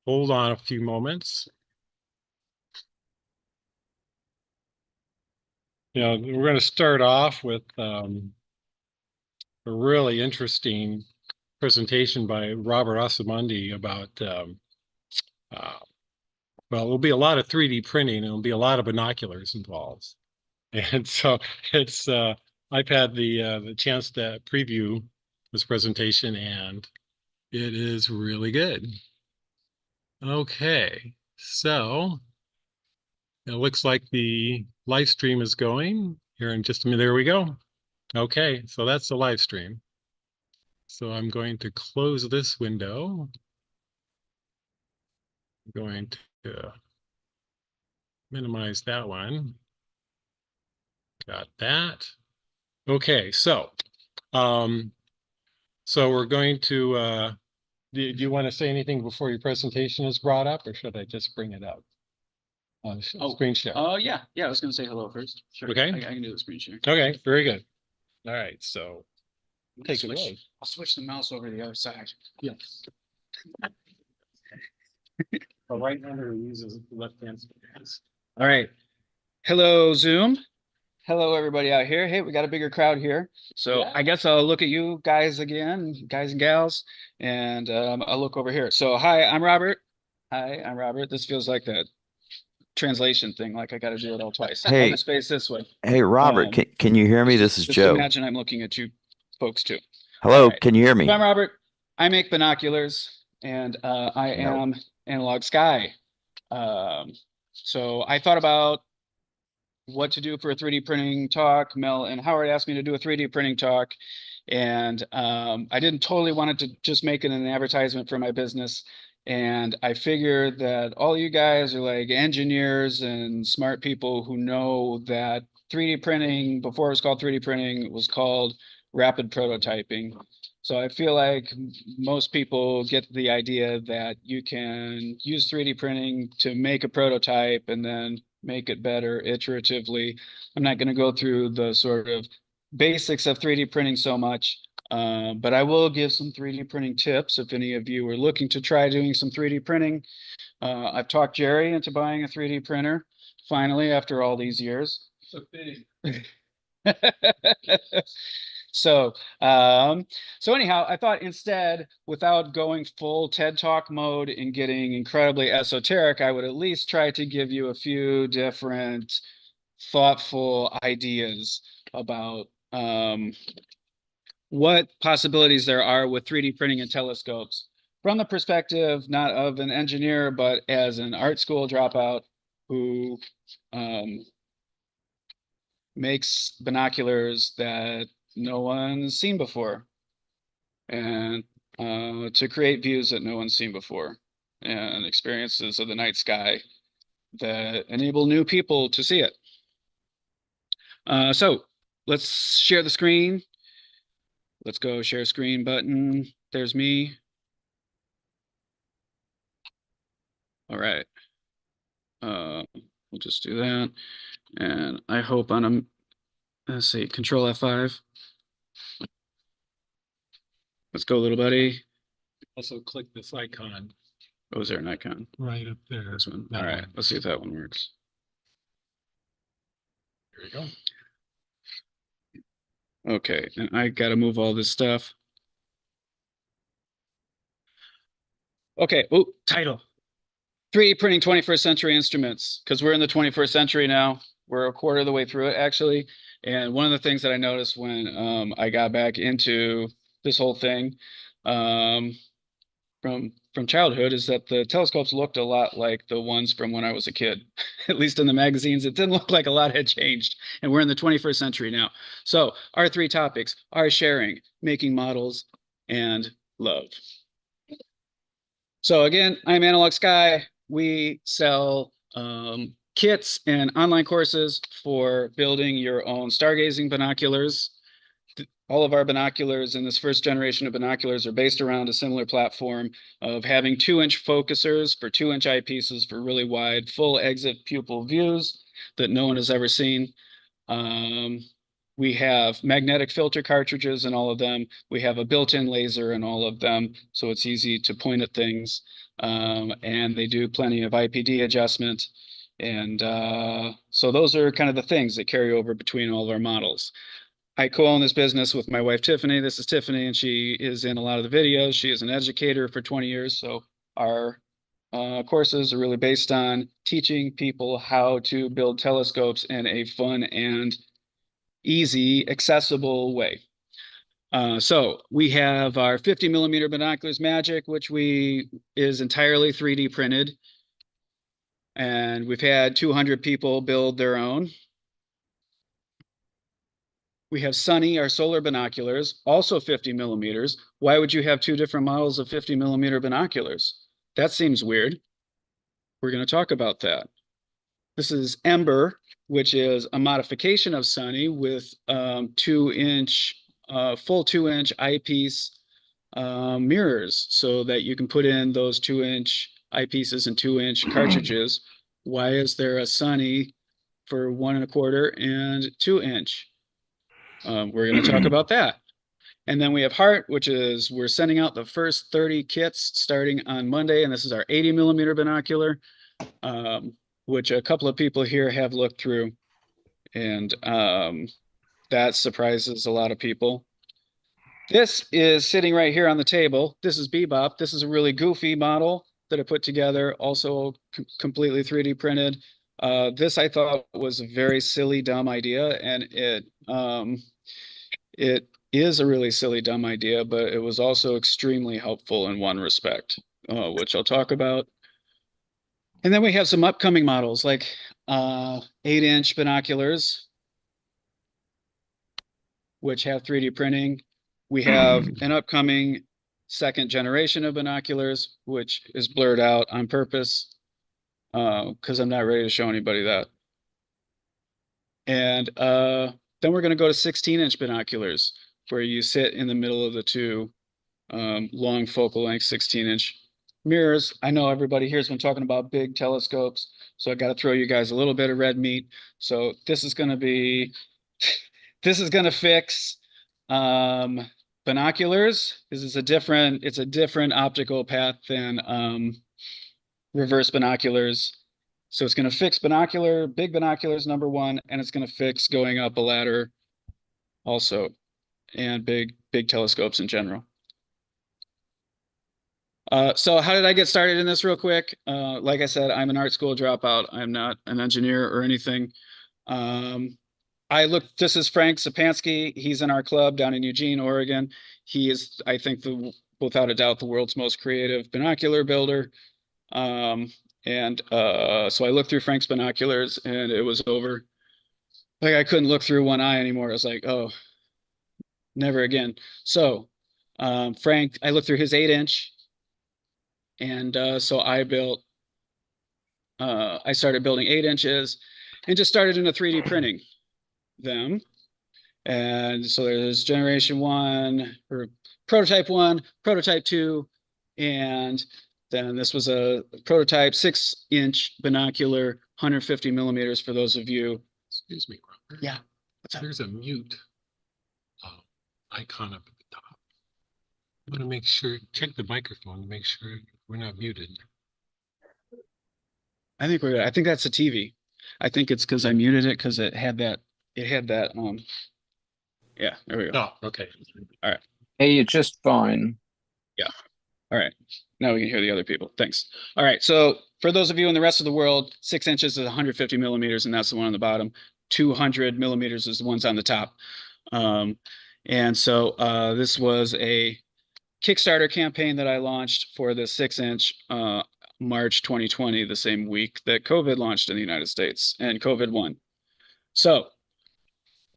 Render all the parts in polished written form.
hold on a few moments. We're going to start off with a really interesting presentation by Robert Asumendi about, well, there'll be a lot of 3D printing and there'll be a lot of binoculars involved. And so I've had the chance to preview this presentation, and it is really good. Okay, so it looks like the live stream is going here in just a minute. There we go. Okay, so that's the live stream. So I'm going to close this window. I'm going to minimize that one. Got that. Okay, so we're going to do you want to say anything before your presentation is brought up, or should I just bring it up? Screen share. Oh, yeah. I was going to say hello first. Sure. Okay. I can do the screen share. Okay, very good. All right, so take it away. I'll switch the mouse over to the other side. Yes. The right-hander uses the left-hand side. All right. Hello, Zoom. Hello, everybody out here. Hey, we got a bigger crowd here. So yeah. I guess I'll look at you guys again, guys and gals, and I'll look over here. So hi, I'm Robert. Hi, I'm Robert. This feels like that translation thing, like I got to do it all twice. Hey, I'll face this way. Hey, Robert, can you hear me? This is just Joe. Imagine I'm looking at you folks too. Hello, right. Can you hear me? I'm Robert. I make binoculars, and I am Analog Sky. So I thought about what to do for a 3D printing talk. Mel and Howard asked me to do a 3D printing talk, and I didn't totally want to just make it an advertisement for my business. And I figured that all you guys are like engineers and smart people who know that 3D printing, before it was called 3D printing, it was called rapid prototyping. So I feel like most people get the idea that you can use 3D printing to make a prototype and then make it better iteratively. I'm not going to go through the sort of basics of 3D printing so much, but I will give some 3D printing tips if any of you are looking to try doing some 3D printing. I've talked Jerry into buying a 3D printer, finally, after all these years. So big. So anyhow, I thought instead, without going full TED Talk mode and getting incredibly esoteric, I would at least try to give you a few different thoughtful ideas about what possibilities there are with 3D printing and telescopes from the perspective not of an engineer, but as an art school dropout who makes binoculars that no one's seen before, and to create views that no one's seen before, and experiences of the night sky that enable new people to see it. So let's share the screen. Let's go share screen button. There's me. All right. We'll just do that. And I hope on a, let's see, Control F5. Let's go, little buddy. Also click this icon. Oh, is there an icon? Right up there. This one. All right, let's see if that one works. There you go. Okay, and I got to move all this stuff. Okay, oh, title. 3D printing 21st century instruments, because we're in the 21st century now. We're a quarter of the way through it, actually. And one of the things that I noticed when I got back into this whole thing from childhood is that the telescopes looked a lot like the ones from when I was a kid. At least in the magazines, it didn't look like a lot had changed. And we're in the 21st century now. So our three topics are sharing, making models, and love. So again, I'm Analog Sky. We sell kits and online courses for building your own stargazing binoculars. All of our binoculars in this first generation of binoculars are based around a similar platform of having 2-inch focusers for 2-inch eyepieces for really wide full exit pupil views that no one has ever seen. We have magnetic filter cartridges in all of them. We have a built-in laser in all of them, so it's easy to point at things. And they do plenty of IPD adjustment. And so those are kind of the things that carry over between all of our models. I co-own this business with my wife, Tiffany. This is Tiffany, and she is in a lot of the videos. She is an educator for 20 years. So our courses are really based on teaching people how to build telescopes in a fun and easy, accessible way. So we have our 50 millimeter binoculars Magic, which is entirely 3D printed. And we've had 200 people build their own. We have Sunny, our solar binoculars, also 50 millimeters. Why would you have two different models of 50 millimeter binoculars? That seems weird. We're going to talk about that. This is Ember, which is a modification of Sunny with full 2-inch eyepiece mirrors so that you can put in those 2-inch eyepieces and 2-inch cartridges. Why is there a Sunny for 1.25 and 2-inch? We're going to talk about that. And then we have Heart, which is we're sending out the first 30 kits starting on Monday. And this is our 80 millimeter binocular, which a couple of people here have looked through. And that surprises a lot of people. This is sitting right here on the table. This is Bebop. This is a really goofy model that I put together, also completely 3D printed. This I thought was a very silly, dumb idea, and it is a really silly, dumb idea, but it was also extremely helpful in one respect, which I'll talk about. And then we have some upcoming models like 8-inch binoculars, which have 3D printing. We have an upcoming second generation of binoculars, which is blurred out on purpose because I'm not ready to show anybody that. And then we're going to go to 16-inch binoculars, where you sit in the middle of the two long focal length 16-inch mirrors. I know everybody here's been talking about big telescopes, so I got to throw you guys a little bit of red meat. So this is going to be, this is going to fix binoculars. It's a different optical path than reverse binoculars. So it's going to fix big binoculars, number one, and it's going to fix going up a ladder also, and big telescopes in general. So how did I get started in this real quick? Like I said, I'm an art school dropout. I'm not an engineer or anything. This is Frank Sapansky. He's in our club down in Eugene, Oregon. He is, I think, without a doubt, the world's most creative binocular builder. So I looked through Frank's binoculars and it was over. Like I couldn't look through one eye anymore. I was like, oh, never again. So Frank, I looked through his 8-inch, and so I started building 8 inches and just started into 3D printing them. And so there's generation 1 or prototype 1, prototype 2, and then this was a prototype 6-inch binocular, 150 millimeters for those of you. Excuse me, Robert. Yeah. What's up? There's a mute icon up at the top. I want to make sure, check the microphone to make sure we're not muted. I think I think that's a TV. I think it's because I muted it because it had that yeah, there we go. Oh, okay. All right. Hey, you're just fine. Yeah. All right. Now we can hear the other people. Thanks. All right. So for those of you in the rest of the world, 6 inches is 150 millimeters, and that's the one on the bottom. 200 millimeters is the ones on the top. And so this was a Kickstarter campaign that I launched for the 6-inch March 2020, the same week that COVID launched in the United States, and COVID won. So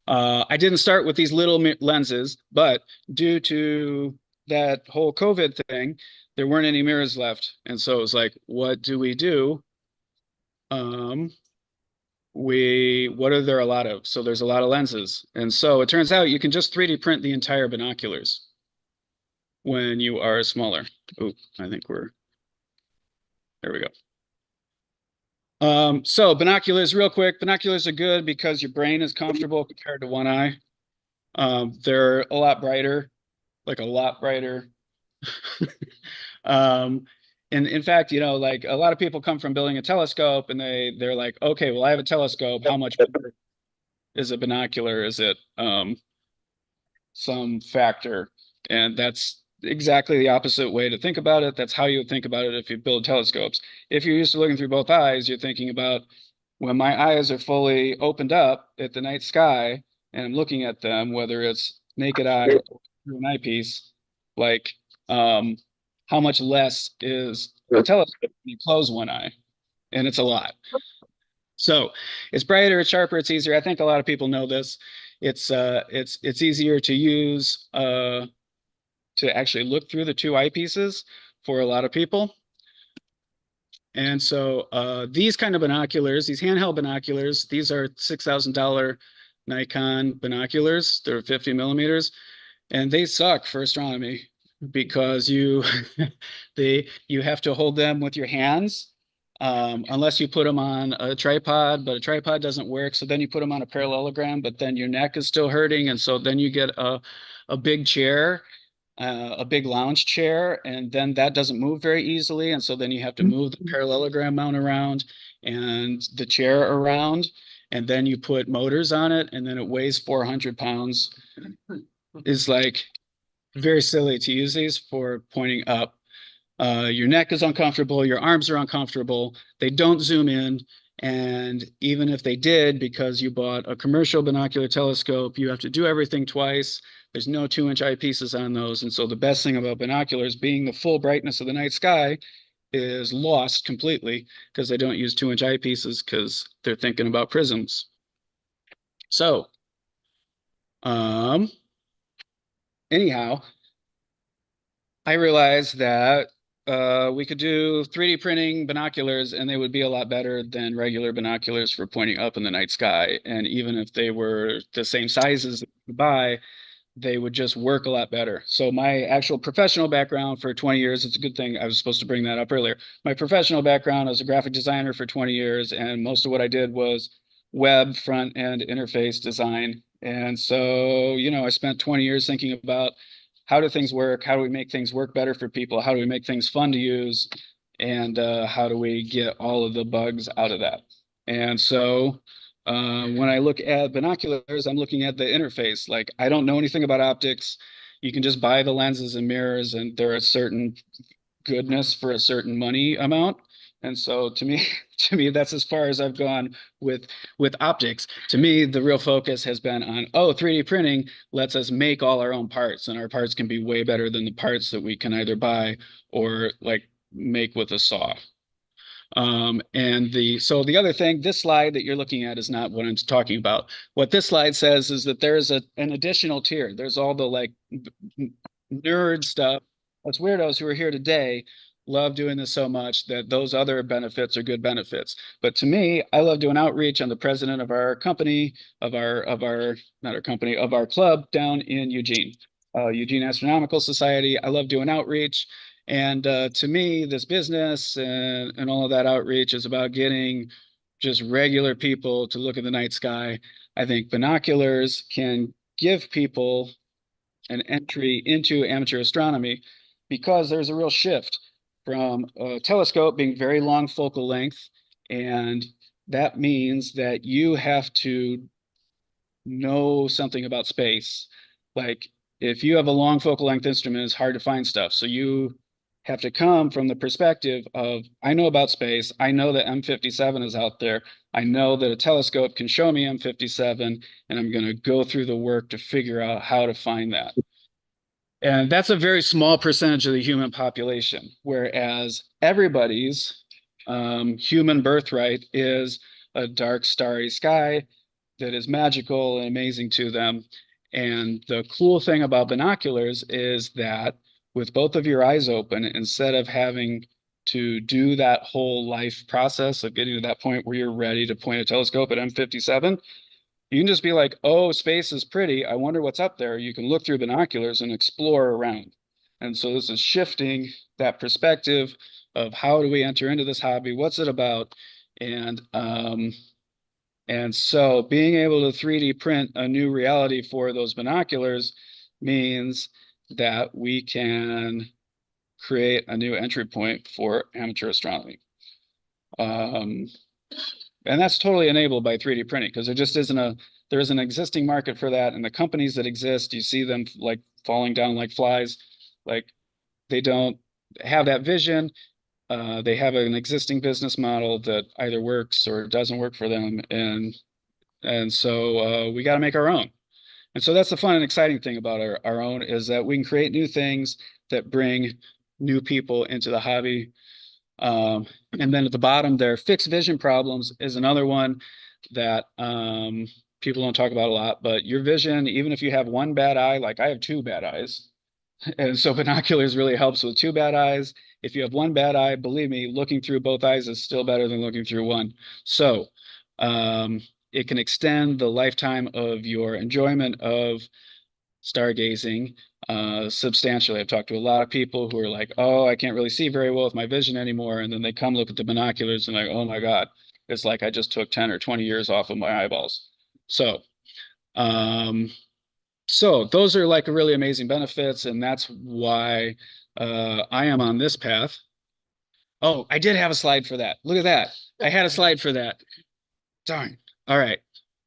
I didn't start with these little lenses, but due to that whole COVID thing, there weren't any mirrors left. And so it was like, what do we do? What are there a lot of? So there's a lot of lenses. And so it turns out you can just 3D print the entire binoculars when you are smaller. Oh, I think there we go. So binoculars, real quick. Binoculars are good because your brain is comfortable compared to one eye. They're a lot brighter, like a lot brighter. And in fact, like a lot of people come from building a telescope and they're like, okay, well, I have a telescope. How much better is a binocular? Is it some factor? And that's exactly the opposite way to think about it. That's how you would think about it if you build telescopes. If you're used to looking through both eyes, you're thinking about when my eyes are fully opened up at the night sky and I'm looking at them, whether it's naked eye or through an eyepiece, like how much less is a telescope when you close one eye? And it's a lot. So it's brighter, it's sharper, it's easier. I think a lot of people know this. It's easier to use to actually look through the two eyepieces for a lot of people. And so these kind of binoculars, these handheld binoculars, these are $6,000 Nikon binoculars. They're 50 millimeters, and they suck for astronomy because you have to hold them with your hands unless you put them on a tripod, but a tripod doesn't work. So then you put them on a parallelogram, but then your neck is still hurting, and so then you get a big chair, a big lounge chair, and then that doesn't move very easily. And so then you have to move the parallelogram mount around and the chair around, and then you put motors on it, and then it weighs 400 pounds. It's like very silly to use these for pointing up. Your neck is uncomfortable, your arms are uncomfortable, they don't zoom in. And even if they did, because you bought a commercial binocular telescope, you have to do everything twice. There's no 2-inch eyepieces on those. And so the best thing about binoculars, being the full brightness of the night sky, is lost completely because they don't use 2-inch eyepieces because they're thinking about prisms. So, anyhow, I realized that we could do 3D printing binoculars and they would be a lot better than regular binoculars for pointing up in the night sky. And even if they were the same sizes that you buy, they would just work a lot better. So my actual professional background for 20 years, it's a good thing I was supposed to bring that up earlier. My professional background, I was a graphic designer for 20 years, and most of what I did was web front end interface design. And so, I spent 20 years thinking about how do things work? How do we make things work better for people? How do we make things fun to use? And how do we get all of the bugs out of that? And so when I look at binoculars, I'm looking at the interface. Like, I don't know anything about optics. You can just buy the lenses and mirrors, and they're a certain goodness for a certain money amount. And so to me, that's as far as I've gone with optics. To me, the real focus has been on, 3D printing lets us make all our own parts, and our parts can be way better than the parts that we can either buy or like make with a saw. So the other thing, this slide that you're looking at is not what I'm talking about. What this slide says is that there's an additional tier. There's all the like nerd stuff. Us weirdos who are here today love doing this so much that those other benefits are good benefits. But to me, I love doing outreach. I'm the president of our company, of our not our company, of our club down in Eugene, Eugene Astronomical Society. I love doing outreach. And to me, this business and all of that outreach is about getting just regular people to look at the night sky. I think binoculars can give people an entry into amateur astronomy because there's a real shift from a telescope being very long focal length. And that means that you have to know something about space. Like, if you have a long focal length instrument, it's hard to find stuff. So you have to come from the perspective of, I know about space. I know that M57 is out there. I know that a telescope can show me M57, and I'm going to go through the work to figure out how to find that. And that's a very small percentage of the human population, whereas everybody's human birthright is a dark, starry sky that is magical and amazing to them. And the cool thing about binoculars is that with both of your eyes open, instead of having to do that whole life process of getting to that point where you're ready to point a telescope at M57, you can just be like, oh, space is pretty. I wonder what's up there. You can look through binoculars and explore around. And so this is shifting that perspective of how do we enter into this hobby? What's it about? And so being able to 3D print a new reality for those binoculars means that we can create a new entry point for amateur astronomy. And that's totally enabled by 3D printing because there's an existing market for that. And the companies that exist, you see them like falling down like flies. Like they don't have that vision. They have an existing business model that either works or doesn't work for them. And so we got to make our own. And so that's the fun and exciting thing about our own is that we can create new things that bring new people into the hobby. And then at the bottom there, fixed vision problems is another one that people don't talk about a lot, but your vision, even if you have one bad eye, like I have two bad eyes. And so binoculars really helps with two bad eyes. If you have one bad eye, believe me, looking through both eyes is still better than looking through one. So it can extend the lifetime of your enjoyment of stargazing substantially. I've talked to a lot of people who are like, oh, I can't really see very well with my vision anymore. And then they come look at the binoculars and like, oh my God, it's like I just took 10 or 20 years off of my eyeballs. So those are like really amazing benefits, and that's why I am on this path. Oh, I did have a slide for that. Look at that. I had a slide for that. Darn. All right.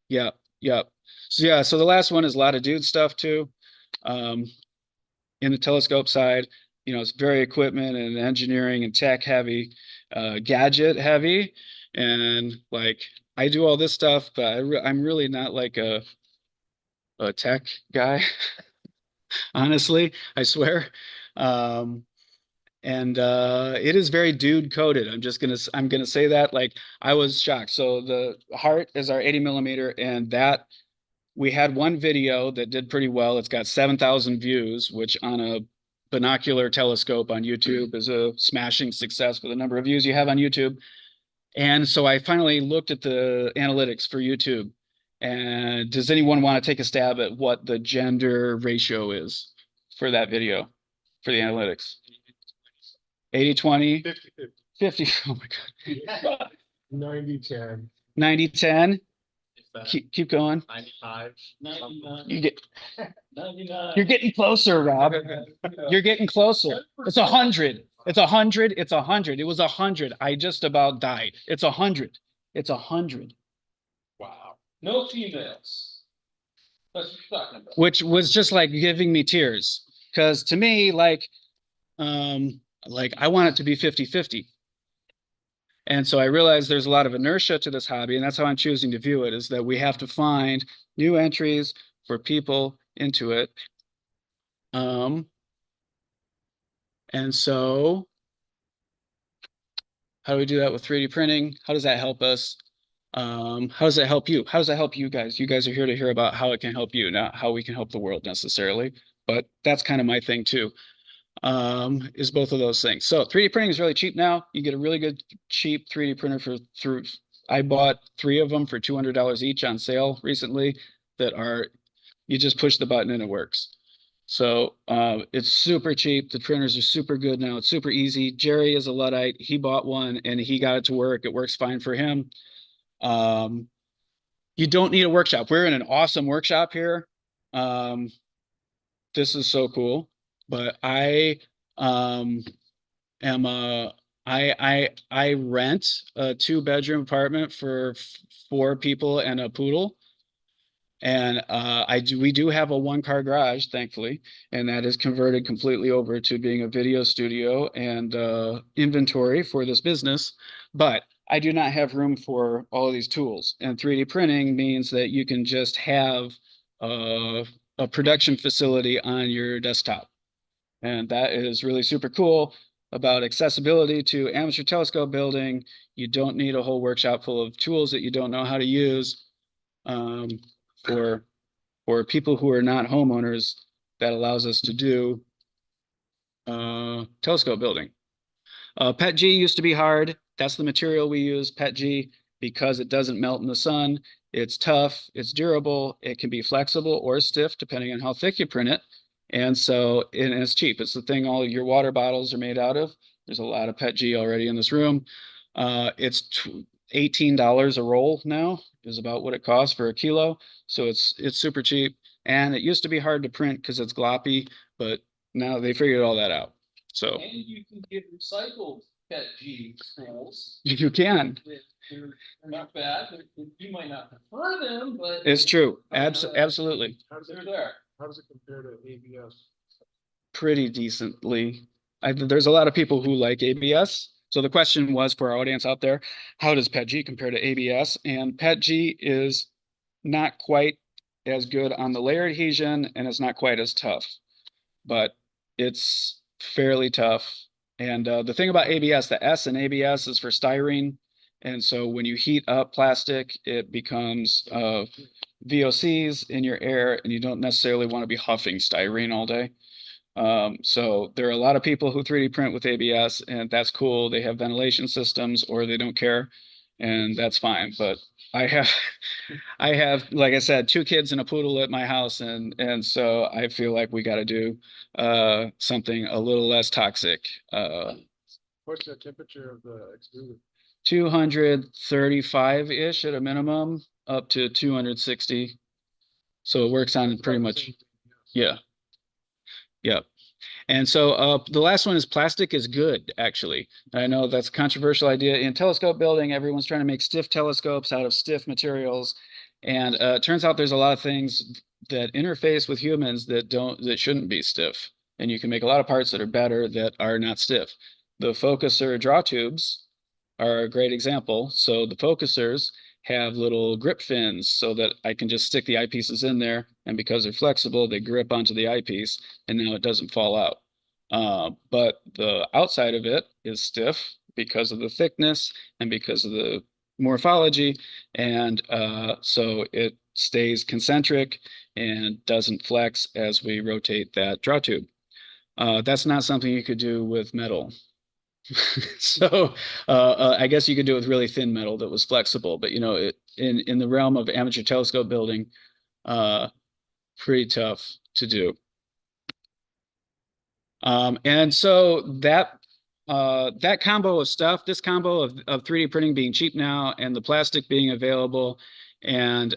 Yep. Yep. So yeah, so the last one is a lot of dude stuff too. In the telescope side, you know, it's very equipment and engineering and tech heavy, gadget heavy. And like I do all this stuff, but I'm really not like a tech guy. Honestly, I swear. It is very dude coded. I'm gonna say that. Like I was shocked. So the heart is our 80 millimeter, and that we had one video that did pretty well. It's got 7,000 views, which on a binocular telescope on YouTube is a smashing success for the number of views you have on YouTube. And so I finally looked at the analytics for YouTube. And does anyone want to take a stab at what the gender ratio is for that video for the analytics? 80, 20, 50. Oh my God. 90, 10. 90, 10. Keep going. 95. You're getting closer, Rob. You're getting closer. It's 100. It's 100. It's 100. It was 100. I just about died. It's 100. It's 100. Wow. No females. That's what you're talking about. Which was just like giving me tears. Because to me, like I want it to be 50-50. And so I realized there's a lot of inertia to this hobby, and that's how I'm choosing to view it, is that we have to find new entries for people into it. And so how do we do that with 3D printing? How does that help us? How does that help you? How does that help you guys? You guys are here to hear about how it can help you, not how we can help the world necessarily. But that's kind of my thing too. Is both of those things. So 3D printing is really cheap now. You get a really good cheap 3D printer I bought 3 of them for $200 each on sale recently that are, you just push the button and it works. So it's super cheap. The printers are super good now. It's super easy. Jerry is a Luddite. He bought one and he got it to work. It works fine for him. You don't need a workshop. We're in an awesome workshop here. This is so cool. But I am I rent a 2-bedroom apartment for 4 people and a poodle. And we do have a 1-car garage, thankfully, and that is converted completely over to being a video studio and inventory for this business. But I do not have room for all of these tools. And 3D printing means that you can just have a production facility on your desktop. And that is really super cool about accessibility to amateur telescope building. You don't need a whole workshop full of tools that you don't know how to use. For people who are not homeowners, that allows us to do telescope building. PETG used to be hard. That's the material we use, PETG, because it doesn't melt in the sun. It's tough, it's durable, it can be flexible or stiff depending on how thick you print it. And so, and it's cheap. It's the thing all your water bottles are made out of. There's a lot of PETG already in this room. It's $18 a roll now is about what it costs for a kilo. So it's super cheap. And it used to be hard to print because it's gloppy, but now they figured all that out. So And you can get recycled PET G spools. you can. They're not bad. You might not prefer them, but. It's true. Absolutely. They're there. How does it compare to ABS? Pretty decently. There's a lot of people who like ABS. So the question was for our audience out there, how does PET-G compare to ABS? And PET-G is not quite as good on the layer adhesion, and it's not quite as tough, but it's fairly tough. And the thing about ABS, the S in ABS is for styrene. And so when you heat up plastic, it becomes VOCs in your air, and you don't necessarily want to be huffing styrene all day. So there are a lot of people who 3D print with ABS, and that's cool. They have ventilation systems or they don't care, and that's fine. But I have, like I said, 2 kids and a poodle at my house, and so I feel like we got to do something a little less toxic. What's the temperature of the extruder? 235-ish at a minimum, up to 260. So it works on pretty much, yeah. Yeah. And so the last one is plastic is good, actually. I know that's a controversial idea. In telescope building, everyone's trying to make stiff telescopes out of stiff materials. And it turns out there's a lot of things that interface with humans that shouldn't be stiff. And you can make a lot of parts that are better that are not stiff. The focuser draw tubes are a great example. So the focusers have little grip fins so that I can just stick the eyepieces in there, and because they're flexible, they grip onto the eyepiece, and now it doesn't fall out. But the outside of it is stiff because of the thickness and because of the morphology, and so it stays concentric and doesn't flex as we rotate that draw tube. That's not something you could do with metal. So I guess you could do it with really thin metal that was flexible, but you know, in the realm of amateur telescope building, pretty tough to do. And so that combo of stuff, this combo of 3D printing being cheap now and the plastic being available and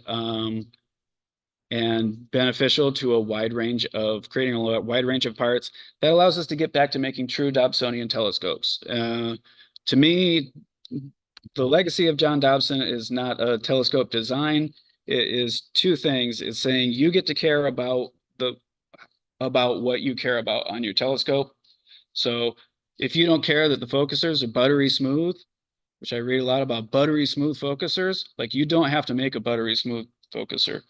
beneficial to a wide range of creating a wide range of parts, that allows us to get back to making true Dobsonian telescopes. To me, the legacy of John Dobson is not a telescope design. It is 2 things. It's saying you get to care about what you care about on your telescope. So if you don't care that the focusers are buttery smooth, which I read a lot about buttery smooth focusers, like you don't have to make a buttery smooth focuser.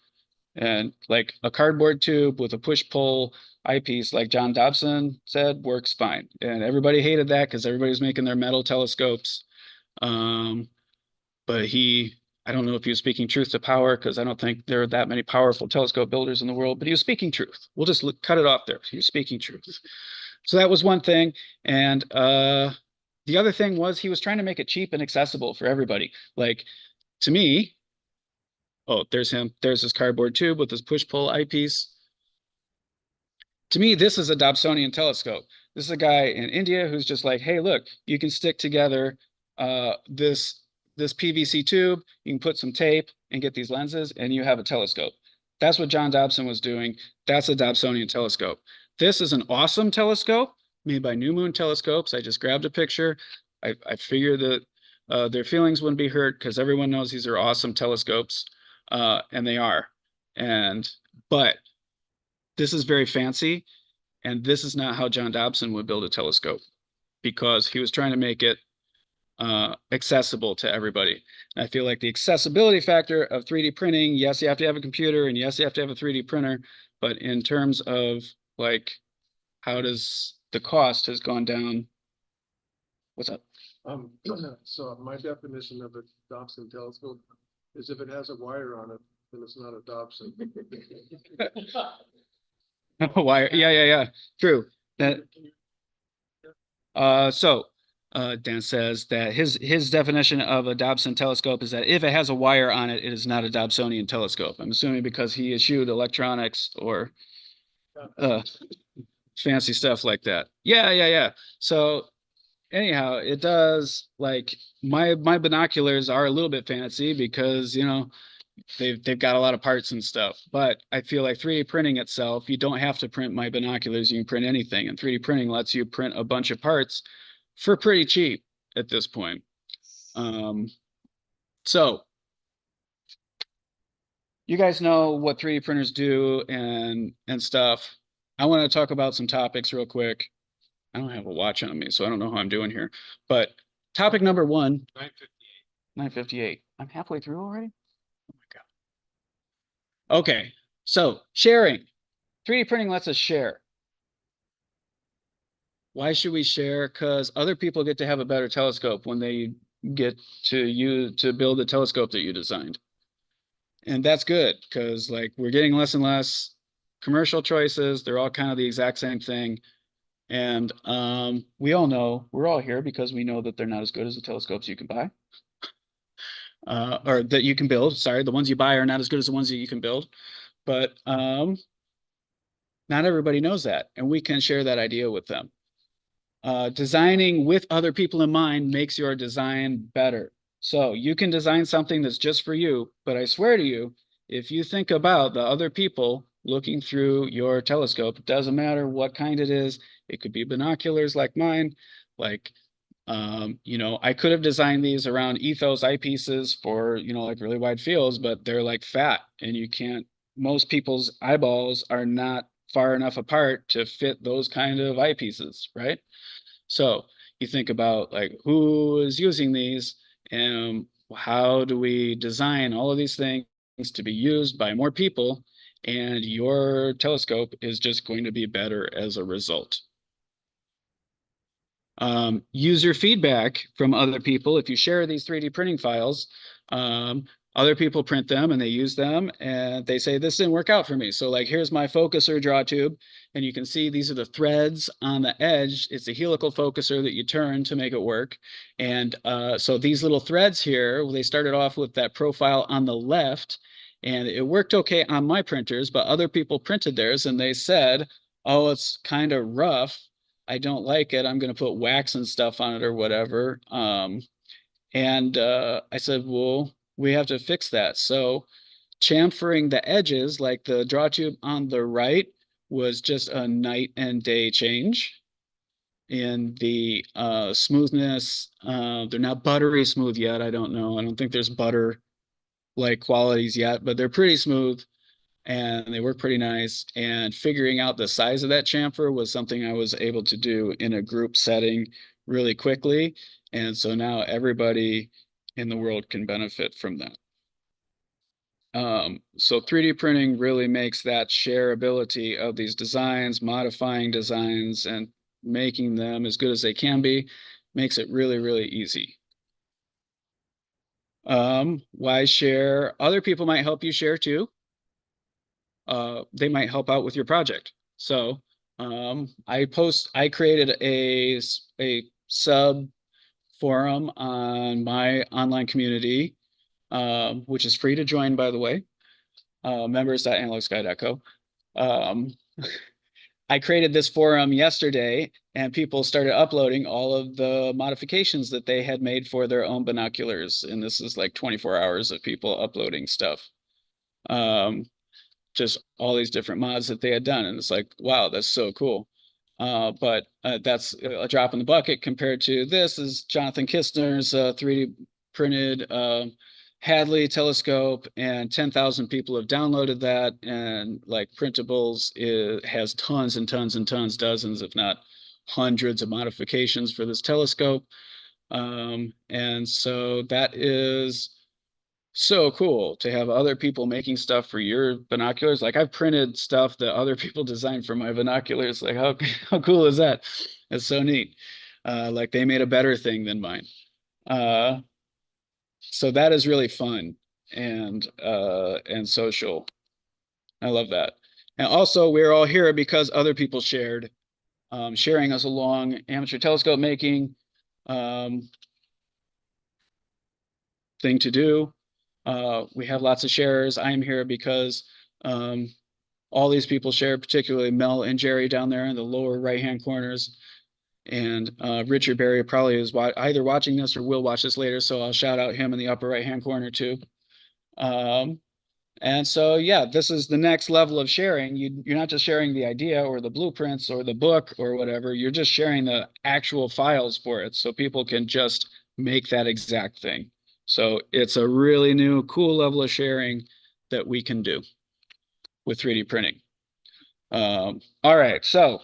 And like a cardboard tube with a push-pull eyepiece, like John Dobson said, works fine. And everybody hated that because everybody's making their metal telescopes. But I don't know if he was speaking truth to power, because I don't think there are that many powerful telescope builders in the world, but he was speaking truth. We'll just cut it off there. He was speaking truth. So that was one thing. And the other thing was he was trying to make it cheap and accessible for everybody. Like, to me, oh, there's him. There's his cardboard tube with his push-pull eyepiece. To me, this is a Dobsonian telescope. This is a guy in India who's just like, hey, look, you can stick together this PVC tube, you can put some tape and get these lenses, and you have a telescope. That's what John Dobson was doing. That's a Dobsonian telescope. This is an awesome telescope made by New Moon Telescopes. I just grabbed a picture. I figured that their feelings wouldn't be hurt because everyone knows these are awesome telescopes. And they are. But this is very fancy, and this is not how John Dobson would build a telescope, because he was trying to make it accessible to everybody. And I feel like the accessibility factor of 3D printing, yes, you have to have a computer, and yes, you have to have a 3D printer, but in terms of like, how does the cost has gone down? What's up? So my definition of a Dobson telescope is if it has a wire on it, then it's not a Dobson. Wire. Yeah. True. That. Dan says that his definition of a Dobson telescope is that if it has a wire on it, it is not a Dobsonian telescope. I'm assuming because he eschewed electronics or fancy stuff like that. Yeah. So anyhow, it does, like, my binoculars are a little bit fancy because, you know, they've got a lot of parts and stuff, but I feel like 3D printing itself, you don't have to print my binoculars, you can print anything, and 3D printing lets you print a bunch of parts for pretty cheap at this point. So you guys know what 3D printers do and stuff. I want to talk about some topics real quick. I don't have a watch on me, so I don't know how I'm doing here. But topic number 1, 9:58. I'm halfway through already? Oh my God. Okay, so sharing. 3D printing lets us share. Why should we share? Because other people get to have a better telescope when they get to build a telescope that you designed. And that's good, because like we're getting less and less commercial choices. They're all kind of the exact same thing. And we all know, we're all here because we know that they're not as good as the telescopes you can buy. Or that you can build. Sorry, the ones you buy are not as good as the ones that you can build. But not everybody knows that, and we can share that idea with them. Designing with other people in mind makes your design better. So you can design something that's just for you, but I swear to you, if you think about the other people looking through your telescope, it doesn't matter what kind it is. It could be binoculars like mine, like you know, I could have designed these around ethos eyepieces for, you know, like really wide fields, but they're like fat, and you can't, most people's eyeballs are not far enough apart to fit those kind of eyepieces, right? So you think about like who is using these and how do we design all of these things to be used by more people, and your telescope is just going to be better as a result. User feedback from other people. If you share these 3D printing files, other people print them and they use them and they say, this didn't work out for me. So like, here's my focuser draw tube. And you can see these are the threads on the edge. It's a helical focuser that you turn to make it work. And so these little threads here, they started off with that profile on the left, and it worked okay on my printers, but other people printed theirs and they said, oh, it's kind of rough. I don't like it. I'm going to put wax and stuff on it or whatever. And I said, well, we have to fix that. So chamfering the edges, like the draw tube on the right, was just a night and day change in the smoothness. They're not buttery smooth yet. I don't know. I don't think there's butter like qualities yet, but they're pretty smooth and they work pretty nice. And figuring out the size of that chamfer was something I was able to do in a group setting really quickly. And so now everybody in the world can benefit from that. So 3D printing really makes that shareability of these designs, modifying designs and making them as good as they can be, makes it really, really easy. Why share? Other people might help you share too. They might help out with your project. So I created a sub forum on my online community, which is free to join, by the way, members.analogsky.co. I created this forum yesterday, and people started uploading all of the modifications that they had made for their own binoculars. And this is like 24 hours of people uploading stuff. Just all these different mods that they had done. And it's like, wow, that's so cool. But that's a drop in the bucket compared to this is Jonathan Kistner's 3D printed Hadley telescope, and 10,000 people have downloaded that, and like printables, it has tons and tons and tons, dozens, if not hundreds of modifications for this telescope. And so that is so cool to have other people making stuff for your binoculars. Like I've printed stuff that other people designed for my binoculars. Like how cool is that? It's so neat. Like they made a better thing than mine. So that is really fun and social. I love that. And also we're all here because other people shared, sharing us along amateur telescope making thing to do. We have lots of sharers. I am here because all these people share, particularly Mel and Jerry down there in the lower right-hand corners. And Richard Berry probably is either watching this or will watch this later, so I'll shout out him in the upper right-hand corner too. And so, yeah, this is the next level of sharing. You're not just sharing the idea or the blueprints or the book or whatever. You're just sharing the actual files for it so people can just make that exact thing. So it's a really new, cool level of sharing that we can do with 3D printing. All right, so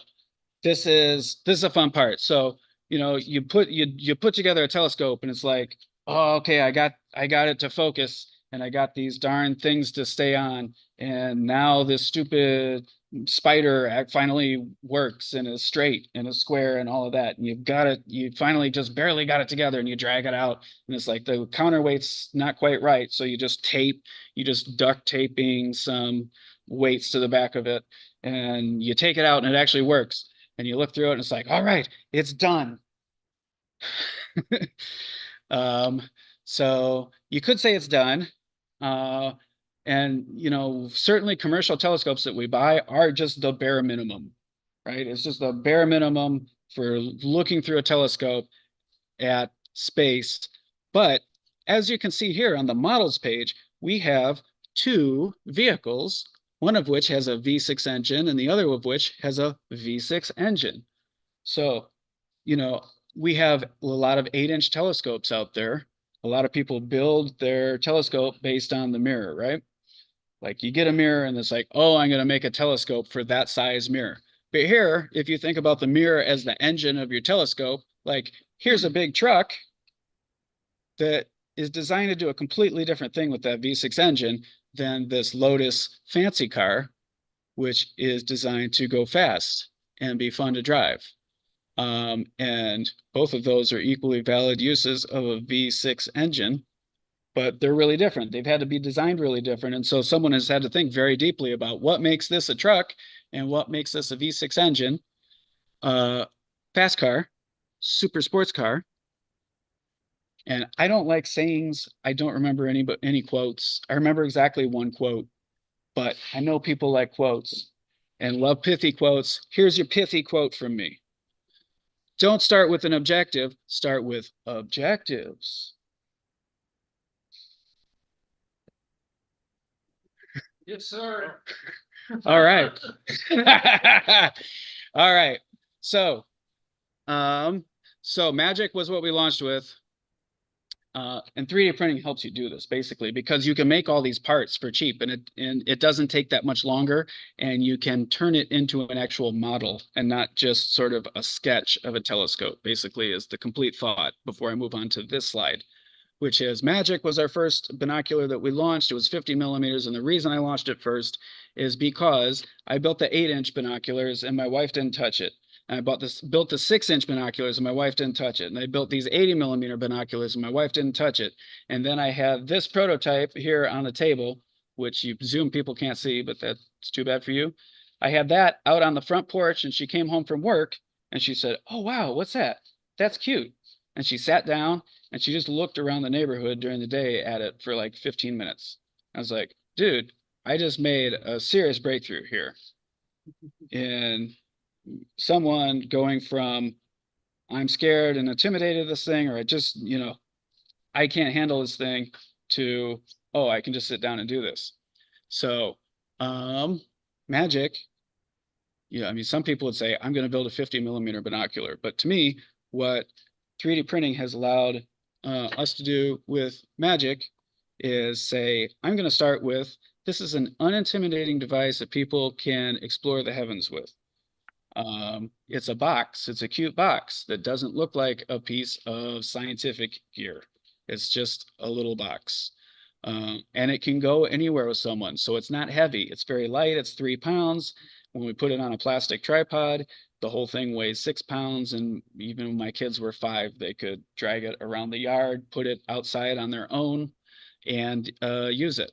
this is a fun part. So, you put together a telescope and it's like, oh, okay, I got it to focus and I got these darn things to stay on. And now this stupid spider finally works and is straight and is square and all of that. And you finally just barely got it together and you drag it out. And it's like the counterweight's not quite right. So you just duct taping some weights to the back of it and you take it out and it actually works. And you look through it and it's like, all right, it's done. So you could say it's done. And certainly commercial telescopes that we buy are just the bare minimum, right? It's just the bare minimum for looking through a telescope at space. But as you can see here on the models page, we have two vehicles, one of which has a V6 engine and the other of which has a V6 engine. So, we have a lot of 8-inch telescopes out there. A lot of people build their telescope based on the mirror, right? Like you get a mirror and it's like, oh, I'm going to make a telescope for that size mirror. But here, if you think about the mirror as the engine of your telescope, like here's a big truck that is designed to do a completely different thing with that V6 engine than this Lotus fancy car, which is designed to go fast and be fun to drive. And both of those are equally valid uses of a V6 engine, but they're really different. They've had to be designed really different. And so someone has had to think very deeply about what makes this a truck and what makes this a V6 engine, fast car, super sports car. And I don't like sayings. I don't remember any quotes. I remember exactly one quote, but I know people like quotes and love pithy quotes. Here's your pithy quote from me. Don't start with an objective, start with objectives. Yes, sir. All right. All right. So Magic was what we launched with. And 3D printing helps you do this basically because you can make all these parts for cheap and it doesn't take that much longer and you can turn it into an actual model and not just sort of a sketch of a telescope, basically is the complete thought before I move on to this slide, which is Magic was our first binocular that we launched. It was 50 millimeters. And the reason I launched it first is because I built the 8-inch binoculars and my wife didn't touch it. And I built the 6-inch binoculars and my wife didn't touch it. And I built these 80 millimeter binoculars and my wife didn't touch it. And then I have this prototype here on the table, which you Zoom people can't see, but that's too bad for you. I had that out on the front porch and she came home from work and she said, oh, wow, what's that? That's cute. And she sat down and she just looked around the neighborhood during the day at it for like 15 minutes. I was like, dude, I just made a serious breakthrough here in someone going from I'm scared and intimidated of this thing, or I can't handle this thing to, oh, I can just sit down and do this. So Magic, some people would say, I'm going to build a 50 millimeter binocular. But to me, what 3D printing has allowed us to do with Magic is say, I'm going to start with, this is an unintimidating device that people can explore the heavens with. It's a box. It's a cute box that doesn't look like a piece of scientific gear. It's just a little box. And it can go anywhere with someone. So it's not heavy. It's very light. It's 3 pounds. When we put it on a plastic tripod, the whole thing weighs 6 pounds. And even when my kids were 5, they could drag it around the yard, put it outside on their own, and use it.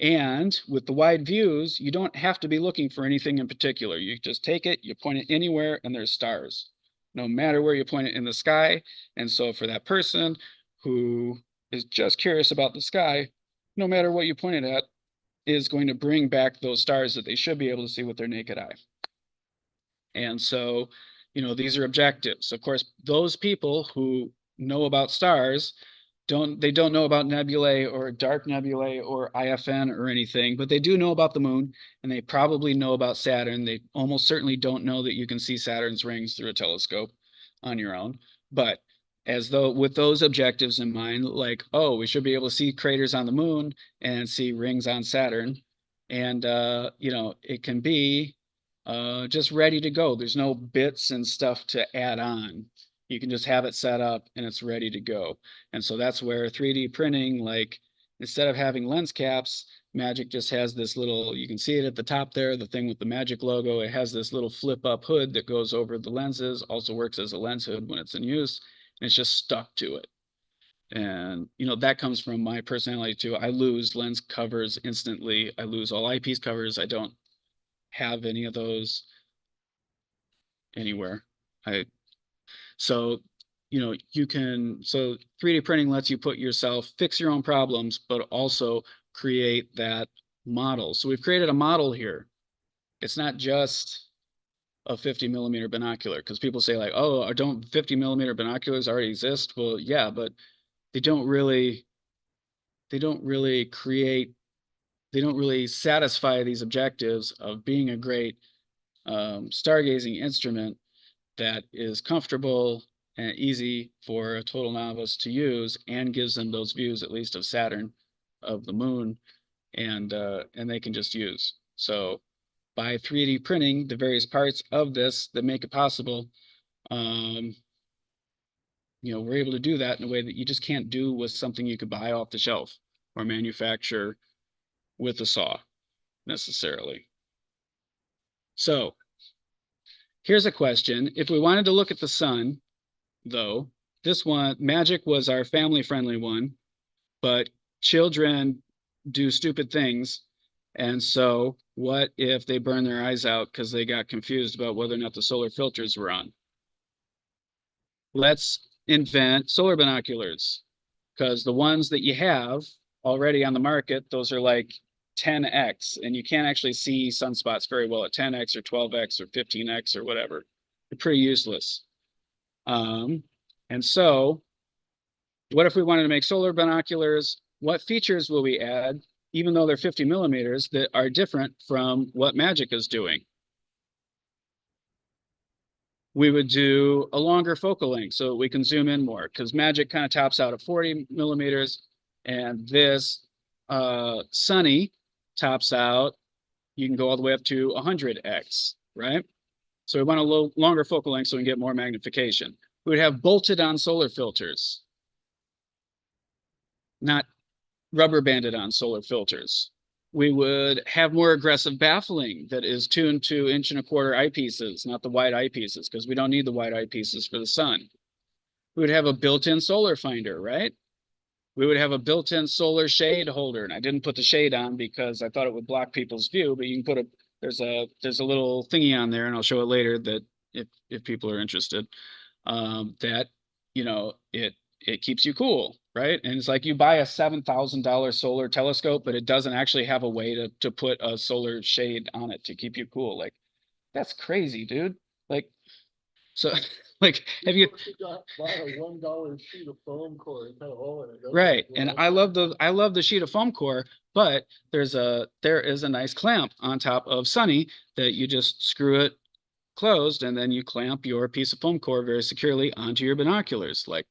And with the wide views, you don't have to be looking for anything in particular. You just take it, you point it anywhere, and there's stars, no matter where you point it in the sky. And so for that person who is just curious about the sky, no matter what you point it at, is going to bring back those stars that they should be able to see with their naked eye. And so, these are objectives. Of course, those people who know about stars they don't know about nebulae or dark nebulae or IFN or anything, but they do know about the moon, and they probably know about Saturn. They almost certainly don't know that you can see Saturn's rings through a telescope on your own. But as though with those objectives in mind, like, oh, we should be able to see craters on the moon and see rings on Saturn. And it can be just ready to go. There's no bits and stuff to add on. You can just have it set up and it's ready to go. And so that's where 3D printing, like instead of having lens caps, Magic just has this little, you can see it at the top there, the thing with the Magic logo. It has this little flip up hood that goes over the lenses, also works as a lens hood when it's in use, and it's just stuck to it. And that comes from my personality too. I lose lens covers instantly. I lose all eyepiece covers. I don't have any of those anywhere. So 3D printing lets you fix your own problems, but also create that model. So we've created a model here. It's not just a 50 millimeter binocular, because people say like, oh, don't 50 millimeter binoculars already exist? Well, yeah, but they don't really satisfy these objectives of being a great stargazing instrument that is comfortable and easy for a total novice to use and gives them those views, at least of Saturn, of the moon, and they can just use. So by 3D printing the various parts of this that make it possible, we're able to do that in a way that you just can't do with something you could buy off the shelf or manufacture with a saw necessarily. So here's a question. If we wanted to look at the sun, though, this one, Magic was our family-friendly one, but children do stupid things. And so what if they burn their eyes out because they got confused about whether or not the solar filters were on? Let's invent solar binoculars, because the ones that you have already on the market, those are like 10x, and you can't actually see sunspots very well at 10x or 12x or 15x or whatever. They're pretty useless. And so what if we wanted to make solar binoculars? What features will we add, even though they're 50 millimeters, that are different from what Magic is doing? We would do a longer focal length so we can zoom in more, because Magic kind of tops out at 40 millimeters, and this Sunny tops out, you can go all the way up to 100x, right? So we want a longer focal length so we can get more magnification. We would have bolted on solar filters, not rubber banded on solar filters. We would have more aggressive baffling that is tuned to 1.25" eyepieces, not the wide eyepieces, because we don't need the wide eyepieces for the sun. We would have a built-in solar finder, right? We would have a built-in solar shade holder, and I didn't put the shade on because I thought it would block people's view, but you can put there's a little thingy on there, and I'll show it later that if people are interested, that it keeps you cool, right? And it's like you buy a $7,000 solar telescope, but it doesn't actually have a way to put a solar shade on it to keep you cool. Like, that's crazy, dude. Like, so like, have you buy a $1 sheet of foam core and cut a hole in it? right? And I love the sheet of foam core, but there is a nice clamp on top of Sunny that you just screw it closed, and then you clamp your piece of foam core very securely onto your binoculars. Like,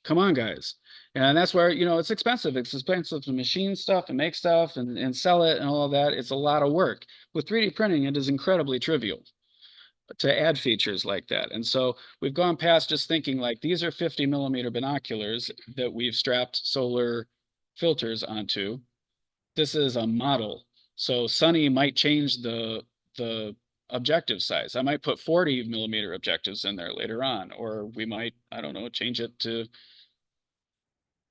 come on, guys. And that's where, it's expensive. It's expensive to machine stuff and make stuff and sell it and all of that. It's a lot of work. With 3D printing, it is incredibly trivial to add features like that. And so we've gone past just thinking like, these are 50 millimeter binoculars that we've strapped solar filters onto. This is a model. So Sunny might change the objective size. I might put 40 millimeter objectives in there later on, or we might, I don't know, change it to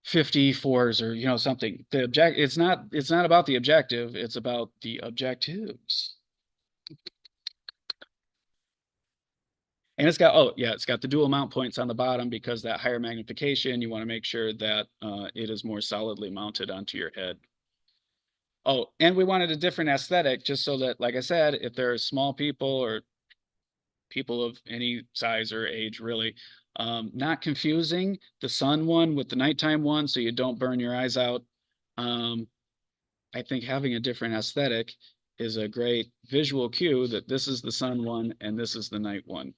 54s or something. It's not about the objective, it's about the objectives. And it's got the dual mount points on the bottom, because that higher magnification, you want to make sure that it is more solidly mounted onto your head. Oh, and we wanted a different aesthetic, just so that, like I said, if there are small people or people of any size or age really, Not confusing the sun one with the nighttime one so you don't burn your eyes out. I think having a different aesthetic is a great visual cue that this is the sun one and this is the night one.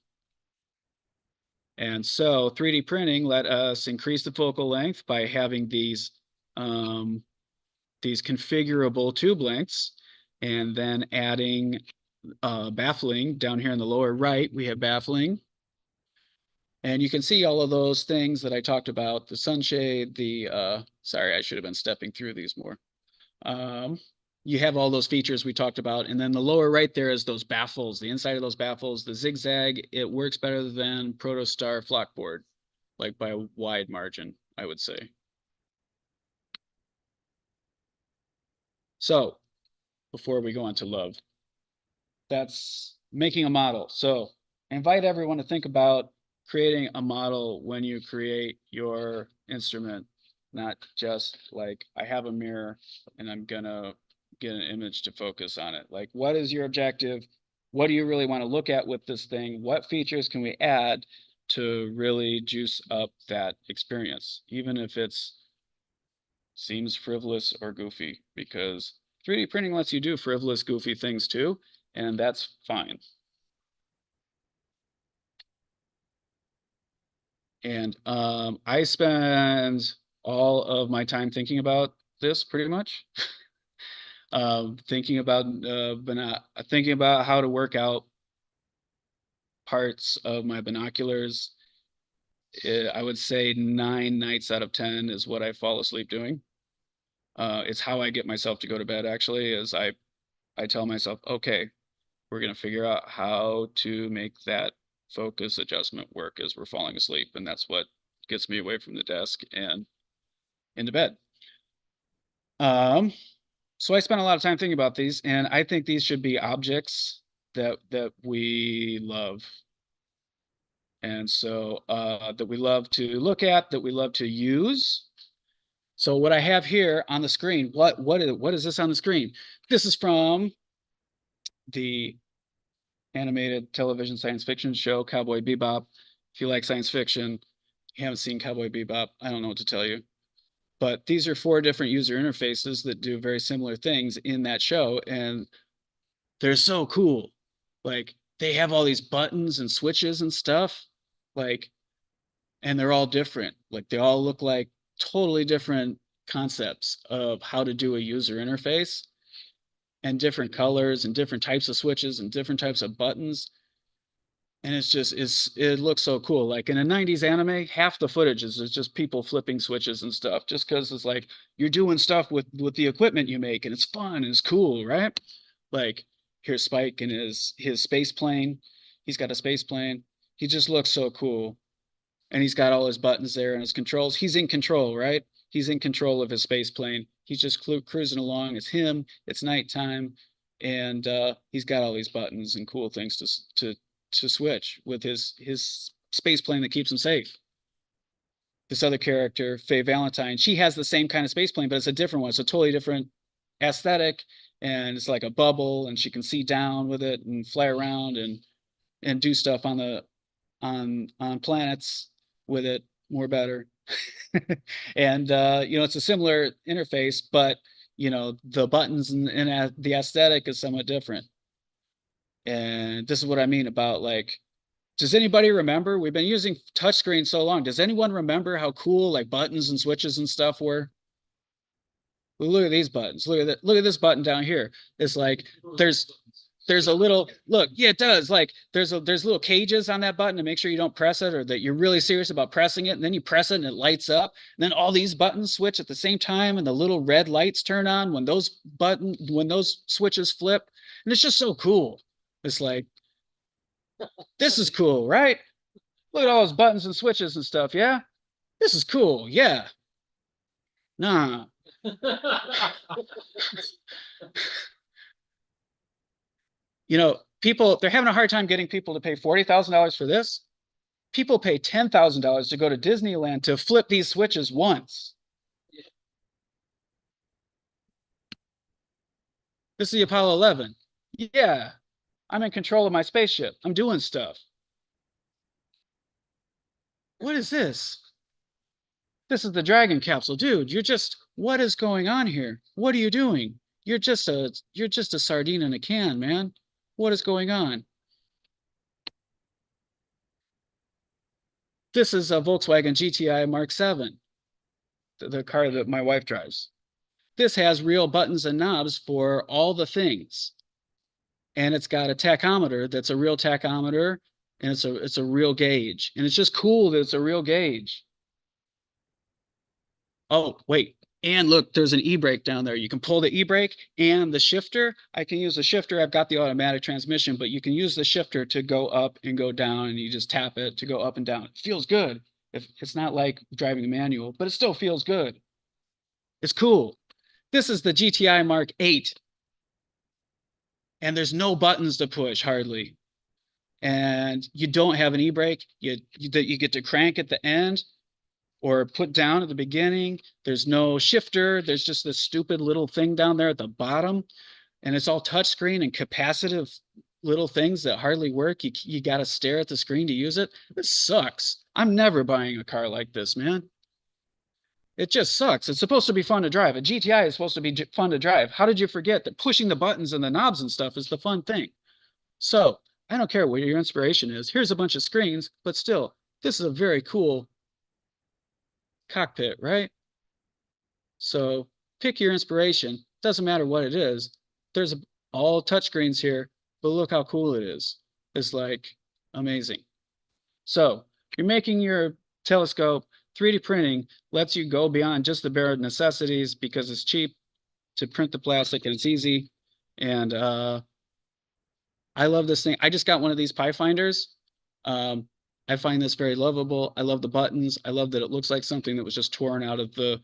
And so 3D printing let us increase the focal length by having these configurable tube lengths, and then adding baffling down here in the lower right. We have baffling, and you can see all of those things that I talked about: the sunshade, the sorry, I should have been stepping through these more. You have all those features we talked about, and then the lower right there is those baffles, the inside of those baffles, the zigzag. It works better than Protostar Flockboard, like by a wide margin, I would say. So before we go on to love, that's making a model. So I invite everyone to think about creating a model when you create your instrument, not just like, I have a mirror and I'm gonna get an image to focus on it. Like, what is your objective? What do you really want to look at with this thing? What features can we add to really juice up that experience, even if it's seems frivolous or goofy, because 3D printing lets you do frivolous, goofy things too, and that's fine. And I spend all of my time thinking about this pretty much. Thinking about how to work out parts of my binoculars. I would say 9 nights out of 10 is what I fall asleep doing. It's how I get myself to go to bed, actually, is I tell myself, okay, we're going to figure out how to make that focus adjustment work as we're falling asleep. And that's what gets me away from the desk and into bed. So I spent a lot of time thinking about these, and I think these should be objects that we love. And so that we love to look at, that we love to use. So what I have here on the screen, what is this on the screen? This is from the animated television science fiction show Cowboy Bebop. If you like science fiction, you haven't seen Cowboy Bebop, I don't know what to tell you. But these are 4 different user interfaces that do very similar things in that show, and they're so cool. Like, they have all these buttons and switches and stuff, like, and they're all different. Like, they all look like totally different concepts of how to do a user interface, and different colors and different types of switches and different types of buttons. And it looks so cool. Like in a 90s anime, half the footage is just people flipping switches and stuff, just because it's like you're doing stuff with the equipment you make, and it's fun and it's cool, right? Like, here's Spike and his space plane. He's got a space plane. He just looks so cool. And he's got all his buttons there and his controls. He's in control, right? He's in control of his space plane. He's just cruising along. It's him. It's nighttime, and he's got all these buttons and cool things to switch with his space plane that keeps him safe. This other character, Faye Valentine, she has the same kind of space plane, but it's a different one. It's a totally different aesthetic, and it's like a bubble, and she can see down with it and fly around and do stuff on planets with it more better. And it's a similar interface, but the buttons and the aesthetic is somewhat different. And this is what I mean about, like, does anybody remember? We've been using touchscreen so long. Does anyone remember how cool like buttons and switches and stuff were? Well, look at these buttons. Look at that. Look at this button down here. It's like there's a little look. Yeah, it does. Like there's little cages on that button to make sure you don't press it, or that you're really serious about pressing it. And then you press it and it lights up. And then all these buttons switch at the same time, and the little red lights turn on when those switches flip. And it's just so cool. It's like, this is cool, right? Look at all those buttons and switches and stuff. Yeah, this is cool. Yeah. Nah. People, they're having a hard time getting people to pay $40,000 for this. People pay $10,000 to go to Disneyland to flip these switches once. This is the Apollo 11. Yeah, I'm in control of my spaceship. I'm doing stuff. what is this? This is the dragon capsule, dude. What is going on here? What are you doing? You're just a sardine in a can, man. What is going on? This is a Volkswagen GTI Mark 7, the car that my wife drives. This has real buttons and knobs for all the things. And it's got a tachometer that's a real tachometer, and it's a real gauge. And it's just cool that it's a real gauge. Oh, wait. And look, there's an e-brake down there. You can pull the e-brake and the shifter. I can use the shifter. I've got the automatic transmission, but you can use the shifter to go up and go down, and you just tap it to go up and down. It feels good. It's not like driving a manual, but it still feels good. It's cool. This is the GTI Mark 8. And there's no buttons to push hardly. And you don't have an e-brake. You get to crank at the end or put down at the beginning. There's no shifter. There's just this stupid little thing down there at the bottom. And it's all touchscreen and capacitive little things that hardly work. You got to stare at the screen to use it. This sucks. I'm never buying a car like this, man. It just sucks. It's supposed to be fun to drive. A GTI is supposed to be fun to drive. How did you forget that pushing the buttons and the knobs and stuff is the fun thing? So I don't care what your inspiration is. Here's a bunch of screens, but still, this is a very cool cockpit, right? So pick your inspiration. Doesn't matter what it is. There's all touchscreens here, but look how cool it is. It's like amazing. So you're making your telescope. 3D printing lets you go beyond just the bare necessities because it's cheap to print the plastic and it's easy. And I love this thing. I just got one of these pie finders. I find this very lovable. I love the buttons. I love that it looks like something that was just torn out of the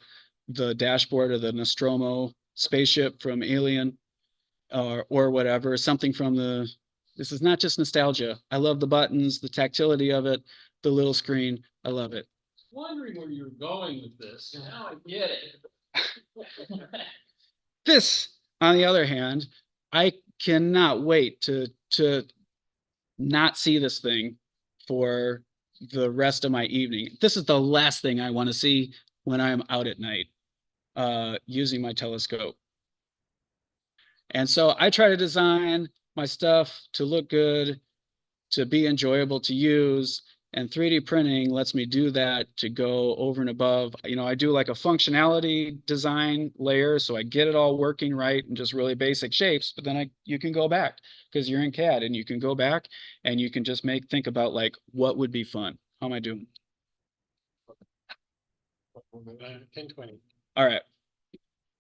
dashboard of the Nostromo spaceship from Alien or whatever. Something from this is not just nostalgia. I love the buttons, the tactility of it, the little screen. I love it. Wondering where you're going with this. Now I get it. This, on the other hand, I cannot wait to not see this thing for the rest of my evening. This is the last thing I want to see when I'm out at night using my telescope. And so I try to design my stuff to look good, to be enjoyable to use. And 3D printing lets me do that to go over and above. You know, I do like a functionality design layer, so I get it all working right and just really basic shapes, but then you can go back because you're in CAD and you can go back and you can just think about like, what would be fun? How am I doing? 1020. All right.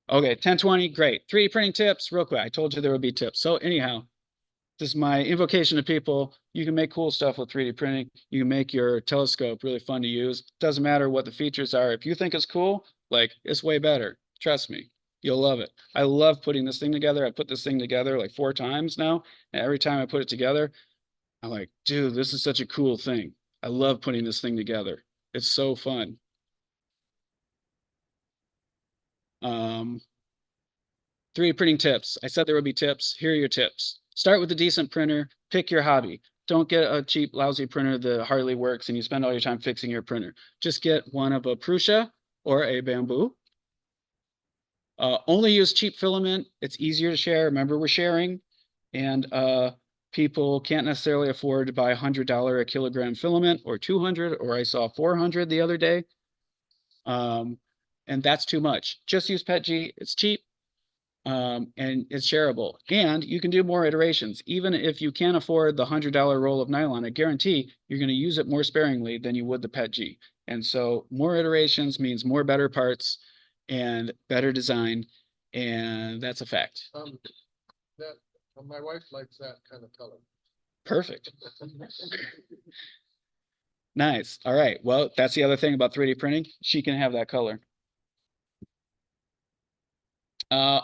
Okay, 1020, great. 3D printing tips, real quick. I told you there would be tips. So anyhow, this is my invocation to people. You can make cool stuff with 3D printing. You can make your telescope really fun to use. Doesn't matter what the features are. If you think it's cool, like it's way better. Trust me, you'll love it. I love putting this thing together. I put this thing together like 4 times now. And every time I put it together, I'm like, dude, this is such a cool thing. I love putting this thing together. It's so fun. 3D printing tips. I said there would be tips. Here are your tips. Start with a decent printer. Pick your hobby. Don't get a cheap, lousy printer that hardly works and you spend all your time fixing your printer. Just get one of a Prusa or a Bamboo. Only use cheap filament. It's easier to share. Remember, we're sharing. And people can't necessarily afford to buy $100 a kilogram filament or 200, or I saw 400 the other day. And that's too much. Just use PETG. It's cheap. And it's shareable, and you can do more iterations. Even if you can't afford the $100 roll of nylon, I guarantee you're going to use it more sparingly than you would the PETG. And so more iterations means more better parts and better design, and that's a fact. My wife likes that kind of color. Perfect. Nice. All right. Well, that's the other thing about 3D printing. She can have that color.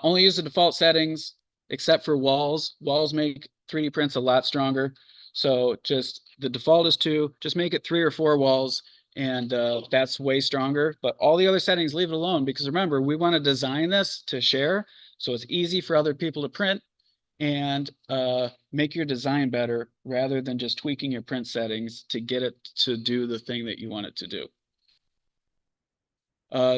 Only use the default settings, except for walls. Walls make 3D prints a lot stronger. So just the default is 2. Just make it 3 or 4 walls, and that's way stronger. But all the other settings, leave it alone, because remember, we want to design this to share, so it's easy for other people to print. and make your design better rather than just tweaking your print settings to get it to do the thing that you want it to do.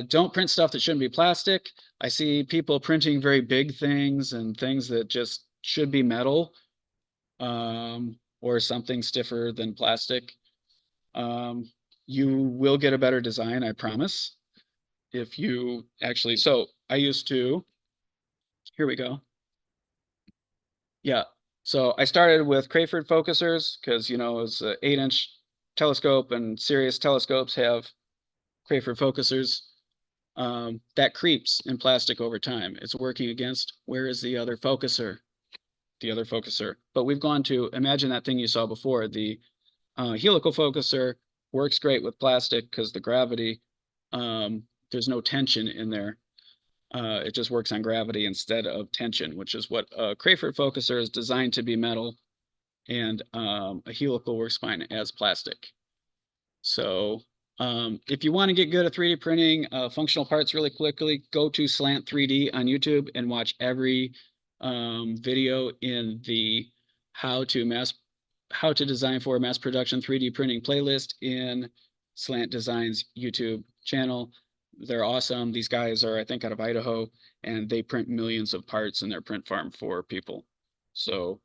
Don't print stuff that shouldn't be plastic. I see people printing very big things and things that just should be metal, or something stiffer than plastic. You will get a better design, I promise. If you actually, so I used to, here we go. Yeah, so I started with Crayford focusers because, you know, it's an 8-inch telescope and serious telescopes have Crayford focusers. That creeps in plastic over time. It's working against, where is the other focuser? The other focuser. But we've gone to, imagine that thing you saw before, the helical focuser works great with plastic because the gravity, there's no tension in there. It just works on gravity instead of tension, which is what a Crayford focuser is designed to be metal, and a helical works fine as plastic. So if you want to get good at 3D printing functional parts really quickly, go to Slant 3D on YouTube and watch every video in the how to design for mass production 3D printing playlist in Slant Design's YouTube channel. They're awesome. These guys are, I think, out of Idaho, and they print millions of parts in their print farm for people. So,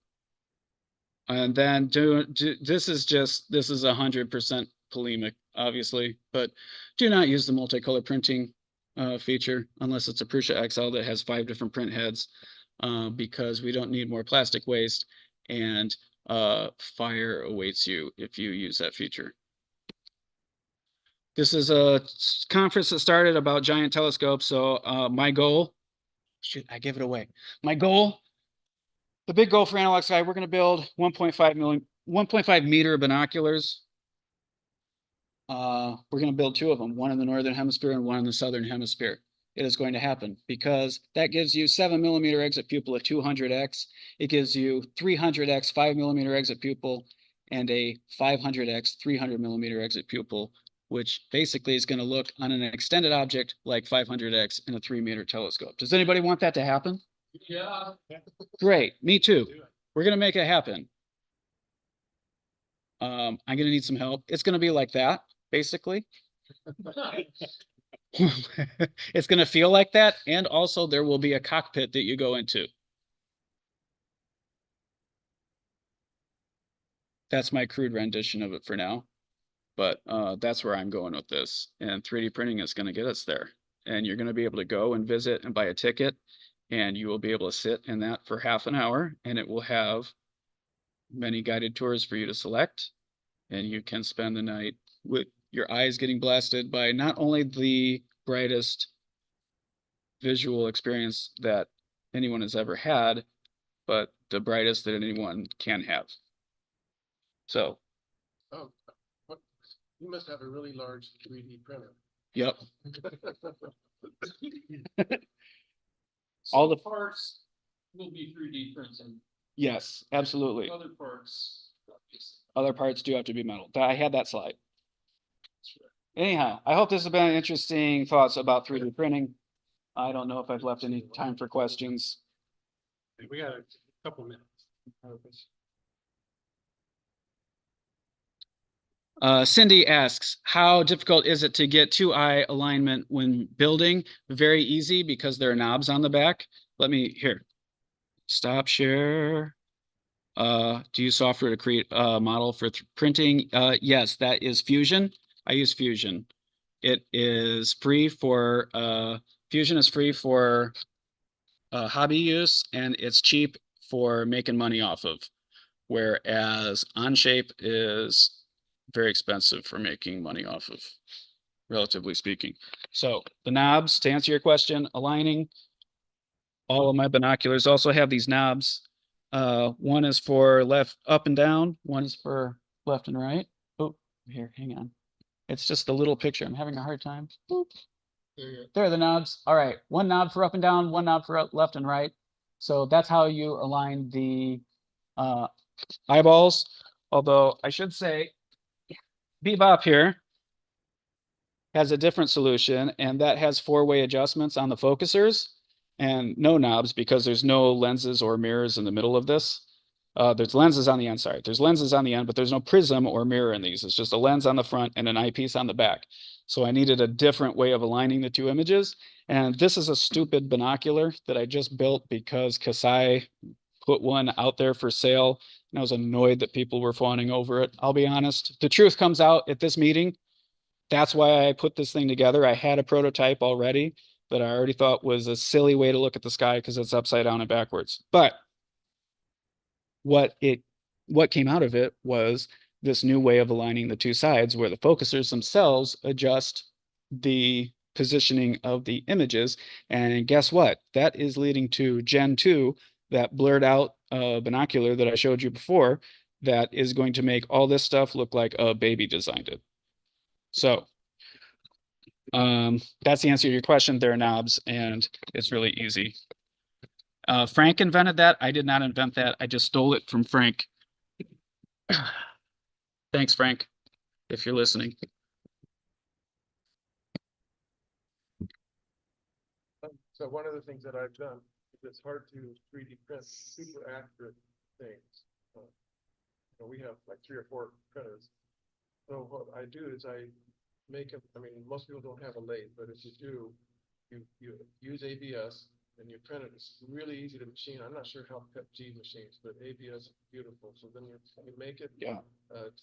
and then this is 100% polemic, obviously, but do not use the multicolor printing feature unless it's a Prusa XL that has 5 different print heads, because we don't need more plastic waste, and fire awaits you if you use that feature. This is a conference that started about giant telescopes. So my goal, shoot, I give it away. My goal, the big goal for Analog Sky, we're going to build 1.5 meter binoculars. We're going to build 2 of them, one in the northern hemisphere and one in the southern hemisphere. It is going to happen because that gives you 7mm exit pupil at 200x. It gives you 300x 5mm exit pupil and a 500x 300mm exit pupil, which basically is going to look on an extended object like 500x in a 3-meter telescope. Does anybody want that to happen? Yeah. Great, me too. We're going to make it happen. I'm going to need some help. It's going to be like that, basically. It's going to feel like that, and also there will be a cockpit that you go into. That's my crude rendition of it for now, but that's where I'm going with this, and 3D printing is going to get us there, and you're going to be able to go and visit and buy a ticket, and you will be able to sit in that for half an hour, and it will have many guided tours for you to select, and you can spend the night with your eyes getting blasted by not only the brightest visual experience that anyone has ever had, but the brightest that anyone can have. So, Oh, you must have a really large 3D printer. yep. So All the parts will be 3D printing. Yes, absolutely. Other parts. Other parts do have to be metal. I had that slide. Anyhow, I hope this has been interesting thoughts about 3D printing. I don't know if I've left any time for questions. We got a couple minutes. Cindy asks, how difficult is it to get 2-eye alignment when building? Very easy because there are knobs on the back. Let me, here, stop share. Do you use software to create a model for printing? Yes, that is Fusion. I use Fusion. It is free for, Fusion is free for hobby use, and it's cheap for making money off of. Whereas Onshape is very expensive for making money off of, relatively speaking. So the knobs, to answer your question, aligning, all of my binoculars also have these knobs. One is for left, up and down. One is for left and right. Oh, here, hang on. It's just a little picture. I'm having a hard time. Boop. There are the knobs. All right, one knob for up and down, one knob for left and right. So that's how you align the eyeballs. Although I should say, Bebop here has a different solution, and that has 4-way adjustments on the focusers. and no knobs because there's no lenses or mirrors in the middle of this. There's lenses on the end, sorry. There's lenses on the end, but there's no prism or mirror in these. It's just a lens on the front and an eyepiece on the back. So I needed a different way of aligning the two images. And this is a stupid binocular that I just built because Kasai put one out there for sale. And I was annoyed that people were fawning over it. I'll be honest. The truth comes out at this meeting. That's why I put this thing together. I had a prototype already that I already thought was a silly way to look at the sky because it's upside down and backwards. But what came out of it was this new way of aligning the two sides where the focusers themselves adjust the positioning of the images. And guess what? That is leading to Gen 2, that blurred out binocular that I showed you before, that is going to make all this stuff look like a baby designed it. So that's the answer to your question. There are knobs and it's really easy. Frank invented that. I did not invent that. I just stole it from Frank. Thanks, Frank, if you're listening. So one of the things that I've done is it's hard to 3D print super accurate things. We have like 3 or 4 printers. So what I do is I make it, I mean, most people don't have a lathe, but if you do, you use ABS and you print it. It's really easy to machine. I'm not sure how PETG machines, but ABS is beautiful. So then you make it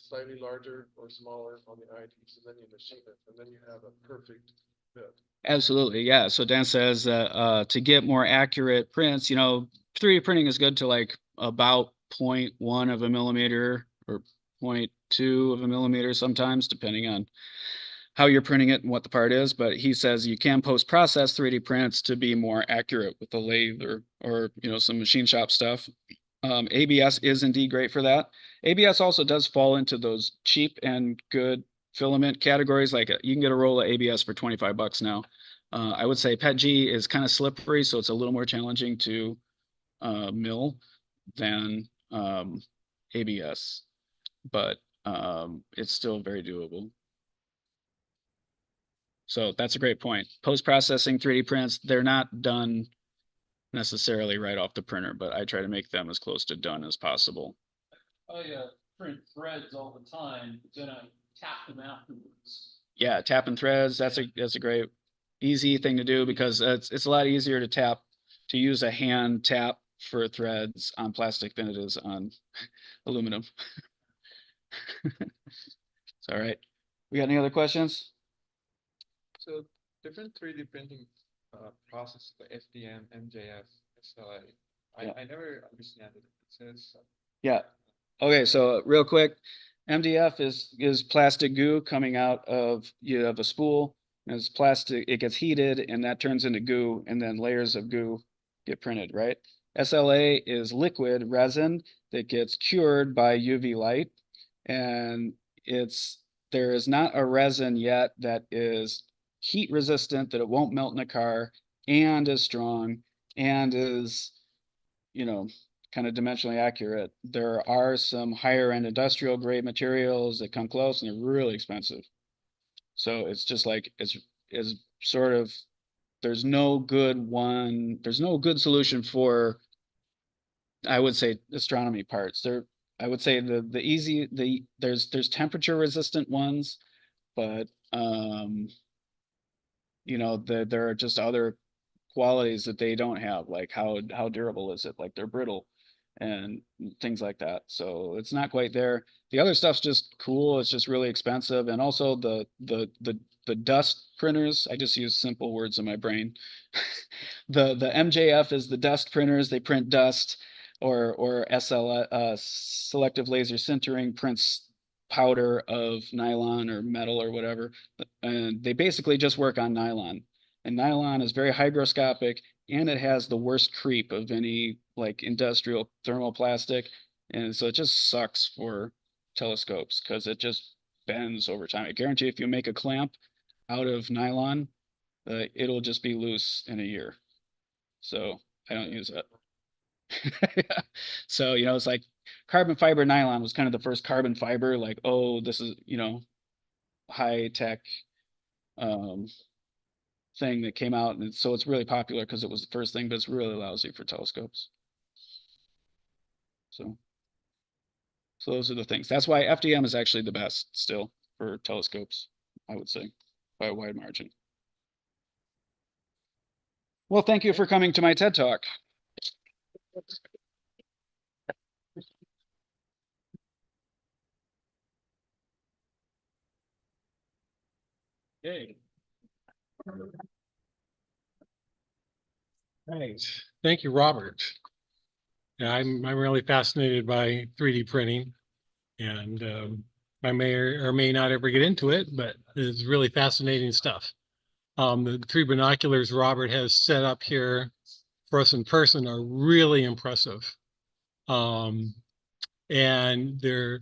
slightly larger or smaller on the eyepiece, and then you machine it, and then you have a perfect fit. Absolutely, yeah. So Dan says that to get more accurate prints, 3D printing is good to like about 0.1 of a millimeter or 0.2 of a millimeter sometimes, depending on how you're printing it and what the part is. But he says you can post-process 3D prints to be more accurate with the lathe or some machine shop stuff. ABS is indeed great for that. ABS also does fall into those cheap and good filament categories. Like you can get a roll of ABS for $25 now. I would say PETG is kind of slippery, so it's a little more challenging to mill than ABS, but it's still very doable. So that's a great point. Post-processing 3D prints, they're not done necessarily right off the printer, but I try to make them as close to done as possible. I print threads all the time, then I tap them afterwards. Yeah, tapping threads, that's a great easy thing to do because it's a lot easier to use a hand tap for threads on plastic than it is on aluminum. It's all right. We got any other questions? So different 3D printing process, the FDM, MJF, SLA. I never understand it. It says Yeah. Okay, so real quick, MDF is plastic goo coming out of, you have a spool, and it's plastic, it gets heated and that turns into goo, and then layers of goo get printed, right? SLA is liquid resin that gets cured by UV light, and there is not a resin yet that is heat resistant, that it won't melt in a car, and is strong, and is, kind of dimensionally accurate. There are some higher end industrial grade materials that come close and they're really expensive. So it's just like, it's sort of, there's no good solution for, I would say, astronomy parts. I would say there's temperature resistant ones, but there are just other qualities that they don't have, like how durable is it, like they're brittle and things like that. So it's not quite there. The other stuff's just cool. It's just really expensive. And also the dust printers, I just use simple words in my brain. The MJF is the dust printers. They print dust, or selective laser sintering prints powder of nylon or metal or whatever. And they basically just work on nylon. And nylon is very hygroscopic, and it has the worst creep of any like industrial thermoplastic. And so it just sucks for telescopes because it just bends over time. I guarantee if you make a clamp out of nylon, it'll just be loose in a year. So I don't use it. So, it's like carbon fiber nylon was kind of the first carbon fiber, like, oh, this is, high tech, thing that came out, and so it's really popular because it was the first thing, but it's really lousy for telescopes. So those are the things. That's why FDM is actually the best still for telescopes, I would say, by a wide margin. Well, thank you for coming to my TED Talk. Okay. Right. Thank you, Robert. Yeah, I'm really fascinated by 3D printing, and I may or may not ever get into it, but it's really fascinating stuff. The 3 binoculars Robert has set up here for us in person are really impressive. And they're,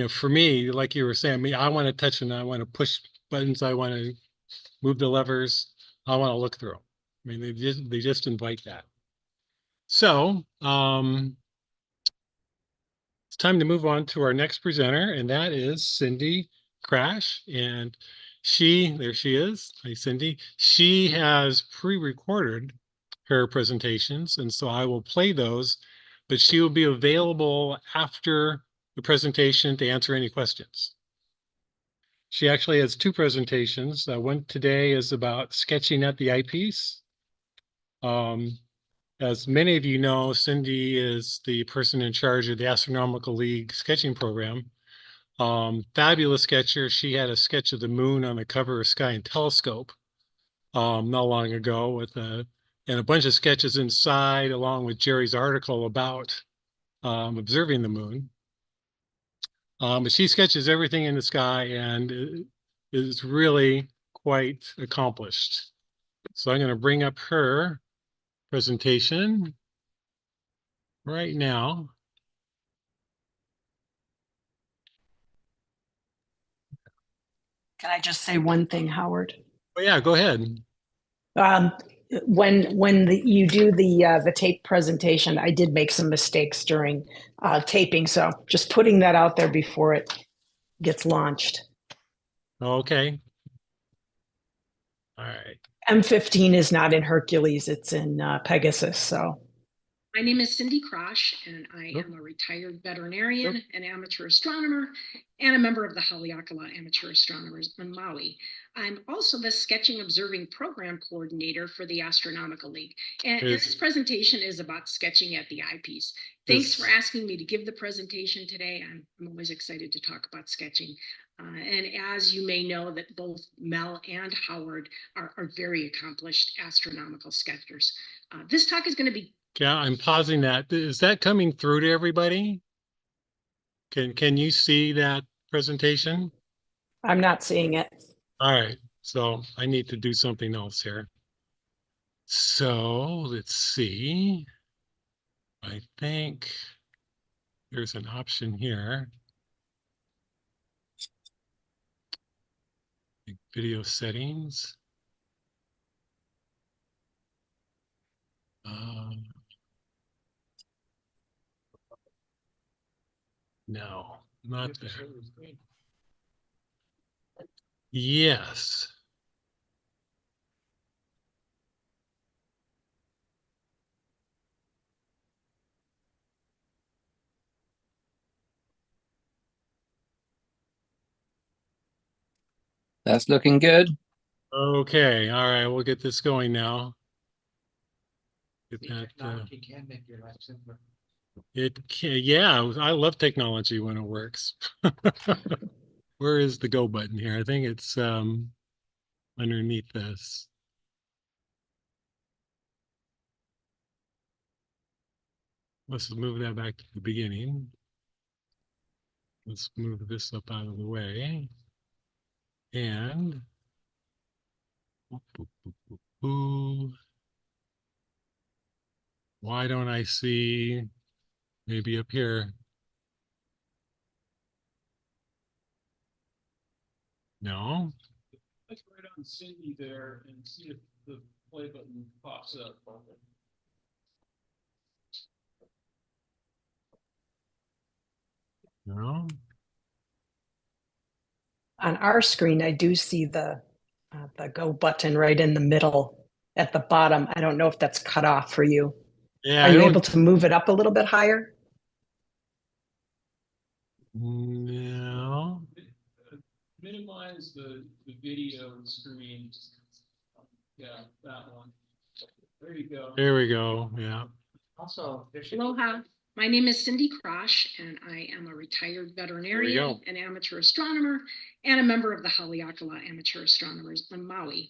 for me, like you were saying, I want to touch and I want to push buttons. I want to move the levers. I want to look through them. I mean, they just invite that. So it's time to move on to our next presenter, and that is Cindy Krach. And there she is. Hi, Cindy. She has pre-recorded her presentations, and so I will play those, but she will be available after the presentation to answer any questions. She actually has 2 presentations. One today is about sketching at the eyepiece. As many of you know, Cindy is the person in charge of the Astronomical League sketching program. Fabulous sketcher. She had a sketch of the moon on the cover of Sky and Telescope not long ago with and a bunch of sketches inside, along with Jerry's article about observing the moon. But she sketches everything in the sky and is really quite accomplished. So I'm going to bring up her presentation right now. Can I just say one thing, Howard? Oh yeah, go ahead. When you do the tape presentation, I did make some mistakes during taping, so just putting that out there before it gets launched. Okay. All right. M15 is not in Hercules; it's in Pegasus. So. My name is Cindy Krach, and I am a retired veterinarian, an amateur astronomer, and a member of the Haleakala Amateur Astronomers on Maui. I'm also the Sketching Observing Program Coordinator for the Astronomical League. And this presentation is about sketching at the eyepiece. Thanks for asking me to give the presentation today. I'm always excited to talk about sketching. And as you may know, that both Mel and Howard are very accomplished astronomical sketchers. This talk is going to be Yeah, I'm pausing that. Is that coming through to everybody? Can you see that presentation? I'm not seeing it. All right, so I need to do something else here. So let's see. I think there's an option here. Video settings. No, not there. Yes. That's looking good. Okay, all right, we'll get this going now. Get that, Technology can make your life simpler. it can, yeah, I love technology when it works. Where is the go button here? I think it's underneath this. Let's move that back to the beginning. Let's move this up out of the way. And why don't I see maybe up here? No. Click right on Cindy there and see if the play button pops up. No. On our screen, I do see the The go button right in the middle at the bottom. I don't know if that's cut off for you. Yeah, Are I you don't, able to move it up a little bit higher? no. Minimize the video screen. Yeah, that one. There you go. There we go. Yeah. Also, there should. Aloha, my name is Cindy Krach, and I am a retired veterinarian, go. an amateur astronomer, and a member of the Haleakala Amateur Astronomers on Maui.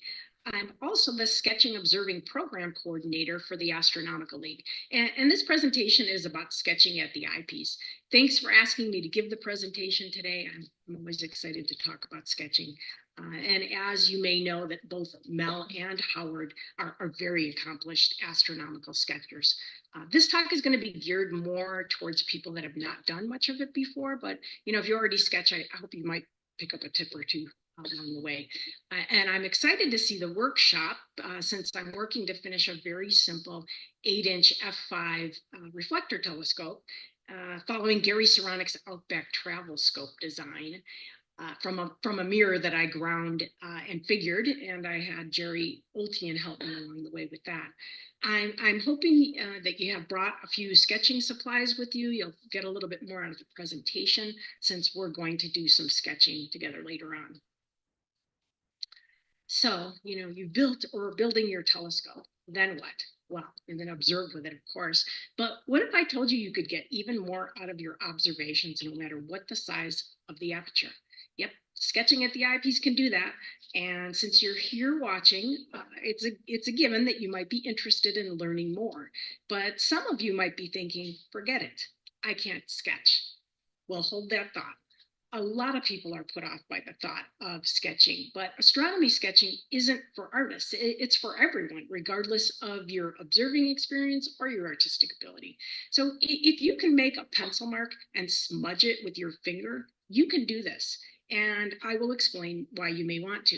I'm also the Sketching Observing Program Coordinator for the Astronomical League. And this presentation is about sketching at the eyepiece. Thanks for asking me to give the presentation today. I'm always excited to talk about sketching. And as you may know, that both Mel and Howard are very accomplished astronomical sketchers. This talk is going to be geared more towards people that have not done much of it before, but if you already sketch, I hope you might pick up a tip or two along the way. And I'm excited to see the workshop since I'm working to finish a very simple 8-inch f5 reflector telescope following Gary Saronic's Outback Travel Scope design. From a mirror that I ground and figured, and I had Jerry Oltion help me along the way with that. I'm hoping that you have brought a few sketching supplies with you. You'll get a little bit more out of the presentation since we're going to do some sketching together later on. So, you built or are building your telescope. Then what? Well, and then observe with it, of course. But what if I told you you could get even more out of your observations no matter what the size of the aperture? Yep, sketching at the eyepiece can do that. And since you're here watching, it's a given that you might be interested in learning more. But some of you might be thinking, forget it, I can't sketch. Well, hold that thought. A lot of people are put off by the thought of sketching, but astronomy sketching isn't for artists. It's for everyone, regardless of your observing experience or your artistic ability. So if you can make a pencil mark and smudge it with your finger, you can do this. And I will explain why you may want to.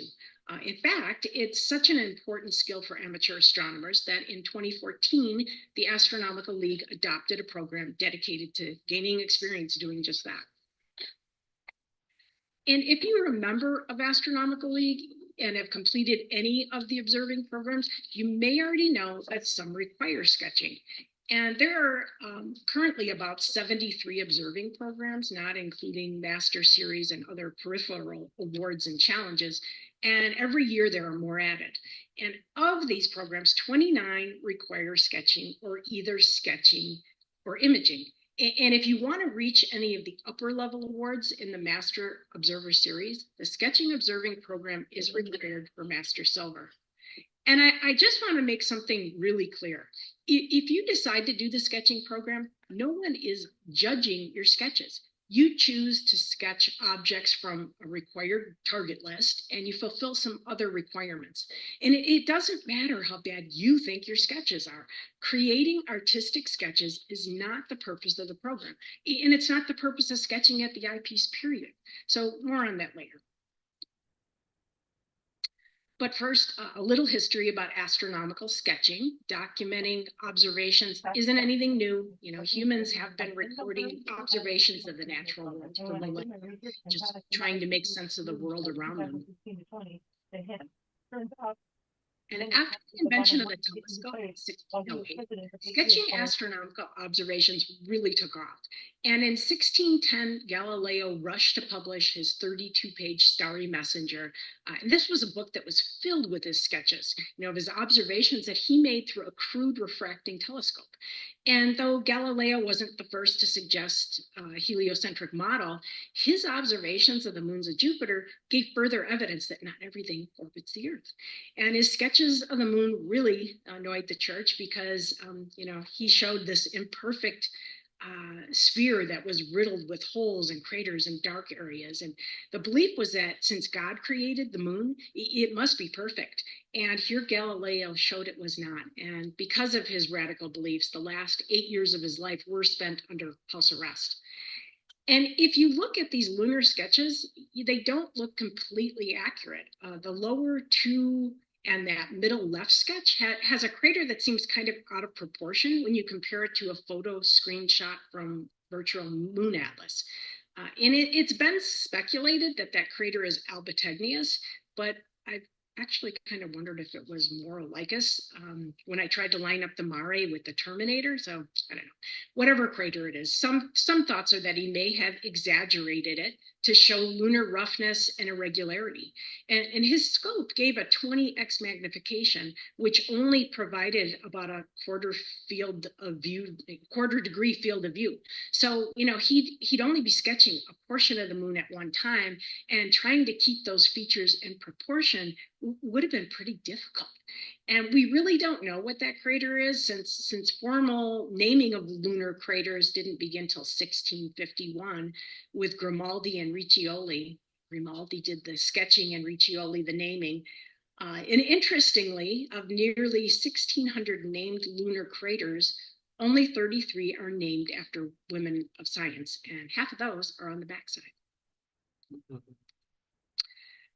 In fact, it's such an important skill for amateur astronomers that in 2014, the Astronomical League adopted a program dedicated to gaining experience doing just that. And if you are a member of Astronomical League and have completed any of the observing programs, you may already know that some require sketching. And there are currently about 73 observing programs, not including Master Series and other peripheral awards and challenges. And every year there are more added. And of these programs, 29 require sketching or either sketching or imaging. And if you want to reach any of the upper level awards in the Master Observer Series, the Sketching Observing program is required for Master Silver. And I just want to make something really clear. If you decide to do the sketching program, no one is judging your sketches. You choose to sketch objects from a required target list and you fulfill some other requirements. And it doesn't matter how bad you think your sketches are. Creating artistic sketches is not the purpose of the program. And it's not the purpose of sketching at the eyepiece, period. So more on that later. But first, a little history about astronomical sketching. Documenting observations isn't anything new. Humans have been recording observations of the natural world for millennia, just trying to make sense of the world around them. And after the invention of the telescope in 1608, sketching astronomical observations really took off. And in 1610, Galileo rushed to publish his 32-page Starry Messenger. And this was a book that was filled with his sketches, of his observations that he made through a crude refracting telescope. And though Galileo wasn't the first to suggest a heliocentric model, his observations of the moons of Jupiter gave further evidence that not everything orbits the Earth. And his sketches of the moon really annoyed the church because, he showed this imperfect sphere that was riddled with holes and craters and dark areas. And the belief was that since God created the moon, it must be perfect. And here Galileo showed it was not. And because of his radical beliefs, the last 8 years of his life were spent under house arrest. And if you look at these lunar sketches, they don't look completely accurate. The lower two and that middle left sketch has a crater that seems kind of out of proportion when you compare it to a photo screenshot from Virtual Moon Atlas. And it's been speculated that crater is albategnius, but I've actually kind of wondered if it was more like us when I tried to line up the Mare with the Terminator. So I don't know, whatever crater it is. Some thoughts are that he may have exaggerated it to show lunar roughness and irregularity. And his scope gave a 20x magnification, which only provided about a quarter degree field of view. So, he'd only be sketching a portion of the moon at one time, and trying to keep those features in proportion would have been pretty difficult. And we really don't know what that crater is, since formal naming of lunar craters didn't begin till 1651 with Grimaldi and Riccioli. Grimaldi did the sketching and Riccioli the naming. And interestingly, of nearly 1,600 named lunar craters, only 33 are named after women of science, and half of those are on the backside.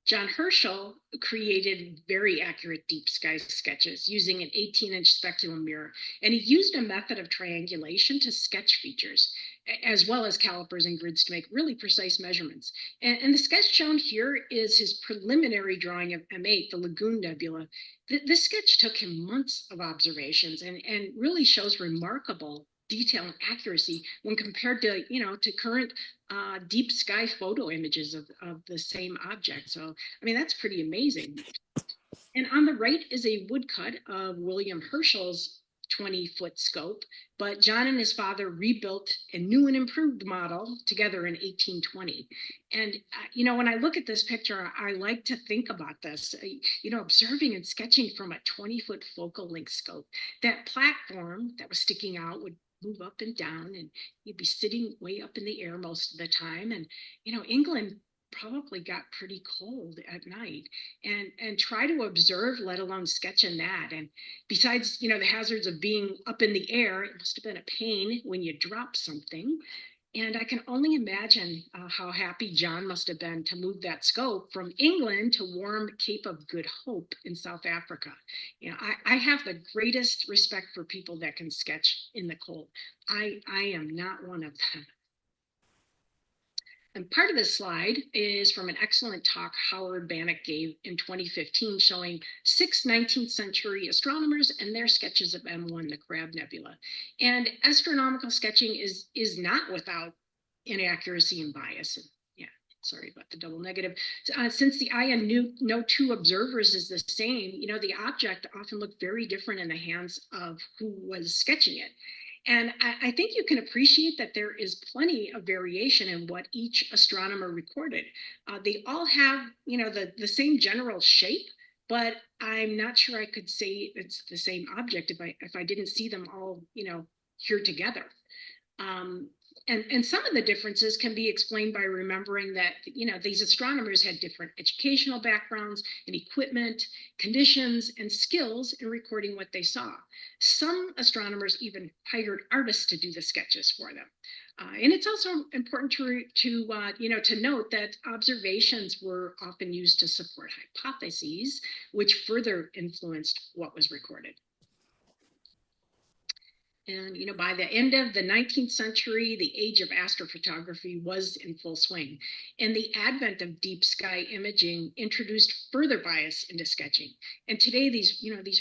John Herschel created very accurate deep sky sketches using an 18-inch speculum mirror, and he used a method of triangulation to sketch features, as well as calipers and grids to make really precise measurements. And the sketch shown here is his preliminary drawing of M8, the Lagoon Nebula. This sketch took him months of observations and really shows remarkable detail and accuracy when compared to, to current deep sky photo images of the same object. So, I mean, that's pretty amazing. And on the right is a woodcut of William Herschel's 20-foot scope, but John and his father rebuilt a new and improved model together in 1820. And, when I look at this picture, I like to think about this, observing and sketching from a 20-foot focal length scope. That platform that was sticking out would move up and down, and you'd be sitting way up in the air most of the time. And, England probably got pretty cold at night, and try to observe, let alone sketch in that. And besides, the hazards of being up in the air, it must have been a pain when you drop something. And I can only imagine how happy John must have been to move that scope from England to warm Cape of Good Hope in South Africa. I have the greatest respect for people that can sketch in the cold. I am not one of them. And part of this slide is from an excellent talk Howard Banich gave in 2015, showing 6 19th century astronomers and their sketches of M1, the Crab Nebula. And astronomical sketching is not without inaccuracy and bias. And yeah, sorry about the double negative. Since the eye of no two observers is the same, the object often looked very different in the hands of who was sketching it. And I think you can appreciate that there is plenty of variation in what each astronomer recorded. They all have, the same general shape, but I'm not sure I could say it's the same object if I didn't see them all, here together. And some of the differences can be explained by remembering that, these astronomers had different educational backgrounds and equipment, conditions, and skills in recording what they saw. Some astronomers even hired artists to do the sketches for them. And it's also important to note that observations were often used to support hypotheses, which further influenced what was recorded. And, by the end of the 19th century, the age of astrophotography was in full swing. And the advent of deep sky imaging introduced further bias into sketching. And today, these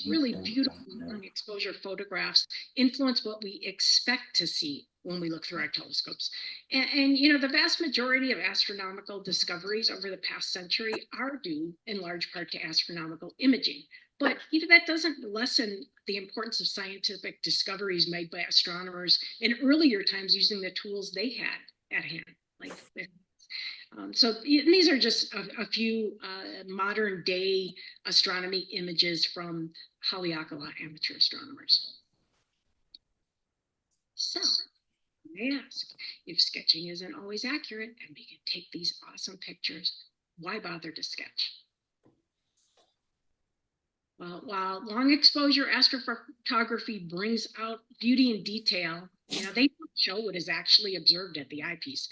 really beautiful long exposure photographs influence what we expect to see when we look through our telescopes. And the vast majority of astronomical discoveries over the past century are due in large part to astronomical imaging. But that doesn't lessen the importance of scientific discoveries made by astronomers in earlier times using the tools they had at hand. So these are just a few modern day astronomy images from Haleakala amateur astronomers. So you may ask, if sketching isn't always accurate and we can take these awesome pictures, why bother to sketch? Well, while long exposure astrophotography brings out beauty and detail, they don't show what is actually observed at the eyepiece.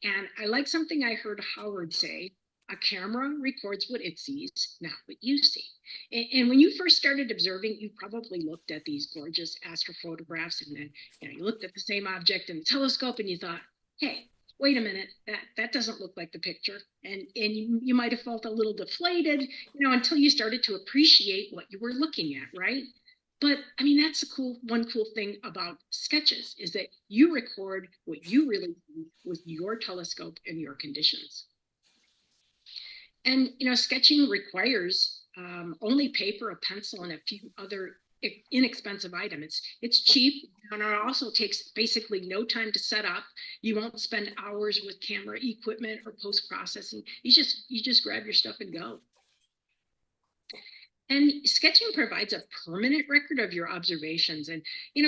And I like something I heard Howard say: a camera records what it sees, not what you see. And when you first started observing, you probably looked at these gorgeous astrophotographs, and then you looked at the same object in the telescope and you thought, hey, wait a minute, that doesn't look like the picture. And you might have felt a little deflated, until you started to appreciate what you were looking at, right? But I mean, that's one cool thing about sketches is that you record what you really see with your telescope and your conditions. And, sketching requires only paper, a pencil, and a few other inexpensive items. It's cheap, and it also takes basically no time to set up. You won't spend hours with camera equipment or post-processing. You just grab your stuff and go. And sketching provides a permanent record of your observations. And,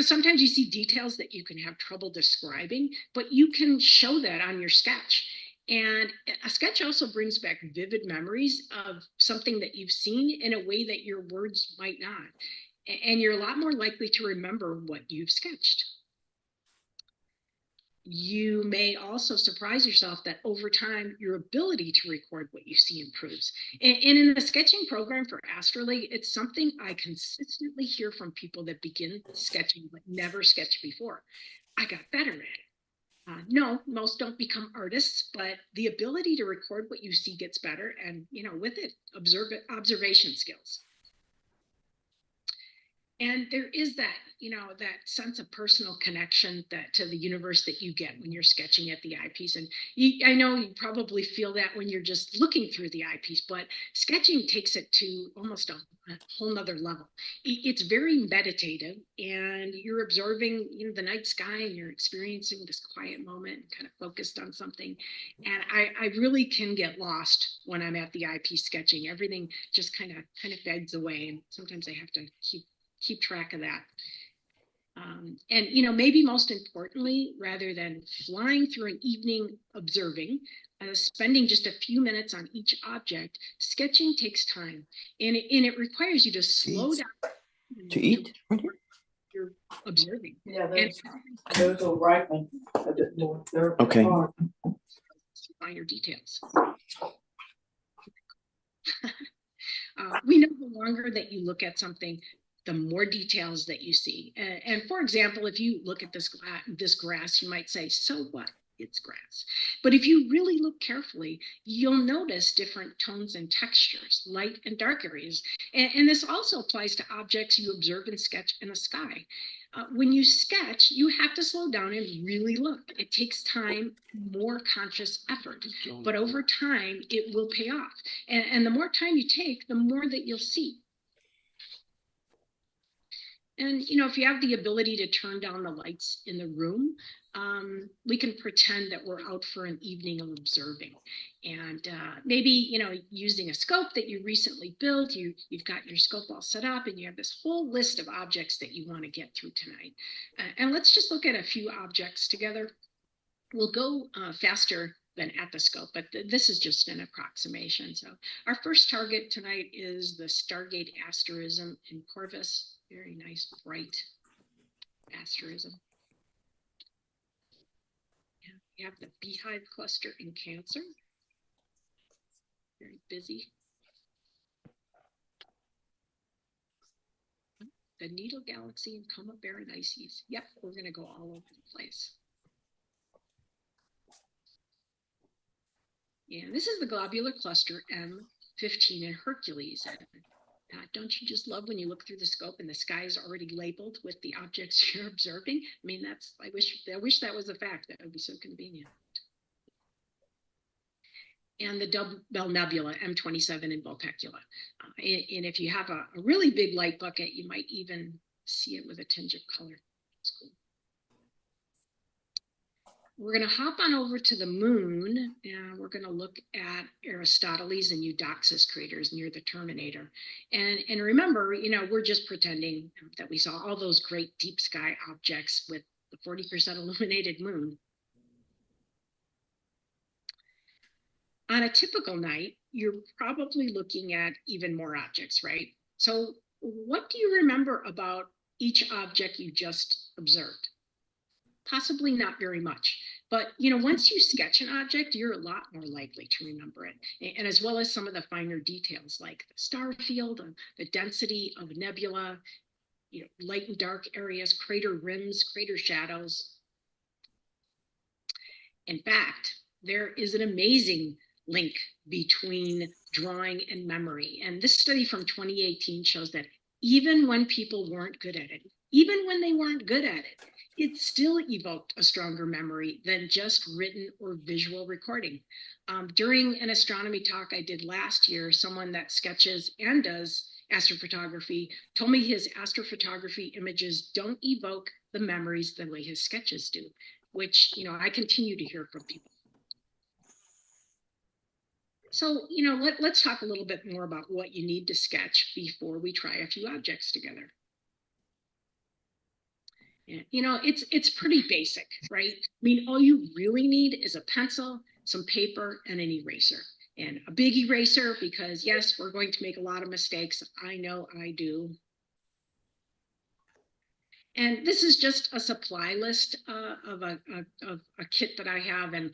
sometimes you see details that you can have trouble describing, but you can show that on your sketch. And a sketch also brings back vivid memories of something that you've seen in a way that your words might not. And you're a lot more likely to remember what you've sketched. You may also surprise yourself that over time, your ability to record what you see improves. And in the sketching program for Astrolabe, it's something I consistently hear from people that begin sketching but never sketched before. I got better at it. No, most don't become artists, but the ability to record what you see gets better, and with it, observation skills. And there is that, that sense of personal connection to the universe that you get when you're sketching at the eyepiece. And I know you probably feel that when you're just looking through the eyepiece, but sketching takes it to almost a whole nother level. It's very meditative, and you're observing, the night sky, and you're experiencing this quiet moment, kind of focused on something. And I really can get lost when I'm at the eyepiece sketching. Everything just kind of fades away, and sometimes I have to keep track of that. And maybe most importantly, rather than flying through an evening observing, spending just a few minutes on each object, sketching takes time, and it requires you to slow down To eat? you're observing. Yeah, And those will ripen a bit more. They're Okay. hard. finer details. We know the longer that you look at something, the more details that you see. And for example, if you look at this grass, you might say, so what? It's grass. But if you really look carefully, you'll notice different tones and textures, light and dark areas. And this also applies to objects you observe and sketch in the sky. When you sketch, you have to slow down and really look. It takes time, more conscious effort, but over time, it will pay off. And the more time you take, the more that you'll see. And, if you have the ability to turn down the lights in the room, we can pretend that we're out for an evening of observing. And maybe, using a scope that you recently built, you've got your scope all set up, and you have this whole list of objects that you want to get through tonight. And let's just look at a few objects together. We'll go faster than at the scope, but this is just an approximation. So our first target tonight is the Stargate asterism in Corvus. Very nice, bright asterism. Yeah, we have the Beehive cluster in Cancer. Very busy. The Needle Galaxy in Coma Berenices. Yep, we're going to go all over the place. And this is the globular cluster M15 in Hercules. Don't you just love when you look through the scope and the sky is already labeled with the objects you're observing? I mean, I wish that was a fact. That would be so convenient. And the Double Nebula, M27 in Vulpecula. And if you have a really big light bucket, you might even see it with a tinge of color. It's cool. We're going to hop on over to the moon, and we're going to look at Aristoteles and Eudoxus craters near the Terminator. And remember, we're just pretending that we saw all those great deep sky objects with the 40% illuminated moon. On a typical night, you're probably looking at even more objects, right? So what do you remember about each object you just observed? Possibly not very much, but once you sketch an object, you're a lot more likely to remember it, and as well as some of the finer details like the star field, the density of nebula, light and dark areas, crater rims, crater shadows. In fact, there is an amazing link between drawing and memory. And this study from 2018 shows that even when people weren't good at it, even when they weren't good at it, it still evoked a stronger memory than just written or visual recording. During an astronomy talk I did last year, someone that sketches and does astrophotography told me his astrophotography images don't evoke the memories the way his sketches do, which, I continue to hear from people. So, let's talk a little bit more about what you need to sketch before we try a few objects together. It's pretty basic, right? I mean, all you really need is a pencil, some paper, and an eraser. And a big eraser, because yes, we're going to make a lot of mistakes. I know I do. And this is just a supply list of a kit that I have, and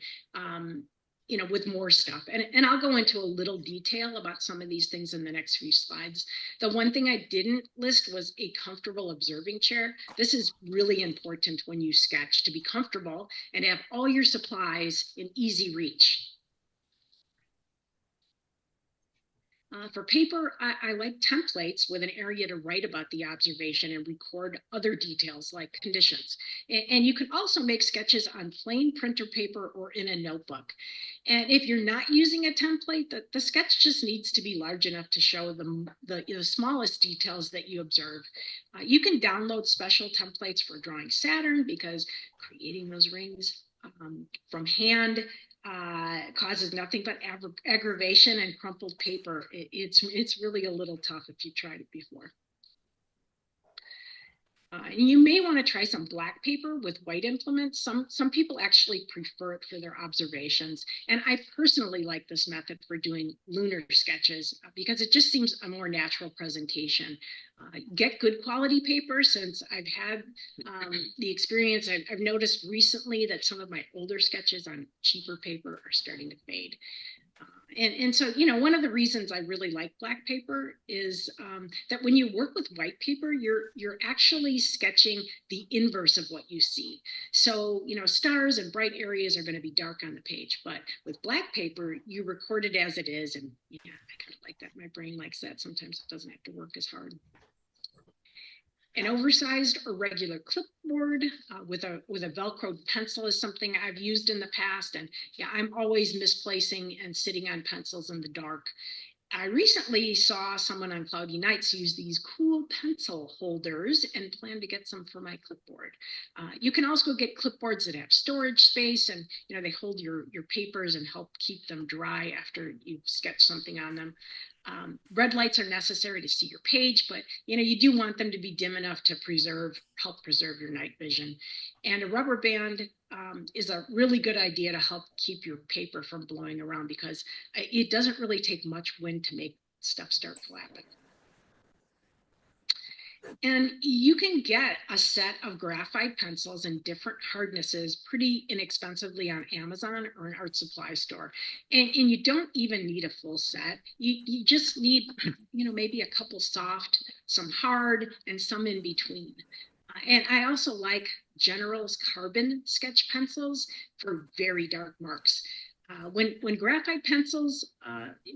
with more stuff. And I'll go into a little detail about some of these things in the next few slides. The one thing I didn't list was a comfortable observing chair. This is really important when you sketch, to be comfortable and have all your supplies in easy reach. For paper, I like templates with an area to write about the observation and record other details like conditions. And you can also make sketches on plain printer paper or in a notebook. And if you're not using a template, the sketch just needs to be large enough to show the smallest details that you observe. You can download special templates for drawing Saturn, because creating those rings from hand causes nothing but aggravation and crumpled paper. It's really a little tough if you've tried it before. You may want to try some black paper with white implements. Some people actually prefer it for their observations. And I personally like this method for doing lunar sketches because it just seems a more natural presentation. Get good quality paper, since I've had the experience. I've noticed recently that some of my older sketches on cheaper paper are starting to fade. And so, one of the reasons I really like black paper is that when you work with white paper, you're actually sketching the inverse of what you see. So, stars and bright areas are going to be dark on the page, but with black paper, you record it as it is. And yeah, I kind of like that. My brain likes that. Sometimes it doesn't have to work as hard. An oversized or regular clipboard with a Velcro pencil is something I've used in the past. And yeah, I'm always misplacing and sitting on pencils in the dark. I recently saw someone on cloudy nights use these cool pencil holders and plan to get some for my clipboard. You can also get clipboards that have storage space, and they hold your papers and help keep them dry after you've sketched something on them. Red lights are necessary to see your page, but you do want them to be dim enough to help preserve your night vision. And a rubber band is a really good idea to help keep your paper from blowing around, because it doesn't really take much wind to make stuff start flapping. And you can get a set of graphite pencils in different hardnesses pretty inexpensively on Amazon or an art supply store. And you don't even need a full set. You just need, maybe a couple soft, some hard, and some in between. And I also like General's carbon sketch pencils for very dark marks. When graphite pencils,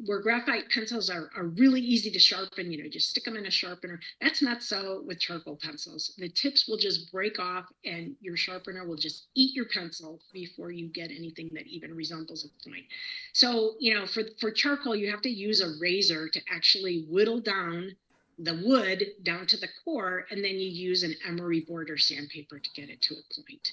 graphite pencils are really easy to sharpen, just stick them in a sharpener. That's not so with charcoal pencils. The tips will just break off and your sharpener will just eat your pencil before you get anything that even resembles a point. So, for charcoal, you have to use a razor to actually whittle down the wood down to the core, and then you use an emery board or sandpaper to get it to a point.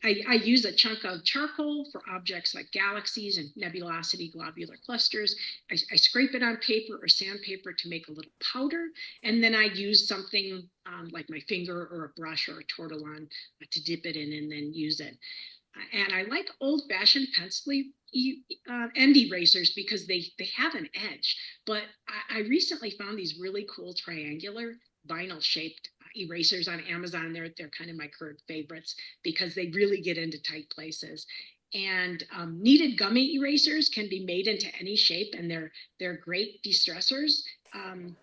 I use a chunk of charcoal for objects like galaxies and nebulosity globular clusters. I scrape it on paper or sandpaper to make a little powder, and then I use something like my finger or a brush or a tortillon to dip it in and then use it. And I like old-fashioned pencil end erasers because they have an edge. But I recently found these really cool triangular vinyl-shaped erasers on Amazon. They're kind of my current favorites because they really get into tight places. And kneaded gummy erasers can be made into any shape, and they're great de-stressors.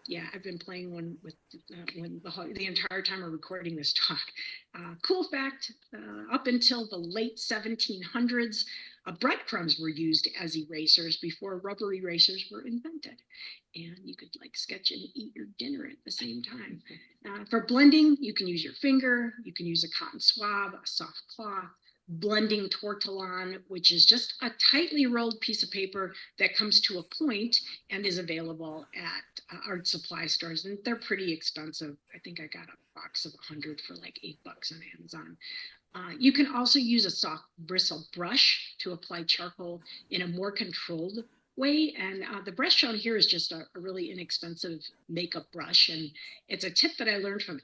Yeah, I've been playing one with the entire time of recording this talk. Cool fact, up until the late 1700s, breadcrumbs were used as erasers before rubber erasers were invented. And you could like sketch and eat your dinner at the same time. For blending, you can use your finger, you can use a cotton swab, a soft cloth, blending tortillon, which is just a tightly rolled piece of paper that comes to a point and is available at art supply stores. And they're pretty expensive. I think I got a box of 100 for like $8 on Amazon. You can also use a soft bristle brush to apply charcoal in a more controlled way. And the brush shown here is just a really inexpensive makeup brush. And it's a tip that I learned from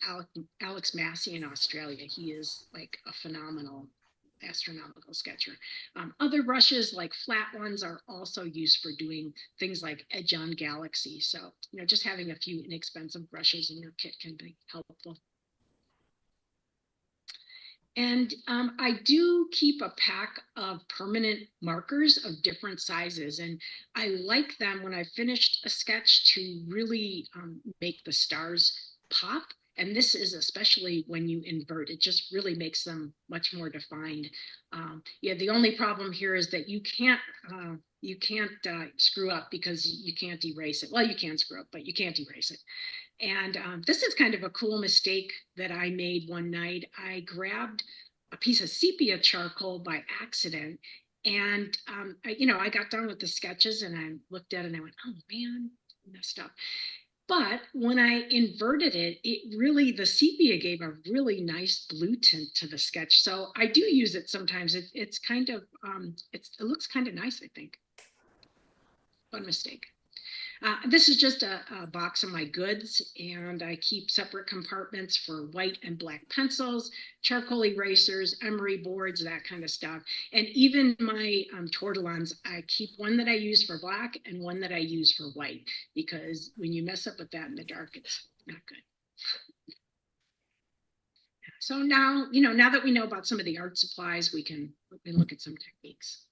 Alex Massey in Australia. He is like a phenomenal astronomical sketcher. Other brushes like flat ones are also used for doing things like edge on galaxy. So, just having a few inexpensive brushes in your kit can be helpful. And I do keep a pack of permanent markers of different sizes. And I like them when I finished a sketch to really make the stars pop. And this is especially when you invert, it just really makes them much more defined. Yeah, the only problem here is that you can't screw up because you can't erase it. Well, you can screw up, but you can't erase it. And this is kind of a cool mistake that I made one night. I grabbed a piece of sepia charcoal by accident. And, I got done with the sketches and I looked at it and I went, oh man, messed up. But when I inverted it, the sepia gave a really nice blue tint to the sketch. So I do use it sometimes. It's kind of, it looks kind of nice, I think. Fun mistake. This is just a box of my goods, and I keep separate compartments for white and black pencils, charcoal erasers, emery boards, that kind of stuff. And even my tortillons, I keep one that I use for black and one that I use for white, because when you mess up with that in the dark, it's not good. So now, now that we know about some of the art supplies, we can look at some techniques.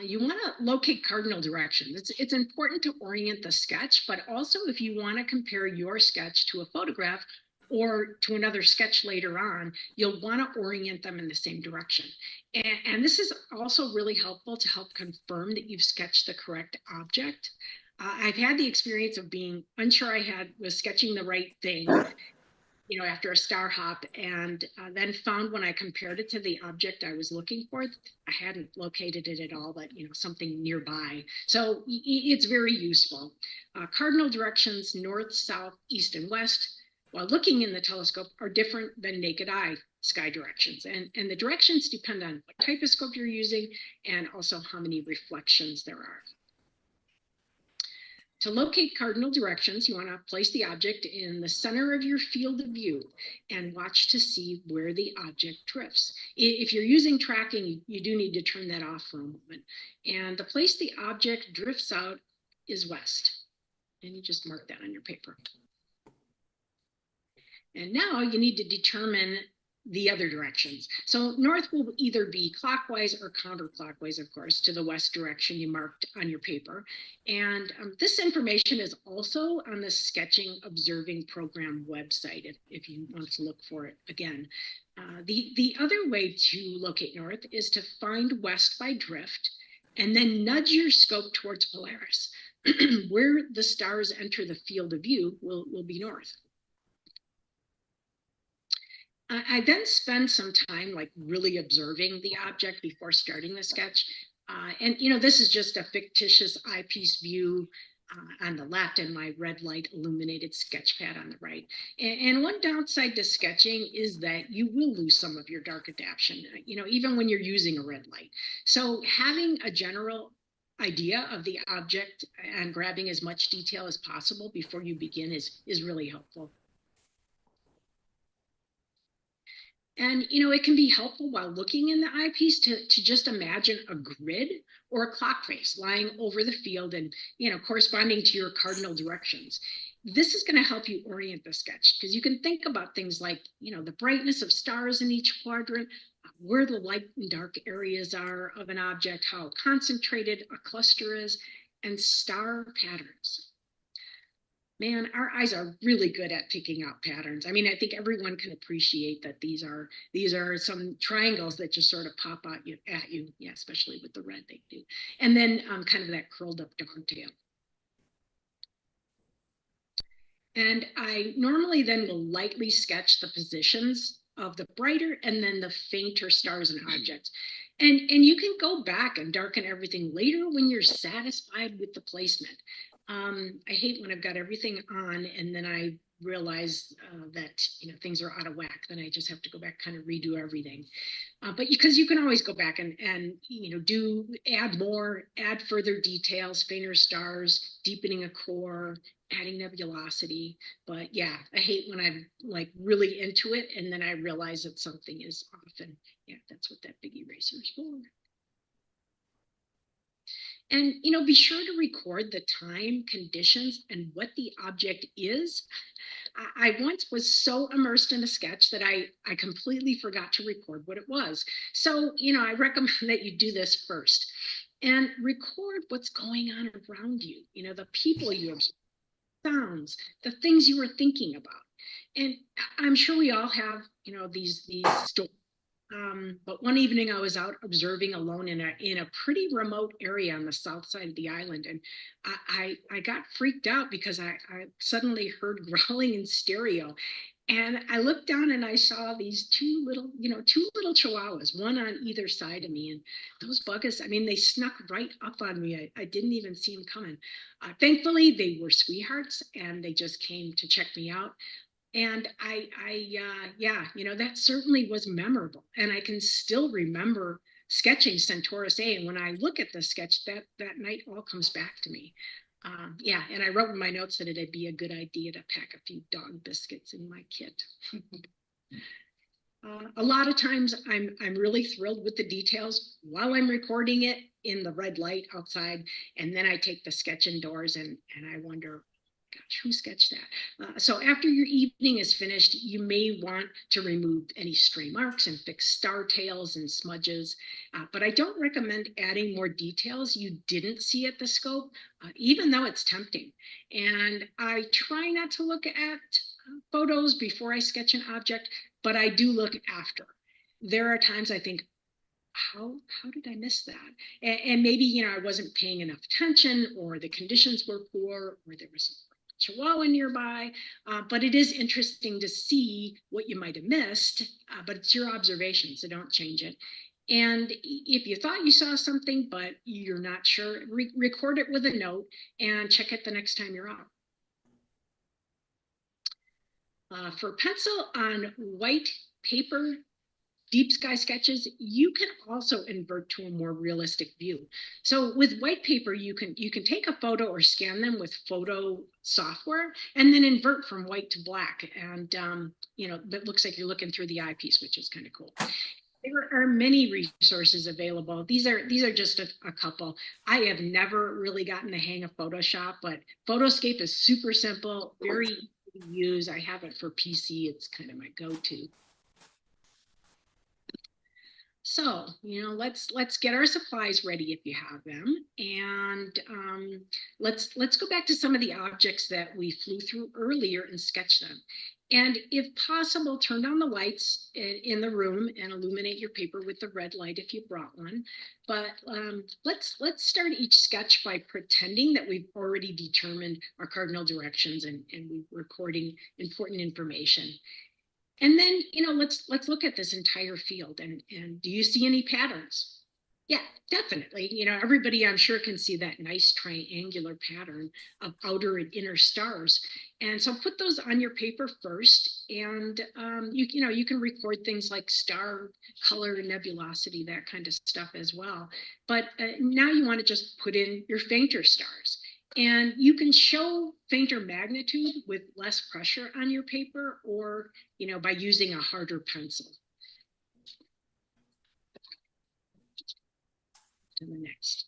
You want to locate cardinal directions. It's important to orient the sketch, but also if you want to compare your sketch to a photograph or to another sketch later on, you'll want to orient them in the same direction. And this is also really helpful to help confirm that you've sketched the correct object. I've had the experience of being unsure I was sketching the right thing, after a star hop, and then found when I compared it to the object I was looking for, I hadn't located it at all, but something nearby. So it's very useful. Cardinal directions, north, south, east, and west, while looking in the telescope, are different than naked eye sky directions. And the directions depend on what type of scope you're using and also how many reflections there are. To locate cardinal directions, you want to place the object in the center of your field of view and watch to see where the object drifts. If you're using tracking, you do need to turn that off for a moment. And the place the object drifts out is west. And you just mark that on your paper. And now you need to determine the other directions. So north will either be clockwise or counterclockwise, of course, to the west direction you marked on your paper. And this information is also on the Sketching Observing Program website, if you want to look for it again. The other way to locate north is to find west by drift and then nudge your scope towards Polaris. Where the stars enter the field of view will be north. I then spend some time really observing the object before starting the sketch. And this is just a fictitious eyepiece view on the left and my red light illuminated sketch pad on the right. And one downside to sketching is that you will lose some of your dark adaptation, even when you're using a red light. So having a general idea of the object and grabbing as much detail as possible before you begin is really helpful. And, it can be helpful while looking in the eyepiece to just imagine a grid or a clock face lying over the field and, corresponding to your cardinal directions. This is going to help you orient the sketch because you can think about things like, the brightness of stars in each quadrant, where the light and dark areas are of an object, how concentrated a cluster is, and star patterns. man, our eyes are really good at picking out patterns. I mean, I think everyone can appreciate that these are some triangles that just sort of pop out at you. Yeah, especially with the red they do. And then kind of that curled up dogtail. And I normally then will lightly sketch the positions of the brighter and then the fainter stars and objects. And you can go back and darken everything later when you're satisfied with the placement. I hate when I've got everything on and then I realize that things are out of whack. Then I just have to go back, kind of redo everything. But because you can always go back and add further details, fainter stars, deepening a core, adding nebulosity. But yeah, I hate when I'm like really into it and then I realize that something is off, and yeah, that's what that big eraser is for. And be sure to record the time, conditions, and what the object is. I once was so immersed in a sketch that I completely forgot to record what it was. So, I recommend that you do this first and record what's going on around you, the people you observe, sounds, the things you were thinking about. And I'm sure we all have, these stories. But one evening I was out observing alone in a pretty remote area on the south side of the island. And I got freaked out because I suddenly heard growling in stereo. And I looked down and I saw these two little chihuahuas, one on either side of me. And those buggers, I mean, they snuck right up on me. I didn't even see them coming. Thankfully, they were sweethearts and they just came to check me out. And that certainly was memorable. And I can still remember sketching Centaurus A. And when I look at the sketch, that night all comes back to me. And I wrote in my notes that it'd be a good idea to pack a few dog biscuits in my kit. A lot of times I'm really thrilled with the details while I'm recording it in the red light outside. And then I take the sketch indoors and I wonder, gosh, who sketched that? So after your evening is finished, you may want to remove any stray marks and fix star tails and smudges. But I don't recommend adding more details you didn't see at the scope, even though it's tempting. And I try not to look at photos before I sketch an object, but I do look after. There are times I think, how did I miss that? And maybe, I wasn't paying enough attention, or the conditions were poor, or there was a chihuahua nearby, but it is interesting to see what you might have missed, but it's your observation, so don't change it. And if you thought you saw something, but you're not sure, record it with a note and check it the next time you're out. For pencil on white paper, deep sky sketches, you can also invert to a more realistic view. So with white paper, you can take a photo or scan them with photo software and then invert from white to black. And, that looks like you're looking through the eyepiece, which is kind of cool. There are many resources available. These are just a couple. I have never really gotten the hang of Photoshop, but Photoscape is super simple, very easy to use. I have it for PC. It's kind of my go-to. So, let's get our supplies ready if you have them. And let's go back to some of the objects that we flew through earlier and sketch them. And if possible, turn down the lights in the room and illuminate your paper with the red light if you brought one. But let's start each sketch by pretending that we've already determined our cardinal directions and we're recording important information. And then, let's look at this entire field and do you see any patterns? Yeah, definitely. Everybody I'm sure can see that nice triangular pattern of outer and inner stars. And so put those on your paper first. And, you can record things like star color, nebulosity, that kind of stuff as well. But now you want to just put in your fainter stars. And you can show fainter magnitude with less pressure on your paper or, by using a harder pencil. To the next.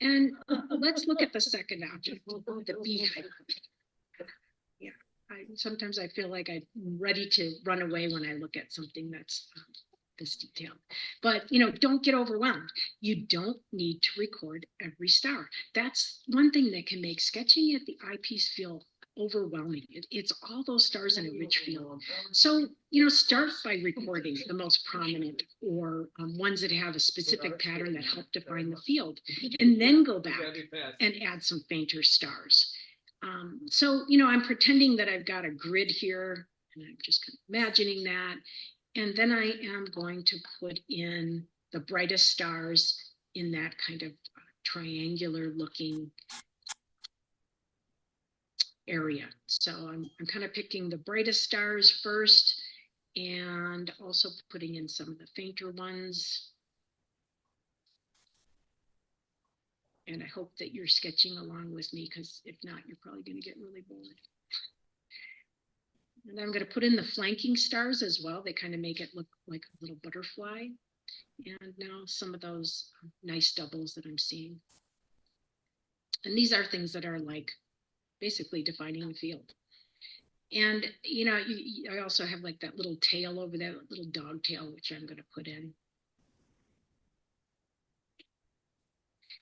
And let's look at the second object, the beehive. Yeah, sometimes I feel like I'm ready to run away when I look at something that's this detail. But, don't get overwhelmed. You don't need to record every star. That's one thing that can make sketching at the eyepiece feel overwhelming. It's all those stars in a rich field. So, start by recording the most prominent or ones that have a specific pattern that help define the field, and then go back and add some fainter stars. So, I'm pretending that I've got a grid here, and I'm just kind of imagining that. And then I am going to put in the brightest stars in that kind of triangular looking area. So I'm kind of picking the brightest stars first, and also putting in some of the fainter ones. And I hope that you're sketching along with me, because if not, you're probably going to get really bored. And I'm going to put in the flanking stars as well. They kind of make it look like a little butterfly. And now some of those nice doubles that I'm seeing. And these are things that are like basically defining the field. And, I also have like that little tail over there, little dog tail, which I'm going to put in.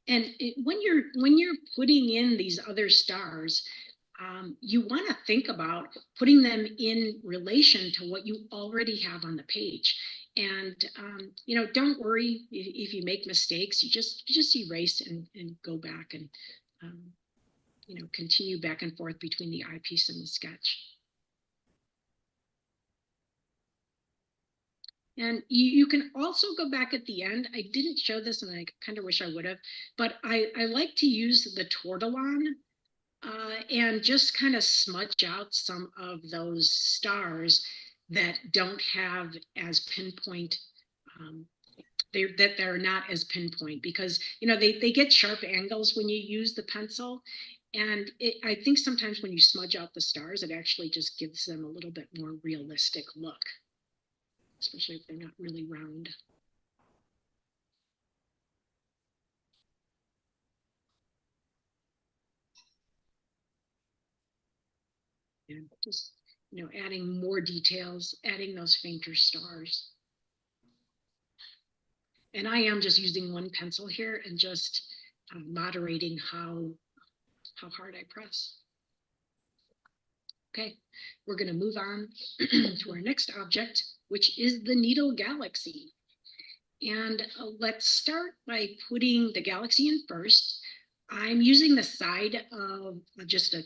And when you're putting in these other stars, you want to think about putting them in relation to what you already have on the page. And, don't worry if you make mistakes. You just erase and go back and, continue back and forth between the eyepiece and the sketch. And you can also go back at the end. I didn't show this, and I kind of wish I would have, but I like to use the tortillon and just kind of smudge out some of those stars that don't have as pinpoint, they're not as pinpoint, because, they get sharp angles when you use the pencil. And I think sometimes when you smudge out the stars, it actually just gives them a little bit more realistic look, especially if they're not really round. And just, adding more details, adding those fainter stars. And I am just using one pencil here and just moderating how hard I press. Okay, we're going to move on to our next object, which is the needle galaxy. And let's start by putting the galaxy in first. I'm using the side of just a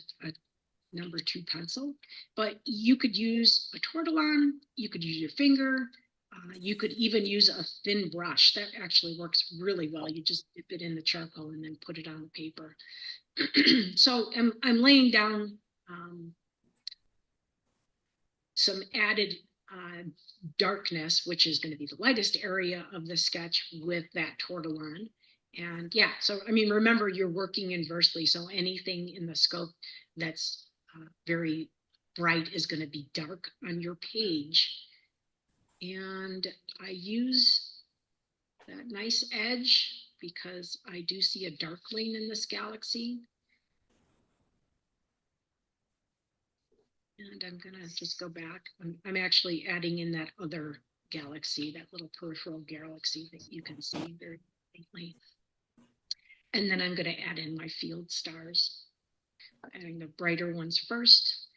number 2 pencil, but you could use a tortillon, you could use your finger, you could even use a thin brush. That actually works really well. You just dip it in the charcoal and then put it on the paper. So I'm laying down some added darkness, which is going to be the lightest area of the sketch, with that tortillon. And yeah, so remember, you're working inversely, so anything in the scope that's very bright is going to be dark on your page. And I use that nice edge because I do see a dark lane in this galaxy. And I'm going to just go back. I'm actually adding in that other galaxy, that little peripheral galaxy that you can see very faintly. And then I'm going to add in my field stars, adding the brighter ones first,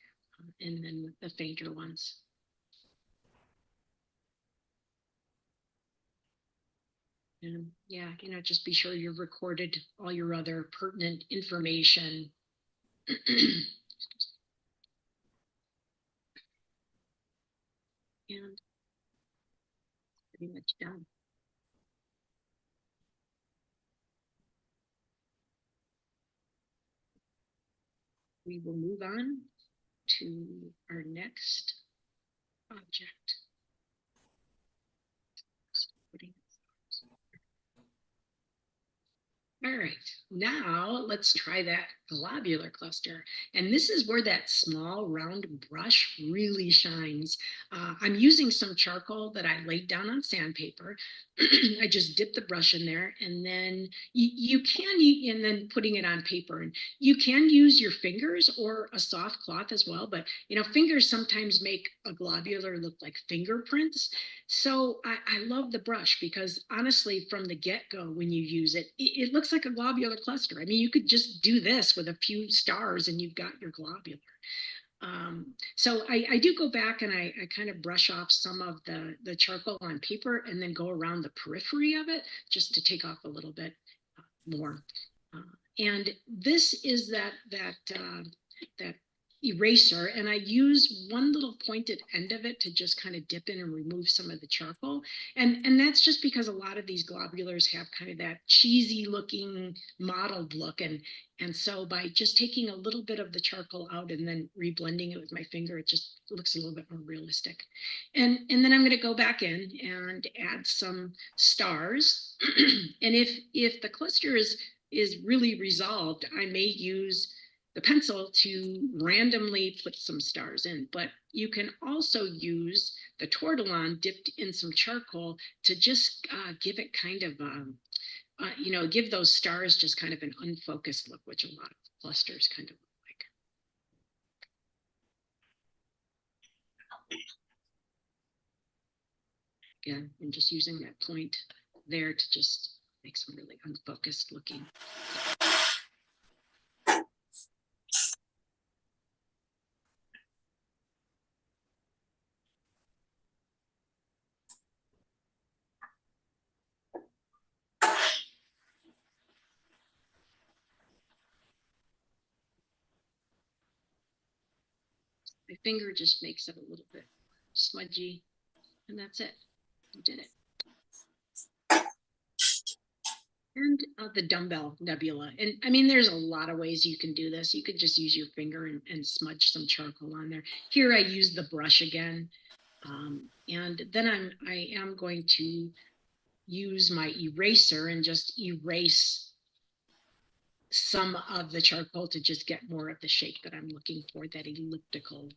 and then the fainter ones. And yeah, just be sure you've recorded all your other pertinent information. And pretty much done. We will move on to our next object. All right, now let's try that globular cluster. And this is where that small round brush really shines. I'm using some charcoal that I laid down on sandpaper. I just dip the brush in there, and then and then putting it on paper. And you can use your fingers or a soft cloth as well, but fingers sometimes make a globular look like fingerprints. So I love the brush because honestly, from the get-go, when you use it, it looks like a globular cluster. I mean, you could just do this with a few stars and you've got your globular. So I do go back and I kind of brush off some of the charcoal on paper and then go around the periphery of it just to take off a little bit more. And this is that eraser, and I use one little pointed end of it to just kind of dip in and remove some of the charcoal. And that's just because a lot of these globulars have kind of that cheesy looking mottled look. And so by just taking a little bit of the charcoal out and then reblending it with my finger, it just looks a little bit more realistic. And then I'm going to go back in and add some stars. And if the cluster is really resolved, I may use the pencil to randomly put some stars in, but you can also use the tortillon dipped in some charcoal to just give it kind of, give those stars just kind of an unfocused look, which a lot of clusters kind of look like. Again, and just using that point there to just make some really unfocused looking. My finger just makes it a little bit smudgy, and that's it. You did it. And the dumbbell nebula. And I mean, there's a lot of ways you can do this. You could just use your finger and smudge some charcoal on there. Here I use the brush again. And then I am going to use my eraser and just erase some of the charcoal to just get more of the shape that I'm looking for, that elliptical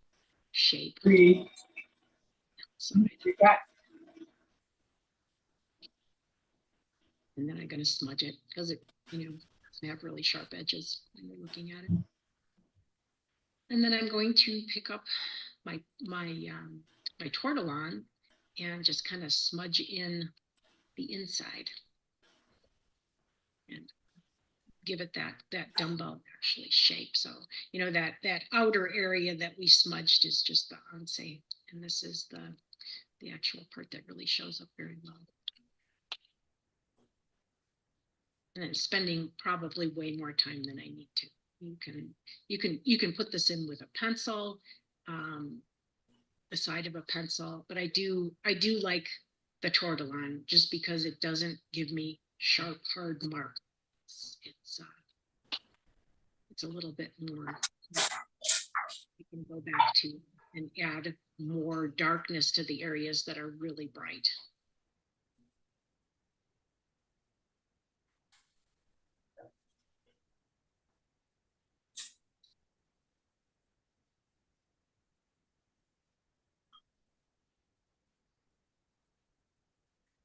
shape. And then I'm going to smudge it because it, doesn't have really sharp edges when you're looking at it. And then I'm going to pick up my tortillon and just kind of smudge in the inside and give it that dumbbell actually shape. So that outer area that we smudged is just the onset, and this is the actual part that really shows up very well. And then spending probably way more time than I need to. You can put this in with a pencil, the side of a pencil, but I do like the tortillon just because it doesn't give me sharp, hard marks. It's a little bit more. You can go back to and add more darkness to the areas that are really bright.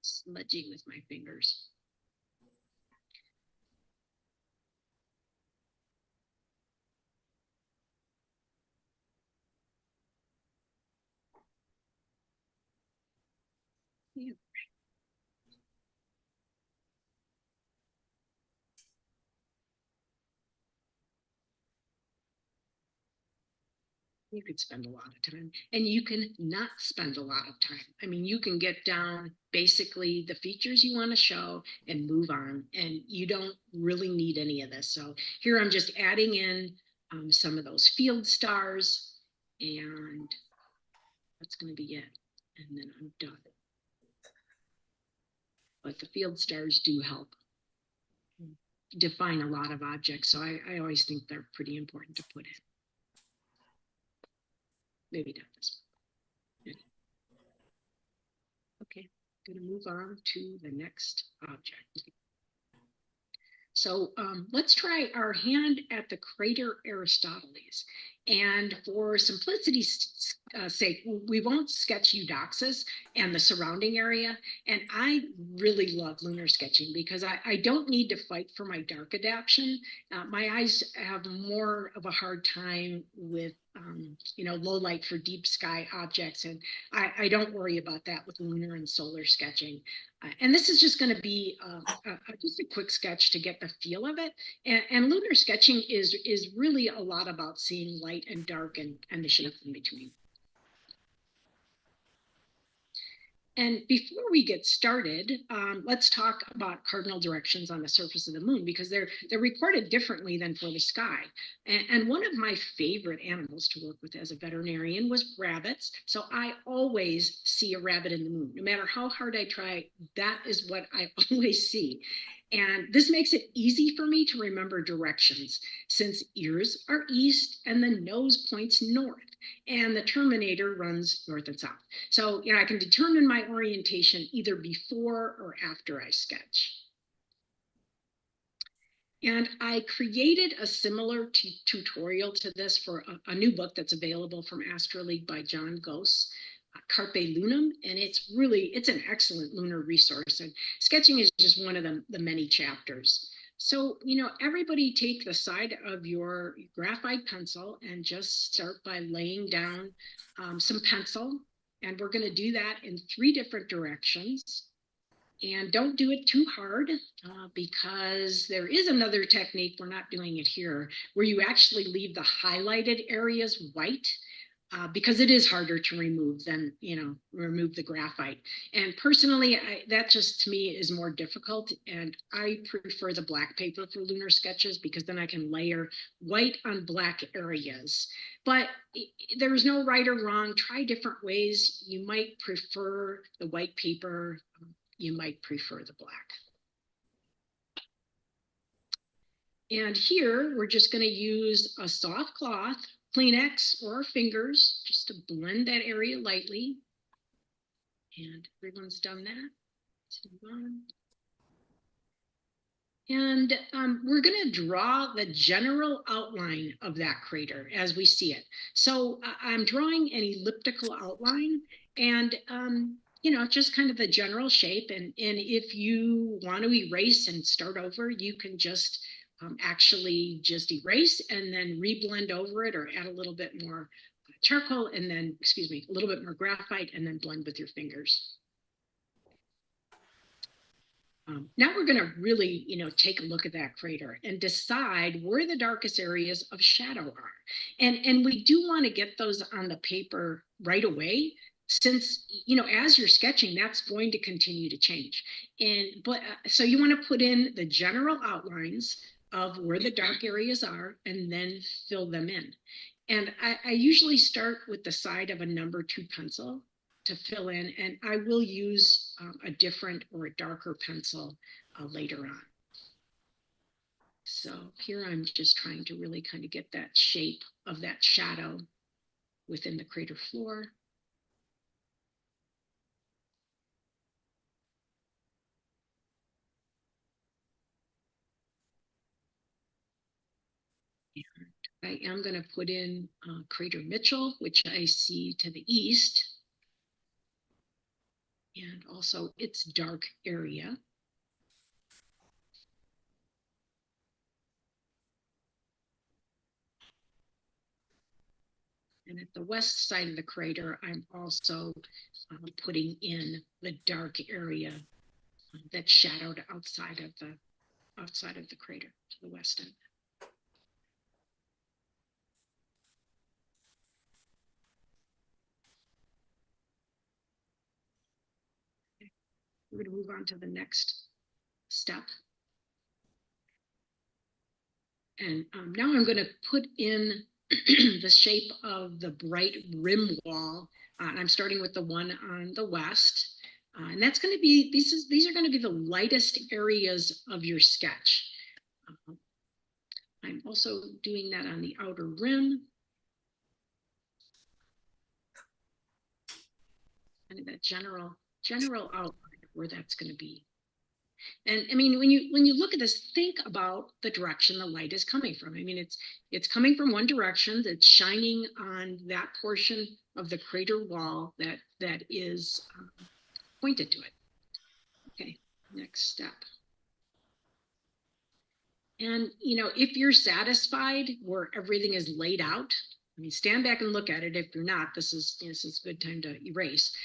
Smudging with my fingers. Yeah. You could spend a lot of time, and you can not spend a lot of time. I mean, you can get down basically the features you want to show and move on, and you don't really need any of this. So here I'm just adding in some of those field stars, and that's going to be it. And then I'm done. But the field stars do help define a lot of objects, so I always think they're pretty important to put in. Maybe not this one. Okay, I'm going to move on to the next object. So let's try our hand at the crater Aristoteles. And for simplicity's sake, we won't sketch Eudoxus and the surrounding area. And I really love lunar sketching because I don't need to fight for my dark adaptation. My eyes have more of a hard time with, low light for deep sky objects. And I don't worry about that with lunar and solar sketching. And this is just going to be just a quick sketch to get the feel of it. And lunar sketching is really a lot about seeing light and dark and the shapes in between. And before we get started, let's talk about cardinal directions on the surface of the moon, because they're recorded differently than for the sky. And one of my favorite animals to work with as a veterinarian was rabbits. So I always see a rabbit in the moon. No matter how hard I try, that is what I always see. And this makes it easy for me to remember directions, since ears are east and the nose points north, and the terminator runs north and south. So, I can determine my orientation either before or after I sketch. And I created a similar tutorial to this for a new book that's available from AstroLeague by John Goss, Carpe Lunam, and it's an excellent lunar resource. And sketching is just one of the many chapters. So, everybody take the side of your graphite pencil and just start by laying down some pencil. And we're going to do that in 3 different directions. And don't do it too hard because there is another technique, we're not doing it here, where you actually leave the highlighted areas white. Because it is harder to remove than, remove the graphite. And personally, that just to me is more difficult. And I prefer the black paper for lunar sketches because then I can layer white on black areas. But there's no right or wrong. Try different ways. You might prefer the white paper. You might prefer the black. And here, we're just going to use a soft cloth, Kleenex or fingers, just to blend that area lightly. And everyone's done that. Let's move on. And we're going to draw the general outline of that crater as we see it. So I'm drawing an elliptical outline and, just kind of the general shape. And if you want to erase and start over, you can just actually just erase and then reblend over it, or add a little bit more charcoal and then, a little bit more graphite and then blend with your fingers. Now we're going to really, take a look at that crater and decide where the darkest areas of shadow are. And we do want to get those on the paper right away, since, as you're sketching, that's going to continue to change. So you want to put in the general outlines of where the dark areas are and then fill them in. And I usually start with the side of a number 2 pencil to fill in, and I will use a different or a darker pencil later on. So here I'm just trying to really kind of get that shape of that shadow within the crater floor. I am going to put in crater Mitchell, which I see to the east, and also its dark area. And at the west side of the crater, I'm also putting in the dark area that's shadowed outside of the crater to the west end. We're going to move on to the next step. And now I'm going to put in the shape of the bright rim wall. And I'm starting with the one on the west. And that's going to be, these are going to be the lightest areas of your sketch. I'm also doing that on the outer rim. And that general outline of where that's going to be. And I mean, when you look at this, think about the direction the light is coming from. I mean, it's coming from one direction that's shining on that portion of the crater wall that is pointed to it. Okay, next step. And, you know, if you're satisfied where everything is laid out, I mean, stand back and look at it. If you're not, this is a good time to erase.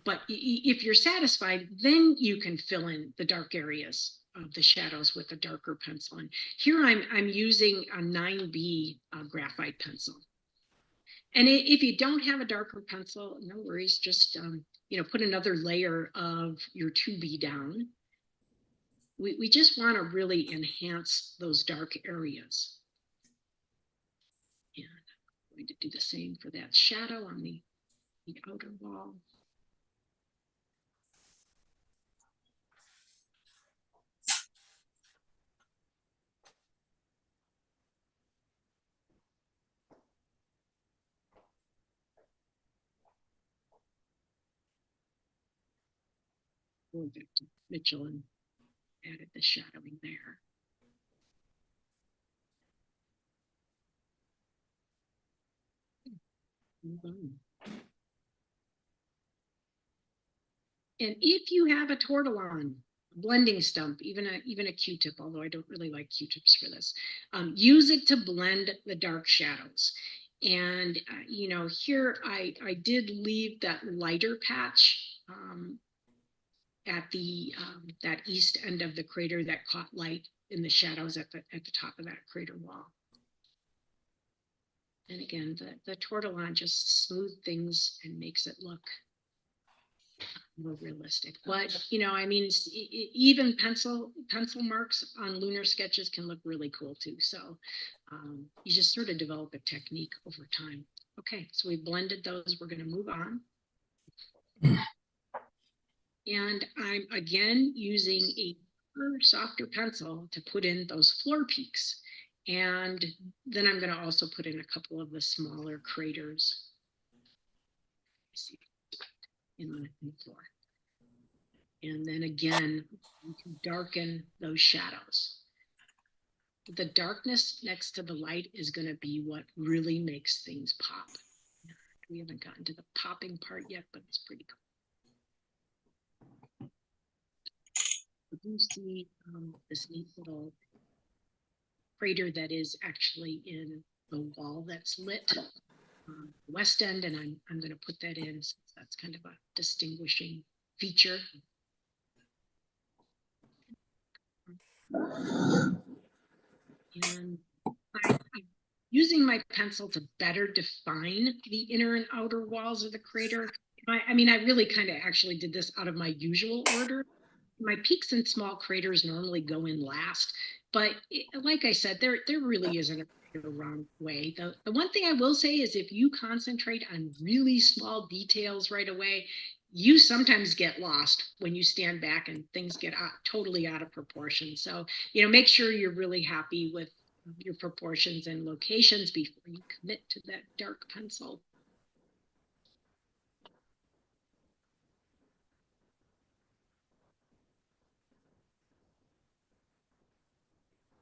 But if you're satisfied, then you can fill in the dark areas of the shadows with a darker pencil. And here I'm using a 9B graphite pencil. And if you don't have a darker pencil, no worries. Just, you know, put another layer of your 2B down. We just want to really enhance those dark areas. And I'm going to do the same for that shadow on the outer wall. Going back to Mitchell and added the shadowing there. Move on. And if you have a tortillon, blending stump, even a Q-tip, although I don't really like Q-tips for this, use it to blend the dark shadows. And you know, here I did leave that lighter patch at the that east end of the crater that caught light in the shadows at the top of that crater wall. And again, the tortillon just smooths things and makes it look more realistic. But you know, I mean, even pencil marks on lunar sketches can look really cool too. So you just sort of develop a technique over time. Okay, so we blended those. We're going to move on. And I'm again using a softer pencil to put in those floor peaks. And then I'm going to also put in a couple of the smaller craters in the floor. And then again, you can darken those shadows. The darkness next to the light is going to be what really makes things pop. We haven't gotten to the popping part yet, but it's pretty cool. You see this neat little crater that is actually in the wall that's lit west end, and I'm going to put that in. So that's kind of a distinguishing feature. And I'm using my pencil to better define the inner and outer walls of the crater. I mean, I really kind of actually did this out of my usual order. My peaks and small craters normally go in last, but like I said, there really isn't a wrong way. The one thing I will say is if you concentrate on really small details right away, you sometimes get lost when you stand back and things get totally out of proportion. So, you know, make sure you're really happy with your proportions and locations before you commit to that dark pencil.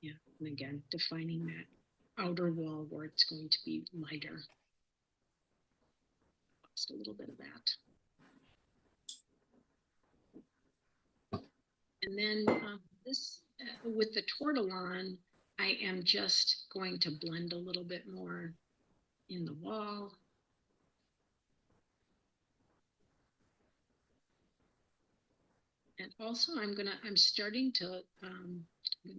Yeah, and again, defining that outer wall where it's going to be lighter. Just a little bit of that. And then this, with the tortillon, I am just going to blend a little bit more in the wall. And also I'm starting to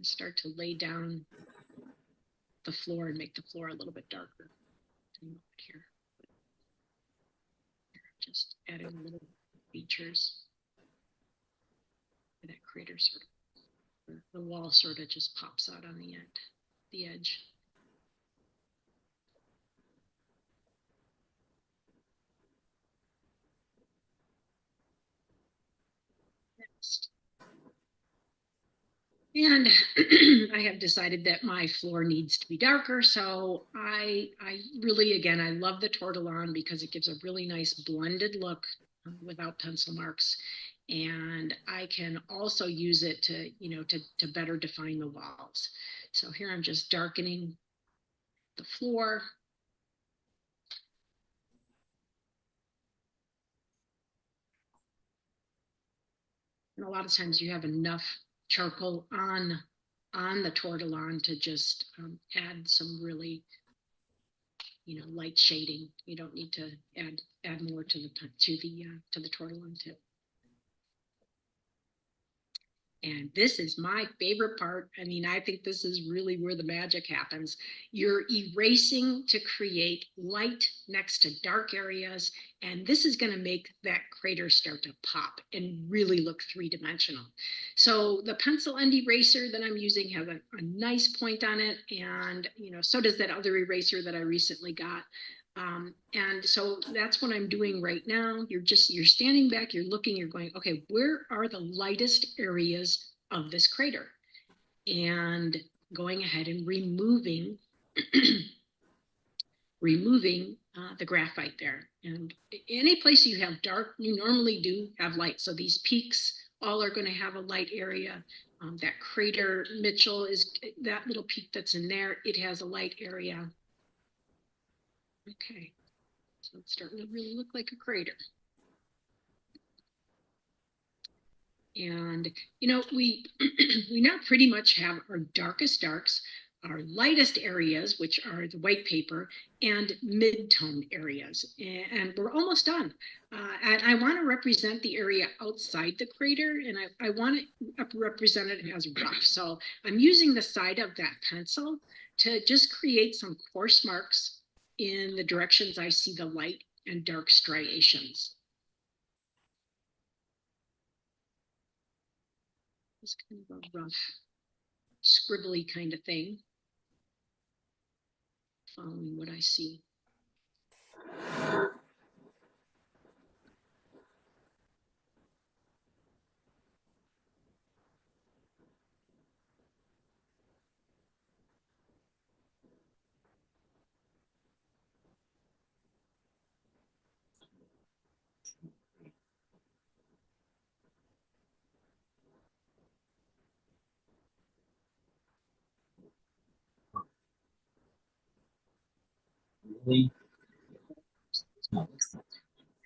start to lay down the floor and make the floor a little bit darker. Here. Just adding a little features. That crater sort of, the wall sort of just pops out on the edge. Next. And I have decided that my floor needs to be darker. So I really, again, I love the tortillon because it gives a really nice blended look without pencil marks. And I can also use it to, you know, to better define the walls. So here I'm just darkening the floor. And a lot of times you have enough charcoal on the tortillon to just add some really, you know, light shading. You don't need to add more to the tortillon tip. And this is my favorite part. I mean, I think this is really where the magic happens. You're erasing to create light next to dark areas. And this is going to make that crater start to pop and really look three-dimensional. So the pencil end eraser that I'm using has a nice point on it. And, you know, so does that other eraser that I recently got. And so that's what I'm doing right now. You're standing back, you're looking, you're going, okay, where are the lightest areas of this crater? And going ahead and removing the graphite there. And any place you have dark, you normally do have light. So these peaks all are going to have a light area. That crater Mitchell is that little peak that's in there. It has a light area. Okay, so it's starting to really look like a crater. And, you know, we now pretty much have our darkest darks, our lightest areas, which are the white paper, and mid-tone areas. And we're almost done. And I want to represent the area outside the crater, and I want to represent it as rough. So I'm using the side of that pencil to just create some coarse marks in the directions I see the light and dark striations. It's kind of a rough, scribbly kind of thing, following what I see.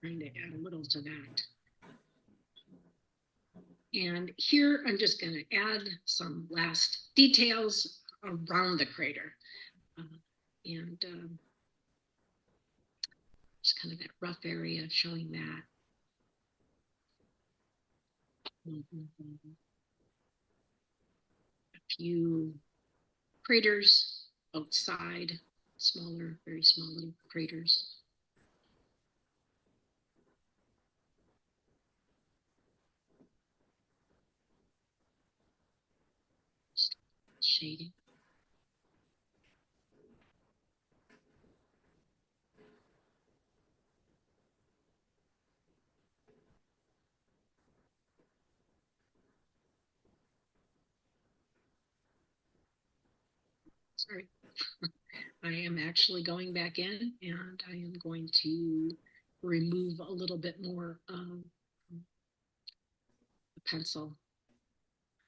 Trying to add a little to that. And here I'm just going to add some last details around the crater. Just kind of that rough area showing that. A few craters outside, smaller, very small little craters. Shading. Sorry. I am actually going back in and I am going to remove a little bit more of the pencil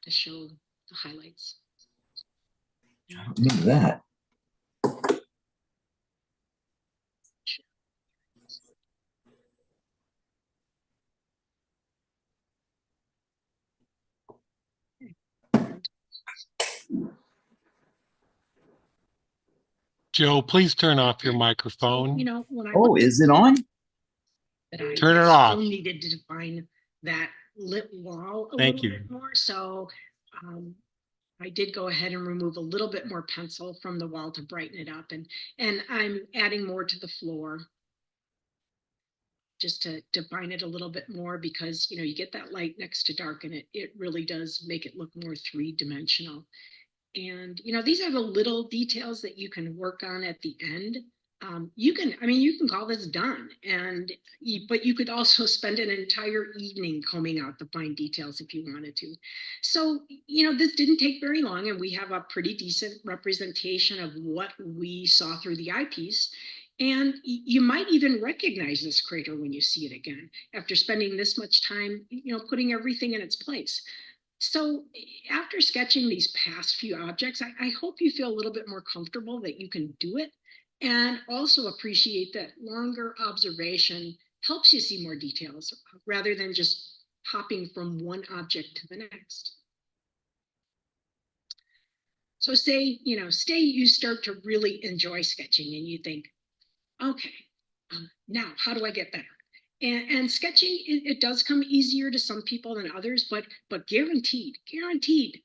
to show the highlights. I don't remember that. Joe, please turn off your microphone. You know, when I Oh, is it on? that I Turn it still off. needed to define that lit wall a Thank little you. bit more. So I did go ahead and remove a little bit more pencil from the wall to brighten it up. And I'm adding more to the floor just to define it a little bit more because, you know, you get that light next to dark and it really does make it look more three-dimensional. And, you know, these are the little details that you can work on at the end. You can call this done, but you could also spend an entire evening combing out the fine details if you wanted to. So, you know, this didn't take very long and we have a pretty decent representation of what we saw through the eyepiece. And you might even recognize this crater when you see it again, after spending this much time, putting everything in its place. So after sketching these past few objects, I hope you feel a little bit more comfortable that you can do it, and also appreciate that longer observation helps you see more details rather than just hopping from one object to the next. So say you start to really enjoy sketching and you think, okay, now how do I get better? And sketching, it does come easier to some people than others, but guaranteed,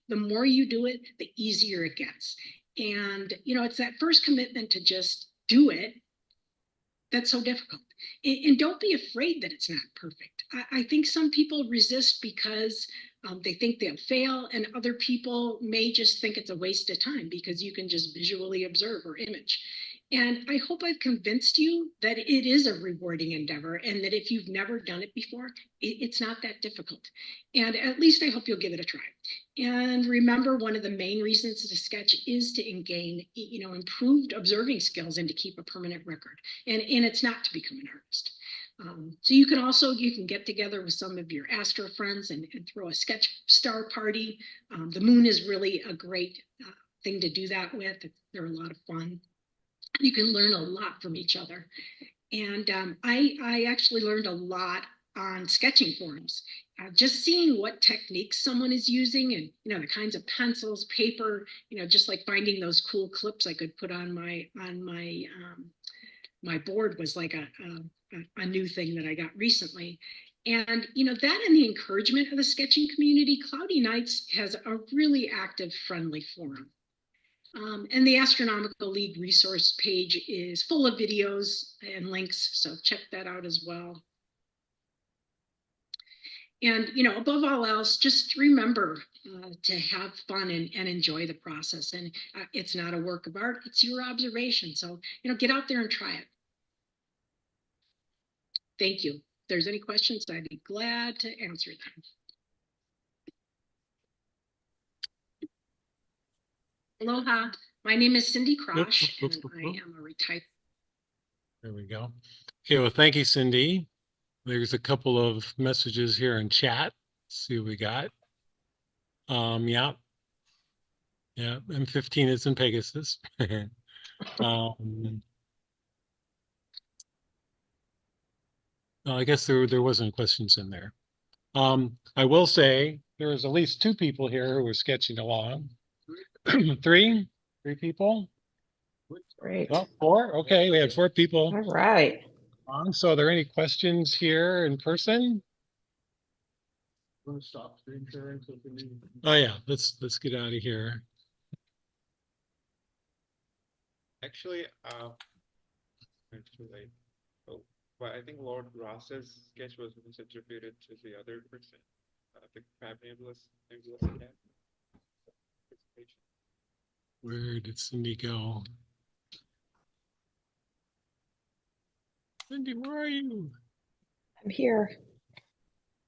the more you do it, the easier it gets. And it's that first commitment to just do it that's so difficult. And don't be afraid that it's not perfect. I think some people resist because they think they'll fail, and other people may just think it's a waste of time because you can just visually observe or image. And I hope I've convinced you that it is a rewarding endeavor, and that if you've never done it before, it's not that difficult. And at least I hope you'll give it a try. And remember, one of the main reasons to sketch is to gain, improved observing skills and to keep a permanent record. And it's not to become an artist. So you can get together with some of your astro friends and throw a sketch star party. The moon is really a great thing to do that with. They're a lot of fun. You can learn a lot from each other. And I actually learned a lot on sketching forums. Just seeing what techniques someone is using, and the kinds of pencils, paper, just like finding those cool clips I could put on my board was like a new thing that I got recently. And that and the encouragement of the sketching community, Cloudy Nights has a really active, friendly forum. And the Astronomical League resource page is full of videos and links, so check that out as well. And above all else, just remember to have fun and enjoy the process. And it's not a work of art, it's your observation. So get out there and try it. Thank you. If there's any questions, I'd be glad to answer them. Aloha, my name is Cindy Krach, and I am a retired. There we go. Okay, well, thank you, Cindy. There's a couple of messages here in chat. Let's see what we got. Yeah, M15 is in Pegasus. I guess there wasn't questions in there. I will say there's at least 2 people here who are sketching along. Three people. Great. Oh, 4. Okay, we had 4 people. All right. So are there any questions here in person? Want to stop screen sharing so we can. Oh yeah, let's get out of here. Actually, it's too late. Oh, but I think Lord Ross's sketch was misattributed to the other person, the crab nebulous cat. Where did Cindy go? Cindy, where are you? I'm here.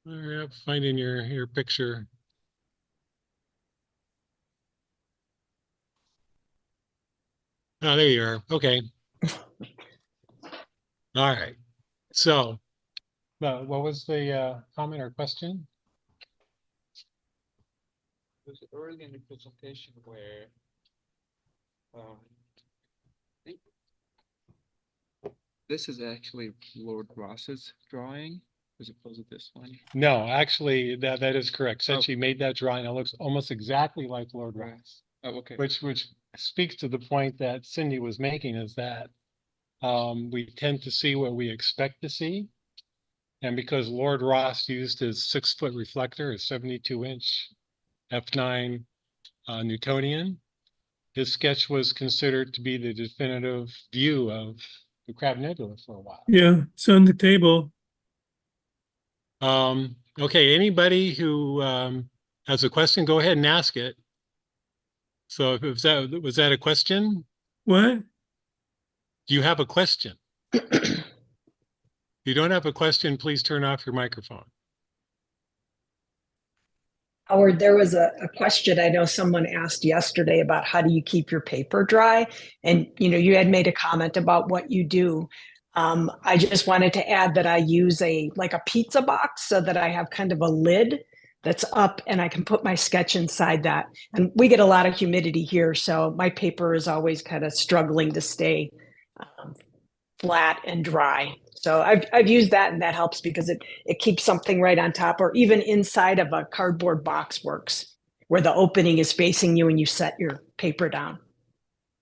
All right, I'm finding your picture. Oh, there you are. Okay. All right. So, what was the comment or question? It was early in the presentation where I think this is actually Lord Ross's drawing as opposed to this one. No, actually, that is correct. Since she made that drawing, it looks almost exactly like Lord Ross. Oh, okay. Which speaks to the point that Cindy was making, is that we tend to see what we expect to see. And because Lord Ross used his 6-foot reflector, his 72-inch f9 Newtonian, his sketch was considered to be the definitive view of the Crab Nebula for a while. Yeah, it's on the table. Okay, anybody who has a question, go ahead and ask it. So was that a question? What? Do you have a question? If you don't have a question, please turn off your microphone. Howard, there was a question I know someone asked yesterday about how do you keep your paper dry? And you had made a comment about what you do. I just wanted to add that I use a pizza box so that I have kind of a lid that's up and I can put my sketch inside that. And we get a lot of humidity here, so my paper is always kind of struggling to stay flat and dry. So I've used that, and that helps because it keeps something right on top, or even inside of a cardboard box works, where the opening is facing you and you set your paper down.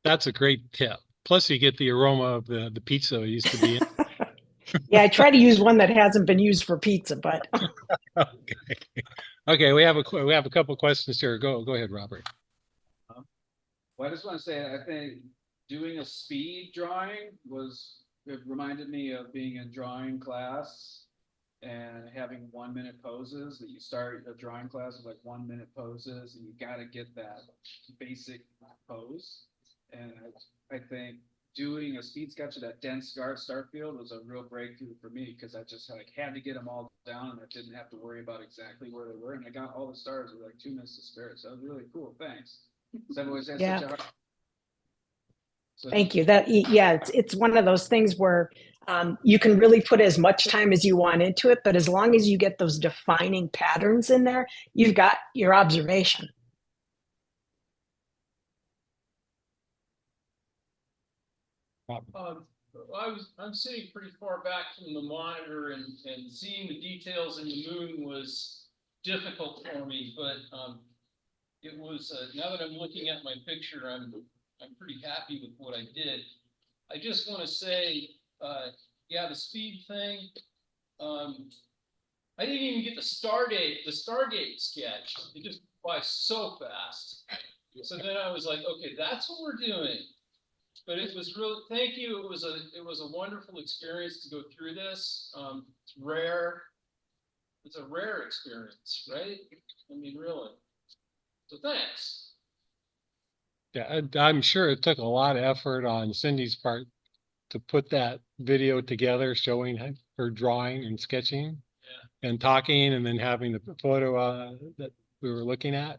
That's a great tip. Plus, you get the aroma of the pizza it used to be in. Yeah, I try to use one that hasn't been used for pizza, but Okay, we have a couple questions here. Go ahead, Robert. Well, I just want to say, I think doing a speed drawing it reminded me of being in drawing class and having 1 minute poses, that you start a drawing class with like 1 minute poses, and you got to get that basic pose. And I think doing a speed sketch of that dense star field was a real breakthrough for me, because I just had to get them all down, and I didn't have to worry about exactly where they were. And I got all the stars with like 2 minutes to spare. So that was really cool. Thanks. I've always had Yeah. such a hard. Thank you. It's one of those things where you can really put as much time as you want into it, but as long as you get those defining patterns in there, you've got your observation. I'm sitting pretty far back from the monitor, and seeing the details in the moon was difficult for me, but it was now that I'm looking at my picture, I'm pretty happy with what I did. I just want to say, yeah, the speed thing. I didn't even get the Stargate sketch. It just went by so fast. So then I was like, okay, that's what we're doing. But it was really, thank you. It was a wonderful experience to go through this. It's rare. It's a rare experience, right? I mean, really. So thanks. Yeah, I'm sure it took a lot of effort on Cindy's part to put that video together, showing her drawing and sketching, and talking, and then having the photo that we were looking at.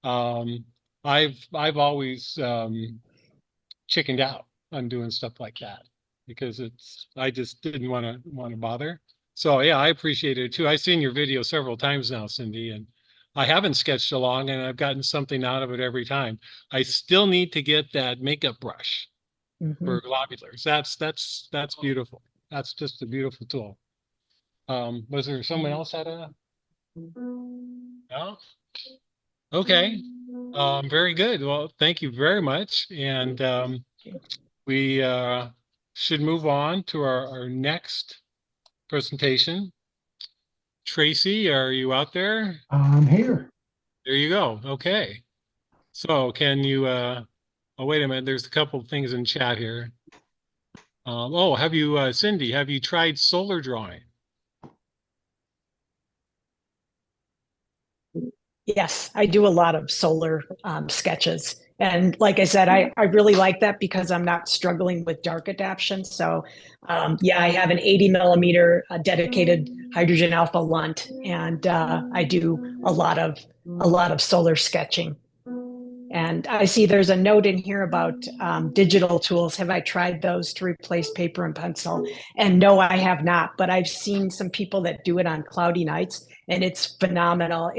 I've always chickened out on doing stuff like that, because I just didn't want to bother. So yeah, I appreciate it too. I've seen your video several times now, Cindy, and I haven't sketched along, and I've gotten something out of it every time. I still need to get that makeup brush for globulars. That's beautiful. That's just a beautiful tool. Was there someone else had a? No? Okay. Very good. Well, thank you very much. And we should move on to our next presentation. Tracy, are you out there? I'm here. There you go. Okay. So can you oh, wait a minute, there's a couple of things in chat here. Oh, have you Cindy, have you tried solar drawing? Yes, I do a lot of solar sketches. And like I said, I really like that because I'm not struggling with dark adaptation. So yeah, I have an 80 millimeter dedicated hydrogen alpha lunt, and I do a lot of solar sketching. And I see there's a note in here about digital tools. Have I tried those to replace paper and pencil? And no, I have not, but I've seen some people that do it on cloudy nights, and it's phenomenal.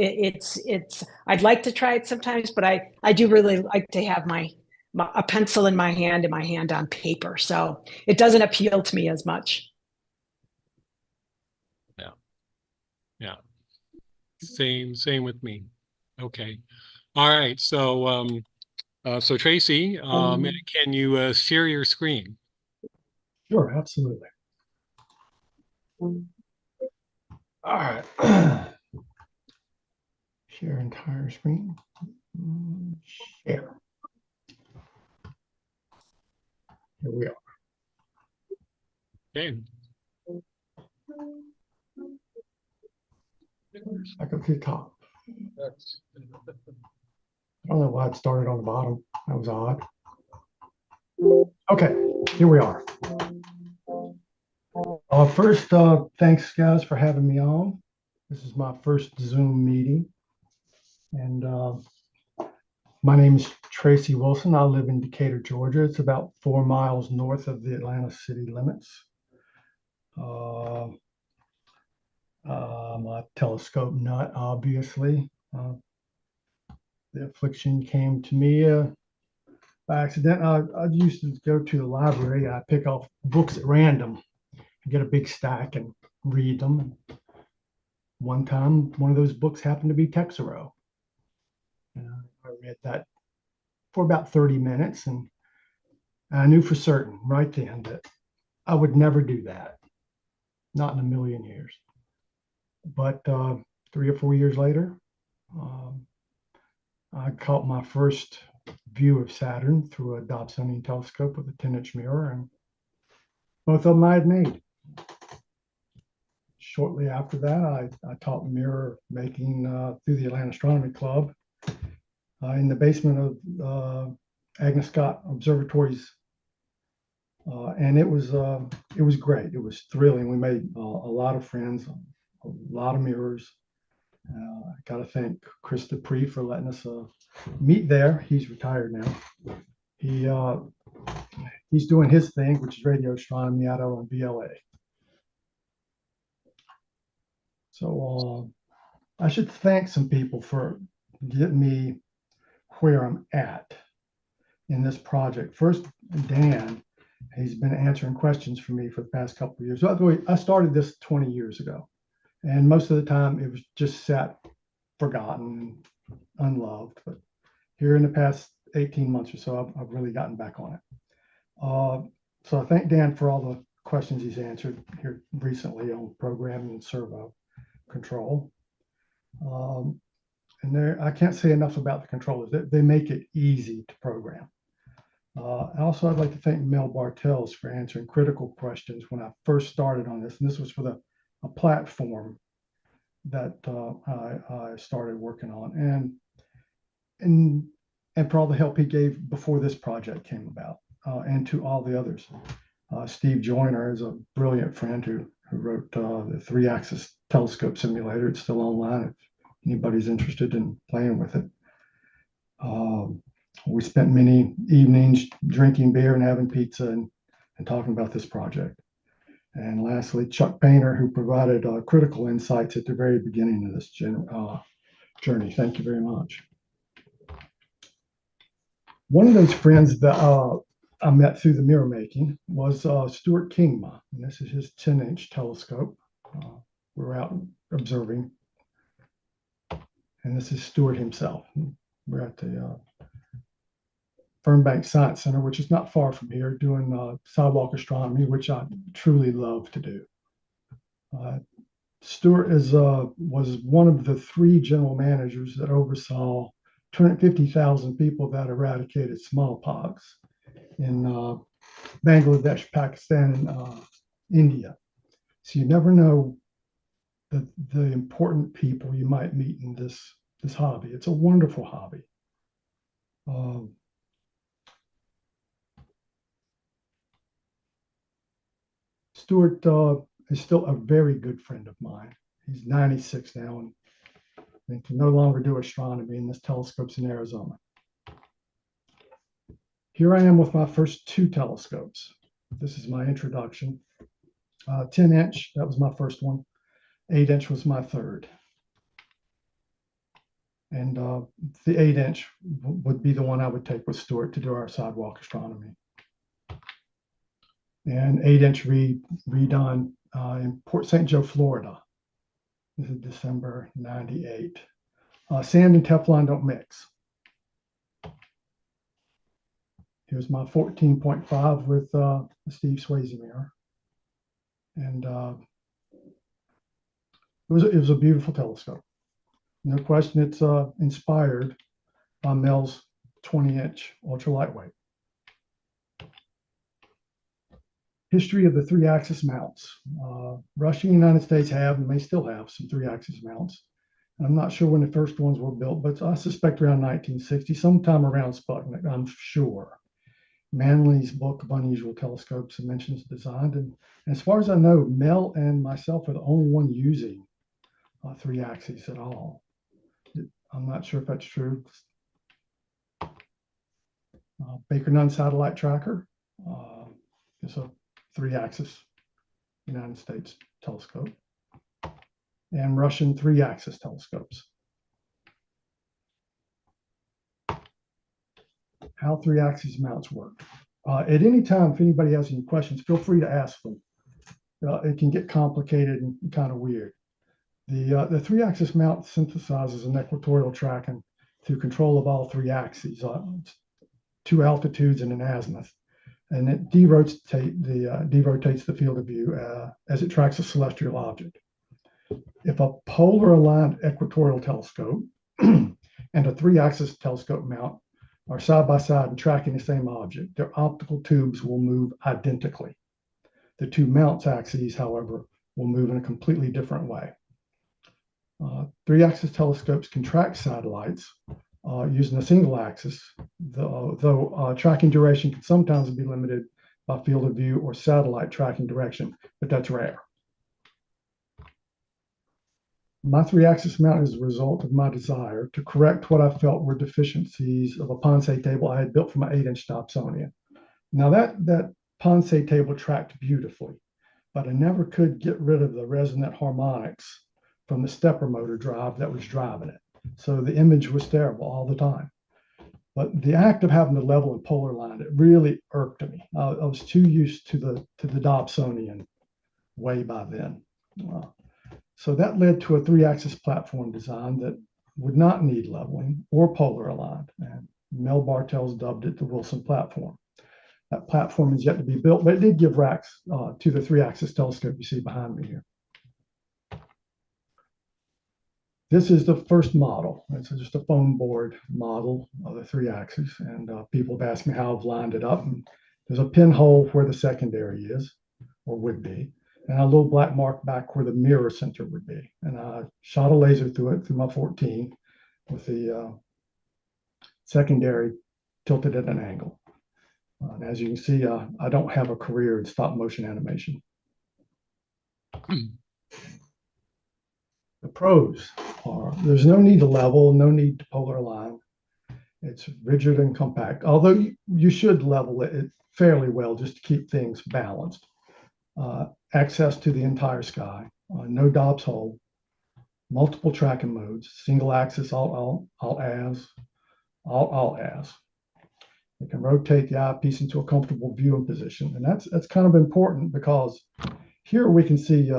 I'd like to try it sometimes, but I do really like to have a pencil in my hand and my hand on paper. So it doesn't appeal to me as much. Yeah. Same with me. Okay. All right. So so Tracy, can you share your screen? Sure, absolutely. All right. Share entire screen. Share. Here we are. Okay. Back up to the top. I don't know why it started on the bottom. That was odd. Okay, here we are. First, thanks guys for having me on. This is my first Zoom meeting. And my name is Tracy Wilson. I live in Decatur, Georgia. It's about 4 miles north of the Atlanta city limits. I'm a telescope nut, obviously. The affliction came to me by accident. I used to go to the library. I pick off books at random, get a big stack and read them. One time, one of those books happened to be Texero. I read that for about 30 minutes, and I knew for certain right then that I would never do that, not in a million years. But 3 or 4 years later, I caught my first view of Saturn through a Dobsonian telescope with a 10-inch mirror, and both of them I had made. Shortly after that, I taught mirror making through the Atlanta Astronomy Club in the basement of Agnes Scott Observatories, and it was great. It was thrilling. We made a lot of friends, a lot of mirrors. I got to thank Chris Dupree for letting us meet there. He's retired now. He's doing his thing, which is radio astronomy out on VLA. So I should thank some people for getting me where I'm at in this project. First, Dan, he's been answering questions for me for the past couple of years. By the way, I started this 20 years ago, and most of the time it was just sat forgotten, unloved. But here in the past 18 months or so, I've really gotten back on it. So I thank Dan for all the questions he's answered here recently on programming and servo control. And I can't say enough about the controllers. They make it easy to program. Also, I'd like to thank Mel Bartels for answering critical questions when I first started on this. And this was for a platform that I started working on, and for all the help he gave before this project came about, and to all the others. Steve Joyner is a brilliant friend who wrote the 3-axis telescope simulator. It's still online if anybody's interested in playing with it. We spent many evenings drinking beer and having pizza and talking about this project. And lastly, Chuck Painter, who provided critical insights at the very beginning of this journey. Thank you very much. One of those friends that I met through the mirror making was Stuart Kingma. And this is his 10-inch telescope. We're out observing. And this is Stuart himself. We're at the Fernbank Science Center, which is not far from here, doing sidewalk astronomy, which I truly love to do. Stuart was one of the 3 general managers that oversaw 250,000 people that eradicated smallpox in Bangladesh, Pakistan, and India. So you never know the important people you might meet in this hobby. It's a wonderful hobby. Stuart is still a very good friend of mine. He's 96 now and can no longer do astronomy, and this telescope's in Arizona. Here I am with my first 2 telescopes. This is my introduction. 10-inch, that was my first one. 8-inch was my third. And the 8-inch would be the one I would take with Stuart to do our sidewalk astronomy. And 8-inch redone in Port St. Joe, Florida. This is December 98. Sand and Teflon don't mix. Here's my 14.5 with a Steve Swayze mirror. And it was a beautiful telescope. No question, it's inspired by Mel's 20-inch ultra lightweight. History of the 3-axis mounts. Russia and the United States have, and may still have, some 3-axis mounts. I'm not sure when the first ones were built, but I suspect around 1960, sometime around Sputnik, I'm sure. Manley's book of unusual telescopes mentions designed, and as far as I know, Mel and myself are the only one using 3 axes at all. I'm not sure if that's true. Baker Nunn satellite tracker. It's a 3-axis United States telescope, and Russian 3-axis telescopes. How 3-axis mounts work. At any time, if anybody has any questions, feel free to ask them. It can get complicated and kind of weird. The 3-axis mount synthesizes an equatorial tracking through control of all 3 axes, 2 altitudes and an azimuth. And it derotates the field of view as it tracks a celestial object. If a polar aligned equatorial telescope and a 3-axis telescope mount are side by side and tracking the same object, their optical tubes will move identically. The 2 mounts axes, however, will move in a completely different way. 3-axis telescopes can track satellites using a single axis, though tracking duration can sometimes be limited by field of view or satellite tracking direction, but that's rare. My 3-axis mount is a result of my desire to correct what I felt were deficiencies of a Ponce table I had built for my 8-inch Dobsonian. Now that Ponce table tracked beautifully, but I never could get rid of the resonant harmonics from the stepper motor drive that was driving it. So the image was terrible all the time. But the act of having to level and polar line, it really irked me. I was too used to the Dobsonian way by then. So that led to a 3-axis platform design that would not need leveling or polar aligned. And Mel Bartels dubbed it the Wilson platform. That platform is yet to be built, but it did give racks to the 3-axis telescope you see behind me here. This is the first model. It's just a foam board model of the 3-axis, and people have asked me how I've lined it up. And there's a pinhole where the secondary is, or would be, and a little black mark back where the mirror center would be. And I shot a laser through it through my 14 with the secondary tilted at an angle. And as you can see, I don't have a career in stop motion animation. The pros are there's no need to level, no need to polar align. It's rigid and compact, although you should level it fairly well just to keep things balanced. Access to the entire sky, no Dobbs hole, multiple tracking modes, single axis, all as. It can rotate the eyepiece into a comfortable viewing position, and that's kind of important because here we can see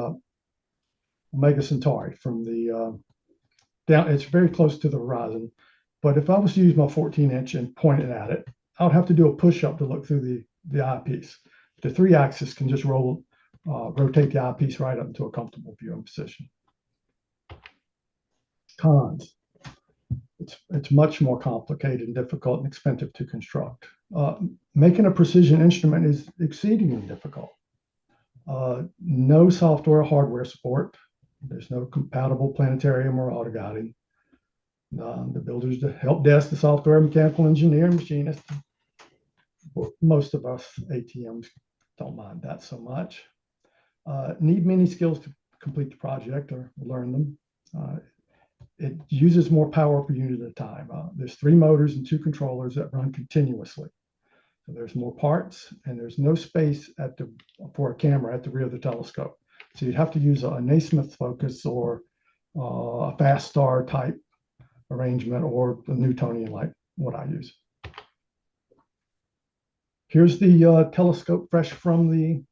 Omega Centauri from the down. It's very close to the horizon, but if I was to use my 14-inch and point it at it, I would have to do a push-up to look through the eyepiece. The 3-axis can just rotate the eyepiece right up into a comfortable viewing position. Cons. It's much more complicated and difficult and expensive to construct. Making a precision instrument is exceedingly difficult. No software or hardware support. There's no compatible planetarium or auto guiding. The builders, the help desk, the software, mechanical engineer, machinist. Most of us ATMs don't mind that so much. Need many skills to complete the project or learn them. It uses more power per unit at a time. There's 3 motors and 2 controllers that run continuously. So there's more parts, and there's no space for a camera at the rear of the telescope. So you'd have to use a Naismith focus or a fast star type arrangement or a Newtonian like what I use. Here's the telescope fresh from the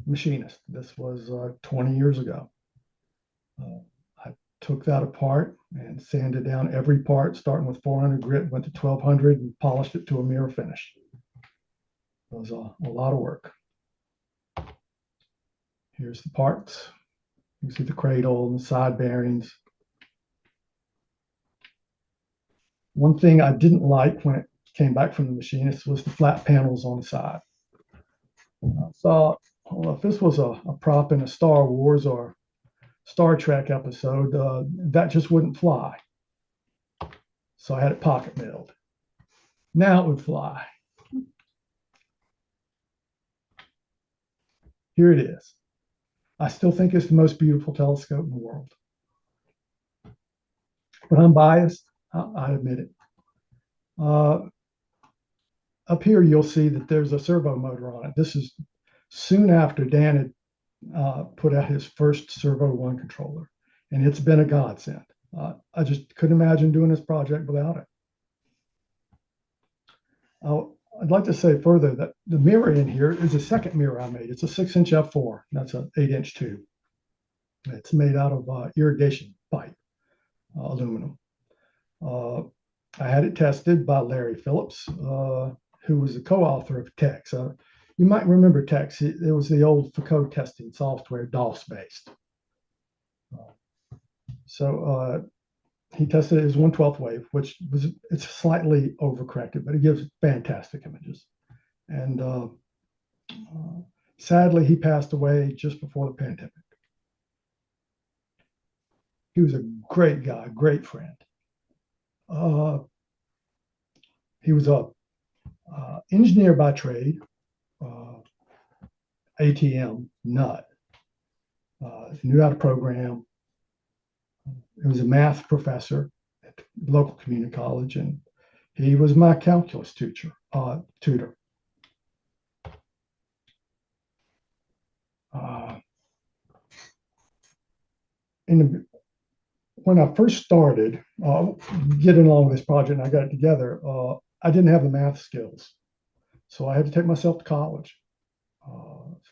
machinist. This was 20 years ago. I took that apart and sanded down every part, starting with 400 grit, went to 1200 and polished it to a mirror finish. It was a lot of work. Here's the parts. You see the cradle and the side bearings. One thing I didn't like when it came back from the machinist was the flat panels on the side. I thought, well, if this was a prop in a Star Wars or Star Trek episode, that just wouldn't fly. So I had it pocket milled. Now it would fly. Here it is. I still think it's the most beautiful telescope in the world. but I'm biased. I admit it. Up here, you'll see that there's a servo motor on it. This is soon after Dan had put out his first Servo 1 controller, and it's been a godsend. I just couldn't imagine doing this project without it. I'd like to say further that the mirror in here is a second mirror I made. It's a 6-inch f4. That's an 8-inch tube. It's made out of irrigation pipe, aluminum. I had it tested by Larry Phillips, who was the co-author of TEX. You might remember TEX. It was the old Foucault testing software, DOS-based. He tested it as 1/12 wave, which it's slightly overcorrected, but it gives fantastic images. And sadly, he passed away just before the pandemic. He was a great guy, great friend. He was a engineer by trade, ATM nut. Knew how to program. He was a math professor at the local community college, and he was my calculus tutor. When I first started getting along with this project and I got it together, I didn't have the math skills. So I had to take myself to college.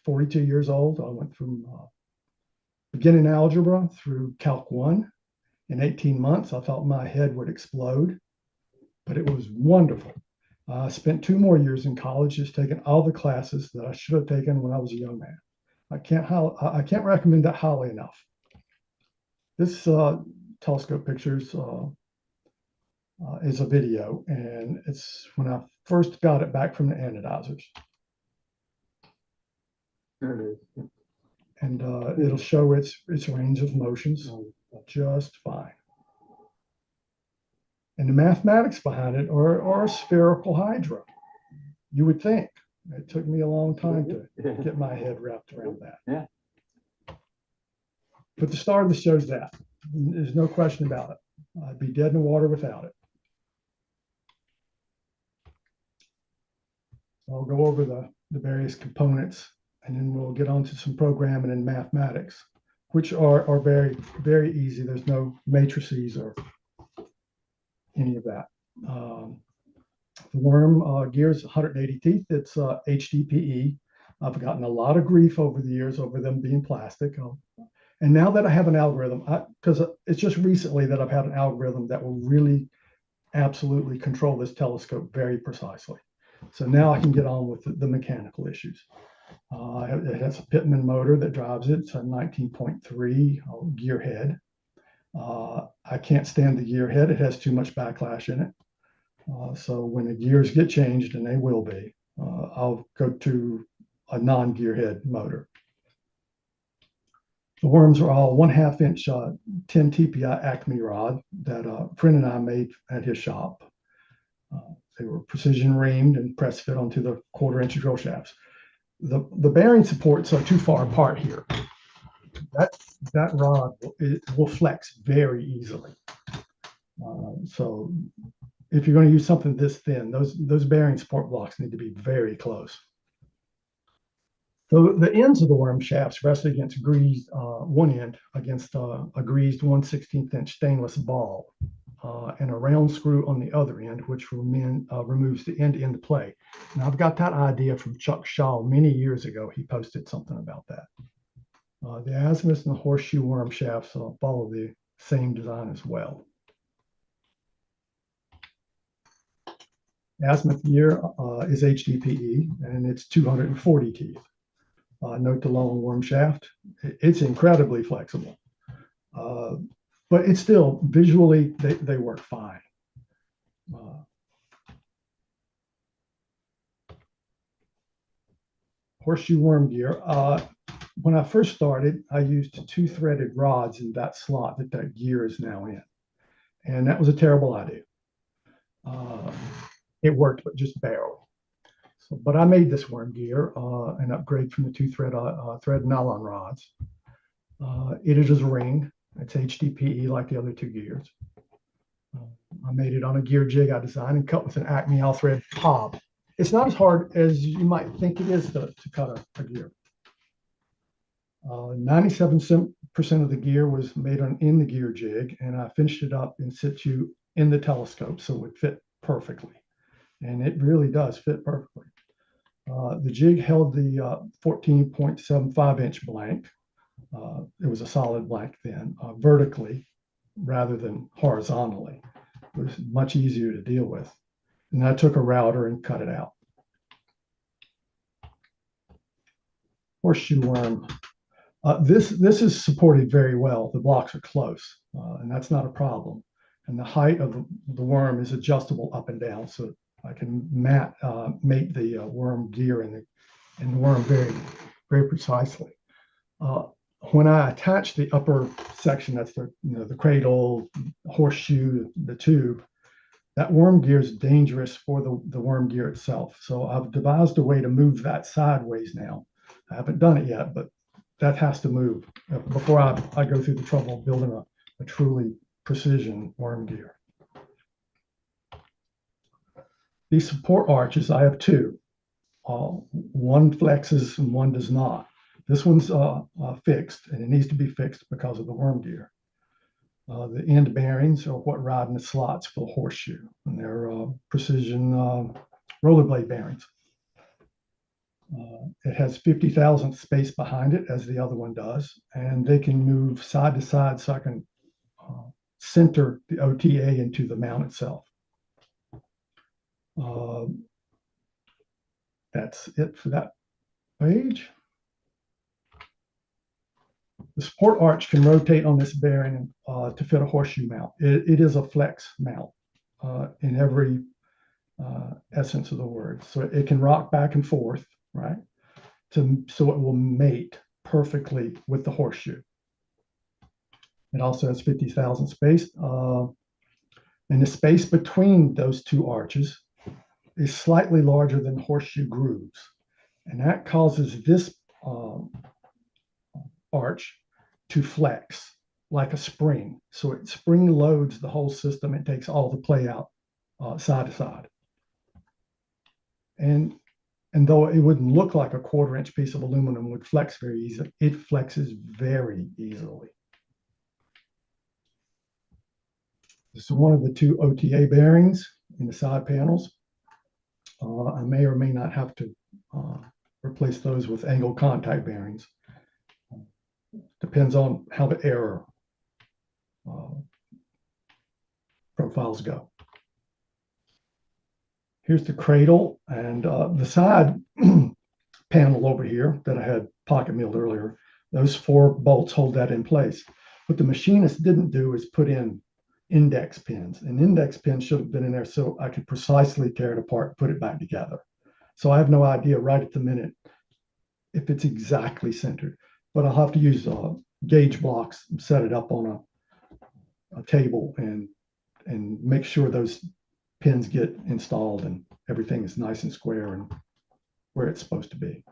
42 years old. I went from beginning algebra through Calc 1. In 18 months, I thought my head would explode, but it was wonderful. I spent 2 more years in college just taking all the classes that I should have taken when I was a young man. I can't recommend that highly enough. This telescope pictures is a video, and it's when I first got it back from the anodizers. There it is. And it'll show its range of motions just fine. And the mathematics behind it are a spherical hydra. You would think. It took me a long time to get my head wrapped around that. Yeah. But the star of this shows that. There's no question about it. I'd be dead in the water without it. I'll go over the various components, and then we'll get on to some programming and mathematics, which are very, very easy. There's no matrices or any of that. The worm gear is 180 teeth. It's HDPE. I've gotten a lot of grief over the years over them being plastic. And now that I have an algorithm, because it's just recently that I've had an algorithm that will really absolutely control this telescope very precisely. So now I can get on with the mechanical issues. It has a Pittman motor that drives it. It's a 19.3 gear head. I can't stand the gear head. It has too much backlash in it. So when the gears get changed, and they will be, I'll go to a non-gear head motor. The worms are all 1/2 inch 10 TPI Acme rod that a friend and I made at his shop. They were precision reamed and press fit onto the 1/4 inch drill shafts. The bearing supports are too far apart here. That rod will flex very easily. So if you're going to use something this thin, those bearing support blocks need to be very close. So the ends of the worm shafts rest against greased, one end against a greased 1/16 inch stainless ball, and a round screw on the other end, which removes the end into play. And I've got that idea from Chuck Shaw many years ago. He posted something about that. The azimuth and the horseshoe worm shafts follow the same design as well. Azimuth gear is HDPE, and it's 240 teeth. Note the long worm shaft. It's incredibly flexible, but it's still visually they work fine. Horseshoe worm gear. When I first started, I used 2-threaded rods in that slot that gear is now in, and that was a terrible idea. It worked, but just barely. But I made this worm gear an upgrade from the 2-thread thread nylon rods. It is a ring. It's HDPE like the other 2 gears. I made it on a gear jig I designed and cut with an Acme all-thread pob. It's not as hard as you might think it is to cut a gear. 97% of the gear was made in the gear jig, and I finished it up in situ in the telescope so it would fit perfectly. And it really does fit perfectly. The jig held the 14.75-inch blank. It was a solid blank then, vertically rather than horizontally. It was much easier to deal with. And I took a router and cut it out. Horseshoe worm. This is supported very well. The blocks are close, and that's not a problem. And the height of the worm is adjustable up and down, so I can mate the worm gear and the worm very, very precisely. When I attach the upper section, that's the cradle, horseshoe, the tube, that worm gear is dangerous for the worm gear itself. So I've devised a way to move that sideways now. I haven't done it yet, but that has to move before I go through the trouble of building a truly precision worm gear. These support arches, I have two. One flexes and one does not. This one's fixed, and it needs to be fixed because of the worm gear. The end bearings are what ride in the slots for the horseshoe, and they're precision rollerblade bearings. It has 50 thousandths space behind it, as the other one does, and they can move side to side so I can center the OTA into the mount itself. That's it for that page. The support arch can rotate on this bearing to fit a horseshoe mount. It is a flex mount in every essence of the word. So it can rock back and forth, right? So it will mate perfectly with the horseshoe. It also has 50,000 space. And the space between those two arches is slightly larger than horseshoe grooves. And that causes this arch to flex like a spring. So it spring loads the whole system. It takes all the play out side to side. And though it wouldn't look like a 1/4-inch piece of aluminum would flex very easily, it flexes very easily. This is one of the two OTA bearings in the side panels. I may or may not have to replace those with angle contact bearings. Depends on how the error profiles go. Here's the cradle and the side panel over here that I had pocket milled earlier. Those 4 bolts hold that in place. What the machinist didn't do is put in index pins. An index pin should have been in there so I could precisely tear it apart and put it back together. So I have no idea right at the minute if it's exactly centered, but I'll have to use gauge blocks and set it up on a table and make sure those pins get installed and everything is nice and square and where it's supposed to be.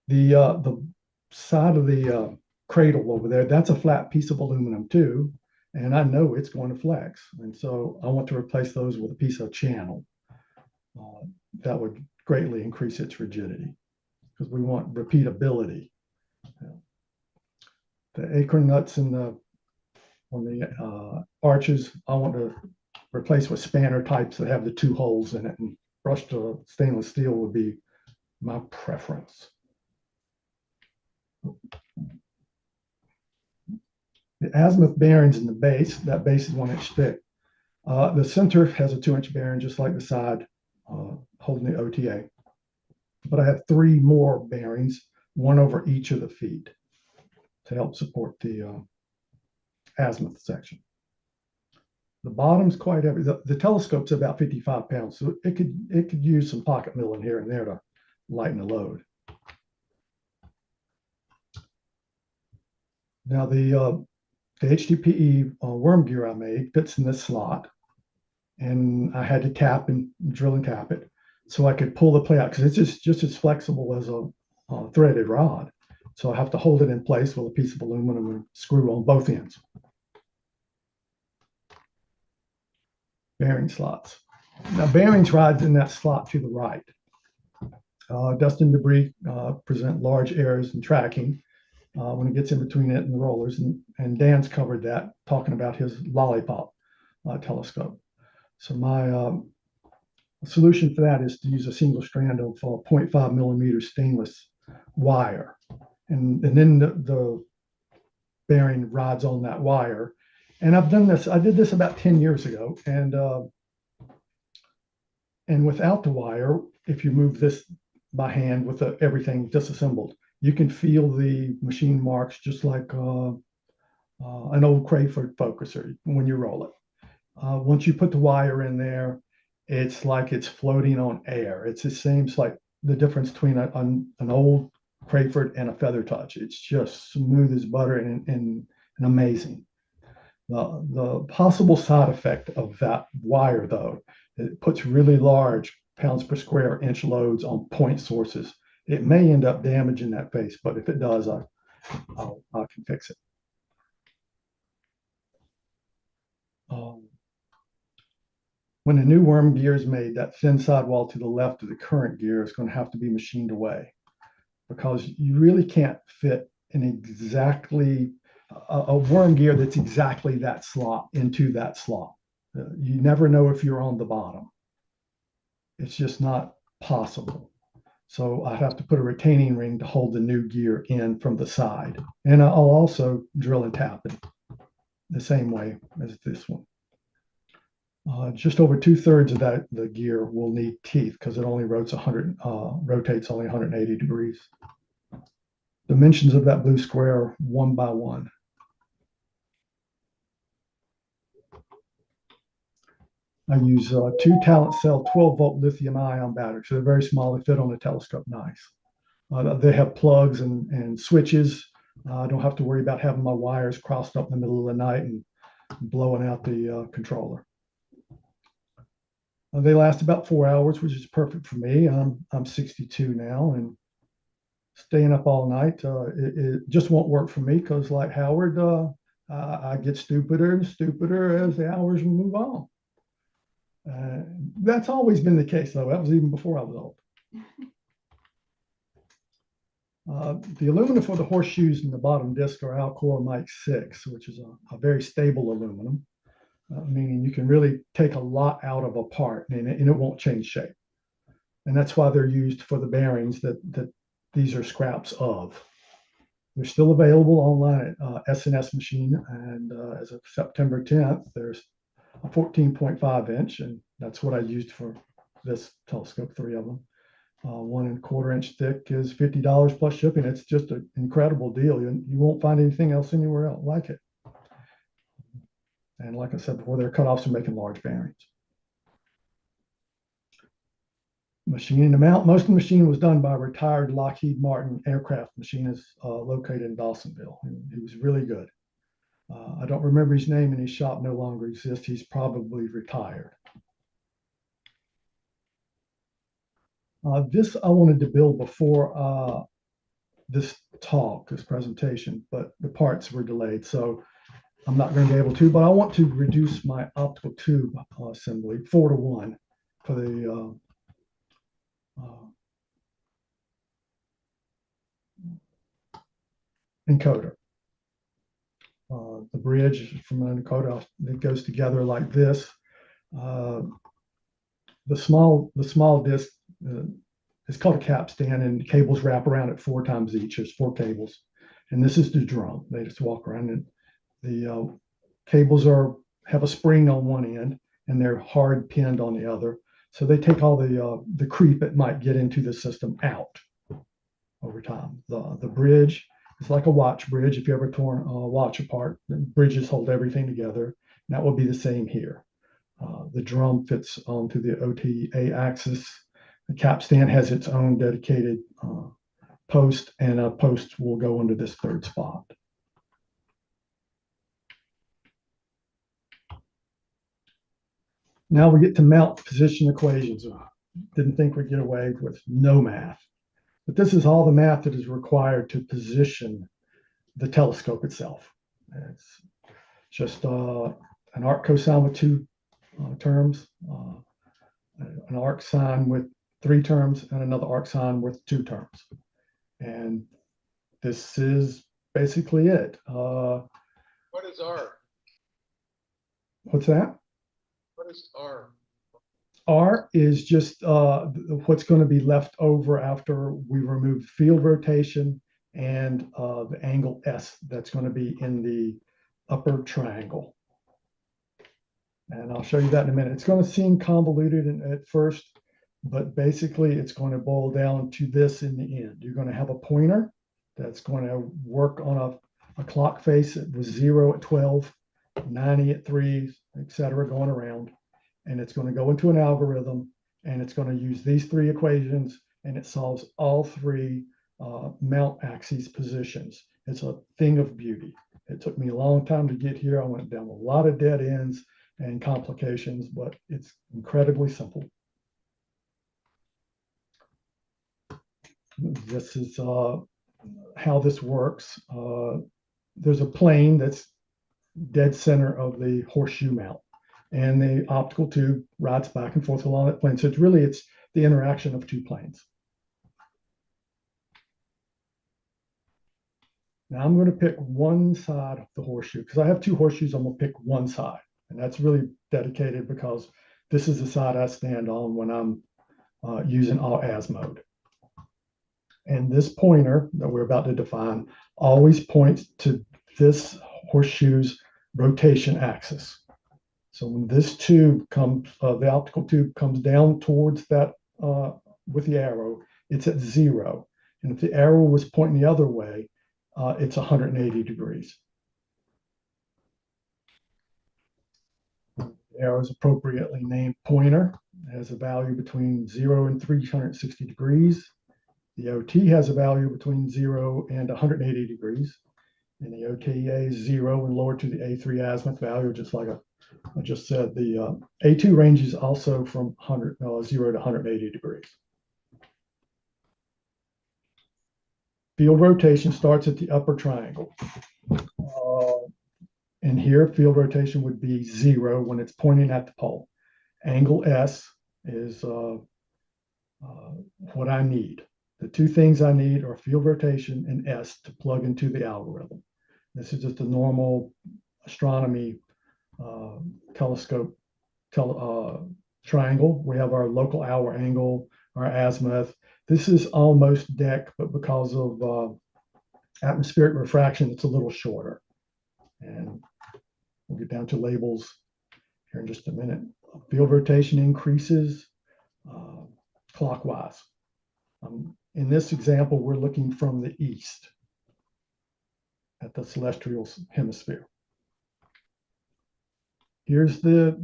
The side of the cradle over there, that's a flat piece of aluminum too, and I know it's going to flex, and so I want to replace those with a piece of channel. That would greatly increase its rigidity because we want repeatability. The acorn nuts on the arches, I want to replace with spanner types that have the 2 holes in it, and brushed stainless steel would be my preference. The azimuth bearings in the base, that base is 1 inch thick. The center has a 2-inch bearing, just like the side holding the OTA. But I have 3 more bearings, 1 over each of the feet to help support the azimuth section. The bottom's quite heavy. The telescope's about 55 pounds, so it could use some pocket milling here and there to lighten the load. Now the HDPE worm gear I made fits in this slot, and I had to tap and drill and tap it so I could pull the plate out because it's just as flexible as a threaded rod. So I have to hold it in place with a piece of aluminum and screw on both ends. bearing slots. Now, bearings rides in that slot to the right. Dust and debris present large errors in tracking when it gets in between it and the rollers. And Dan's covered that, talking about his lollipop telescope. So my solution for that is to use a single strand of 0.5 millimeter stainless wire. And then the bearing rides on that wire. And I've done this, I did this about 10 years ago. And without the wire, if you move this by hand with everything disassembled, you can feel the machine marks just like an old Crayford focuser when you roll it. Once you put the wire in there, it's like it's floating on air. It's the same, it's like the difference between an old Crayford and a Feather Touch. It's just smooth as butter and amazing. The possible side effect of that wire, though, it puts really large pounds per square inch loads on point sources. It may end up damaging that face, but if it does, I can fix it. When a new worm gear is made, that thin sidewall to the left of the current gear is going to have to be machined away, because you really can't fit an exactly a worm gear that's exactly that slot into that slot. You never know if you're on the bottom. It's just not possible. So I have to put a retaining ring to hold the new gear in from the side. And I'll also drill and tap it the same way as this one. Just over 2/3 of the gear will need teeth because it only rotates only 180 degrees. Dimensions of that blue square are 1 by 1. I use two Talent Cell 12-volt lithium-ion batteries. So they're very small. They fit on the telescope nice. They have plugs and switches. I don't have to worry about having my wires crossed up in the middle of the night and blowing out the controller. They last about 4 hours, which is perfect for me. I'm 62 now, and staying up all night, it just won't work for me because, like Howard, I get stupider and stupider as the hours move on. That's always been the case, though. That was even before I was old. The aluminum for the horseshoes in the bottom disc are Alcor Mike 6, which is a very stable aluminum, meaning you can really take a lot out of a part and it won't change shape. And that's why they're used for the bearings that these are scraps of. They're still available online at S&S Machine, and as of September 10th, there's a 14.5 inch, and that's what I used for this telescope, 3 of them. 1 1/4 inch thick is $50 plus shipping. It's just an incredible deal. You won't find anything else anywhere else like it. And like I said before, their cutoffs are making large bearings. Machining the mount. Most of the machine was done by a retired Lockheed Martin aircraft machinist located in Dawsonville. He was really good. I don't remember his name, and his shop no longer exists. He's probably retired. This I wanted to build before this presentation, but the parts were delayed, so I'm not going to be able to. But I want to reduce my optical tube assembly 4:1 for the encoder. The bridge from an encoder that goes together like this. The small disc is called a capstan, and cables wrap around it 4 times each. There's 4 cables, and this is the drum. They just walk around, and the cables have a spring on one end, and they're hard pinned on the other. So they take all the creep that might get into the system out over time. The bridge. It's like a watch bridge. If you ever torn a watch apart, the bridges hold everything together. And that will be the same here. The drum fits onto the OTA axis. The capstan has its own dedicated post, and a post will go into this 3rd spot. Now we get to mount position equations. Didn't think we'd get away with no math. But this is all the math that is required to position the telescope itself. It's just an arc cosine with 2 terms, an arc sign with 3 terms, and another arc sign with 2 terms. And this is basically it. What is R? What's that? What is R? R is just what's going to be left over after we remove field rotation and the angle S that's going to be in the upper triangle. And I'll show you that in a minute. It's going to seem convoluted at first, but basically it's going to boil down to this in the end. You're going to have a pointer that's going to work on a clock face with 0 at 12, 90 at 3, etc., going around. And it's going to go into an algorithm, and it's going to use these 3 equations, and it solves all 3 mount axes positions. It's a thing of beauty. It took me a long time to get here. I went down a lot of dead ends and complications, but it's incredibly simple. This is how this works. There's a plane that's dead center of the horseshoe mount, and the optical tube rides back and forth along that plane. So it's the interaction of 2 planes. Now I'm going to pick one side of the horseshoe because I have 2 horseshoes. I'm going to pick one side, and that's really dedicated because this is the side I stand on when I'm using all as mode. And this pointer that we're about to define always points to this horseshoe's rotation axis. So when this tube comes, the optical tube comes down towards that with the arrow, it's at 0. And if the arrow was pointing the other way, it's 180 degrees. The arrow is appropriately named pointer. It has a value between 0 and 360 degrees. The OT has a value between 0 and 180 degrees. And the OTA is 0 and lower to the A3 azimuth value, just like I just said. The A2 ranges also from 0 to 180 degrees. Field rotation starts at the upper triangle. And here, field rotation would be 0 when it's pointing at the pole. Angle S is what I need. The 2 things I need are field rotation and S to plug into the algorithm. This is just a normal astronomy telescope triangle. We have our local hour angle, our azimuth. This is almost deck, but because of atmospheric refraction, it's a little shorter. And we'll get down to labels here in just a minute. Field rotation increases clockwise. In this example, we're looking from the east at the celestial hemisphere. Here's the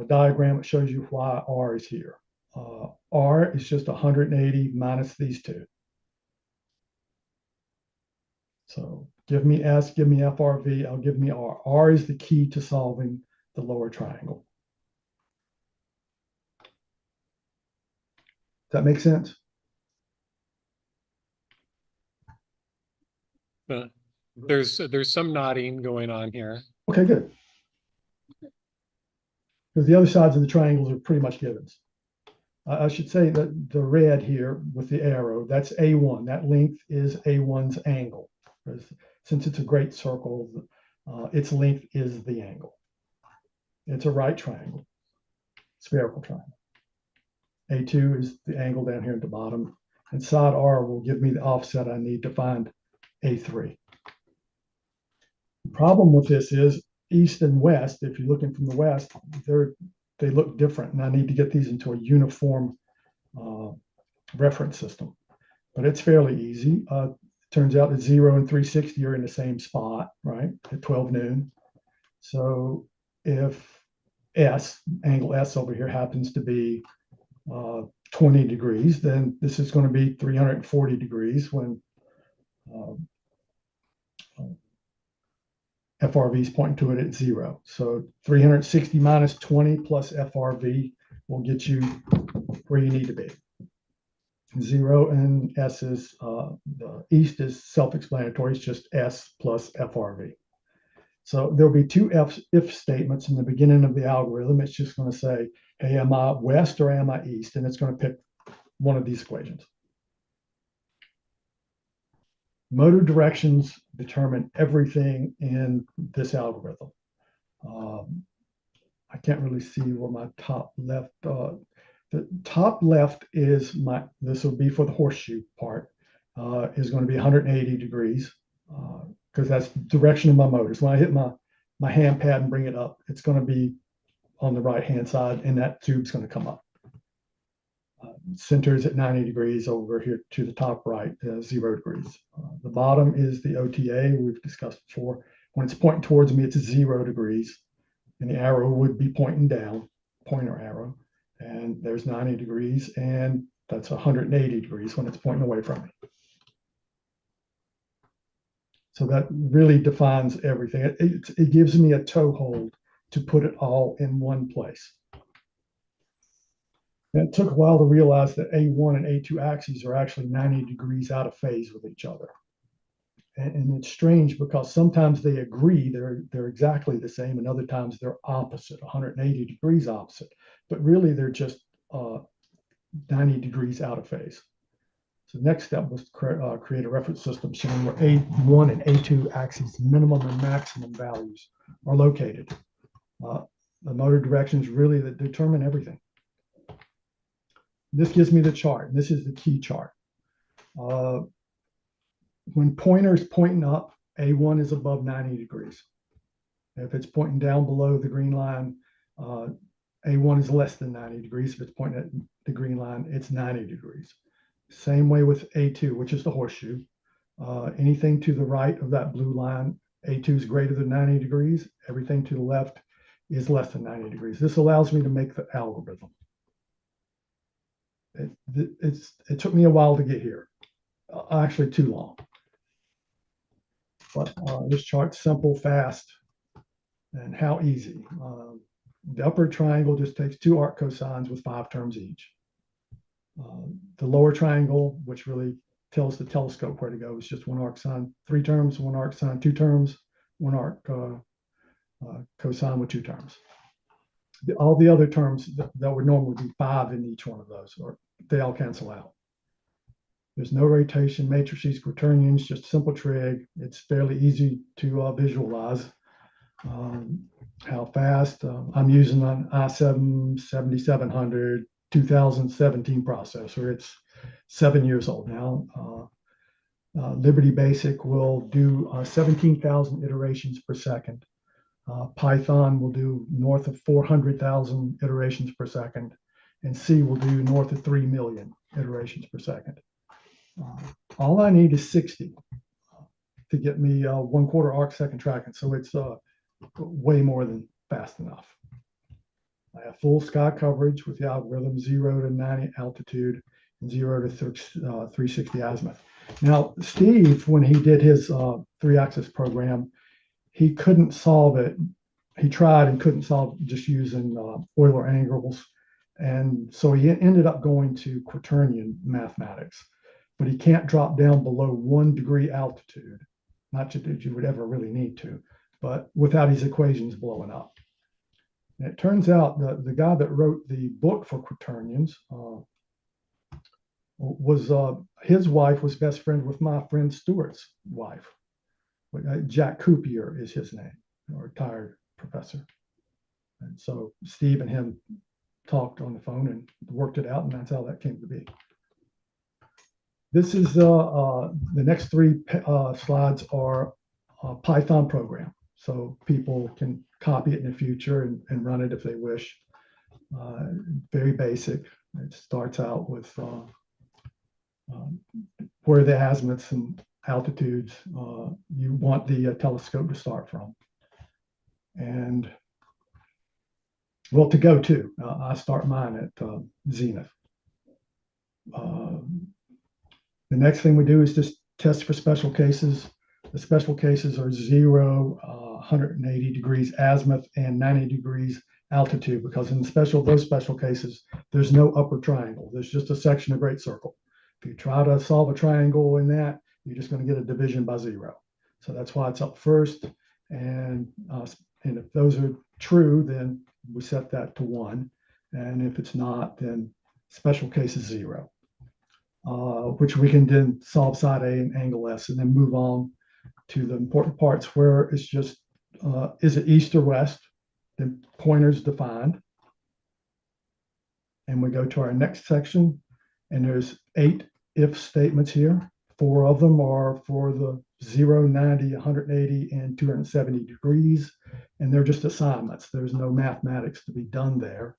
diagram that shows you why R is here. R is just 180 minus these 2. So give me S, give me FRV, I'll give me R. R is the key to solving the lower triangle. Does that make sense? There's some nodding going on here. Okay, good. Because the other sides of the triangles are pretty much givens. I should say that the red here with the arrow, that's A1. That length is A1's angle. Since it's a great circle, its length is the angle. It's a right triangle, spherical triangle. A2 is the angle down here at the bottom, and side R will give me the offset I need to find A3. The problem with this is east and west, if you're looking from the west, they look different, and I need to get these into a uniform reference system. But it's fairly easy. Turns out that 0 and 360 are in the same spot, right, at 12 noon. So if S, angle S over here happens to be 20 degrees, then this is going to be 340 degrees when FRV is pointing to it at 0. So 360 minus 20 plus FRV will get you where you need to be. 0 and S is, the east is self-explanatory. It's just S plus FRV. So there'll be two if statements in the beginning of the algorithm. It's just going to say, hey, am I west or am I east? And it's going to pick one of these equations. Motor directions determine everything in this algorithm. I can't really see where my top left, the top left is this will be for the horseshoe part, is going to be 180 degrees because that's the direction of my motors. When I hit my hand pad and bring it up, it's going to be on the right-hand side and that tube's going to come up. Center is at 90 degrees over here to the top right, 0 degrees. The bottom is the OTA we've discussed before. When it's pointing towards me, it's 0 degrees. And the arrow would be pointing down, pointer arrow. And there's 90 degrees, and that's 180 degrees when it's pointing away from me. So that really defines everything. It gives me a toehold to put it all in one place. And it took a while to realize that A1 and A2 axes are actually 90 degrees out of phase with each other. And it's strange because sometimes they agree, they're exactly the same, and other times they're opposite, 180 degrees opposite. But really, they're just 90 degrees out of phase. So the next step was to create a reference system showing where A1 and A2 axes minimum and maximum values are located. The motor directions really that determine everything. This gives me the chart, and this is the key chart. When pointer is pointing up, A1 is above 90 degrees. If it's pointing down below the green line, A1 is less than 90 degrees. If it's pointing at the green line, it's 90 degrees. Same way with A2, which is the horseshoe. Anything to the right of that blue line, A2 is greater than 90 degrees. Everything to the left is less than 90 degrees. This allows me to make the algorithm. It took me a while to get here, actually too long. But this chart's simple, fast, and how easy. The upper triangle just takes 2 arc cosines with 5 terms each. The lower triangle, which really tells the telescope where to go, is just 1 arc sine, 3 terms, 1 arc sine, 2 terms, 1 arc cosine with 2 terms. All the other terms that would normally be 5 in each one of those, or they all cancel out. There's no rotation, matrices, quaternions, just simple trig. It's fairly easy to visualize. How fast? I'm using an i7 7700 2017 processor. It's 7 years old now. Liberty Basic will do 17,000 iterations per second. Python will do north of 400,000 iterations per second, and C will do north of 3 million iterations per second. All I need is 60 to get me 1/4 arc second tracking, so it's way more than fast enough. I have full sky coverage with the algorithm, 0 to 90 altitude, and 0 to 360 azimuth. Now, Steve, when he did his 3-axis program, he couldn't solve it. He tried and couldn't solve it just using Euler angles. And so he ended up going to quaternion mathematics. But he can't drop down below 1 degree altitude. Not that you would ever really need to, but without his equations blowing up. And it turns out that the guy that wrote the book for quaternions his wife was best friend with my friend Stuart's wife. Jack Coupier is his name, a retired professor. And so Steve and him talked on the phone and worked it out, and that's how that came to be. This is the next 3 slides are a Python program. So people can copy it in the future and run it if they wish. Very basic. It starts out with where the azimuths and altitudes you want the telescope to start from. And well, to go to, I start mine at zenith. The next thing we do is just test for special cases. The special cases are 0, 180 degrees azimuth, and 90 degrees altitude, because in those special cases, there's no upper triangle. There's just a section of great circle. If you try to solve a triangle in that, you're just going to get a division by 0. So that's why it's up first. And if those are true, then we set that to 1. And if it's not, then special case is 0, which we can then solve side A and angle S, and then move on to the important parts where it's just, is it east or west? The pointer's defined. And we go to our next section, and there's 8 if statements here. 4 of them are for the 0, 90, 180, and 270 degrees. And they're just assignments. There's no mathematics to be done there.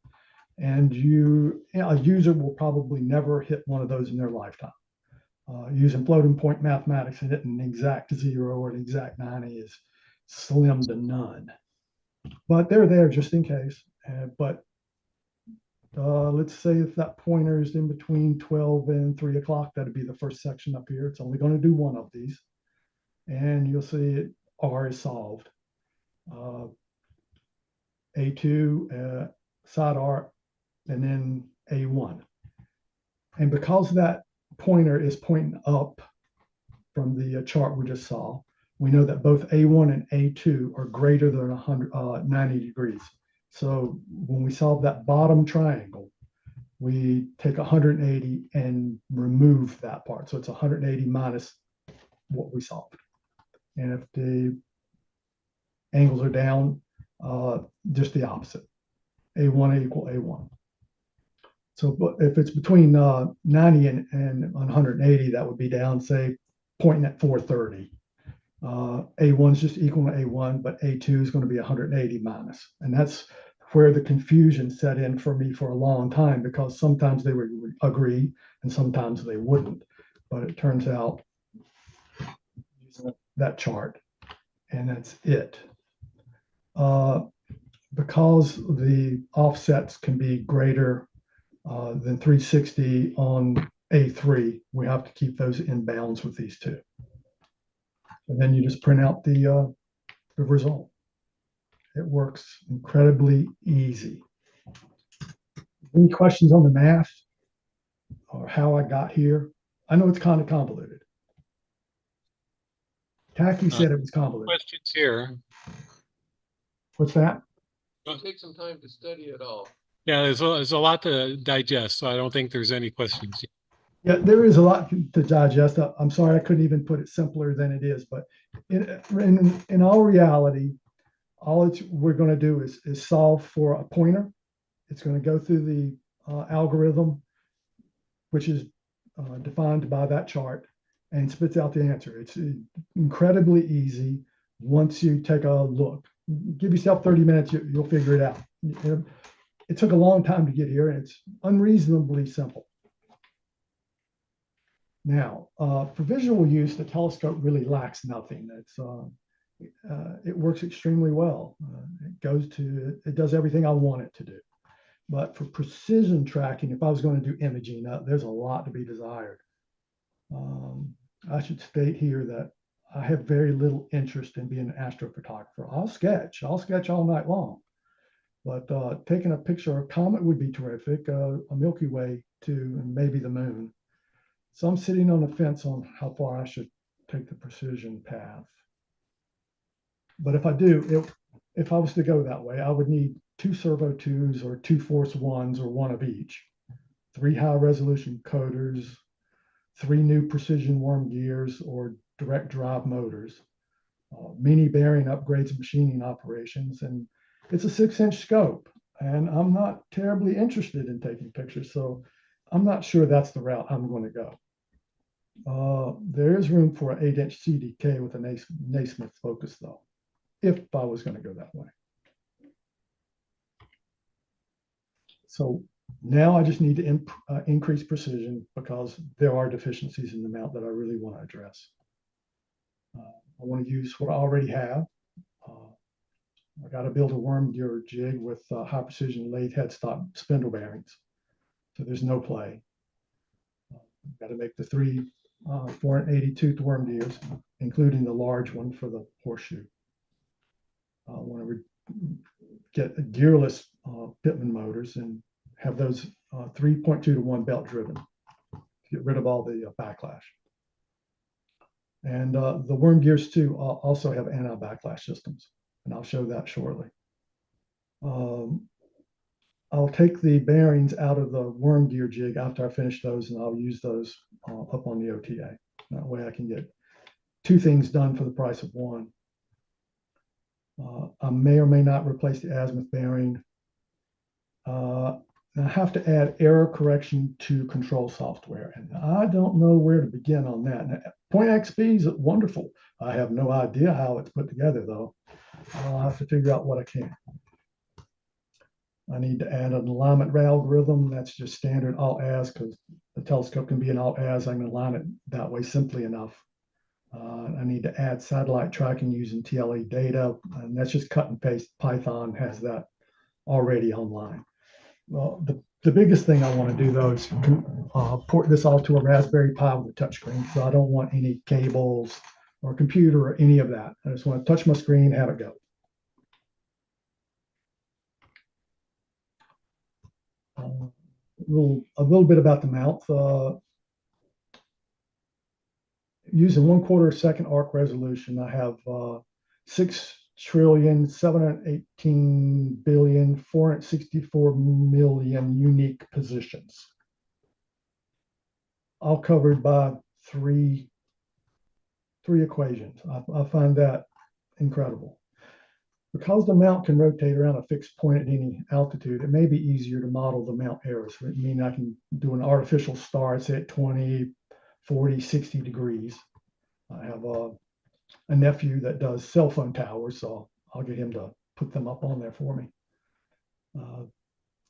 And a user will probably never hit one of those in their lifetime. Using floating point mathematics and hitting an exact 0 or an exact 90 is slim to none. But they're there just in case. Let's say if that pointer is in between 12 and 3 o'clock, that'd be the first section up here. It's only going to do one of these. And you'll see R is solved. A2, side R, and then A1. And because that pointer is pointing up from the chart we just saw, we know that both A1 and A2 are greater than 90 degrees. So when we solve that bottom triangle, we take 180 and remove that part. So it's 180 minus what we solved. And if the angles are down, just the opposite. A1 equal A1. So if it's between 90 and 180, that would be down, say, pointing at 430. A1 is just equal to A1, but A2 is going to be 180 minus. And that's where the confusion set in for me for a long time, because sometimes they would agree and sometimes they wouldn't. But it turns out that chart, and that's it. Because the offsets can be greater than 360 on A3, we have to keep those in bounds with these two. And then you just print out the result. It works incredibly easy. Any questions on the math or how I got here? I know it's kind of convoluted. Tacky said it was convoluted. Questions here. What's that? Take some time to study it all. Yeah, there's a lot to digest, so I don't think there's any questions. Yeah, there is a lot to digest. I'm sorry I couldn't even put it simpler than it is, but in all reality, all we're going to do is solve for a pointer. It's going to go through the algorithm, which is defined by that chart, and spits out the answer. It's incredibly easy once you take a look. Give yourself 30 minutes, you'll figure it out. It took a long time to get here, and it's unreasonably simple. Now, for visual use, the telescope really lacks nothing. It works extremely well. It does everything I want it to do. But for precision tracking, if I was going to do imaging, there's a lot to be desired. I should state here that I have very little interest in being an astrophotographer. I'll sketch all night long. But taking a picture of a comet would be terrific, a Milky Way too, and maybe the moon. So I'm sitting on the fence on how far I should take the precision path. But if I do, if I was to go that way, I would need 2 servo 2s or 2 force 1s or one of each, 3 high resolution coders, 3 new precision worm gears or direct drive motors, mini bearing upgrades and machining operations. And it's a 6-inch scope, and I'm not terribly interested in taking pictures. So I'm not sure that's the route I'm going to go. There is room for an 8-inch CDK with a Naismith focus, though, if I was going to go that way. So now I just need to increase precision because there are deficiencies in the mount that I really want to address. I want to use what I already have. I got to build a worm gear jig with high precision lathe headstock spindle bearings. So there's no play. Got to make the 3 480 tooth worm gears, including the large one for the horseshoe. I want to get gearless Pitman motors and have those 3.2 to 1 belt driven to get rid of all the backlash. And the worm gears too also have anti-backlash systems, and I'll show that shortly. I'll take the bearings out of the worm gear jig after I finish those, and I'll use those up on the OTA. That way I can get two things done for the price of one. I may or may not replace the azimuth bearing. I have to add error correction to control software, and I don't know where to begin on that. Now, Point XP is wonderful. I have no idea how it's put together, though. I'll have to figure out what I can. I need to add an alignment algorithm. That's just standard Alt-Az, because the telescope can be an Alt-Az. I can align it that way simply enough. I need to add satellite tracking using TLE data, and that's just cut and paste. Python has that already online. Well, the biggest thing I want to do, though, is port this all to a Raspberry Pi with a touchscreen. So I don't want any cables or computer or any of that. I just want to touch my screen, have it go. A little bit about the mount. Using 1/4 second arc resolution, I have 6,718,464,000,000 unique positions, all covered by three equations. I find that incredible. Because the mount can rotate around a fixed point at any altitude, it may be easier to model the mount errors. I mean, I can do an artificial star, say at 20, 40, 60 degrees. I have a nephew that does cell phone towers, so I'll get him to put them up on there for me.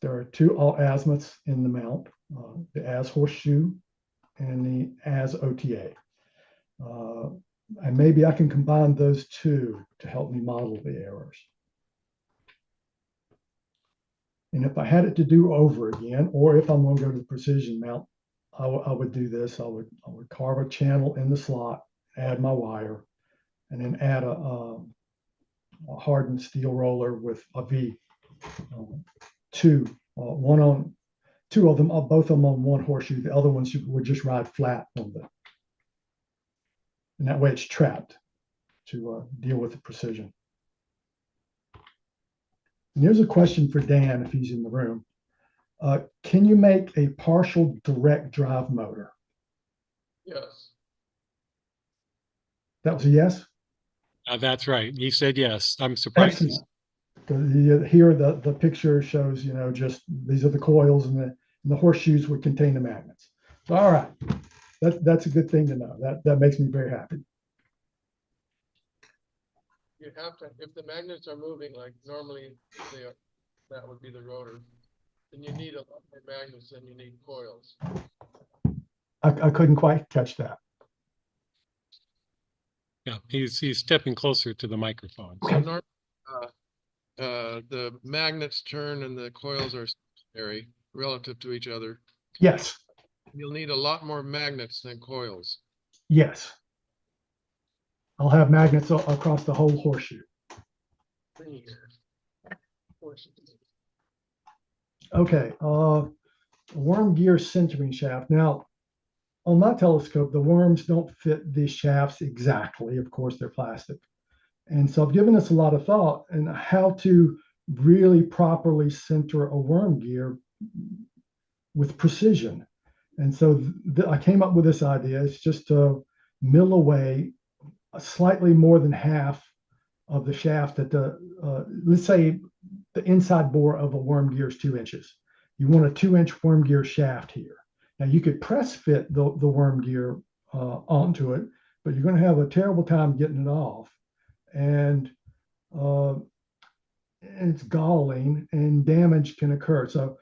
There are two alt-azimuths in the mount, the as horseshoe and the as OTA. And maybe I can combine those two to help me model the errors. And if I had it to do over again, or if I'm going to go to the precision mount, I would do this. I would carve a channel in the slot, add my wire, and then add a hardened steel roller with a V. Two of them, both of them on one horseshoe. The other ones would just ride flat on the. And that way it's trapped to deal with the precision. And here's a question for Dan, if he's in the room. Can you make a partial direct drive motor? Yes. That was a yes? That's right. He said yes. I'm surprised. Here, the picture shows, just these are the coils, and the horseshoes would contain the magnets. So, all right. That's a good thing to know. That makes me very happy. You have to, if the magnets are moving like normally they are, that would be the rotor, then you need a lot more magnets than you need coils. I couldn't quite catch that. Yeah, he's stepping closer to the microphone. So the magnets turn and the coils are stationary relative to each other. Yes. You'll need a lot more magnets than coils. Yes. I'll have magnets across the whole horseshoe. Okay, worm gear centering shaft. Now, on my telescope, the worms don't fit these shafts exactly. Of course, they're plastic. And so I've given this a lot of thought in how to really properly center a worm gear with precision. And so I came up with this idea. It's just to mill away slightly more than half of the shaft at the, let's say the inside bore of a worm gear is 2 inches. You want a 2-inch worm gear shaft here. Now you could press fit the worm gear onto it, but you're going to have a terrible time getting it off. And it's galling and damage can occur. So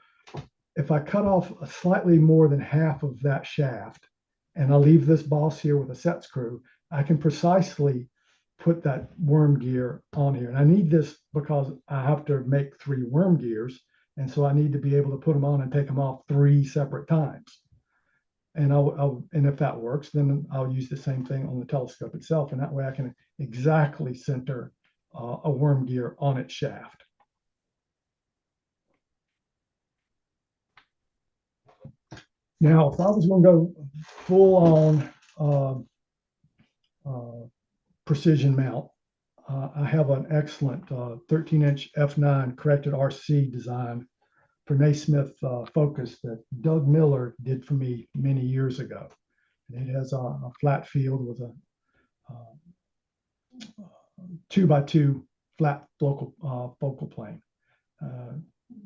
if I cut off slightly more than half of that shaft and I leave this boss here with a set screw, I can precisely put that worm gear on here. And I need this because I have to make 3 worm gears. And so I need to be able to put them on and take them off 3 separate times. And and if that works, then I'll use the same thing on the telescope itself. And that way I can exactly center a worm gear on its shaft. Now, if I was going to go full on precision mount. I have an excellent 13-inch f9 corrected RC design for Naismith focus that Doug Miller did for me many years ago. And it has a flat field with a 2x2 flat focal plane.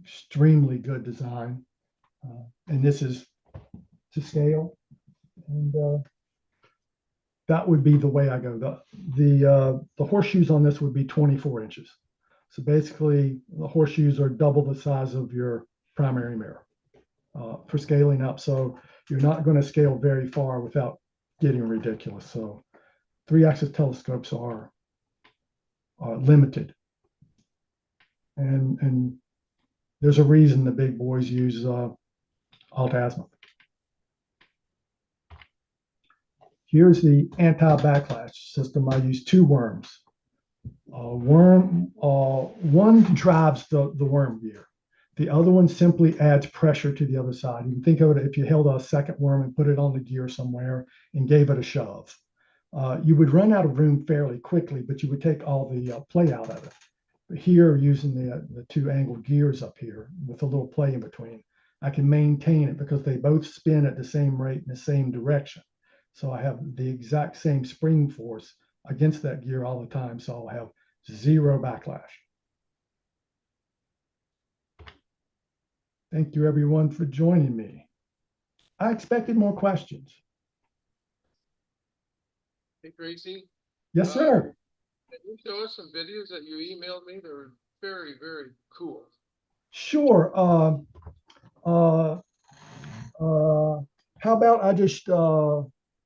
Extremely good design. And this is to scale. And that would be the way I go. The horseshoes on this would be 24 inches. So basically, the horseshoes are double the size of your primary mirror for scaling up. So you're not going to scale very far without getting ridiculous. So 3-axis telescopes are limited. And there's a reason the big boys use alt-azimuth. Here's the anti-backlash system. I use 2 worms. One drives the worm gear. The other one simply adds pressure to the other side. You can think of it if you held a second worm and put it on the gear somewhere and gave it a shove. You would run out of room fairly quickly, but you would take all the play out of it. But here, using the 2 angled gears up here with a little play in between, I can maintain it because they both spin at the same rate in the same direction. So I have the exact same spring force against that gear all the time. So I'll have 0 backlash. Thank you, everyone, for joining me. I expected more questions. Hey, Tracy. Yes, sir. Can you show us some videos that you emailed me? They were very, very cool. Sure. How about I just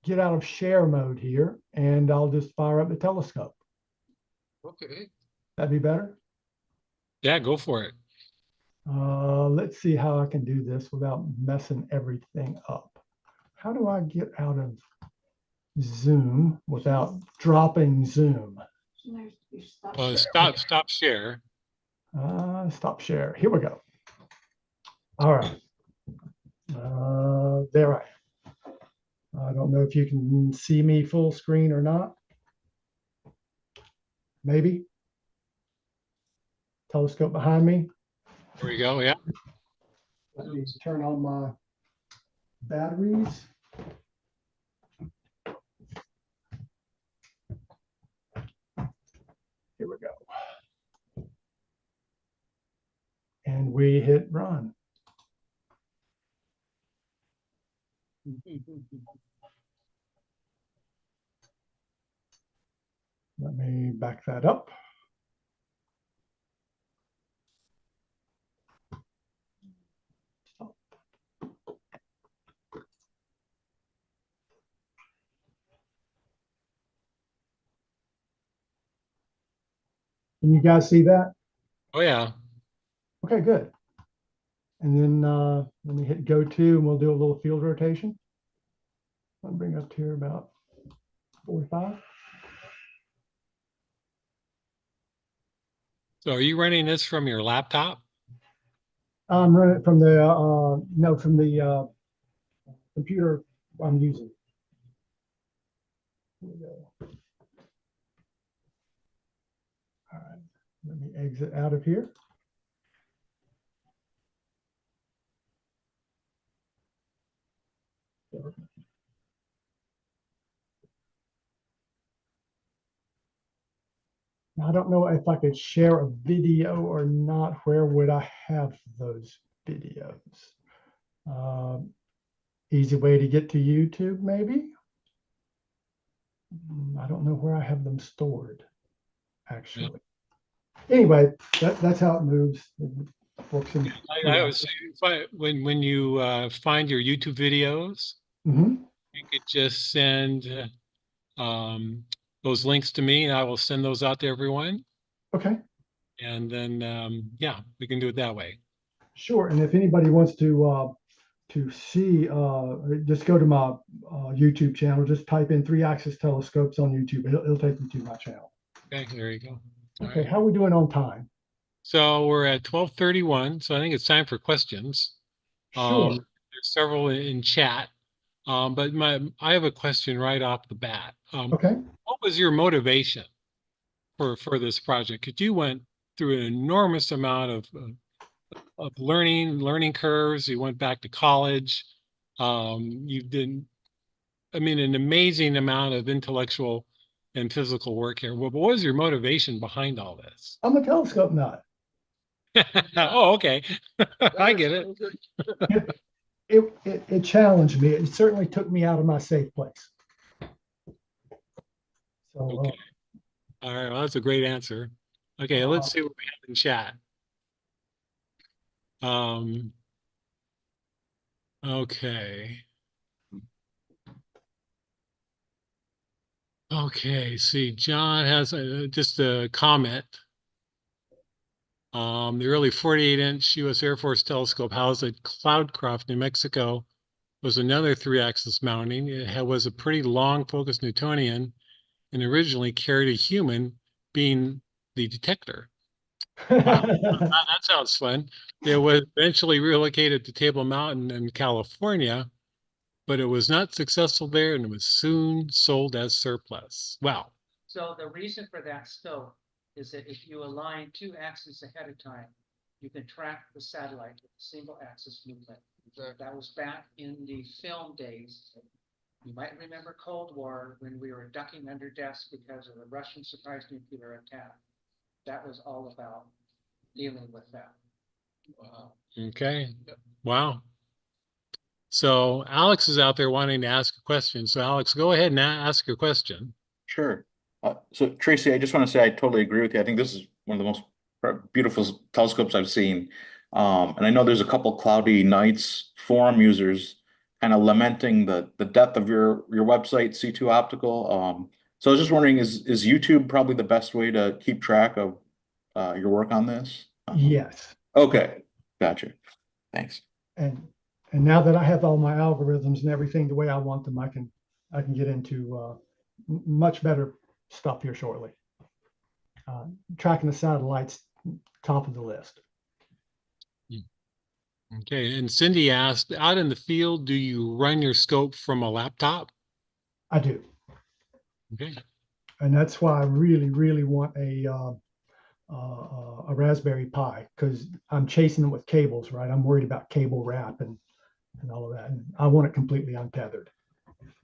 get out of share mode here and I'll just fire up the telescope. Okay. That'd be better. Yeah, go for it. Let's see how I can do this without messing everything up. How do I get out of Zoom without dropping Zoom? Stop share. Stop share. Here we go. All right. There I am. I don't know if you can see me full screen or not. Maybe. Telescope behind me. There we go. Yeah. Let me turn on my batteries. Here we go. And we hit run. Let me back that up. Can you guys see that? Oh, yeah. Okay, good. And then let me hit go to and we'll do a little field rotation. I'll bring up here about 45. So are you running this from your laptop? I'm running from the no, from the computer I'm using. Here we go. All right, let me exit out of here. Now, I don't know if I could share a video or not. Where would I have those videos? Easy way to get to YouTube, maybe? I don't know where I have them stored, actually. Yeah. Anyway, that's how it moves. I would say when you find your YouTube videos, you could just send those links to me and I will send those out to everyone. Okay. And then, yeah, we can do it that way. Sure. And if anybody wants to see, just go to my YouTube channel, just type in 3-axis telescopes on YouTube. It'll take you to my channel. Okay, there you go. Okay, how are we doing on time? So we're at 12:31, so I think it's time for questions. Sure. There's several in chat, but I have a question right off the bat. Okay. what was your motivation for this project? Because you went through an enormous amount of learning curves. You went back to college. You did, I mean, an amazing amount of intellectual and physical work here. What was your motivation behind all this? I'm a telescope nut. Oh, okay. I get it. It challenged me. It certainly took me out of my safe place. So, Okay. All right. Well, that's a great answer. Okay, let's see what we have in chat. Okay. Okay, see, John has just a comment. The early 48-inch U.S. Air Force telescope housed at Cloudcroft, New Mexico, was another 3-axis mounting. It was a pretty long focus Newtonian and originally carried a human being the detector. Wow, that sounds fun. It was eventually relocated to Table Mountain in California, but it was not successful there and it was soon sold as surplus. Wow. So the reason for that scope is that if you align 2 axes ahead of time, you can track the satellite with a single axis movement. That was back in the film days. You might remember Cold War when we were ducking under desks because of the Russian surprise nuclear attack. That was all about dealing with that. Wow. Okay. Wow. So Alex is out there wanting to ask a question. So Alex, go ahead and ask your question. Sure. So Tracy, I just want to say I totally agree with you. I think this is one of the most beautiful telescopes I've seen. And I know there's a couple cloudy nights forum users kind of lamenting the depth of your website, C2 Optical. So I was just wondering, is YouTube probably the best way to keep track of your work on this? yes. Okay, gotcha. Thanks. And now that I have all my algorithms and everything the way I want them, I can get into much better stuff here shortly. Tracking the satellites, top of the list. Okay, and Cindy asked, out in the field, do you run your scope from a laptop? I do. Okay. And that's why I really, really want a Raspberry Pi, because I'm chasing them with cables, right? I'm worried about cable wrap and all of that. And I want it completely untethered.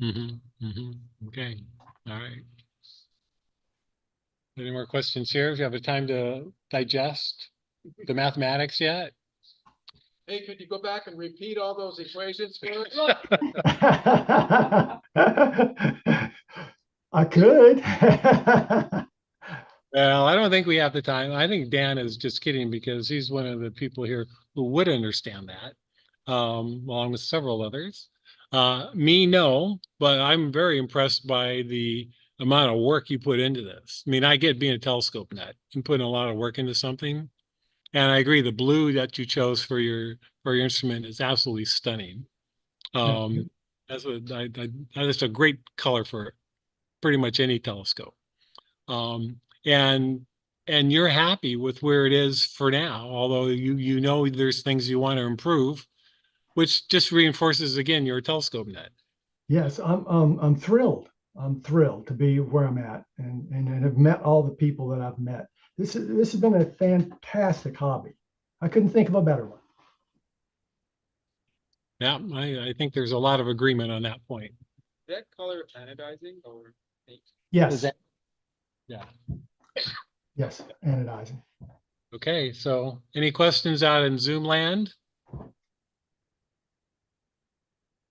Okay. All right. Any more questions here? If you have a time to digest the mathematics yet? Hey, could you go back and repeat all those equations for us? I could. Well, I don't think we have the time. I think Dan is just kidding because he's one of the people here who would understand that, along with several others. Me, no, but I'm very impressed by the amount of work you put into this. I mean, I get being a telescope nut and putting a lot of work into something. And I agree, the blue that you chose for your instrument is absolutely stunning. That's just a great color for pretty much any telescope. And you're happy with where it is for now, although you know there's things you want to improve, which just reinforces again you're a telescope nut. Yes, I'm thrilled. I'm thrilled to be where I'm at and have met all the people that I've met. This has been a fantastic hobby. I couldn't think of a better one. Yeah, I think there's a lot of agreement on that point. Is that color anodizing or? Yes. Yeah. Yes, anodizing. Okay, so any questions out in Zoom land?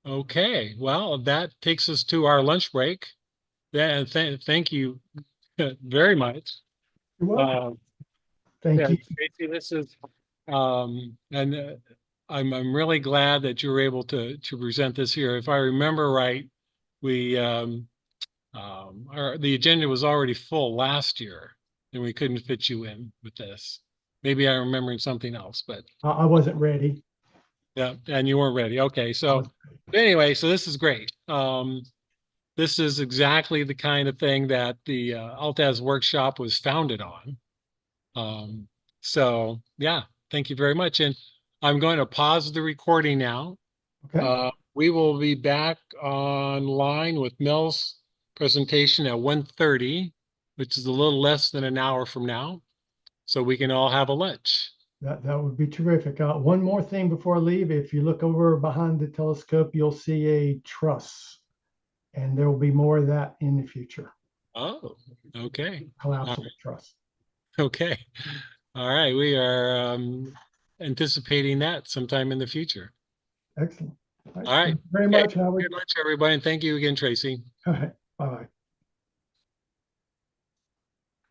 Okay, well, that takes us to our lunch break. Yeah, thank you very much. You're welcome. Thank you. Tracy, this is and I'm really glad that you were able to present this here. If I remember right, we the agenda was already full last year and we couldn't fit you in with this. Maybe I'm remembering something else, but I wasn't ready. yeah, and you weren't ready. Okay, so anyway, so this is great. This is exactly the kind of thing that the Altaz workshop was founded on. So yeah, thank you very much. And I'm going to pause the recording now. Okay. We will be back online with Mel's presentation at 1:30, which is a little less than an hour from now, so we can all have a lunch. That would be terrific. One more thing before I leave. If you look over behind the telescope, you'll see a truss. And there will be more of that in the future. Oh, okay. Collapsible truss. Okay. All right. We are anticipating that sometime in the future. Excellent. All right. Thank you very Okay. much, Howard. Good lunch, everybody. And thank you again, Tracy. All right. Bye-bye.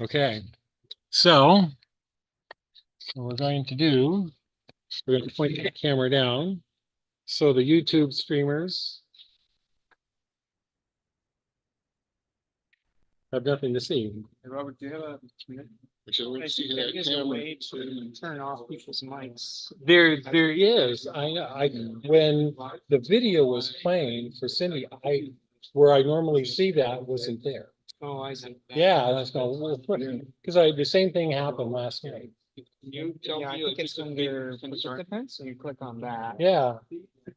Okay. So what we're going to do, we're going to point the camera down. So the YouTube streamers have nothing to see. Hey, Robert, do you have a minute? There There's a way to turn off people's mics. is. When the video was playing for Cindy, where I normally see that wasn't there. Oh, I see. Yeah, that's going, because the same thing happened last night. You tell me. I think it's under participants, and you click on that. Yeah.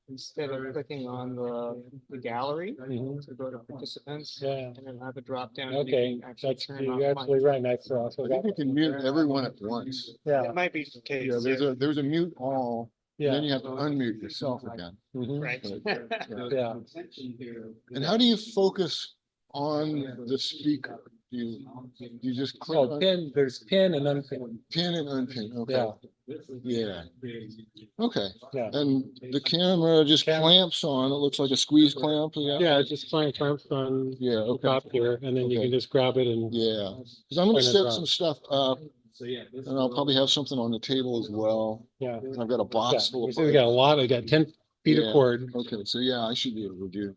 Instead of clicking on the gallery, to go to participants. Yeah. And then have a drop down. Okay, you're absolutely right, Max. I think you can mute everyone at once. Yeah. It might be the case. Yeah, there's a mute all, Yeah. then you have to unmute yourself again. Right. Yeah. And how do you focus on the speaker? Do you just click Oh, on pin, there's pin and unpin. pin and unpin? Okay. Yeah. Yeah. Okay. Yeah. And the camera just clamps on, it looks like a squeeze clamp. Yeah, it just clamps on Yeah, the okay. top here, and then you can just grab it and. Yeah, because I'm gonna Point it set out. some stuff up, and I'll probably have something on the table as well. Yeah. And I've got a box full We of. see we got a lot, we got 10 feet of Yeah. cord. Okay, so yeah, I should be able to do.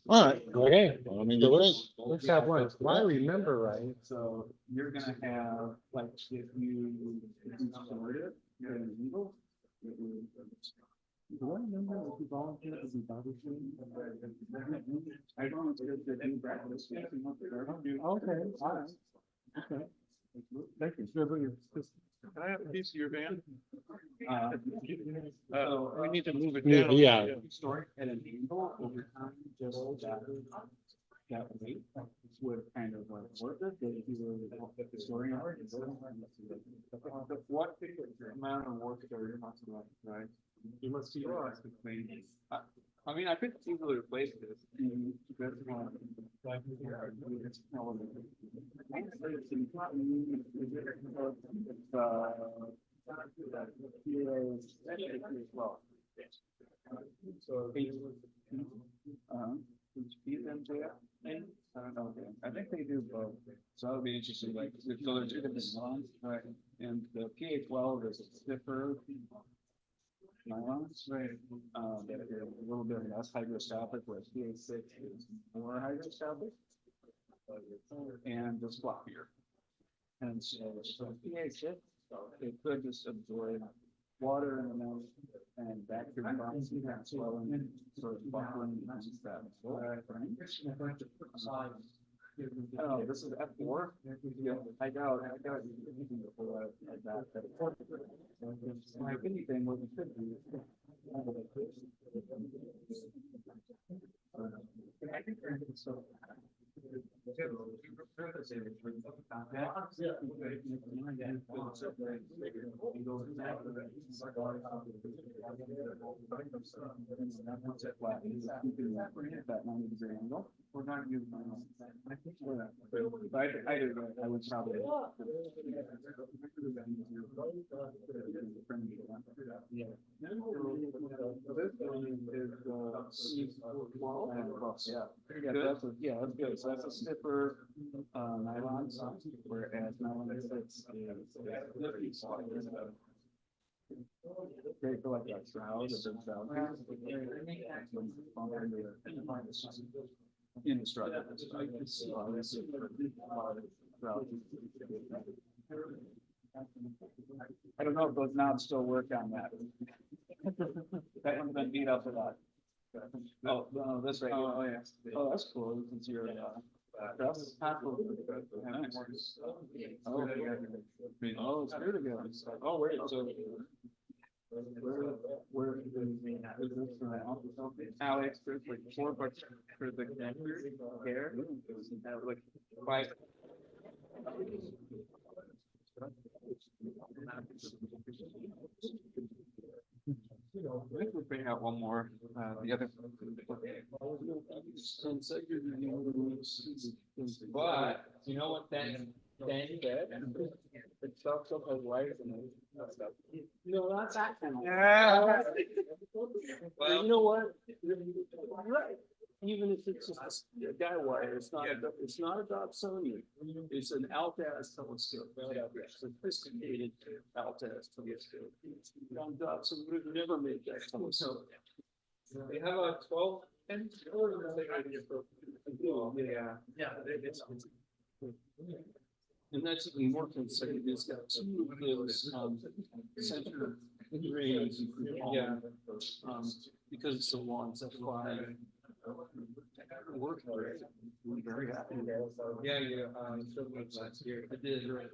All right. Okay. I mean, So you let's have lunch. If I remember right. So you're gonna have, like, if you sort it, you're in the middle. Do I remember if you volunteer as a body stream? I don't know if there's any practice. Okay, all right. Okay. Thank you. Can I have a piece of your van? We need to move it Yeah, down. yeah. Store it at an angle over time, just that weight would kind of like work it, that if you were storing it. What amount of work are you not to right? You must be lost between. I mean, I could easily replace this. I think they do both. So that would be interesting. Like, so there's two different ones, right? And the PA12 is stiffer. Nylons, right? That are a little bit less hydrostatic, whereas PA6 is more hydrostatic. And just floppier. And so PA6, it could just absorb water in the mouth and bacteria bombs and swelling and sort of buckling and that. Oh, this is F4. Yeah, I doubt anything before that. Like anything, what you could do. We're not using I would probably. Yeah, that's good. So that's a stiffer nylon, whereas nylon is great for like a shroud, a big shroud. In the shroud. I don't know if those knobs still work on that. That one's been beat up a lot. Oh, no, this right here. Oh, yeah. Oh, that's cool. This is your, that's possible. Oh, it's here to go. Oh, wait, so. Alex, there's like 4 bucks for the connector here. Like 5. I think we'll bring out one more, the other. But you know what then said? It talks about wires and stuff. No, that's that kind of. Yeah. Well, you know what? You're right. Even if it's just a guy wire, it's not, it's not a Dobsonian. It's an Altaz telescope. Sophisticated Altaz telescope. Young Dobson would have never made that telescope. They have a 12 and And that's even more concerning. It's got 2 of those center rays. Because it's the ones that fly. Work for it. We're very happy. last year. I did, right.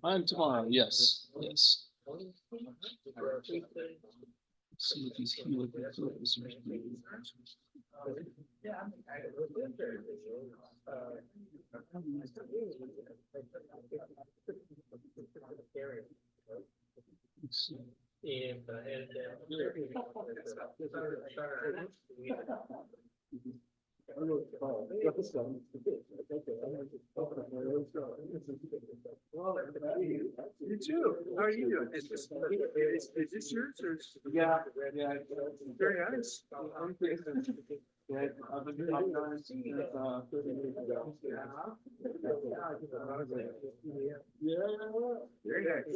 I'm tomorrow, yes, yes. See what these helicopters are doing. Let's see. You too. How are you doing? Is this yours or? Yeah. Very nice. Yeah, I've been on since 30 years ago. Very nice.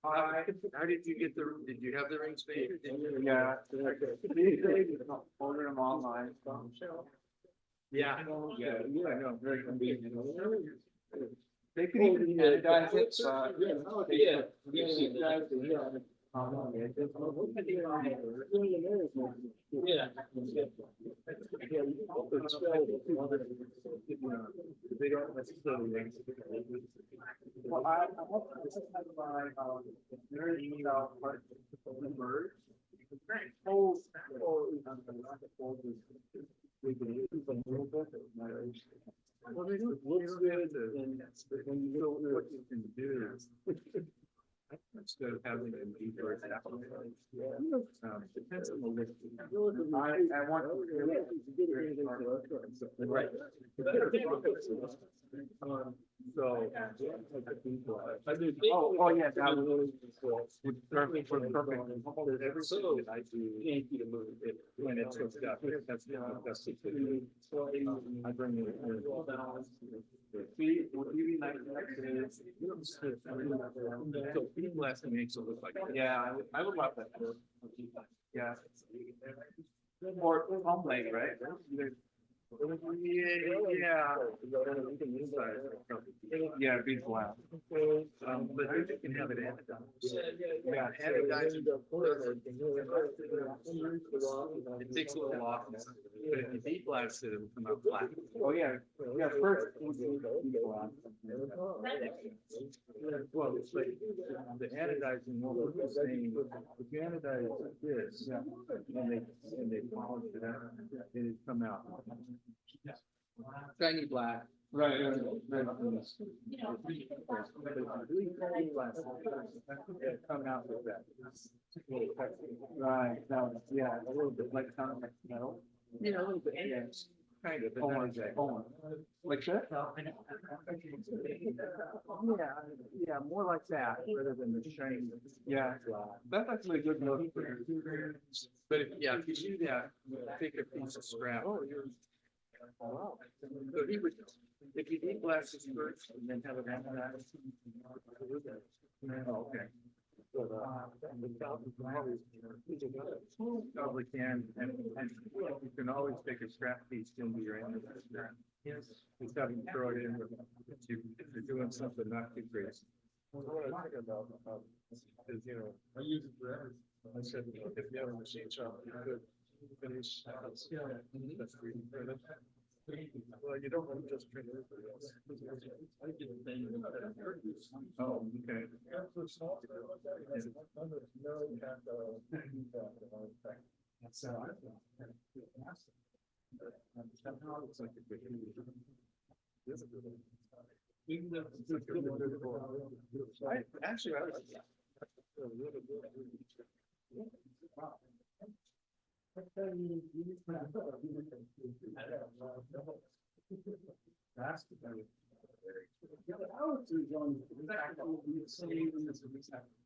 How did you get did you have the rings made? Yeah. Order them online. Yeah. I know, very convenient. They can even anodize it, so. They don't necessarily. Well, I hope this is kind of my, very email part of the merge. Well, it looks good, and when you know what you can do. Instead of having an deeper. Depends on the list. I want to. Right. So. Oh, yeah, that was. Perfect. Everything that I do. When it's hooked up, that's the thing. I bring it. See, what you like is. So bead blasting makes it look like. Yeah, I would love that. Yeah. Or homemade, right? Yeah, bead blast. But you can have it anodized. Yeah, anodized. It takes a little off. But if you bead blast it, it'll come out flat. Oh, yeah, first. Bead blast. Well, it's like the anodizing won't look the same. If you anodize this, and they polish it out, it'll come out. Shiny black. Right. Come out with that. Right, now, yeah, a little bit like contact metal. Yeah, a little bit. Yeah, kind of, but not exactly. Like that? Yeah, more like that rather than the shiny. Yeah, that's actually a good look. But if you do that, take a piece of scrap. So he would, if you need glasses first and then have it anodized. Oh, okay. Probably can, and you can always take a scrap piece into your anodized. Yes. Just have them throw it in if you're doing something not too crazy. What I'm thinking about is, I use it for everything. I said, if you have a machine shop, you could finish. That's 3D printed. Well, you don't want to just print it. Oh, okay. Actually, I was. That's the kind of.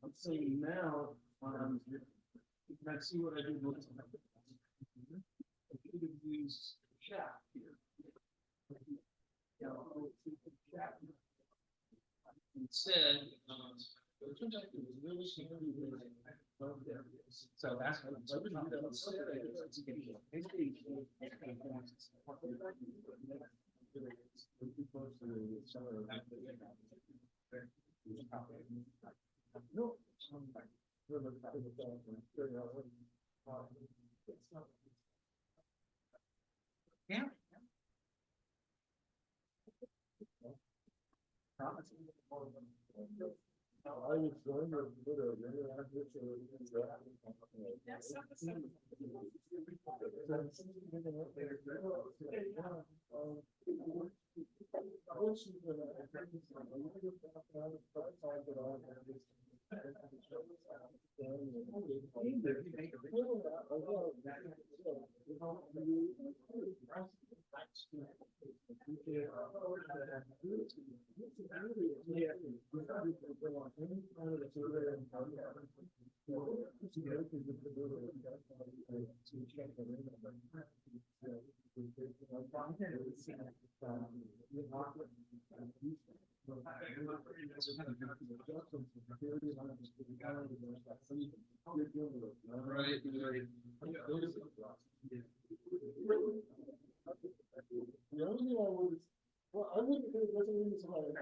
I'm saying now, you can see what I did. I could have used shaft here. Instead, so that's what I'm saying. Yeah. I was going to put a Well, I wouldn't say it doesn't mean somebody.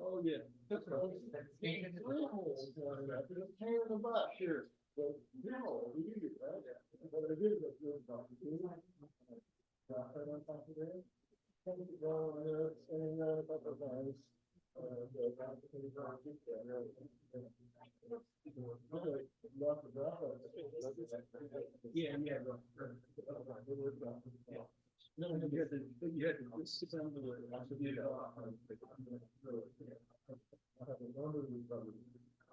Oh, yeah. Pain in the butt here. But no, we do that. But I did it. Right on top of there. And a couple of guys. Yeah, yeah. No, you had to sit down to it.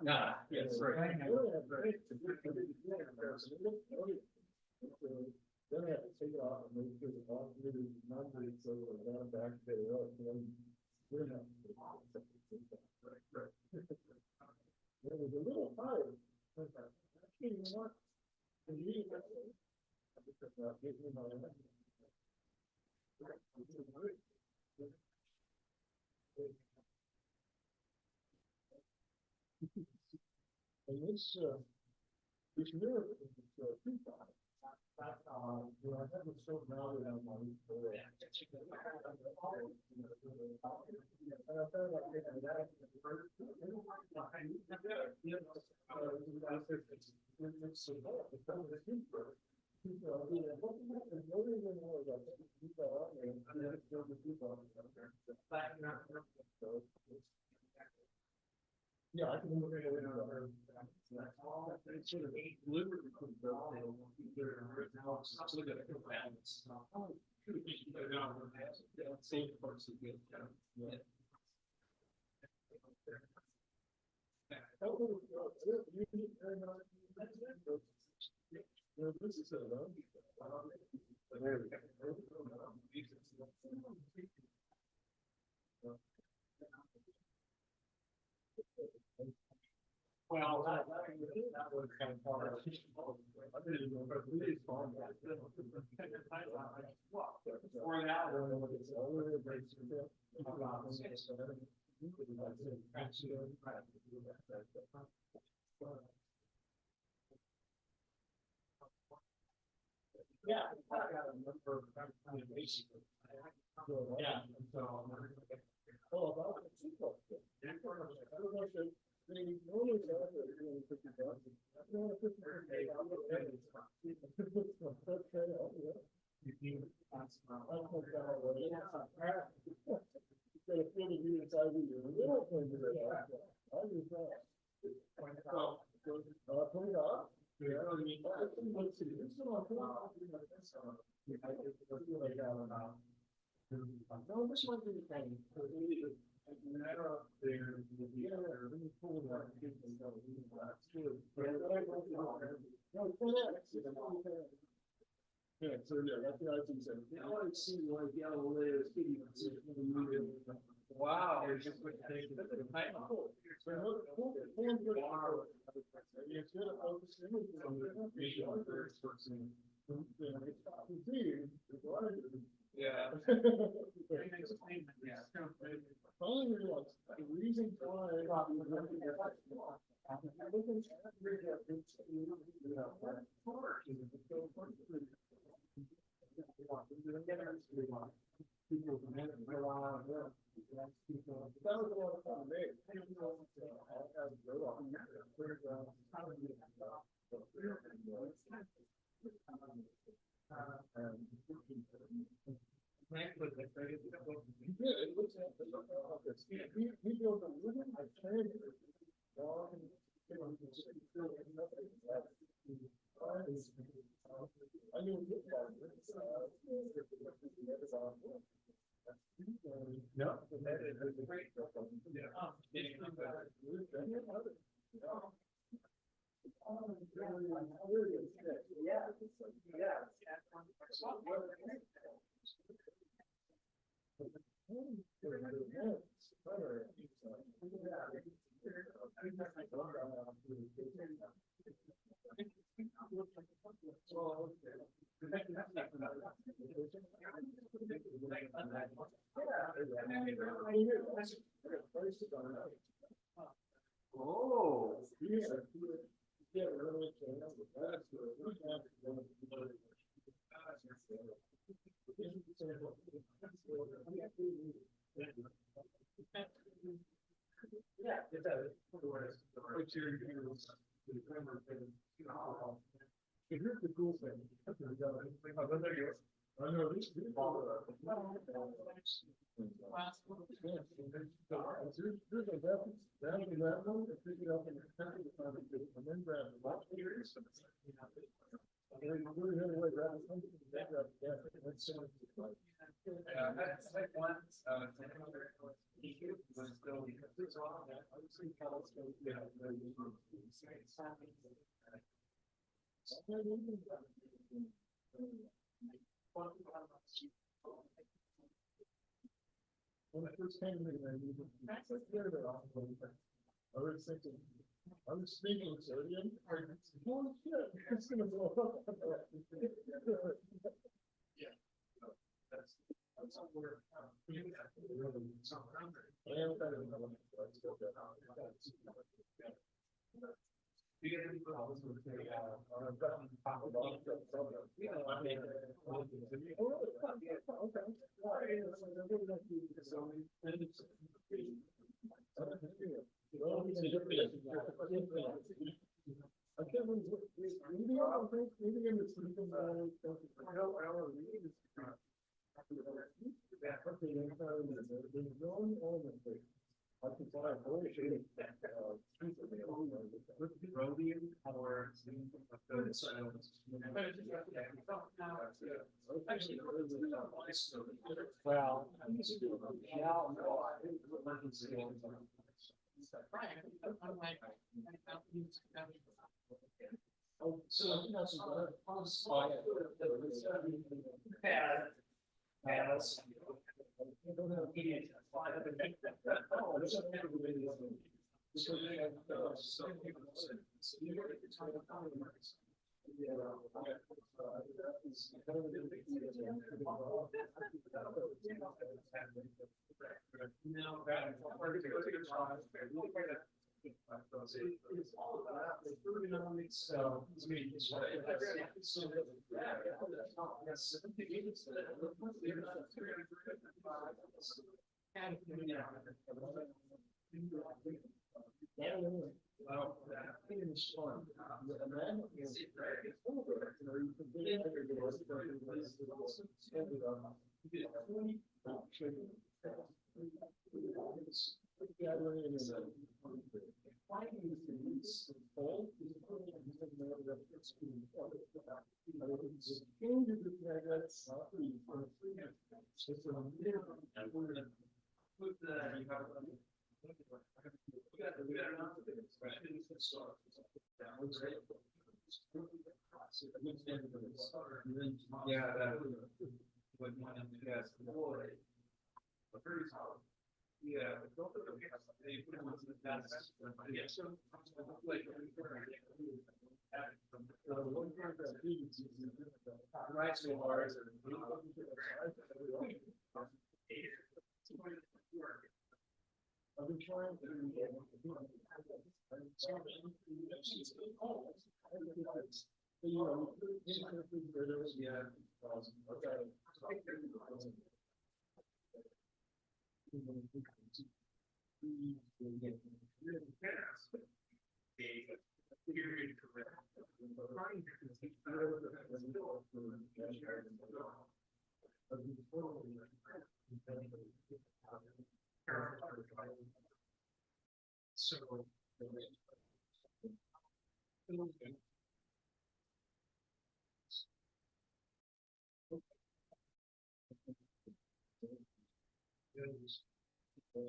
Nah, yes, right. Then I have to take it off and make sure the box is not really so down back there. Right. It was a little higher. Actually, you know what? And this mirror is too far. You know, I have it so now that I'm on. Yeah, I can look at it. It's sort of deliberately put it down. Same parts of it. Yeah. This is well, that was kind of far. I didn't know, but it is fun. For that, yeah, I got a number of communications. Yeah, so. Oh, about the people. I don't know if they normally $50. Wow. Yeah. Oh. Here's the cool thing. When I first came to I was thinking, I was speaking sodium. Holy shit, it's gonna blow up. Yeah. That's where you get any problems with the Yeah, that would. Yes. Yeah. Right, so hard. I've been trying So.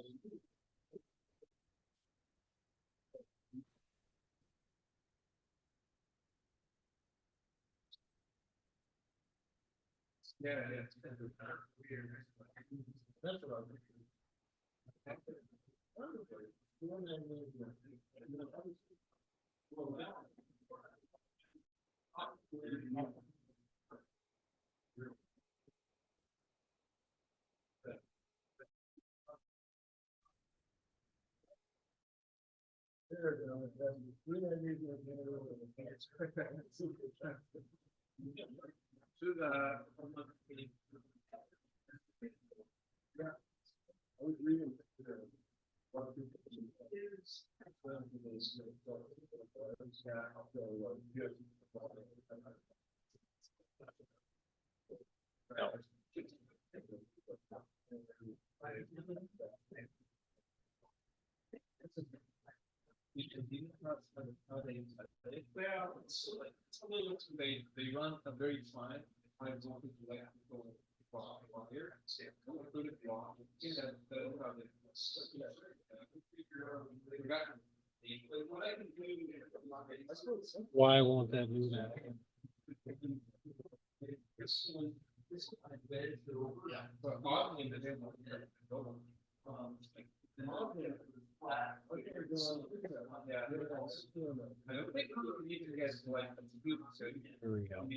Yeah, yeah. That's what I'm I was reading. Well, it's a little too late. They run a very fine. I don't think you like to go here. Why won't that do that? Here we go.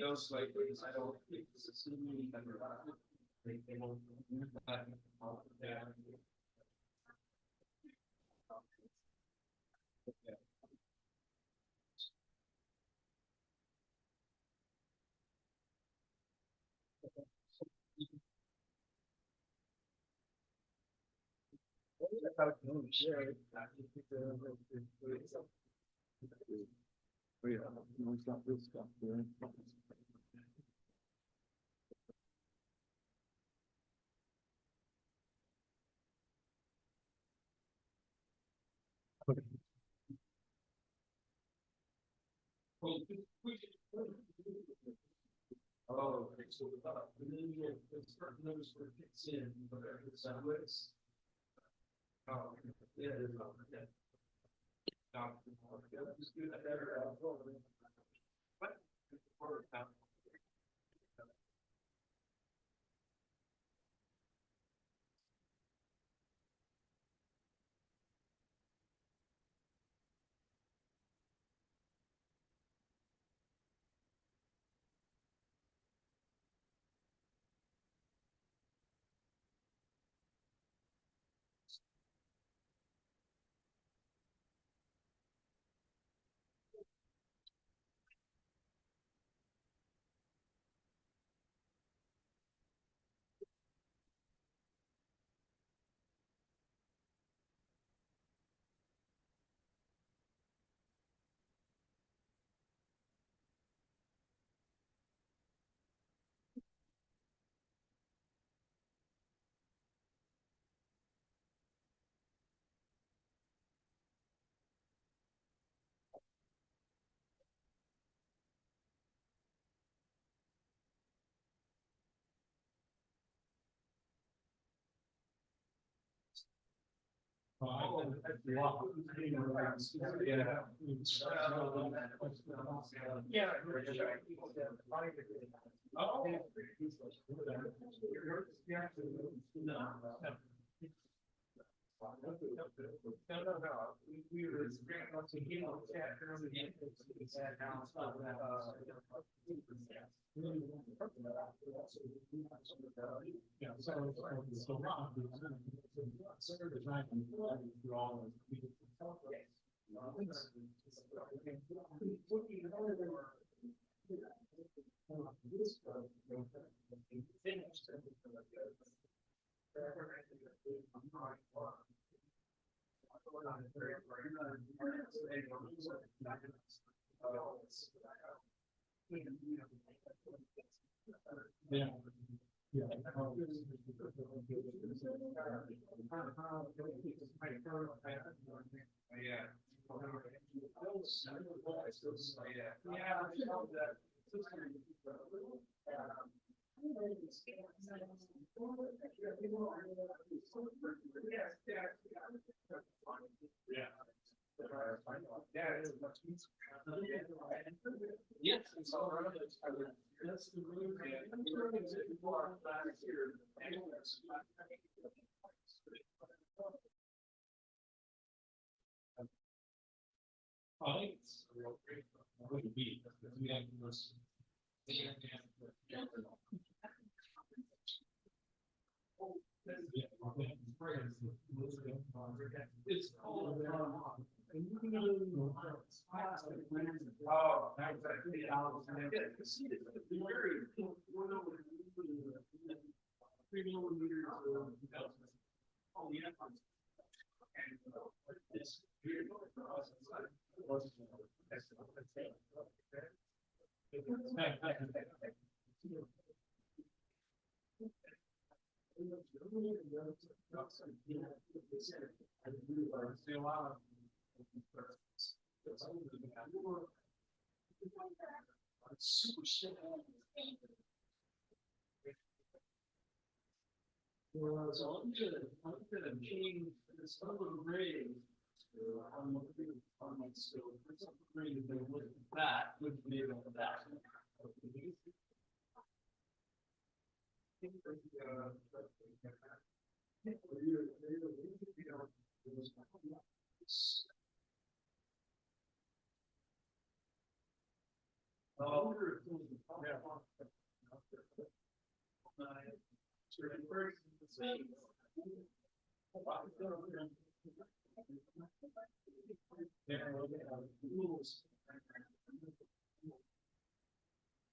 Those like I don't think this is they won't. Oh, okay, so and then you get certain numbers where it fits in, but it's sideways. Oh, yeah, it is. Just do that there. What?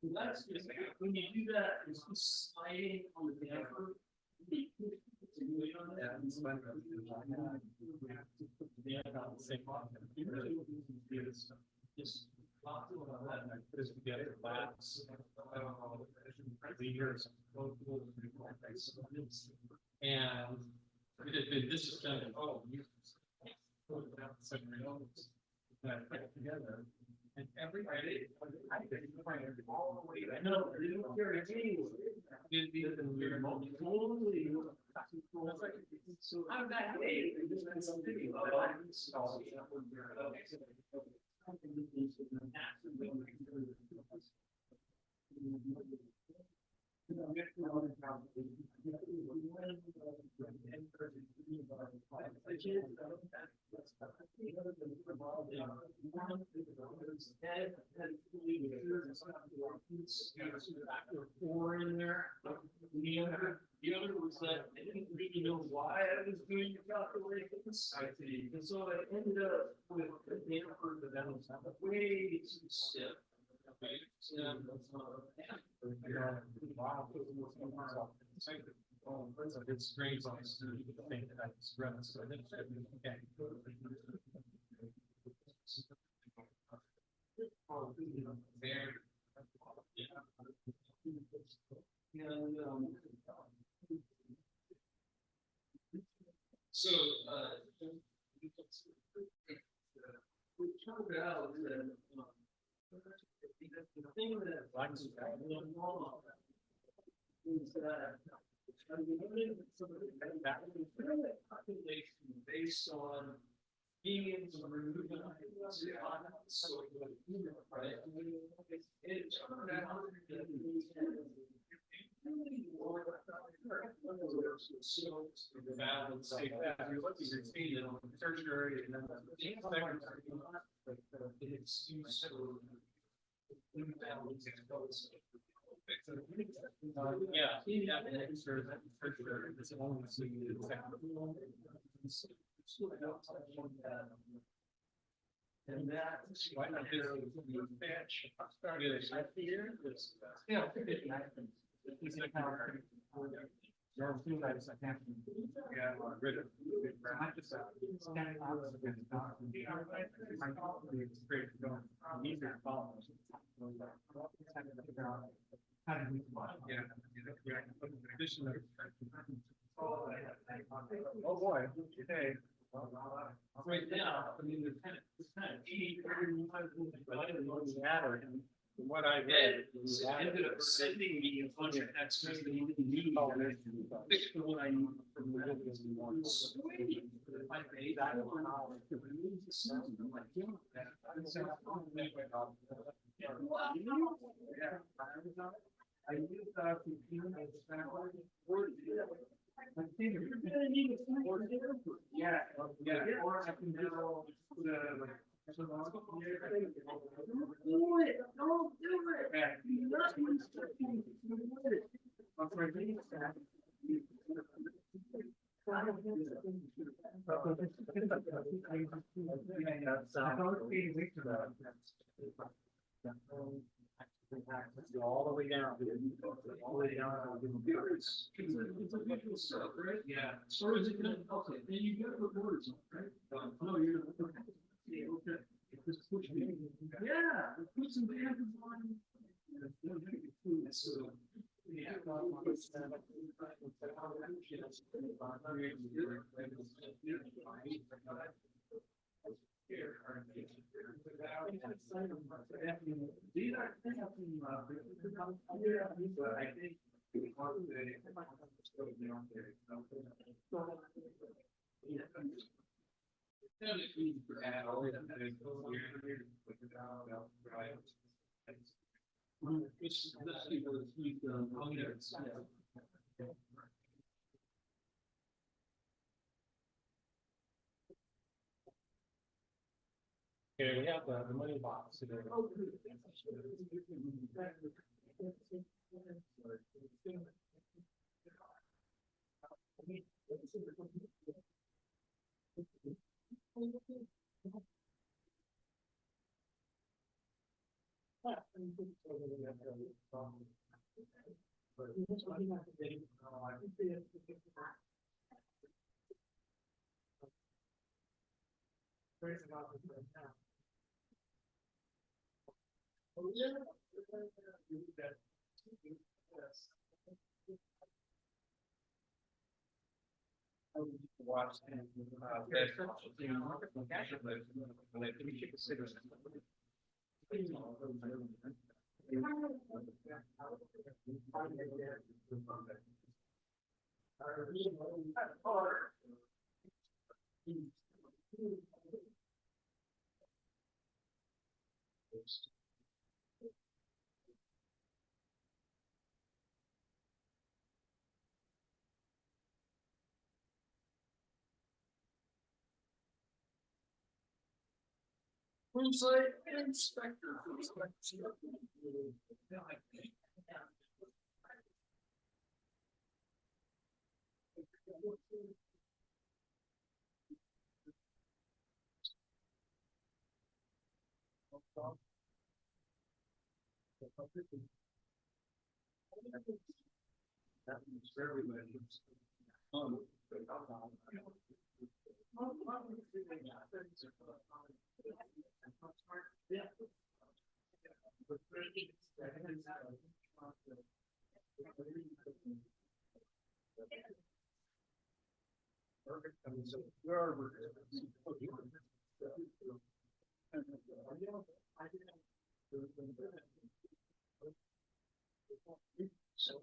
That's just, when you do that, it's just sliding on the damper. Just and this is kind of, oh, you together. And every day, all the way. I know, they don't carry anywhere. It'd be totally. So out of that day, they just had some video. In there. The other was that I didn't really know why I was doing the calculations. I see. And so I ended up with a damper that was way too stiff. It strains on the thing that I expressed. So I didn't so it turned out that the thing that I was wrong is that some of the population based on beings and removing. So, right? It turned out. So the balance, say, if you're looking at speed on tertiary and then secondary, but it's used to imbalance exposed. Yeah, tertiary, it's only secondary. And that's why I did a batch. Started at here. Yeah. Oh boy, okay. Right now, I mean, there's kind of 80, from what I read, ended up sending me a bunch of extras that he didn't need. Fix the one I need from the business we want. Sweet. I paid that $1. I'm like, yeah. I used yeah, or I can do the do it, don't do all the way down. All the way down. It's a visual stuff, right? Yeah. So is it gonna, okay, then you get the words, right? No, you're. Okay. Just push me. Yeah, put some dampers on. So, yeah. These are okay, we have the money box today. Watch and who's like inspector? That means for everybody. Perfect. I mean, so where are we? So,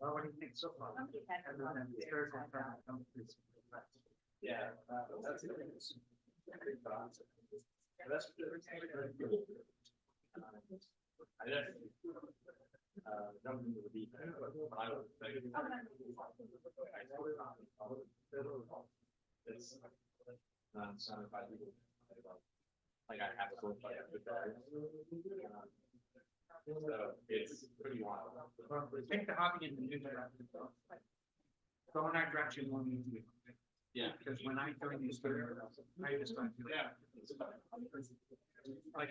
Well, what do you think so far? Yeah, that's it. That's like I have to look like so it's pretty wild. Take the hobby in the new direction. Go in that direction when you do. Yeah, because when I joined these, I just went to that. Like,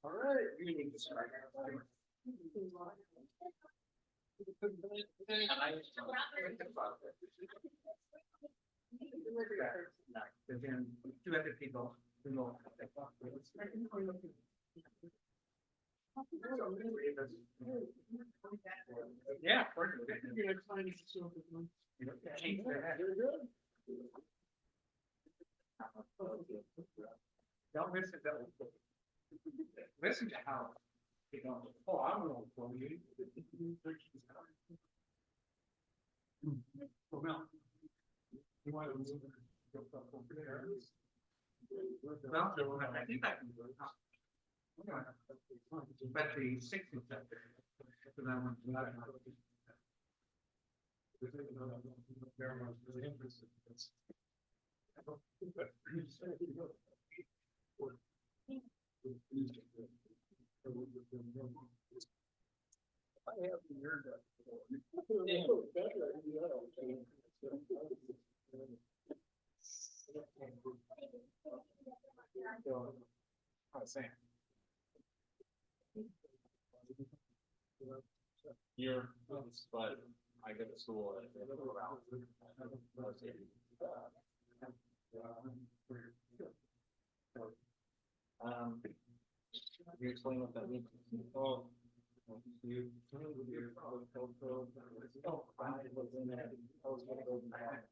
all right, we need to start. Then two other people who know. Yeah. Don't listen to listen to how. Oh, I'm going to you. Well, you want to move over there? Well, I think I can go. But the 60 chapter. Because I want to. Very much really interested in this. I haven't heard that before. You're, but I go to school and around. You explain what that means. Oh, you. Oh, I was in there. I was gonna go back.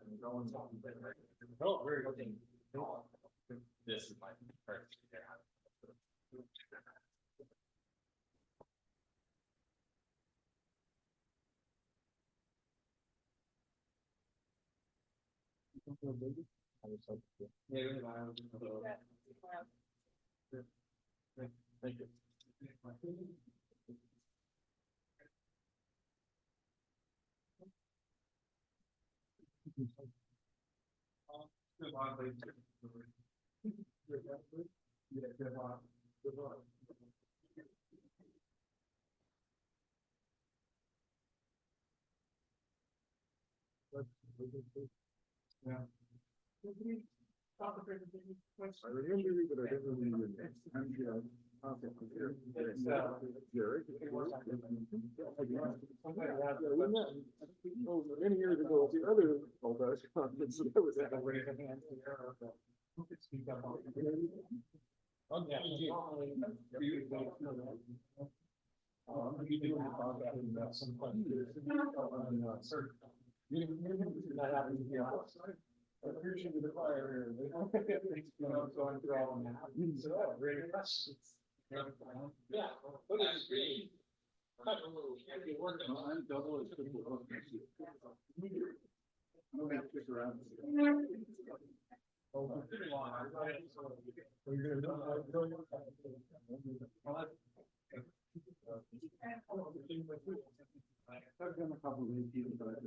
I'm going to. Oh, very good. This is my first year. Thank you. Yeah. I remember you, but I didn't remember your name. I'm Jared. Jared. We met over many years ago at the other Aldi's conference that I was at. Who could speak up on it? You do about some questions. That happens here. I appreciate the fire here. Going through all of that. So, great questions. Yeah, what is great? You're working on double as triple. I'm gonna stick around. I've done a couple of reviews, but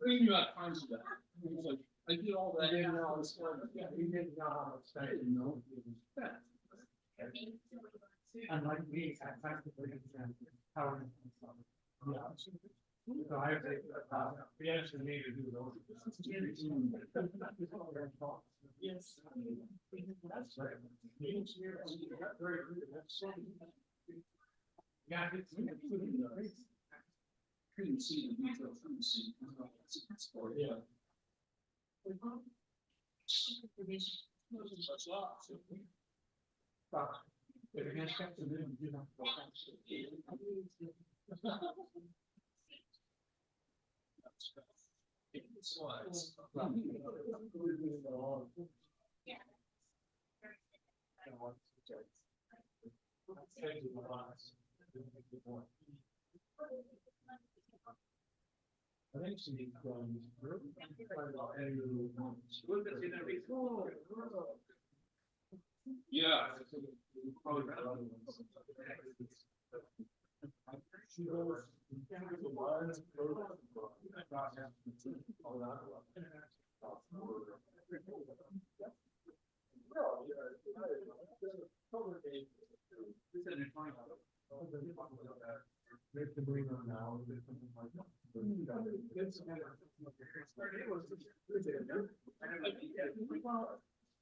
You got tons of that. Like, I did all that. Yeah, we didn't know how much that, you know. And like we, I practically, how. Yeah. So I have to, we actually need to do those. Yes. That's right. Very good. Yeah. Couldn't see the detail from the scene. Yeah. Yeah.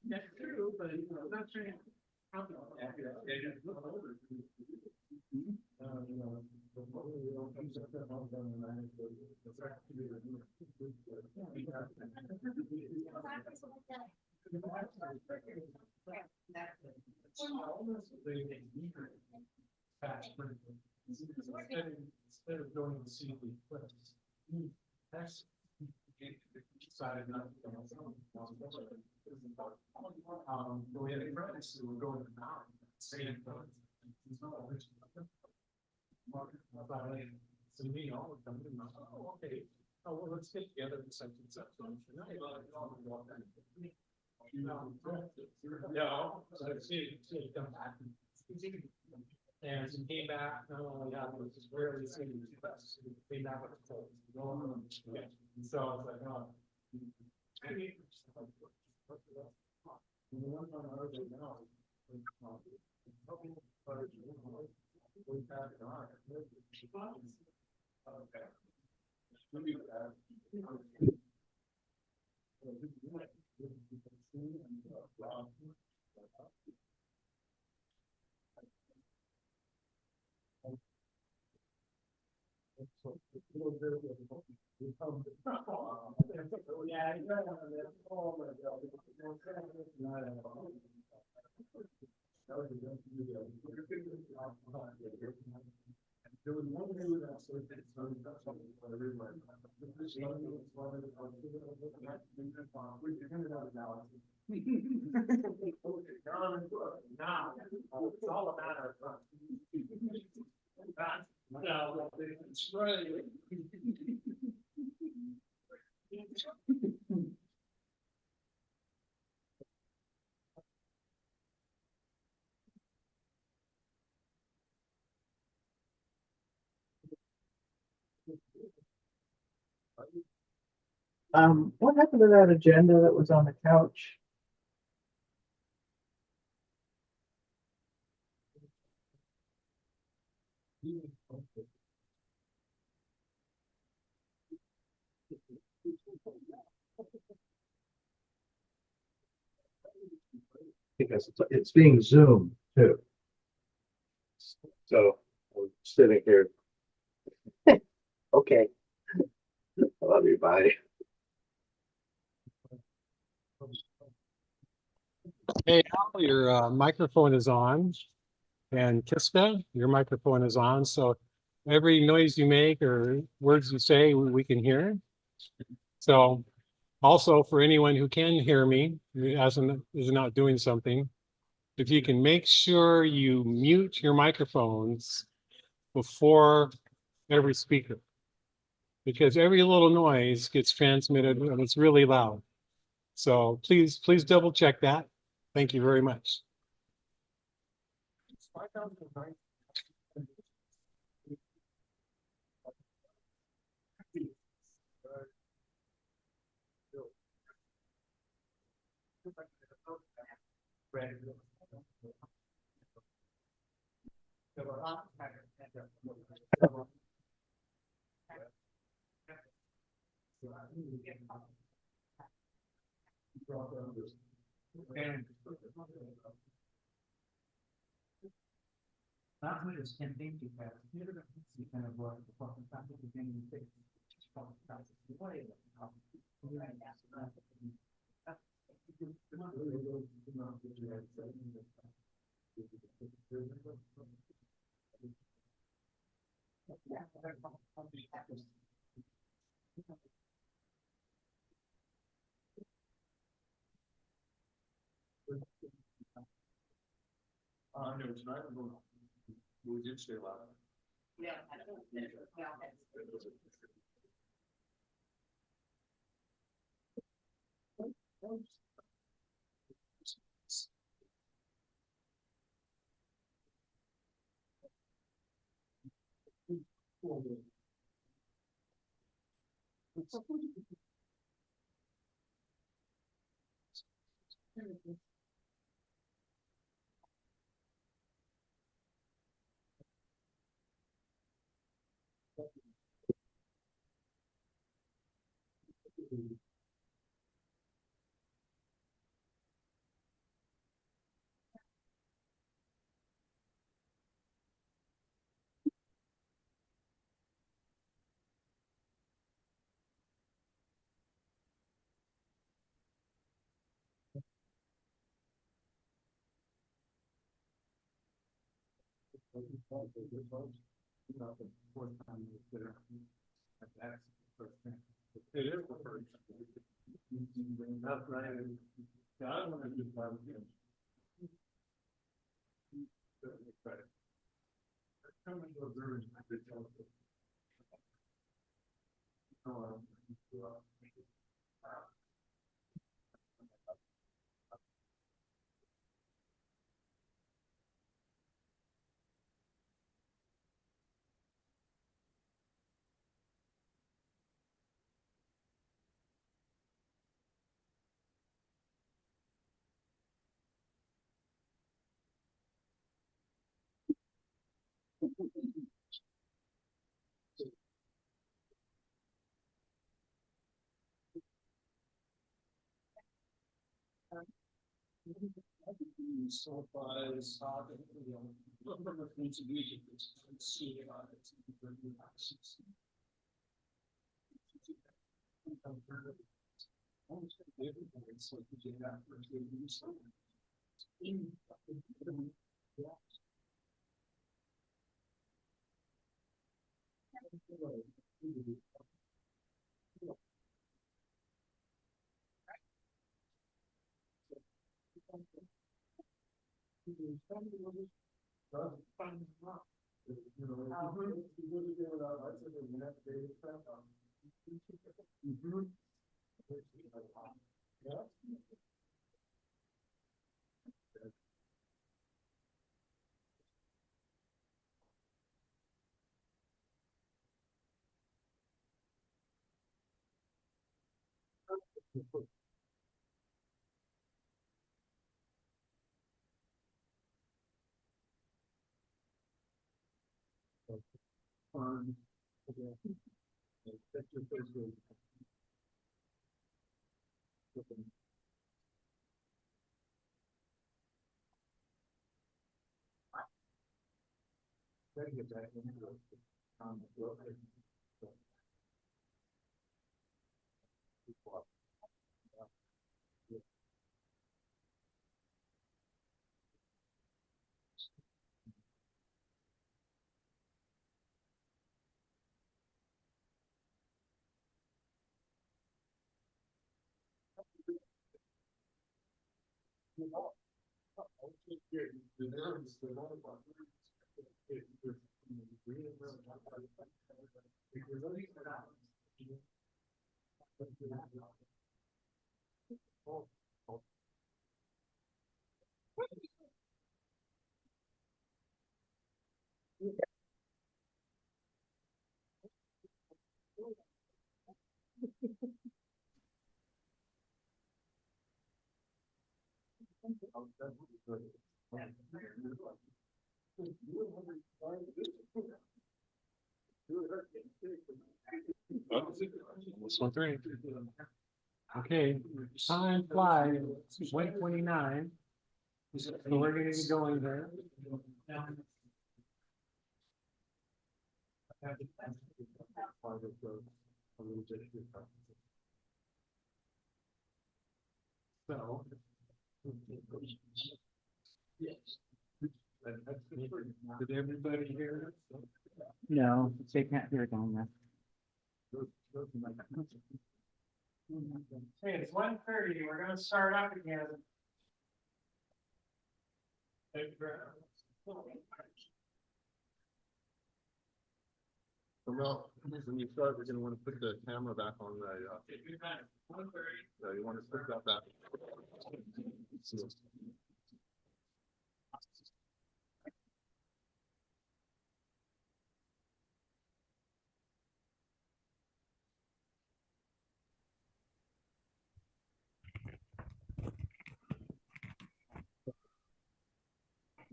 That's true, but I'm not saying. Instead of going to see the eclipse, that's decided not to go. We had friends who were going to the mountain, saying, so me, all of them, oh, okay, oh, well, let's get together and such and such. Yeah, so I see it come back. And he came back, not only that, but just rarely seen the best. He came back with a cold. And so I was like, oh. Okay. What happened to that agenda that was on the couch? Because it's being zoomed too. So I'm sitting here. Okay. I love you. Bye. Hey, Al, your microphone is on, and Kiska, your microphone is on. So every noise you make or words you say, we can hear. So also for anyone who can hear me, who is not doing something, if you can make sure you mute your microphones before every speaker, because every little noise gets transmitted and it's really loud. So please double check that. Thank you very much. We did say loud. Yeah. It is the first. That's right. Yeah, I want to do that again. Coming to a very good telescope. sulfides, hot, you know, from the things of music, it's This one three. Okay, time flies, 1:29. So we're gonna get going there. So. Did everybody hear? No, they can't hear it on there. Hey, it's 1:30. We're gonna start up again. So now, when you start, we're gonna want to put the camera back on the, so you want to put that back.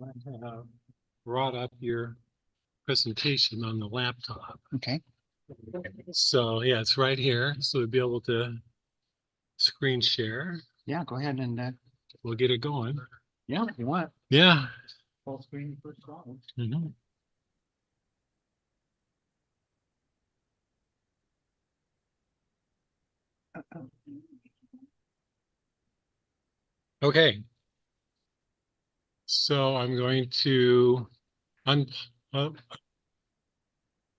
I have brought up your presentation on the laptop. Okay. So yeah, it's right here. So we'll be able to screen share. Yeah, go ahead and We'll get it going. yeah, if you want. Yeah. Full screen first one. Mhm. Okay. So I'm going to un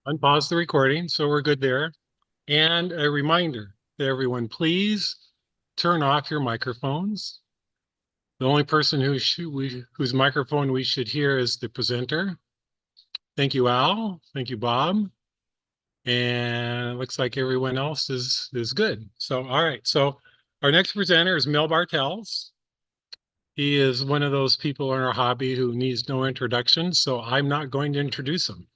unpause the recording. So we're good there. And a reminder to everyone, please turn off your microphones. The only person whose microphone we should hear is the presenter. Thank you, Al. Thank you, Bob. And it looks like everyone else is good. So, all right. So our next presenter is Mel Bartels. He is one of those people in our hobby who needs no introduction, so I'm not going to introduce him.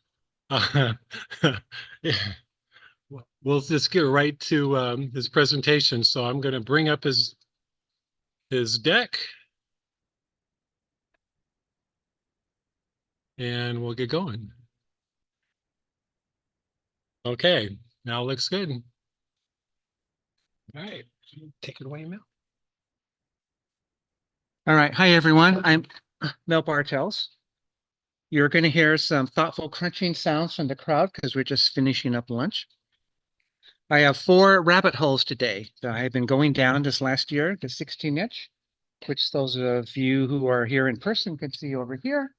We'll just get right to his presentation. So I'm going to bring up his deck. And we'll get going. Okay, now it looks good. All right, take it away, Mel. All right. Hi, everyone. I'm Mel Bartels. You're going to hear some thoughtful crunching sounds from the crowd because we're just finishing up lunch. I have 4 rabbit holes today that I've been going down this last year, the 16-inch, which those of you who are here in person can see over here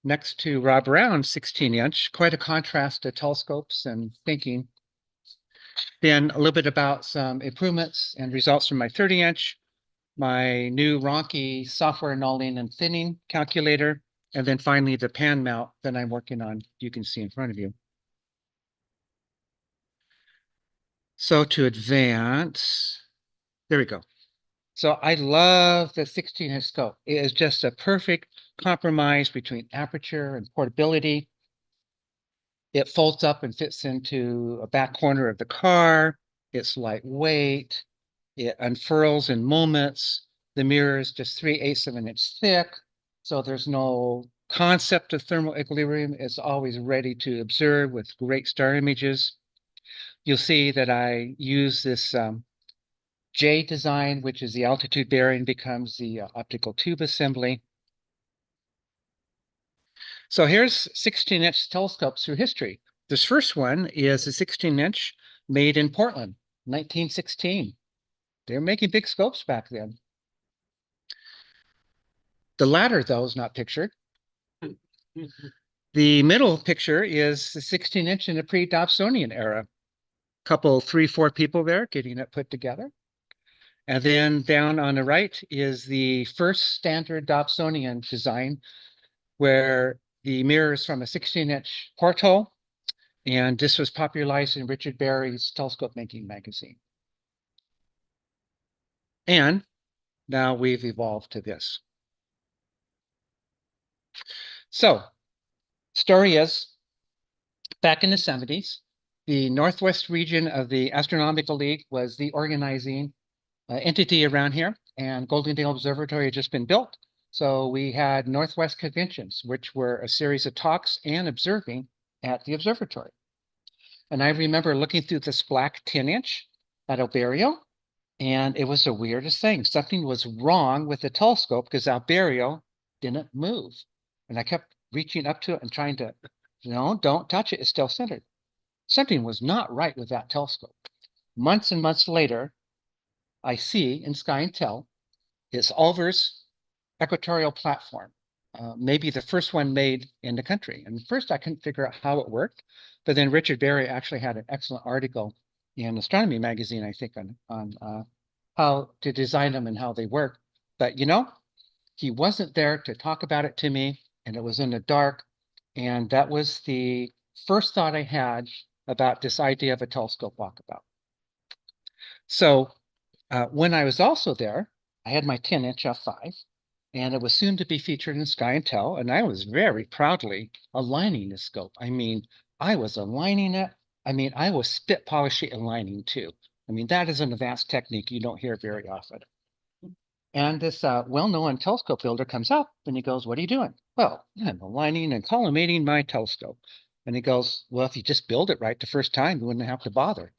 next to Rob Brown's 16-inch. Quite a contrast to telescopes and thinking. Then a little bit about some improvements and results from my 30-inch, my new Ronchi software nulling and thinning calculator, and then finally the pan mount that I'm working on, you can see in front of you. So to advance, there we go. So I love the 16-inch scope. It is just a perfect compromise between aperture and portability. It folds up and fits into a back corner of the car. It's lightweight. It unfurls in moments. The mirror is just 3/8 of an inch thick. So there's no concept of thermal equilibrium. It's always ready to observe with great star images. You'll see that I use this J design, which is the altitude bearing, becomes the optical tube assembly. So here's 16-inch telescopes through history. This first one is a 16-inch made in Portland, 1916. They were making big scopes back then. The latter, though, is not pictured. The middle picture is the 16-inch in the pre-Dobsonian era. Couple, 3, 4 people there getting it put together. And then down on the right is the first standard Dobsonian design, where the mirror is from a 16-inch porthole. And this was popularized in Richard Berry's telescope making magazine. And now we've evolved to this. So, story is, back in the 70s, the Northwest region of the Astronomical League was the organizing entity around here, and Goldendale Observatory had just been built. So we had Northwest conventions, which were a series of talks and observing at the observatory. And I remember looking through this black 10-inch at Alberio, and it was the weirdest thing. Something was wrong with the telescope because Alberio didn't move. And I kept reaching up to it and trying to, no, don't touch it, it's still centered. Something was not right with that telescope. Months and months later, I see in Sky and Tel, it's Olver's equatorial platform, maybe the first one made in the country. And first I couldn't figure out how it worked, but then Richard Berry actually had an excellent article in Astronomy magazine, I think, on how to design them and how they work. But you know, he wasn't there to talk about it to me, and it was in the dark. And that was the first thought I had about this idea of a telescope walkabout. So when I was also there, I had my 10-inch f5, and it was soon to be featured in Sky and Tel, and I was very proudly aligning the scope. I mean, I was aligning it. I mean, I was spit polishing aligning too. I mean, that is an advanced technique you don't hear very often. And this well-known telescope builder comes up and he goes, "What are you doing?" "Well, I'm aligning and collimating my telescope." And he goes, "Well, if you just build it right the first time, you wouldn't have to bother."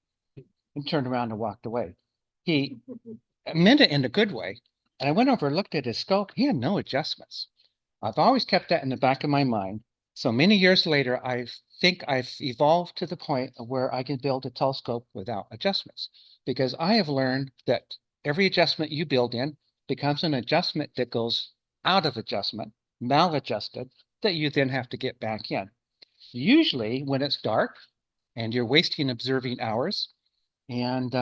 And turned around and walked away. He meant it in a good way. And I went over and looked at his scope. He had no adjustments. I've always kept that in the back of my mind. So many years later, I think I've evolved to the point of where I can build a telescope without adjustments, because I have learned that every adjustment you build in becomes an adjustment that goes out of adjustment, maladjusted, that you then have to get back in. Usually when it's dark and you're wasting observing hours. And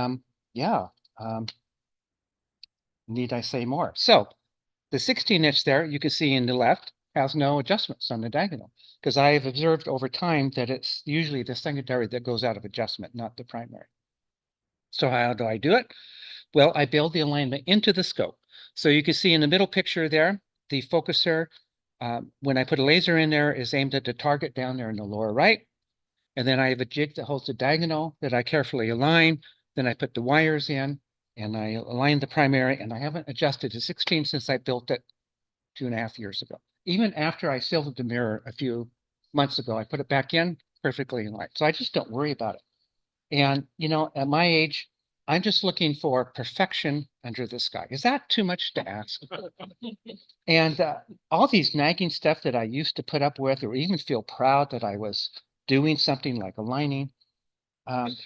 need I say more? So the 16-inch there, you can see in the left, has no adjustments on the diagonal, because I have observed over time that it's usually the secondary that goes out of adjustment, not the primary. So how do I do it? Well, I build the alignment into the scope. So you can see in the middle picture there, the focuser, when I put a laser in there, is aimed at the target down there in the lower right. And then I have a jig that holds the diagonal that I carefully align. Then I put the wires in and I align the primary, and I haven't adjusted to 16 since I built it 2.5 years ago. Even after I silvered the mirror a few months ago, I put it back in perfectly in line. So I just don't worry about it. And, you know, at my age, I'm just looking for perfection under the sky. Is that too much to ask? And all these nagging stuff that I used to put up with, or even feel proud that I was doing something like aligning,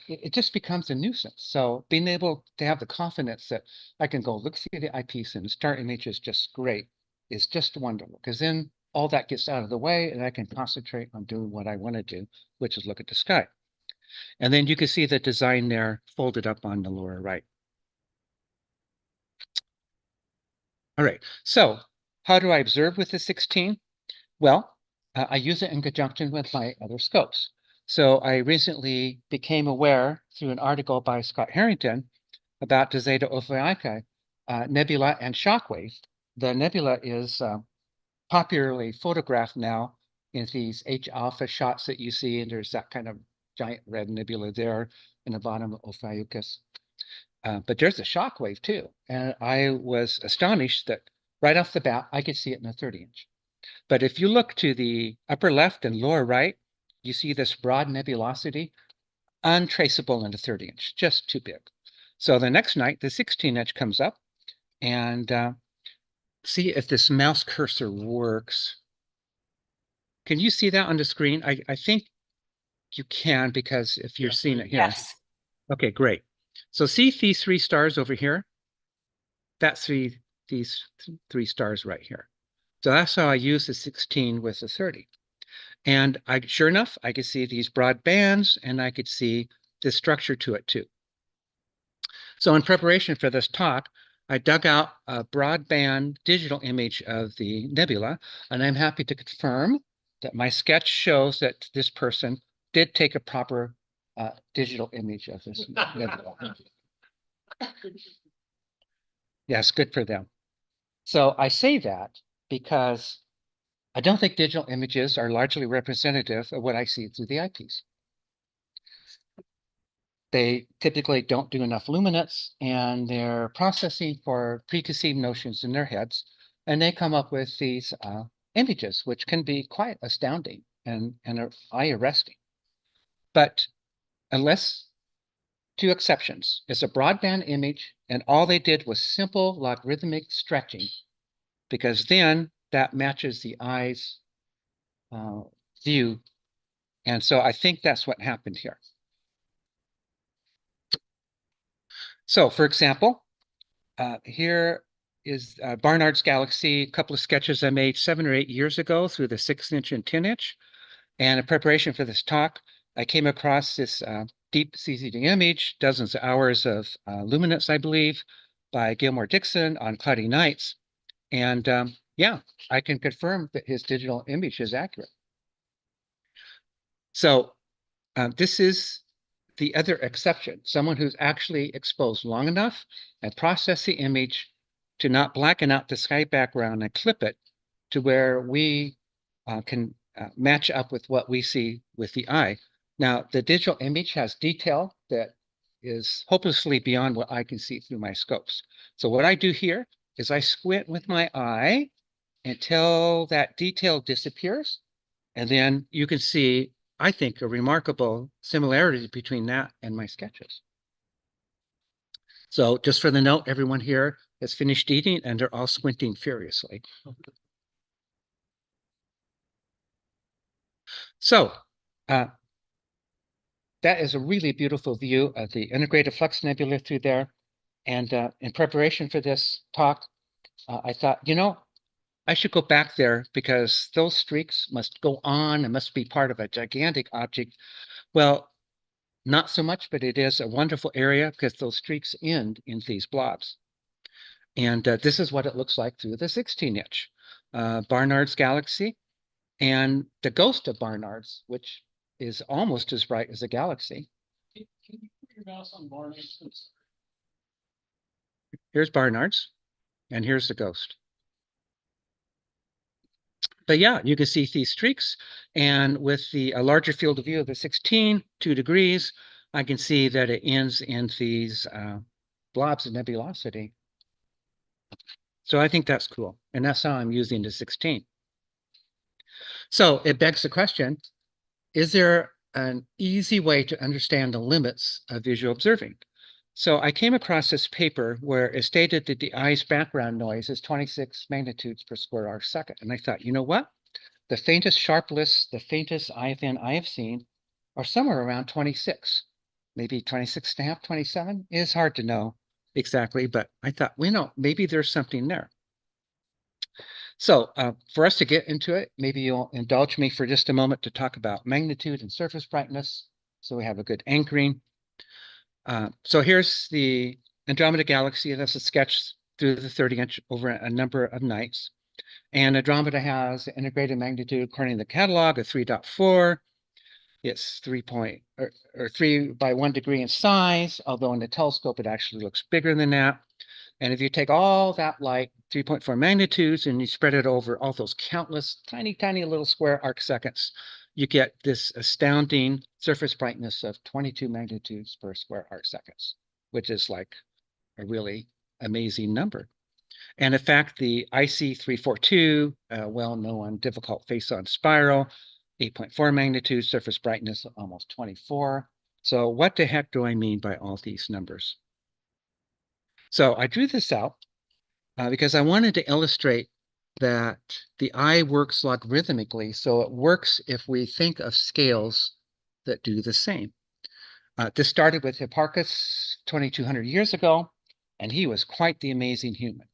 it just becomes a nuisance. So being able to have the confidence that I can go look through the eyepiece and the star image is just great is just wonderful, because then all that gets out of the way and I can concentrate on doing what I want to do, which is look at the sky. And then you can see the design there folded up on the lower right. All right, so how do I observe with the 16? Well, I use it in conjunction with my other scopes. So I recently became aware through an article by Scott Harrington about the Zeta Ophiuchi nebula and shockwave. The nebula is popularly photographed now in these H alpha shots that you see, and there's that kind of giant red nebula there in the bottom of Ophiuchus. But there's a shockwave too, and I was astonished that right off the bat I could see it in a 30-inch. But if you look to the upper left and lower right, you see this broad nebulosity, untraceable in a 30-inch, just too big. So the next night, the 16-inch comes up, and see if this mouse cursor works. Can you see that on the screen? I think you can, because if you're seeing it here. Yes. Okay, great. So see these 3 stars over here? That's these 3 stars right here. So that's how I use the 16 with the 30. And sure enough, I could see these broad bands, and I could see the structure to it too. So in preparation for this talk, I dug out a broadband digital image of the nebula, and I'm happy to confirm that my sketch shows that this person did take a proper digital image of this nebula. Yes, good for them. So I say that because I don't think digital images are largely representative of what I see through the eyepiece. They typically don't do enough luminance, and they're processing for preconceived notions in their heads, and they come up with these images, which can be quite astounding and are eye-arresting. But unless 2 exceptions, it's a broadband image, and all they did was simple logarithmic stretching, because then that matches the eye's view. And so I think that's what happened here. So for example, here is Barnard's Galaxy, a couple of sketches I made 7 or 8 years ago through the 6-inch and 10-inch. And in preparation for this talk, I came across this deep CCD image, dozens of hours of luminance, I believe, by Gilmore Dixon on cloudy nights. And yeah, I can confirm that his digital image is accurate. So this is the other exception, someone who's actually exposed long enough and processed the image to not blacken out the sky background and clip it to where we can match up with what we see with the eye. Now, the digital image has detail that is hopelessly beyond what I can see through my scopes. So what I do here is I squint with my eye until that detail disappears, and then you can see, I think, a remarkable similarity between that and my sketches. So just for the note, everyone here has finished eating and they're all squinting furiously. So that is a really beautiful view of the integrated flux nebula through there. And in preparation for this talk, I thought, you know, I should go back there because those streaks must go on and must be part of a gigantic object. Well, not so much, but it is a wonderful area because those streaks end in these blobs. And this is what it looks like through the 16-inch. Barnard's Galaxy and the ghost of Barnard's, which is almost as bright as a galaxy. Can you put your mouse on Barnard's? Here's Barnard's, and here's the ghost. But yeah, you can see these streaks, and with the larger field of view of the 16, 2 degrees, I can see that it ends in these blobs of nebulosity. So I think that's cool, and that's how I'm using the 16. So it begs the question, is there an easy way to understand the limits of visual observing? So I came across this paper where it stated that the eye's background noise is 26 magnitudes per square arc second. And I thought, you know what? The faintest sharpless, the faintest IFN I have seen are somewhere around 26, maybe 26 and a half, 27. It's hard to know exactly, but I thought, well, you know, maybe there's something there. So for us to get into it, maybe you'll indulge me for just a moment to talk about magnitude and surface brightness, so we have a good anchoring. So here's the Andromeda Galaxy. That's a sketch through the 30-inch over a number of nights. And Andromeda has integrated magnitude according to the catalog of 3.4. It's 3 by 1 degree in size, although in the telescope it actually looks bigger than that. And if you take all that light, 3.4 magnitudes, and you spread it over all those countless tiny, tiny little square arc seconds, you get this astounding surface brightness of 22 magnitudes per square arc seconds, which is like a really amazing number. And in fact, the IC342, well-known difficult face-on spiral, 8.4 magnitude, surface brightness almost 24. So what the heck do I mean by all these numbers? So I drew this out because I wanted to illustrate that the eye works logarithmically, so it works if we think of scales that do the same. This started with Hipparchus 2,200 years ago, and he was quite the amazing human.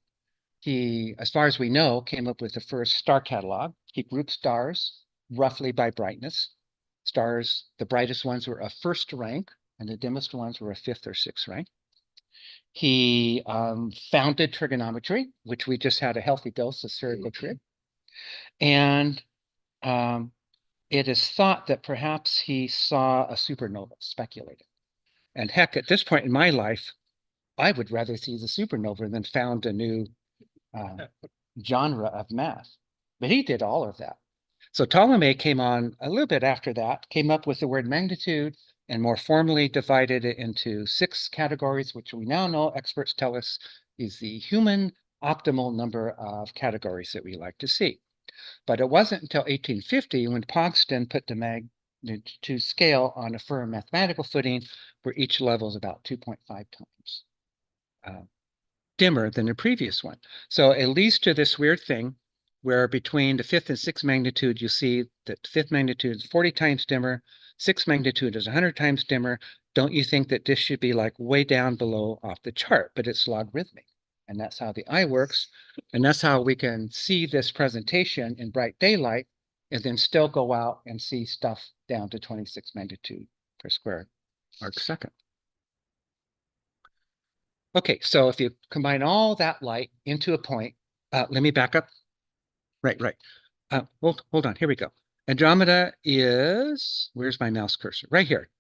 He, as far as we know, came up with the first star catalog. He grouped stars roughly by brightness. Stars, the brightest ones were a first rank, and the dimmest ones were a fifth or sixth rank. He founded trigonometry, which we just had a healthy dose of spherical trig. And it is thought that perhaps he saw a supernova, speculated. And heck, at this point in my life, I would rather see the supernova than found a new genre of math. But he did all of that. So Ptolemy came on a little bit after that, came up with the word magnitude, and more formally divided it into 6 categories, which we now know, experts tell us, is the human optimal number of categories that we like to see. But it wasn't until 1850 when Pogston put the magnitude scale on a firm mathematical footing where each level is about 2.5 times dimmer than the previous one. So it leads to this weird thing where between the 5th and 6th magnitude, you see that 5th magnitude is 40 times dimmer, 6th magnitude is 100 times dimmer. Don't you think that this should be like way down below off the chart, but it's logarithmic. And that's how the eye works. And that's how we can see this presentation in bright daylight and then still go out and see stuff down to 26 magnitude per square arc second. Okay, so if you combine all that light into a point, let me back up. Right. Hold on, here we go. Andromeda is, where's my mouse cursor? Right here,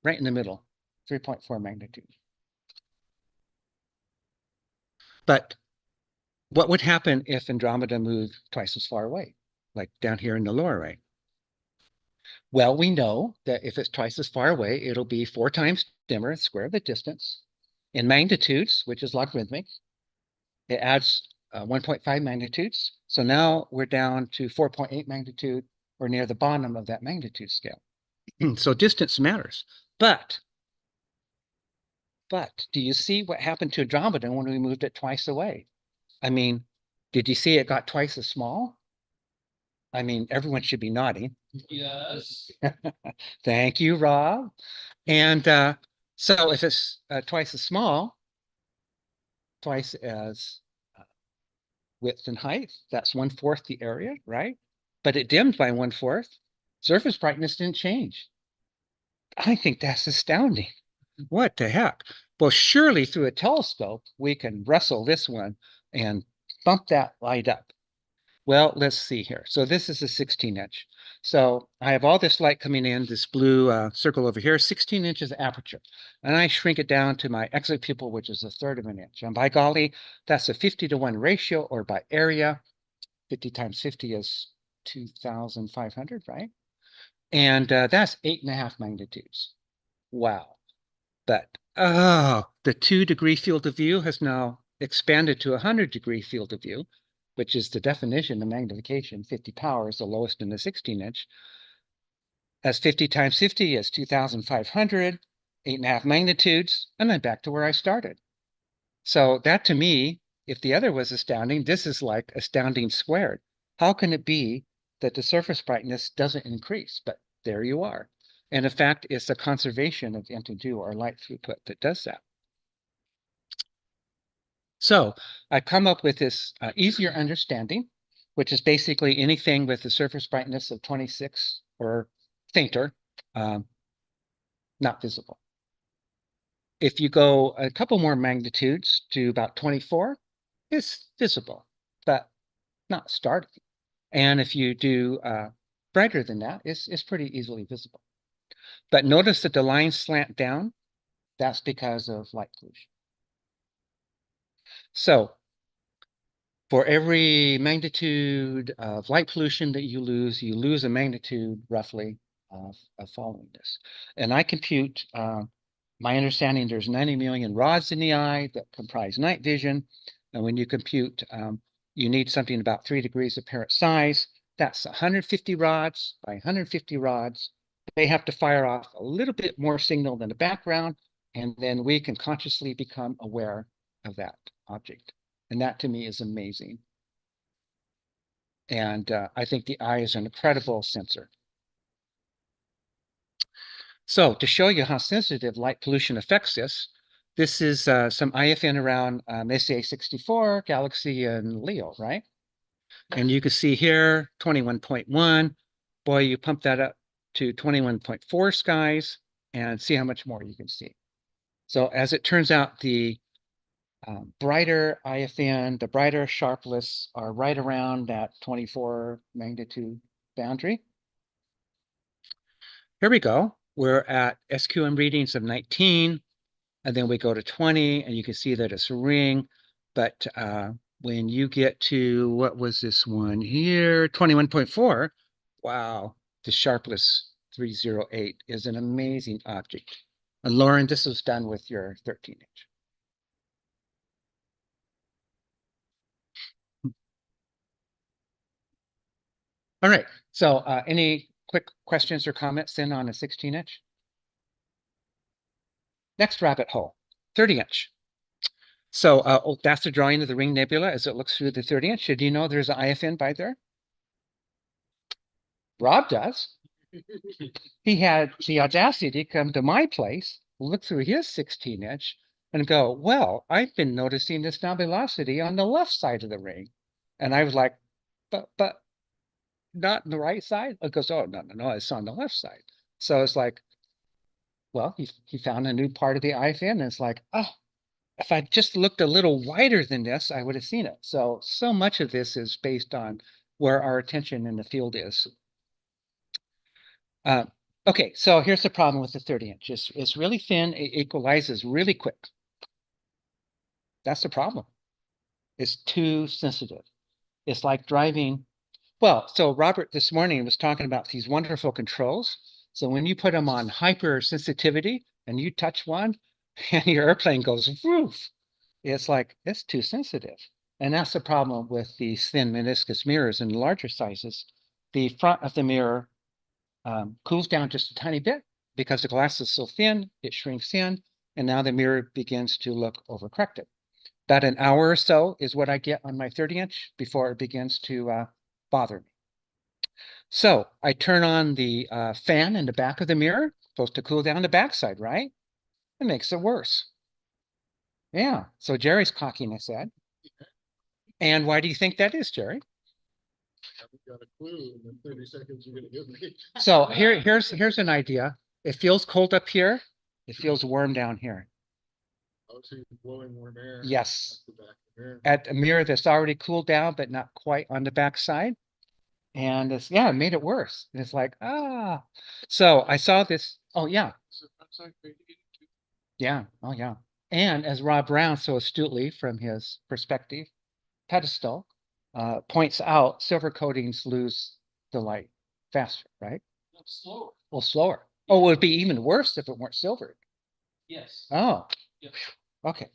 right in the middle, 3.4 magnitude. But what would happen if Andromeda moved twice as far away, like down here in the lower right? Well, we know that if it's twice as far away, it'll be 4 times dimmer, square the distance. In magnitudes, which is logarithmic, it adds 1.5 magnitudes. So now we're down to 4.8 magnitude or near the bottom of that magnitude scale. So distance matters. But do you see what happened to Andromeda when we moved it twice away? I mean, did you see it got twice as small? I mean, everyone should be nodding. Yes. Thank you, Rob. And so if it's twice as small, twice as width and height, that's 1/4 the area, right? But it dimmed by 1/4. Surface brightness didn't change. I think that's astounding. What the heck? Well, surely through a telescope, we can wrestle this one and bump that light up. Well, let's see here. So this is a 16-inch. So I have all this light coming in, this blue circle over here, 16 inches aperture. And I shrink it down to my exit pupil, which is 1/3 of an inch. And by golly, that's a 50-to-1 ratio, or by area, 50 times 50 is 2,500, right? And that's 8.5 magnitudes. Wow. But, oh, the 2-degree field of view has now expanded to a 100-degree field of view, which is the definition of magnification. 50 power is the lowest in the 16-inch. That's 50 times 50 is 2,500. 8.5 magnitudes, and I'm back to where I started. So that to me, if the other was astounding, this is like astounding squared. How can it be that the surface brightness doesn't increase? But there you are. And in fact, it's a conservation of NT2 or light throughput that does that. So I come up with this easier understanding, which is basically anything with the surface brightness of 26 or fainter, not visible. If you go a couple more magnitudes to about 24, it's visible, but not startling. And if you do brighter than that, it's pretty easily visible. But notice that the lines slant down. That's because of light pollution. So for every magnitude of light pollution that you lose a magnitude roughly of following this. And I compute, my understanding, there's 90 million rods in the eye that comprise night vision. And when you compute, you need something about 3 degrees apparent size. That's 150 rods by 150 rods. They have to fire off a little bit more signal than the background, and then we can consciously become aware of that object. And that to me is amazing. And I think the eye is an incredible sensor. So to show you how sensitive light pollution affects this is some IFN around SA64, Galaxy, and Leo, right? And you can see here, 21.1. Boy, you pump that up to 21.4 skies and see how much more you can see. So as it turns out, the brighter IFN, the brighter sharpless are right around that 24 magnitude boundary. Here we go. We're at SQM readings of 19, and then we go to 20, and you can see that it's a ring. But when you get to, what was this one here, 21.4, wow, the sharpless 308 is an amazing object. And Lauren, this was done with your 13-inch. All right, so any quick questions or comments then on a 16-inch? Next rabbit hole, 30-inch. So that's the drawing of the Ring Nebula as it looks through the 30-inch. Did you know there's an IFN by there? Rob does. He had the audacity to come to my place, look through his 16-inch, and go, well, I've been noticing this nebulosity on the left side of the ring. And I was like, but not on the right side? It goes, oh, no, it's on the left side. So it's like, well, he found a new part of the IFN, and it's like, oh, if I just looked a little wider than this, I would have seen it. So much of this is based on where our attention in the field is. Okay, so here's the problem with the 30-inch. It's really thin, it equalizes really quick. That's the problem. It's too sensitive. It's like driving. Well, so Robert this morning was talking about these wonderful controls. So when you put them on hypersensitivity and you touch one and your airplane goes woof, it's like, it's too sensitive. And that's the problem with these thin meniscus mirrors in larger sizes. The front of the mirror cools down just a tiny bit because the glass is so thin, it shrinks in, and now the mirror begins to look overcorrected. About an hour or so is what I get on my 30-inch before it begins to bother me. So I turn on the fan in the back of the mirror, supposed to cool down the backside, right? It makes it worse. Yeah, so Jerry's cocking his head. And why do you think that is, Jerry? I haven't got a clue in the 30 seconds you're gonna give me. So here's an idea. It feels cold up here. It feels warm down here. Oh, so you're blowing warm air. Yes. At the back of the mirror. At a mirror that's already cooled down, but not quite on the back side. And it's, yeah, it made it worse. And it's like, ah. So I saw this. Oh, yeah. Yeah. Oh, yeah. And as Rob Brown so astutely from his perspective pedestal points out, silver coatings lose the light faster, right? Slower. Well, slower. Oh, it would be even worse if it weren't silvered. Yes. Oh, Yep. okay.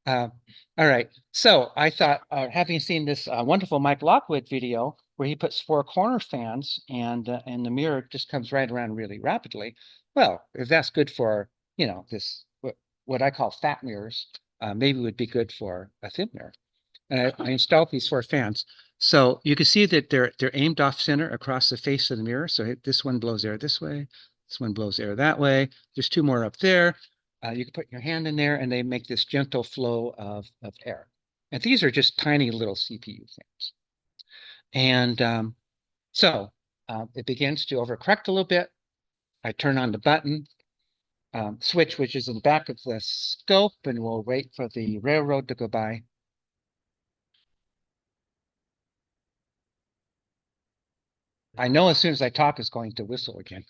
All right. So I thought, having seen this wonderful Mike Lockwood video where he puts 4 corner fans and the mirror just comes right around really rapidly, well, if that's good for, you know, this, what I call fat mirrors, maybe it would be good for a thin mirror. And I installed these 4 fans. So you can see that they're aimed off center across the face of the mirror. So this one blows air this way. This one blows air that way. There's 2 more up there. You can put your hand in there and they make this gentle flow of air. And these are just tiny little CPU fans. And so it begins to overcorrect a little bit. I turn on the button, switch, which is in the back of the scope, and we'll wait for the railroad to go by. I know as soon as I talk, it's going to whistle again.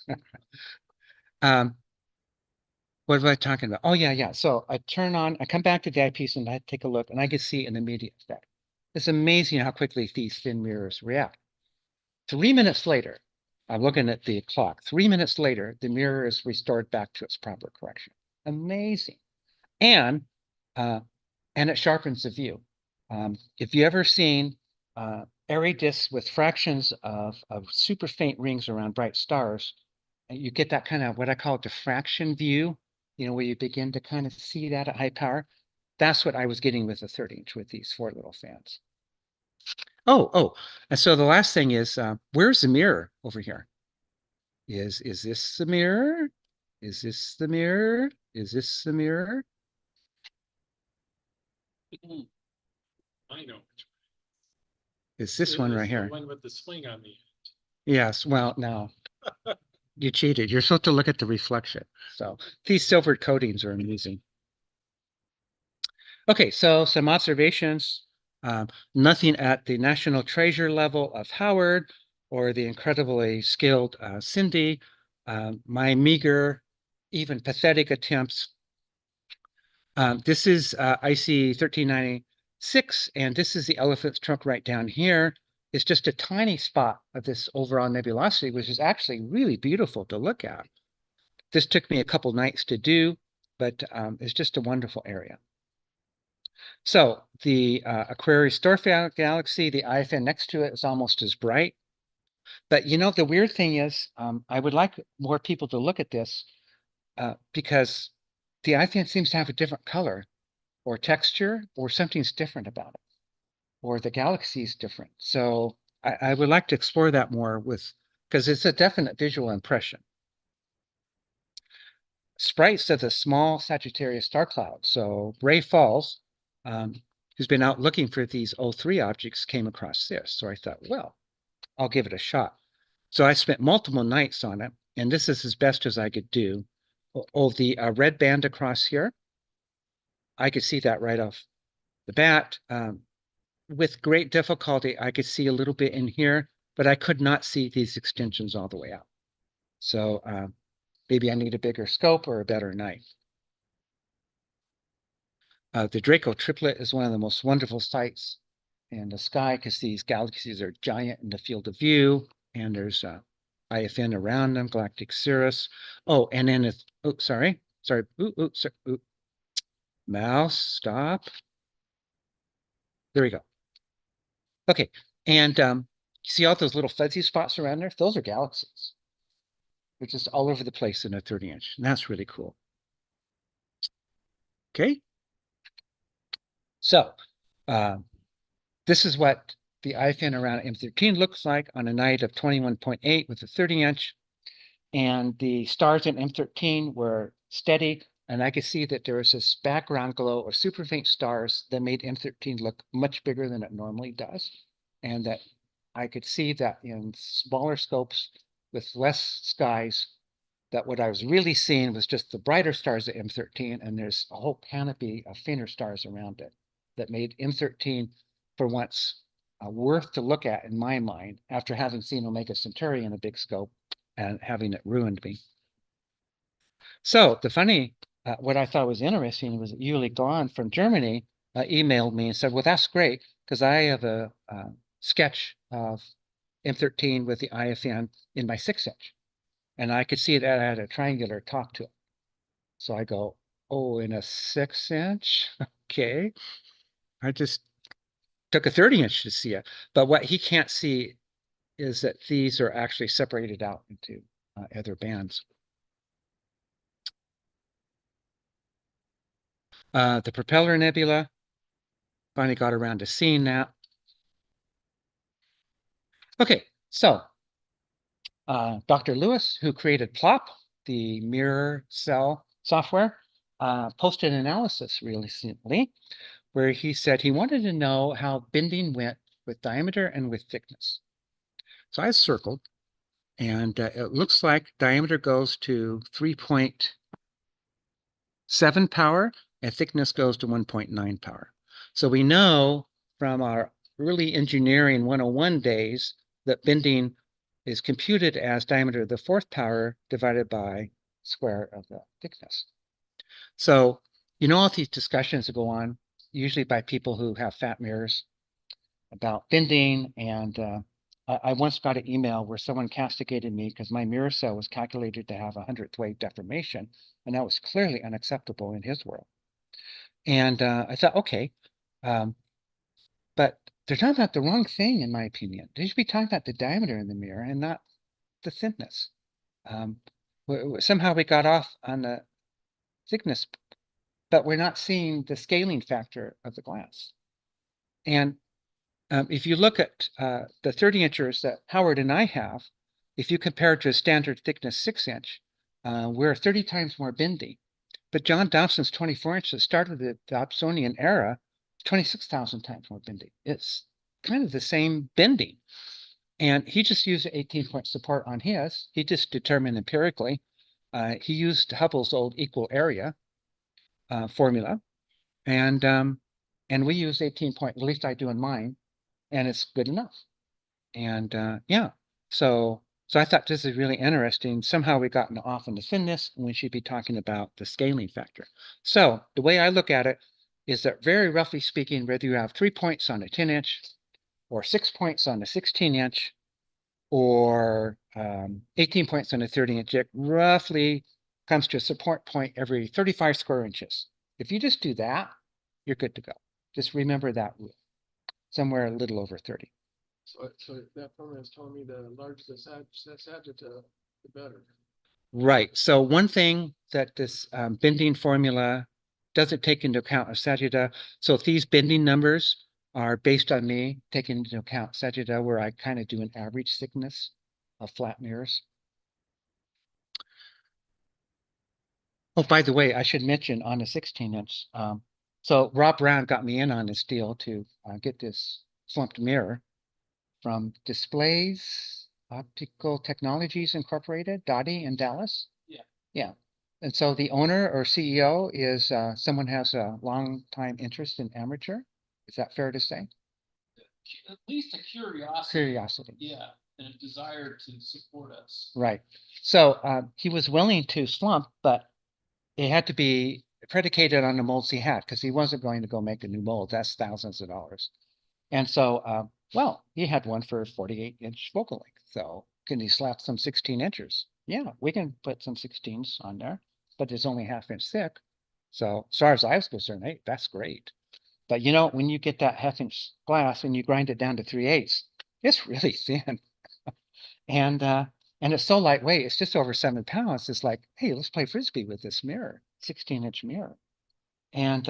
What was I talking about? Oh, yeah. So I come back to the eyepiece and I take a look and I can see an immediate effect. It's amazing how quickly these thin mirrors react. 3 minutes later, I'm looking at the clock. 3 minutes later, the mirror is restored back to its proper correction. Amazing. And it sharpens the view. If you ever seen airy disks with fractions of super faint rings around bright stars, you get that kind of what I call diffraction view, you know, where you begin to kind of see that at high power. That's what I was getting with the 30-inch with these 4 little fans. Oh, and so the last thing is, where's the mirror over here? Is this the mirror? Is this the mirror? Is this the mirror? I know. It's this one right here. The one with the swing on the end. Yes, well, no. You cheated. You're supposed to look at the reflection. So these silver coatings are amazing. Okay, so some observations. Nothing at the national treasure level of Howard or the incredibly skilled Cindy. My meager, even pathetic attempts. This is IC 1396, and this is the elephant's trunk right down here. It's just a tiny spot of this overall nebulosity, which is actually really beautiful to look at. This took me a couple nights to do, but it's just a wonderful area. So the Aquarius dwarf galaxy, the IFN next to it is almost as bright. But you know, the weird thing is, I would like more people to look at this because the IFN seems to have a different color or texture, or something's different about it, or the galaxy is different. So I would like to explore that more because it's a definite visual impression. Sprites of the small Sagittarius star cloud. So Ray Falls, who's been out looking for these O3 objects, came across this. So I thought, well, I'll give it a shot. So I spent multiple nights on it, and this is as best as I could do. The red band across here, I could see that right off the bat. With great difficulty, I could see a little bit in here, but I could not see these extensions all the way out. So maybe I need a bigger scope or a better knife. The Draco triplet is one of the most wonderful sights in the sky because these galaxies are giant in the field of view, and there's IFN around them, galactic cirrus. Oh, and then it's, sorry. Mouse, stop. There we go. Okay, and see all those little fuzzy spots around there? Those are galaxies. They're just all over the place in a 30-inch, and that's really cool. Okay. So this is what the IFN around M13 looks like on a night of 21.8 with a 30-inch. And the stars in M13 were steady. And I could see that there was this background glow of super faint stars that made M13 look much bigger than it normally does. And that I could see that in smaller scopes with less skies, that what I was really seeing was just the brighter stars at M13, and there's a whole canopy of fainter stars around it that made M13, for once, worth to look at in my mind after having seen Omega Centauri in a big scope and having it ruined me. So the funny, what I thought was interesting was that Yuli Glan from Germany emailed me and said, well, that's great, because I have a sketch of M13 with the IFN in my 6-inch. And I could see it at a triangular top to it. So I go, oh, in a 6-inch? Okay. I just took a 30-inch to see it. But what he can't see is that these are actually separated out into other bands. The Propeller Nebula, finally got around to seeing that. Okay, so Dr. Lewis, who created Plop, the mirror cell software, posted an analysis recently where he said he wanted to know how bending went with diameter and with thickness. So I circled, and it looks like diameter goes to 3.7 power and thickness goes to 1.9 power. So we know from our early engineering 101 days that bending is computed as diameter of the fourth power divided by square of the thickness. So, you know, all these discussions that go on, usually by people who have fat mirrors about bending. And I once got an email where someone castigated me because my mirror cell was calculated to have 100th wave deformation. And that was clearly unacceptable in his world. And I thought, okay, but they're talking about the wrong thing, in my opinion. They should be talking about the diameter in the mirror and not the thickness. Somehow we got off on the thickness, but we're not seeing the scaling factor of the glass. And if you look at the 30 inchers that Howard and I have, if you compare it to a standard thickness 6-inch, we're 30 times more bendy. But John Dobson's 24 inch that started the Dobsonian era, 26,000 times more bendy. It's kind of the same bending. And he just used an 18-point support on his. He just determined empirically. He used Hubble's old equal area formula. And we use 18-point, at least I do in mine, and it's good enough. And yeah, so I thought this is really interesting. Somehow we've gotten off on the thinness, and we should be talking about the scaling factor. So the way I look at it is that very roughly speaking, whether you have 3 points on a 10-inch or 6 points on a 16-inch or 18 points on a 30-inch, it roughly comes to a support point every 35 square inches. If you just do that, you're good to go. Just remember that rule, somewhere a little over 30. So that formula is telling me the larger the sagitta, the better. Right. So one thing that this bending formula doesn't take into account is sagitta. So if these bending numbers are based on me taking into account sagitta, where I kind of do an average thickness of flat mirrors. Oh, by the way, I should mention on the 16-inch. So Rob Brown got me in on this deal to get this slumped mirror from Displays Optical Technologies Incorporated, Dottie in Dallas. Yeah. Yeah. And so the owner or CEO is someone has a long time interest in amateur. Is that fair to say? At least a curiosity. Curiosity. Yeah, and a desire to support us. Right. So he was willing to slump, but it had to be predicated on the molds he had because he wasn't going to go make a new mold. That's thousands of dollars. And so, well, he had one for 48-inch focal length. So can he slap some 16 inchers? Yeah, we can put some 16s on there, but it's only ½ inch thick. So as far as I was concerned, hey, that's great. But you know, when you get that ½ inch glass and you grind it down to 3/8, it's really thin. And it's so lightweight, it's just over 7 pounds. It's like, hey, let's play Frisbee with this mirror, 16-inch mirror. And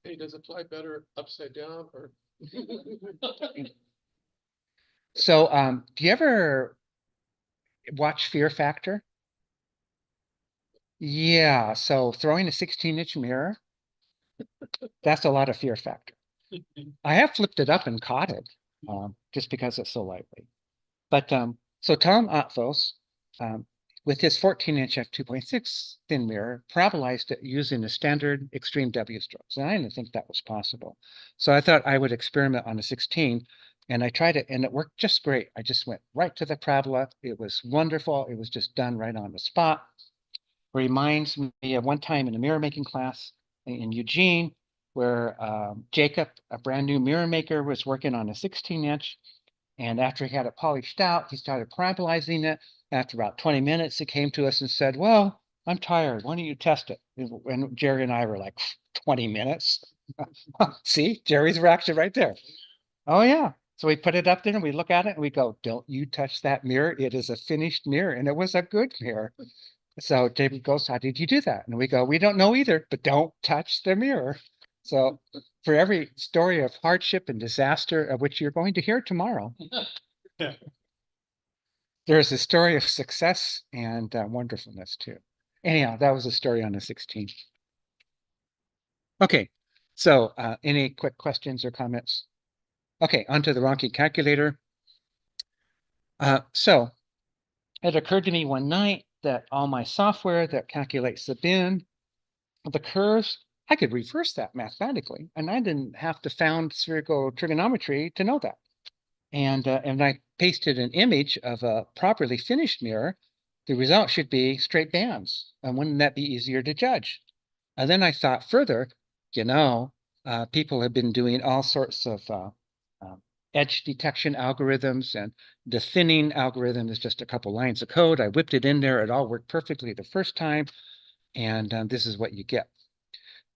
hey, does it fly better upside down or? So do you ever watch Fear Factor? Yeah, so throwing a 16-inch mirror, that's a lot of Fear Factor. I have flipped it up and caught it just because it's so lightweight. But so Tom Otvos, with his 14-inch f2.6 thin mirror, parabolized it using a standard extreme W strokes. And I didn't think that was possible. So I thought I would experiment on a 16, and I tried it, and it worked just great. I just went right to the parabola. It was wonderful. It was just done right on the spot. Reminds me of one time in a mirror making class in Eugene, where Jacob, a brand new mirror maker, was working on a 16-inch. And after he had it polished out, he started parabolizing it. After about 20 minutes, he came to us and said, well, I'm tired. Why don't you test it? And Jerry and I were like, 20 minutes? See, Jerry's reaction right there. Oh, yeah. So we put it up there and we look at it and we go, don't you touch that mirror. It is a finished mirror. And it was a good mirror. So David goes, how did you do that? And we go, we don't know either, but don't touch the mirror. So for every story of hardship and disaster of which you're going to hear tomorrow, there's a story of success and wonderfulness too. Anyhow, that was a story on the 16th. Okay, so any quick questions or comments? Okay, onto the Ronchi calculator. So it occurred to me one night that all my software that calculates the bin, the curves, I could reverse that mathematically, and I didn't have to found spherical trigonometry to know that. And I pasted an image of a properly finished mirror. The result should be straight bands, and wouldn't that be easier to judge? And then I thought further, people have been doing all sorts of edge detection algorithms, and the thinning algorithm is just a couple lines of code. I whipped it in there. It all worked perfectly the first time. And this is what you get.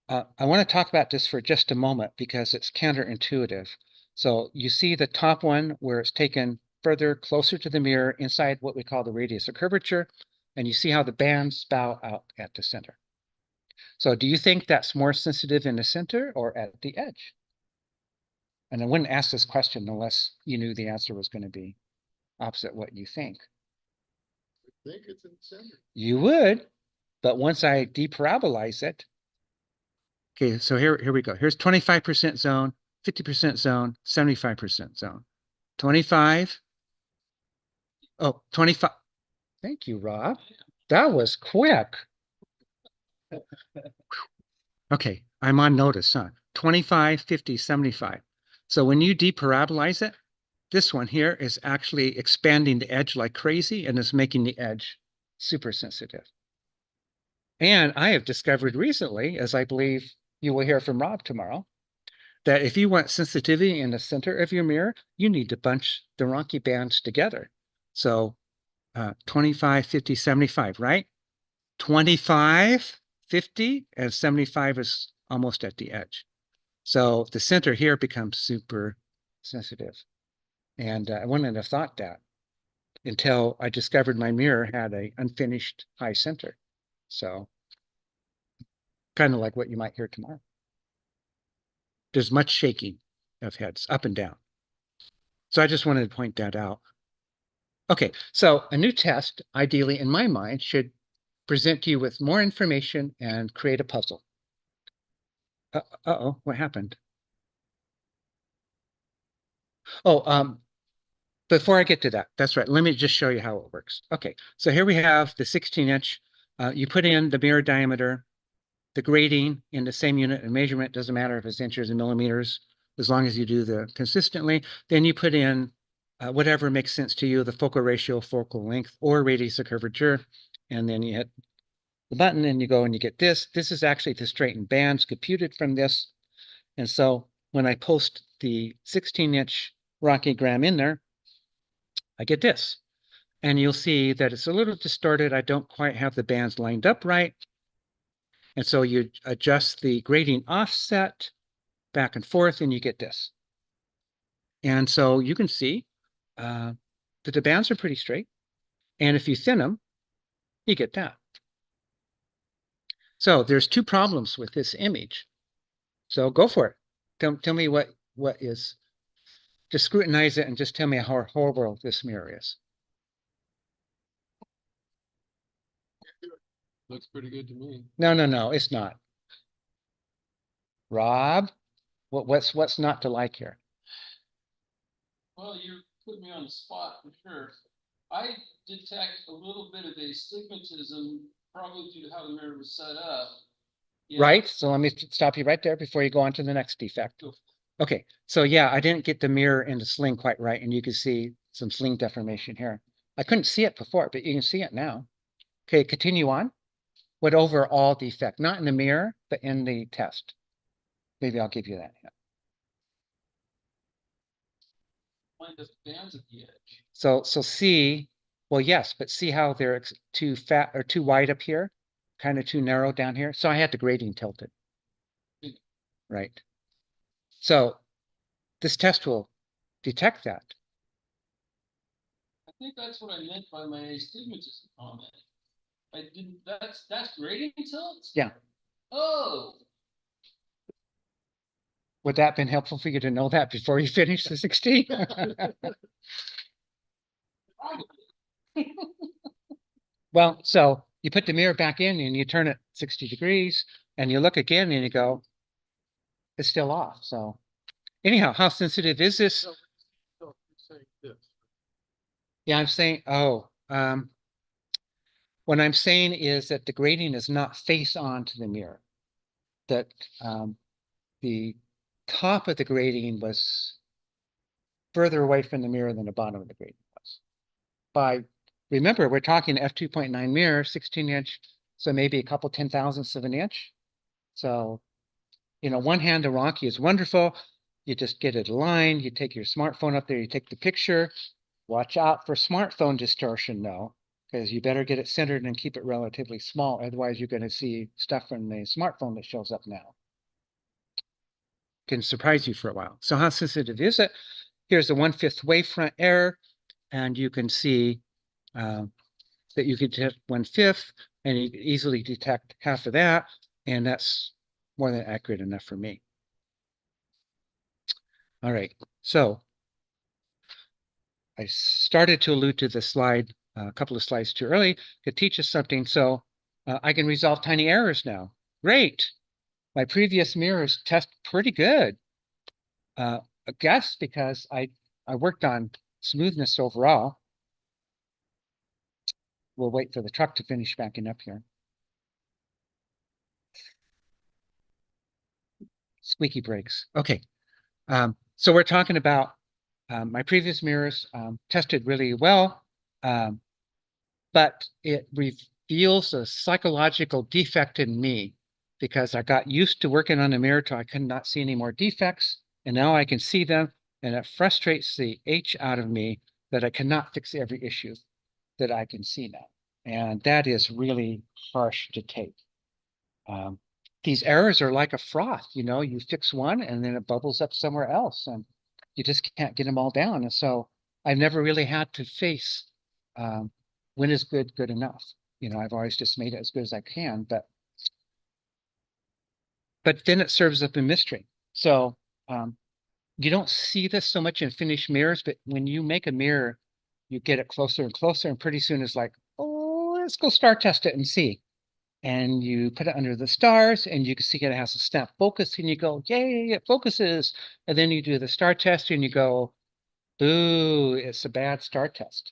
I want to talk about this for just a moment because it's counterintuitive. So you see the top one where it's taken further closer to the mirror inside what we call the radius of curvature. And you see how the bands spout out at the center. So do you think that's more sensitive in the center or at the edge? And I wouldn't ask this question unless you knew the answer was going to be opposite what you think. I think it's in the center. You would, but once I deparabolize it, okay, so here we go. Here's 25% zone, 50% zone, 75% zone. 25. Oh, 25. Thank you, Rob. That was quick. Okay, I'm on notice, huh? 25, 50, 75. So when you deparabolize it, this one here is actually expanding the edge like crazy and is making the edge super sensitive. And I have discovered recently, as I believe you will hear from Rob tomorrow, that if you want sensitivity in the center of your mirror, you need to bunch the Ronchi bands together. So 25, 50, 75, right? 25, 50, and 75 is almost at the edge. So the center here becomes super sensitive. And I wouldn't have thought that until I discovered my mirror had a unfinished high center. So kind of like what you might hear tomorrow. There's much shaking of heads up and down. So I just wanted to point that out. Okay, so a new test, ideally in my mind, should present you with more information and create a puzzle. Uh-oh, what happened? Oh, before I get to that, that's right. Let me just show you how it works. Okay, so here we have the 16-inch. You put in the mirror diameter, the grading in the same unit of measurement. Doesn't matter if it's inches and millimeters, as long as you do the consistently. Then you put in whatever makes sense to you, the focal ratio, focal length, or radius of curvature. And then you hit the button and you go and you get this. This is actually the straightened bands computed from this. And so when I post the 16-inch Ronchi in there, I get this. And you'll see that it's a little distorted. I don't quite have the bands lined up right. And so you adjust the grading offset back and forth and you get this. And so you can see that the bands are pretty straight. And if you thin them, you get that. So there's two problems with this image. So go for it. Tell me what is, just scrutinize it and just tell me how horrible this mirror is. Looks pretty good to me. No, it's not. Rob, what's not to like here? Well, you're putting me on the spot for sure. I detect a little bit of astigmatism, probably due to how the mirror was set up. Yeah. Right, so let me stop you right there before you go on to the next defect. Okay, so yeah, I didn't get the mirror in the sling quite right, and you can see some sling deformation here. I couldn't see it before, but you can see it now. Okay, continue on. What overall defect? Not in the mirror, but in the test. Maybe I'll give you that. Find the bands at the edge. So see, well, yes, but see how they're too fat or too wide up here, kind of too narrow down here. So I had the grading tilted. Right. So this test will detect that. I think that's what I meant by my astigmatism comment. I didn't, that's grading tilts? Yeah. Oh, Would that been helpful for you to know that before you finish the 16? Well, so you put the mirror back in and you turn it 60 degrees and you look again and you go, it's still off. So anyhow, how sensitive is this? So you're saying this. Yeah, I'm saying, what I'm saying is that the grating is not face on to the mirror. That the top of the grating was further away from the mirror than the bottom of the grating was. Remember, we're talking f2.9 mirror, 16-inch, so maybe a couple 10,000ths of an inch. So, one hand, the Rocky is wonderful. You just get it aligned. You take your smartphone up there, you take the picture. Watch out for smartphone distortion, though, because you better get it centered and keep it relatively small. Otherwise, you're going to see stuff from the smartphone that shows up now. Can surprise you for a while. So how sensitive is it? Here's the 1/5 wavefront error, and you can see that you can detect 1/5, and you can easily detect half of that, and that's more than accurate enough for me. All right, so I started to allude to this slide a couple of slides too early to teach us something. So I can resolve tiny errors now. Great. My previous mirrors test pretty good. I guess because I worked on smoothness overall. We'll wait for the truck to finish backing up here. Squeaky brakes. Okay. So we're talking about my previous mirrors tested really well, but it reveals a psychological defect in me because I got used to working on a mirror till I could not see any more defects, and now I can see them, and it frustrates the H out of me that I cannot fix every issue that I can see now. And that is really harsh to take. These errors are like a froth, you fix one and then it bubbles up somewhere else and you just can't get them all down. And so I've never really had to face when is good enough. I've always just made it as good as I can, but then it serves up a mystery. So you don't see this so much in finished mirrors, but when you make a mirror, you get it closer and closer, and pretty soon it's like, oh, let's go star test it and see. And you put it under the stars and you can see it has a snap focus and you go, yay, it focuses. And then you do the star test and you go, boo, it's a bad star test.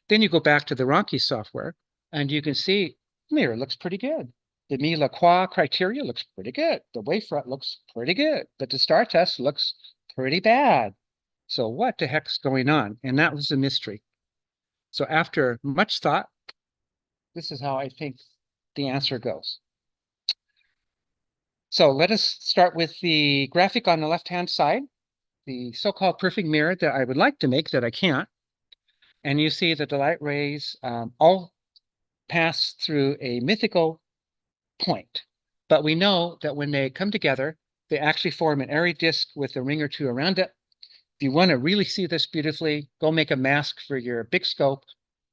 Then you go back to the Ronchi software and you can see mirror looks pretty good. The Mi-La-Croix criteria looks pretty good. The wavefront looks pretty good, but the star test looks pretty bad. So what the heck's going on? And that was the mystery. So after much thought, this is how I think the answer goes. So let us start with the graphic on the left-hand side, the so-called perfect mirror that I would like to make that I can't. And you see that the light rays all pass through a mythical point. But we know that when they come together, they actually form an airy disk with a ring or two around it. If you want to really see this beautifully, go make a mask for your big scope,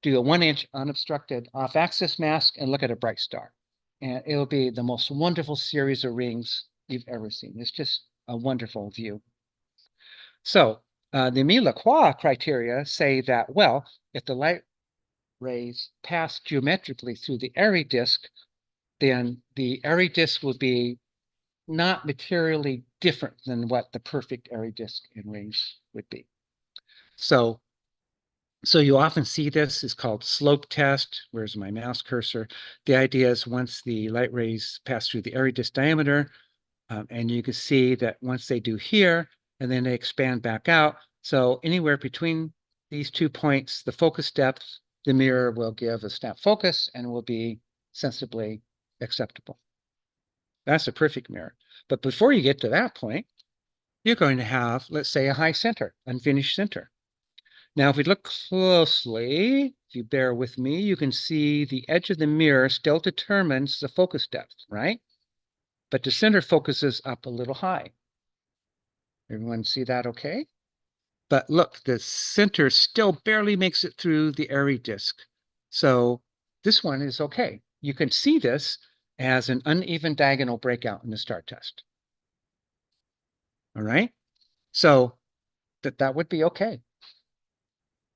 do a 1-inch unobstructed off-axis mask, and look at a bright star. And it'll be the most wonderful series of rings you've ever seen. It's just a wonderful view. So the Mi-La-Croix criteria say that, well, if the light rays pass geometrically through the airy disk, then the airy disk will be not materially different than what the perfect airy disk and rays would be. So you often see this is called slope test. Where's my mouse cursor? The idea is once the light rays pass through the airy disk diameter, and you can see that once they do here, and then they expand back out. So anywhere between these 2 points, the focus depth, the mirror will give a snap focus and will be sensibly acceptable. That's a perfect mirror. But before you get to that point, you're going to have, let's say, a high center, unfinished center. Now, if we look closely, if you bear with me, you can see the edge of the mirror still determines the focus depth, right? But the center focuses up a little high. Everyone see that okay? But look, the center still barely makes it through the airy disk. So this one is okay. You can see this as an uneven diagonal breakout in the star test. All right, so that would be okay.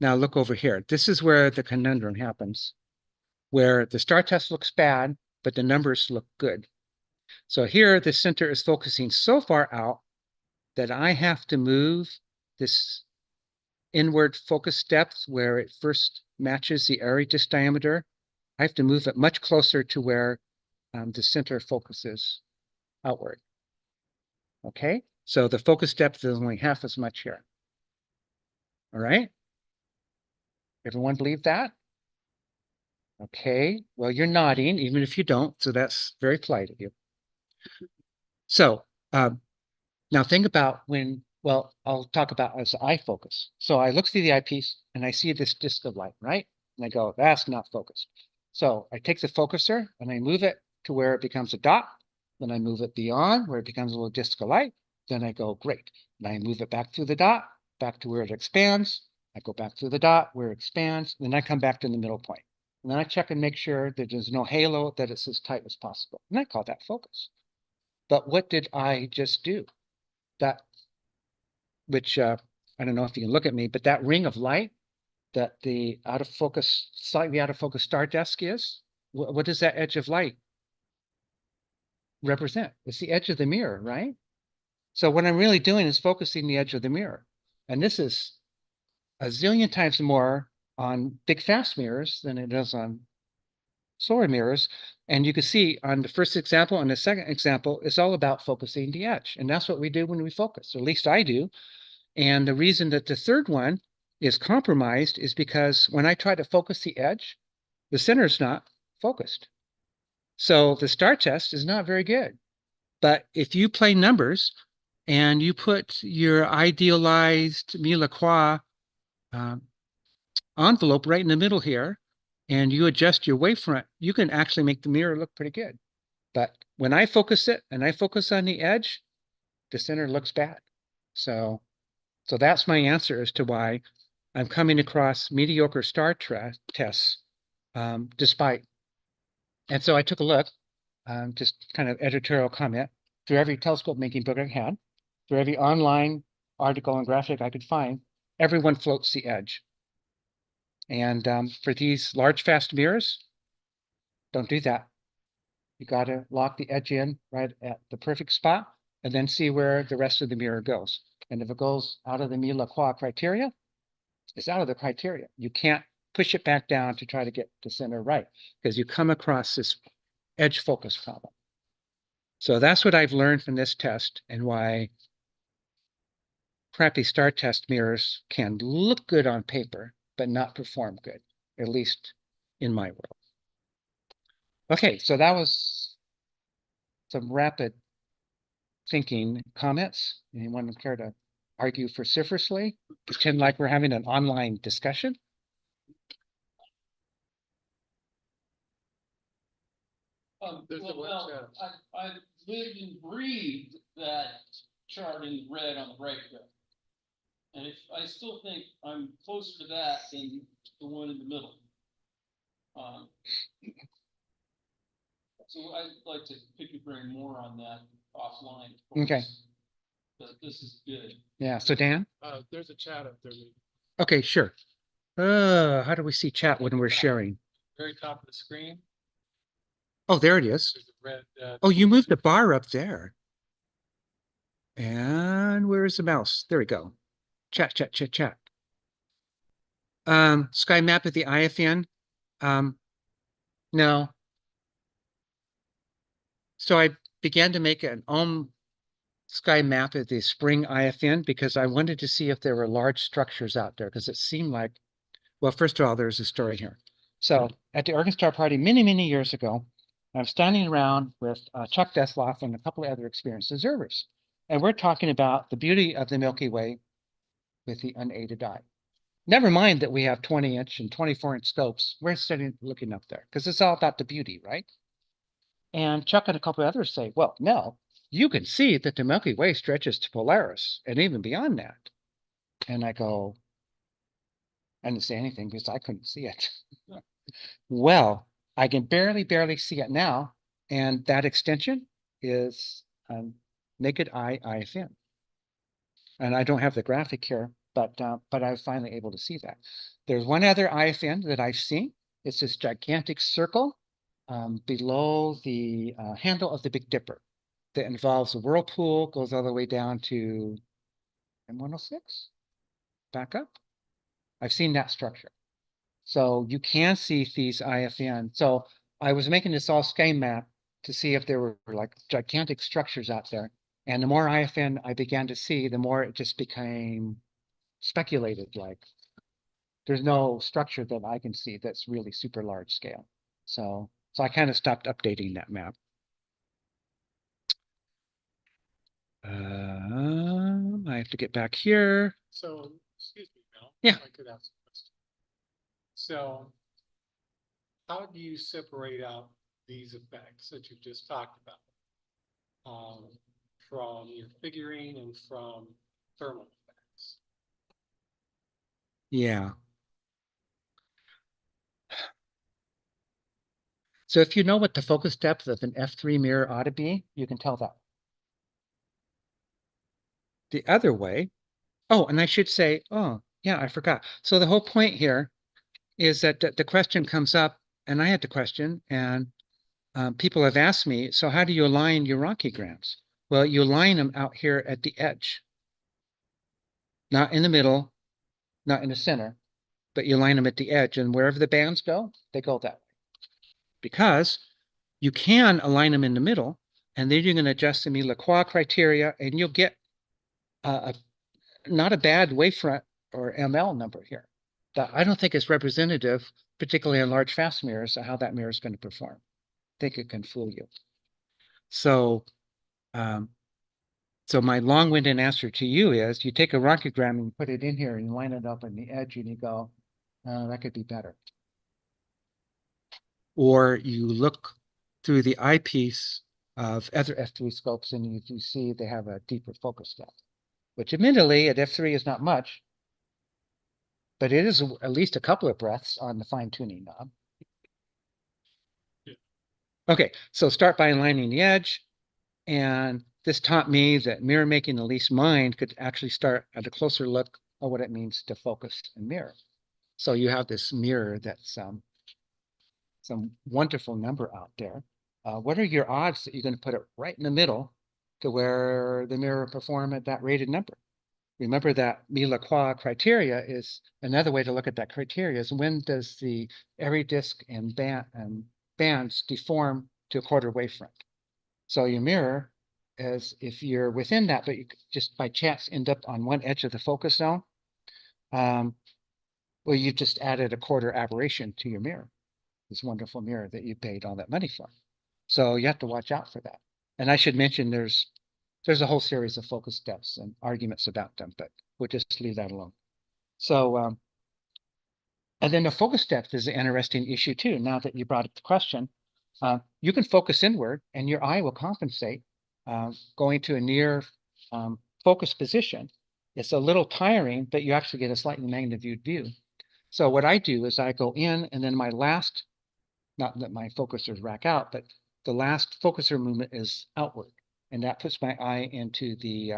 Now look over here. This is where the conundrum happens, where the star test looks bad, but the numbers look good. So here the center is focusing so far out that I have to move this inward focus depth where it first matches the area diameter. I have to move it much closer to where the center focuses outward. Okay, so the focus depth is only half as much here. All right, everyone believe that? Okay, well, you're nodding, even if you don't, so that's very polite of you. So now think about when, well, I'll talk about as eye focus. So I look through the eyepiece and I see this disc of light, right? And I go, that's not focused. So I take the focuser and I move it to where it becomes a dot. Then I move it beyond where it becomes a little disc of light. Then I go, great. And I move it back through the dot, back to where it expands. I go back through the dot where it expands. Then I come back to the middle point. And then I check and make sure that there's no halo, that it's as tight as possible. And I call that focus. But what did I just do? That, which I don't know if you can look at me, but that ring of light that the out of focus, slightly out of focus star disk is, what does that edge of light represent? It's the edge of the mirror, right? So what I'm really doing is focusing the edge of the mirror. And this is a zillion times more on big fast mirrors than it is on solar mirrors. And you can see on the first example and the second example, it's all about focusing the edge. And that's what we do when we focus, or at least I do. And the reason that the third one is compromised is because when I try to focus the edge, the center is not focused. So the star test is not very good. But if you play numbers and you put your idealized Mille-Croix envelope right in the middle here, and you adjust your wavefront, you can actually make the mirror look pretty good. But when I focus it and I focus on the edge, the center looks bad. So that's my answer as to why I'm coming across mediocre star tests despite. And so I took a look, just kind of editorial comment, through every telescope making book I had, through every online article and graphic I could find, everyone floats the edge. And for these large fast mirrors, don't do that. You got to lock the edge in right at the perfect spot and then see where the rest of the mirror goes. And if it goes out of the Mille-Croix criteria, it's out of the criteria. You can't push it back down to try to get the center right because you come across this edge focus problem. So that's what I've learned from this test and why crappy star test mirrors can look good on paper, but not perform good, at least in my world. Okay, so that was some rapid thinking comments. Anyone care to argue vociferously? Pretend like we're having an online discussion? I lived and breathed that chart in red on the right graph. And if I still think I'm closer to that than the one in the middle. So I'd like to pick your brain more on that offline. Okay. But this is good. Yeah, so Dan? There's a chat up there. Okay, sure. How do we see chat when we're sharing? Very top of the screen. Oh, there it is. Red, oh, you moved the bar up there. And where's the mouse? There we go. Chat. Sky map at the IFN. No. So I began to make an sky map at the spring IFN because I wanted to see if there were large structures out there because it seemed like, well, first of all, there's a story here. So at the Oregon Star Party many years ago, I'm standing around with Chuck Desloff and a couple of other experienced observers. And we're talking about the beauty of the Milky Way with the unaided eye. Never mind that we have 20-inch and 24-inch scopes. We're sitting looking up there because it's all about the beauty, right? And Chuck and a couple of others say, well, no, you can see that the Milky Way stretches to Polaris and even beyond that. And I go, I didn't say anything because I couldn't see it. Well, I can barely see it now. And that extension is naked eye IFN. And I don't have the graphic here, but I was finally able to see that. There's one other IFN that I've seen. It's this gigantic circle below the handle of the Big Dipper that involves a whirlpool, goes all the way down to M106, back up. I've seen that structure. So you can see these IFN. So I was making this all scheme map to see if there were like gigantic structures out there. And the more IFN I began to see, the more it just became speculated, like there's no structure that I can see that's really super large scale. So I kind of stopped updating that map. I have to get back here. So, excuse me, Mel. Yeah. If I could ask a question. So, how do you separate out these effects that you've just talked about from your figuring and from thermal effects? Yeah. So if you know what the focus depth of an f3 mirror ought to be, you can tell that. The other way, oh, and I should say, oh, yeah, I forgot. So the whole point here is that the question comes up, and I had the question, and people have asked me, so how do you align your rockograms? Well, you align them out here at the edge, not in the middle, not in the center, but you align them at the edge, and wherever the bands go, they go that way. Because you can align them in the middle, and then you can adjust the Lacroix criteria, and you'll get not a bad wavefront or ML number here. That I don't think is representative, particularly on large fast mirrors, of how that mirror is going to perform. I think it can fool you. So, so my long-winded answer to you is you take a rockogram and you put it in here and you line it up on the edge and you go, that could be better. Or you look through the eyepiece of other f3 scopes and you see they have a deeper focus depth, which admittedly at f3 is not much, but it is at least a couple of breaths on the fine-tuning knob. Yeah. Okay, so start by aligning the edge, and this taught me that mirror making, at least mine, could actually start at a closer look at what it means to focus and mirror. So you have this mirror that's some wonderful number out there. What are your odds that you're going to put it right in the middle to where the mirror will perform at that rated number? Remember that Lacroix criteria is another way to look at that criteria is when does the airy disk and bands deform to a quarter wavefront? So your mirror is, if you're within that, but you just by chance end up on one edge of the focus zone, well, you've just added a quarter aberration to your mirror, this wonderful mirror that you paid all that money for. So you have to watch out for that. And I should mention there's a whole series of focus depths and arguments about them, but we'll just leave that alone. So, and then the focus depth is an interesting issue too. Now that you brought up the question, you can focus inward and your eye will compensate going to a near focus position. It's a little tiring, but you actually get a slightly magnified view. So what I do is I go in and then my last, not that my focusers rack out, but the last focuser movement is outward. And that puts my eye into the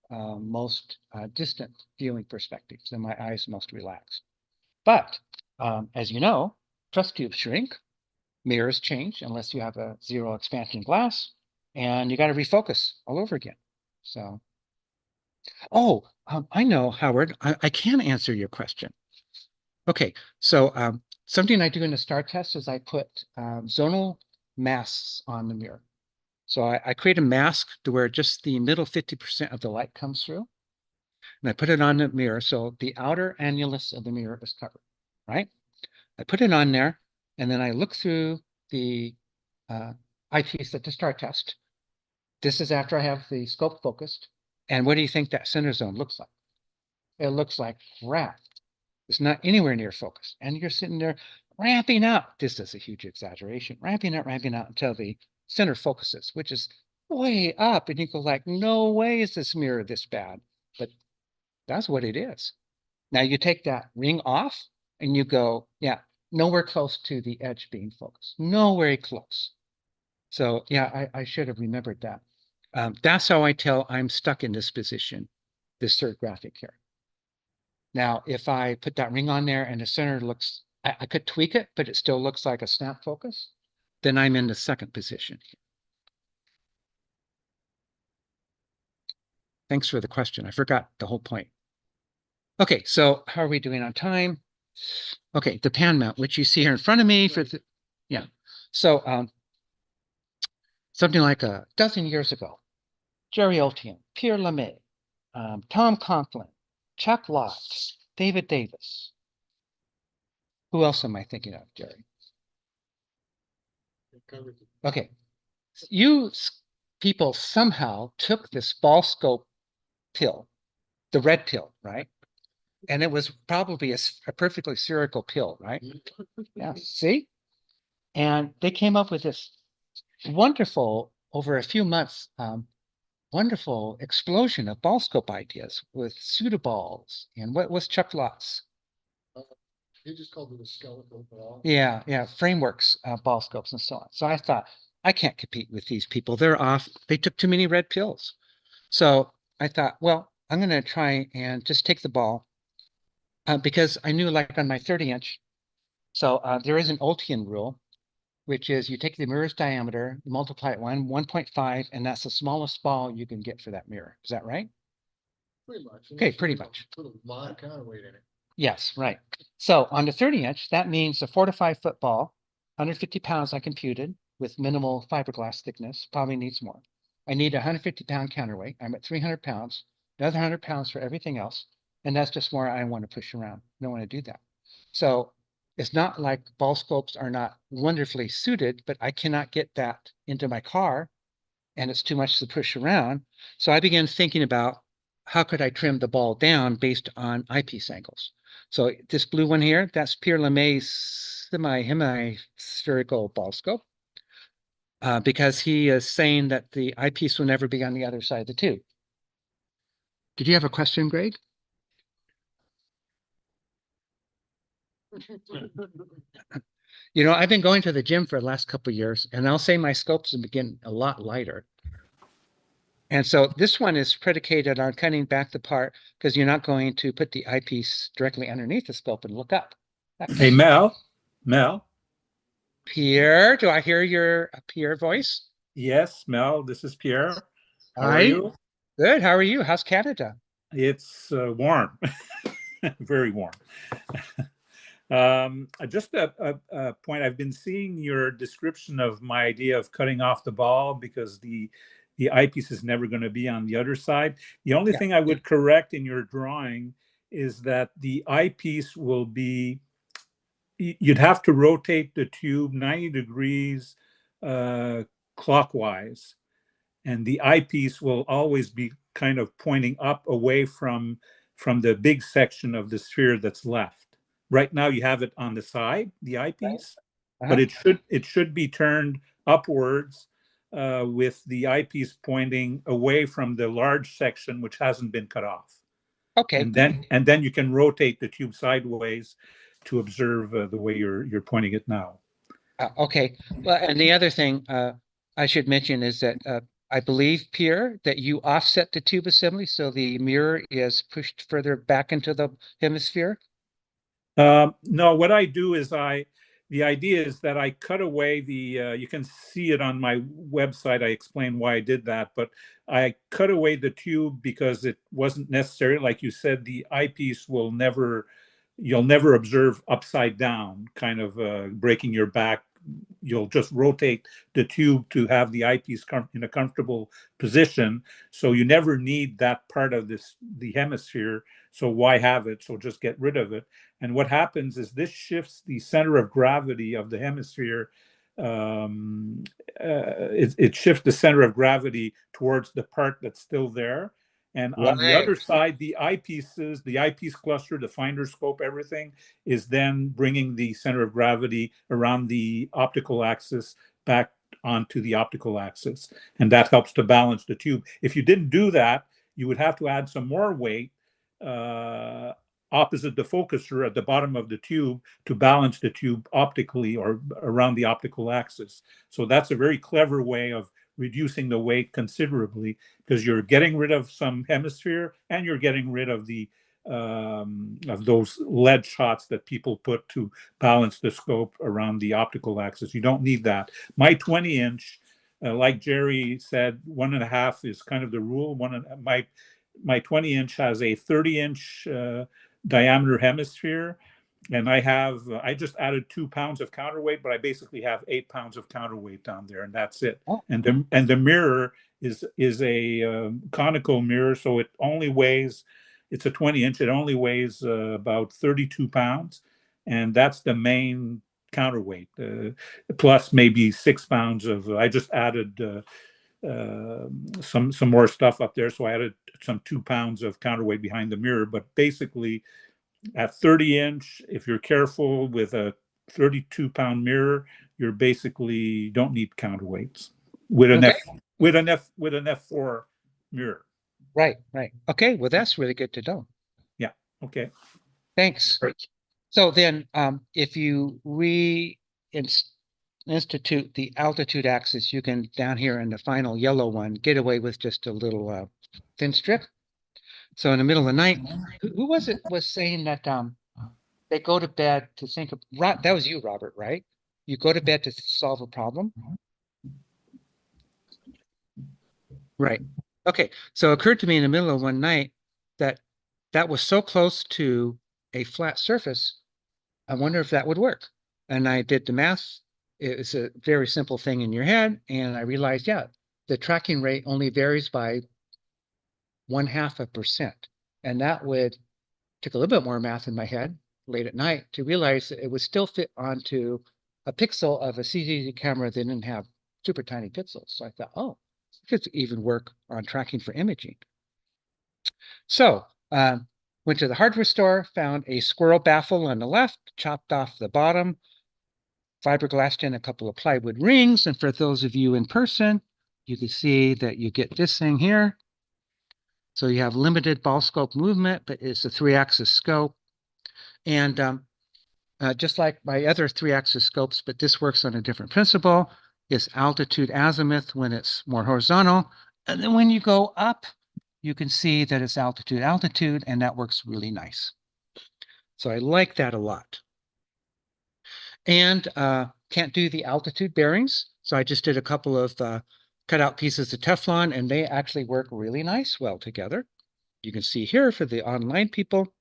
most distant viewing perspectives, and my eye is most relaxed. But as you know, trust tubes shrink, mirrors change unless you have a zero expansion glass, and you got to refocus all over again. So, oh, I know, Howard, I can answer your question. Okay, so something I do in the STAR test is I put zonal masks on the mirror. So I create a mask to where just the middle 50% of the light comes through. And I put it on the mirror. So the outer annulus of the mirror is covered, right? I put it on there, and then I look through the eyepiece at the STAR test. This is after I have the scope focused. And what do you think that center zone looks like? It looks like crap. It's not anywhere near focus. And you're sitting there ramping up. This is a huge exaggeration. Ramping up until the center focuses, which is way up. And you go like, no way is this mirror this bad. But that's what it is. Now you take that ring off and you go, yeah, nowhere close to the edge being focused, nowhere close. So yeah, I should have remembered that. That's how I tell I'm stuck in this position, this third graphic here. Now, if I put that ring on there and the center looks, I could tweak it, but it still looks like a snap focus, then I'm in the second position. Thanks for the question. I forgot the whole point. Okay, so how are we doing on time? Okay, the pan mount, which you see here in front of me for the, yeah. So something like a dozen years ago, Jerry Oltion, Pierre Lemay, Tom Conklin, Chuck Lott, David Davis. Who else am I thinking of, Jerry? Okay, people somehow took this ball scope pill, the red pill, right? And it was probably a perfectly spherical pill, right? Yeah, see? And they came up with this wonderful, over a few months, wonderful explosion of ball scope ideas with pseudoballs. And what was Chuck Lott's? He just called it a skeletal ball. Yeah, frameworks, ball scopes and so on. So I thought, I can't compete with these people. They're off. They took too many red pills. So I thought, well, I'm going to try and just take the ball because I knew like on my 30-inch. So there is an Oltion rule, which is you take the mirror's diameter, multiply it 1.5, and that's the smallest ball you can get for that mirror. Is that right? Pretty much. Okay, pretty much. Put a lot of counterweight in it. Yes, right. So on the 30-inch, that means a 4 to 5 foot ball, 150 pounds I computed with minimal fiberglass thickness, probably needs more. I need a 150-pound counterweight. I'm at 300 pounds, another 100 pounds for everything else. And that's just more I want to push around. I don't want to do that. So it's not like ball scopes are not wonderfully suited, but I cannot get that into my car and it's too much to push around. So I began thinking about how could I trim the ball down based on eyepiece angles. So this blue one here, that's Pierre Lemay's semi-hemispherical ball scope because he is saying that the eyepiece will never be on the other side of the tube. Did you have a question, Greg? You know, I've been going to the gym for the last couple of years, and I'll say my scopes have been getting a lot lighter. And so this one is predicated on cutting back the part because you're not going to put the eyepiece directly underneath the scope and look up. Hey, Mel. Pierre, do I hear your Pierre voice? Yes, Mel, this is Pierre. How Hi. are you? Good. How are you? How's Canada? It's warm, very warm. Just a point, I've been seeing your description of my idea of cutting off the ball because the eyepiece is never going to be on the other side. The only thing I would correct in your drawing is that the eyepiece will be, you'd have to rotate the tube 90 degrees clockwise, and the eyepiece will always be kind of pointing up away from the big section of the sphere that's left. Right now you have it on the side, the eyepiece, but it should be turned upwards with the eyepiece pointing away from the large section which hasn't been cut off. Okay. And then you can rotate the tube sideways to observe the way you're pointing it now. Okay. Well, and the other thing I should mention is that I believe, Pierre, that you offset the tube assembly so the mirror is pushed further back into the hemisphere. No, what I do is the idea is that I cut away the, you can see it on my website. I explain why I did that, but I cut away the tube because it wasn't necessary. Like you said, the eyepiece will never, you'll never observe upside down, kind of breaking your back. You'll just rotate the tube to have the eyepiece in a comfortable position. So you never need that part of the hemisphere. So why have it? So just get rid of it. And what happens is this shifts the center of gravity of the hemisphere. It shifts the center of gravity towards the part that's still there. And on the other side, the eyepieces, the eyepiece cluster, the finder scope, everything is then bringing the center of gravity around the optical axis back onto the optical axis. And that helps to balance the tube. If you didn't do that, you would have to add some more weight opposite the focuser at the bottom of the tube to balance the tube optically or around the optical axis. So that's a very clever way of reducing the weight considerably, because you're getting rid of some hemisphere and you're getting rid of the of those lead shots that people put to balance the scope around the optical axis. You don't need that. My 20-inch, like Jerry said, 1.5 is kind of the rule. My 20-inch has a 30-inch diameter hemisphere, and I just added 2 pounds of counterweight, but I basically have 8 pounds of counterweight down there, and that's it. Oh. And the mirror is a conical mirror, so it only weighs. It's a 20-inch. It only weighs about 32 pounds, and that's the main counterweight. Plus maybe 6 pounds of. I just added some more stuff up there, so I added some 2 pounds of counterweight behind the mirror. But basically, at 30-inch, if you're careful with a 32-pound mirror, you're basically don't need counterweights with an f4 mirror. Right. Okay, well, that's really good to know. Yeah. Okay. Thanks. So then, if you institute the altitude axis, you can, down here in the final yellow one, get away with just a little thin strip. So in the middle of the night, who was saying that they go to bed to think of, that was you, Robert, right? You go to bed to solve a problem? Right. Okay, so it occurred to me in the middle of one night that was so close to a flat surface, I wonder if that would work. And I did the math. It's a very simple thing in your head, and I realized, yeah, the tracking rate only varies by 0.5%. And that would take a little bit more math in my head late at night to realize that it would still fit onto a pixel of a CCD camera that didn't have super tiny pixels. So I thought, oh, could even work on tracking for imaging. So went to the hardware store, found a squirrel baffle on the left, chopped off the bottom, fiberglassed in a couple of plywood rings. And for those of you in person, you can see that you get this thing here. So you have limited ball scope movement, but it's a 3-axis scope. And just like my other 3-axis scopes, but this works on a different principle. It's altitude azimuth when it's more horizontal. And then when you go up, you can see that it's altitude, and that works really nice. So I like that a lot. And can't do the altitude bearings. So I just did a couple of cut out pieces of Teflon, and they actually work really nice well together. You can see here for the online people.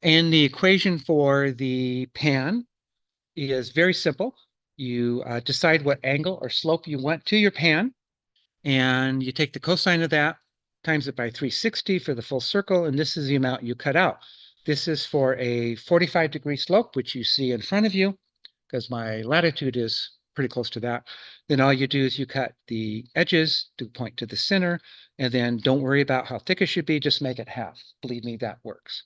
And the equation for the pan is very simple. You decide what angle or slope you want to your pan, and you take the cosine of that, times it by 360 for the full circle, and this is the amount you cut out. This is for a 45-degree slope, which you see in front of you, because my latitude is pretty close to that. Then all you do is you cut the edges to point to the center, and then don't worry about how thick it should be, just make it half. Believe me, that works.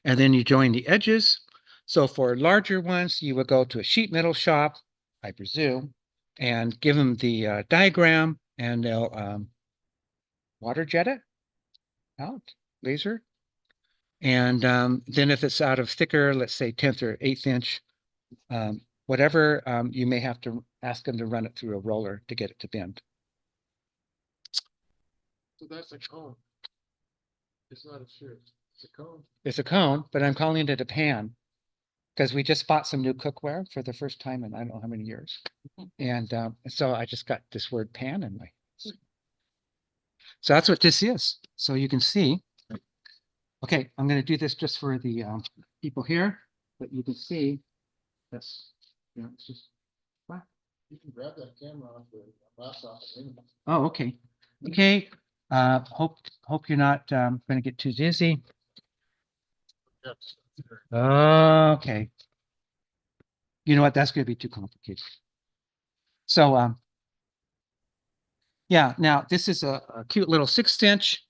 And then you join the edges. So for larger ones, you would go to a sheet metal shop, I presume, and give them the diagram, and they'll water jet it out, laser. And then if it's out of thicker, let's say 10th or 8th inch, whatever, you may have to ask them to run it through a roller to get it to bend. So that's a cone. It's not a sphere. It's a cone. It's a cone, but I'm calling it a pan because we just bought some new cookware for the first time in I don't know how many years. And so I just got this word pan in my. So that's what this is. So you can see. Okay, I'm going to do this just for the people here, but you can see that's, you know, it's just. What? You can grab that camera off the laptop. Oh, okay. Okay. Hope you're not going to get too dizzy. Okay. You know what? That's going to be too complicated. So, yeah. Now this is a cute little 6th inch.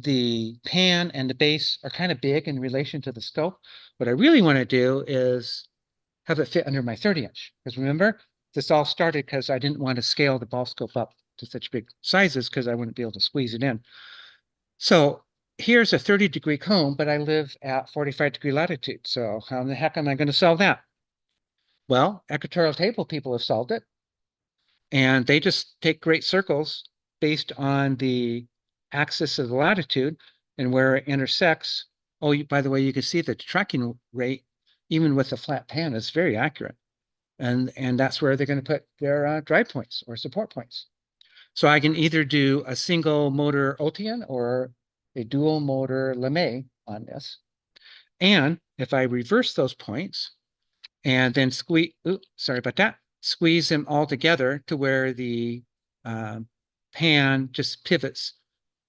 The pan and the base are kind of big in relation to the scope. What I really want to do is have it fit under my 30-inch. Because remember, this all started because I didn't want to scale the ball scope up to such big sizes because I wouldn't be able to squeeze it in. So here's a 30-degree cone, but I live at 45-degree latitude. So how in the heck am I going to solve that? Well, equatorial table people have solved it. And they just take great circles based on the axis of the latitude and where it intersects. Oh, by the way, you can see the tracking rate, even with the flat pan, is very accurate. And that's where they're going to put their drive points or support points. So I can either do a single motor Oltion or a dual motor LeMay on this. And if I reverse those points and then squeeze, sorry about that, squeeze them all together to where the pan just pivots.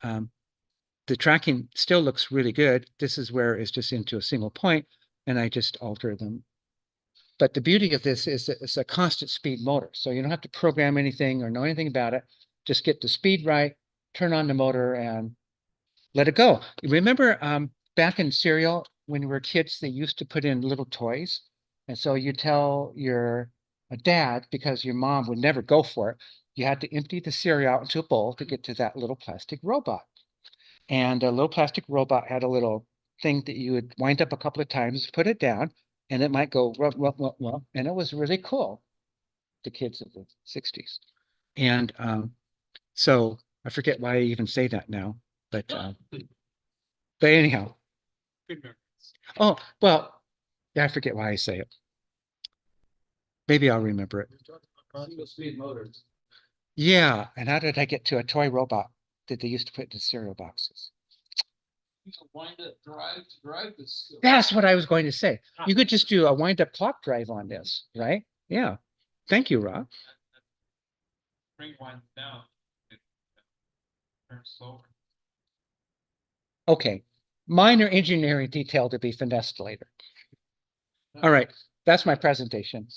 The tracking still looks really good. This is where it's just into a single point, and I just alter them. But the beauty of this is that it's a constant speed motor. So you don't have to program anything or know anything about it. Just get the speed right, turn on the motor, and let it go. Remember back in cereal, when we were kids, they used to put in little toys. And so you tell your dad, because your mom would never go for it, you had to empty the cereal out into a bowl to get to that little plastic robot. And a little plastic robot had a little thing that you would wind up a couple of times, put it down, and it might go, well, and it was really cool, the kids of the 60s. And so I forget why I even say that now, but anyhow. Oh, well, yeah, I forget why I say it. Maybe I'll remember it. Single speed motors. Yeah, and how did I get to a toy robot that they used to put in cereal boxes? You can wind up drive to drive this. That's what I was going to say. You could just do a wind-up clock drive on this, right? Yeah. Thank you, Rob. Bring one down. Turn slower. Okay. Minor engineering detail to be finessed later. All right. That's my presentation.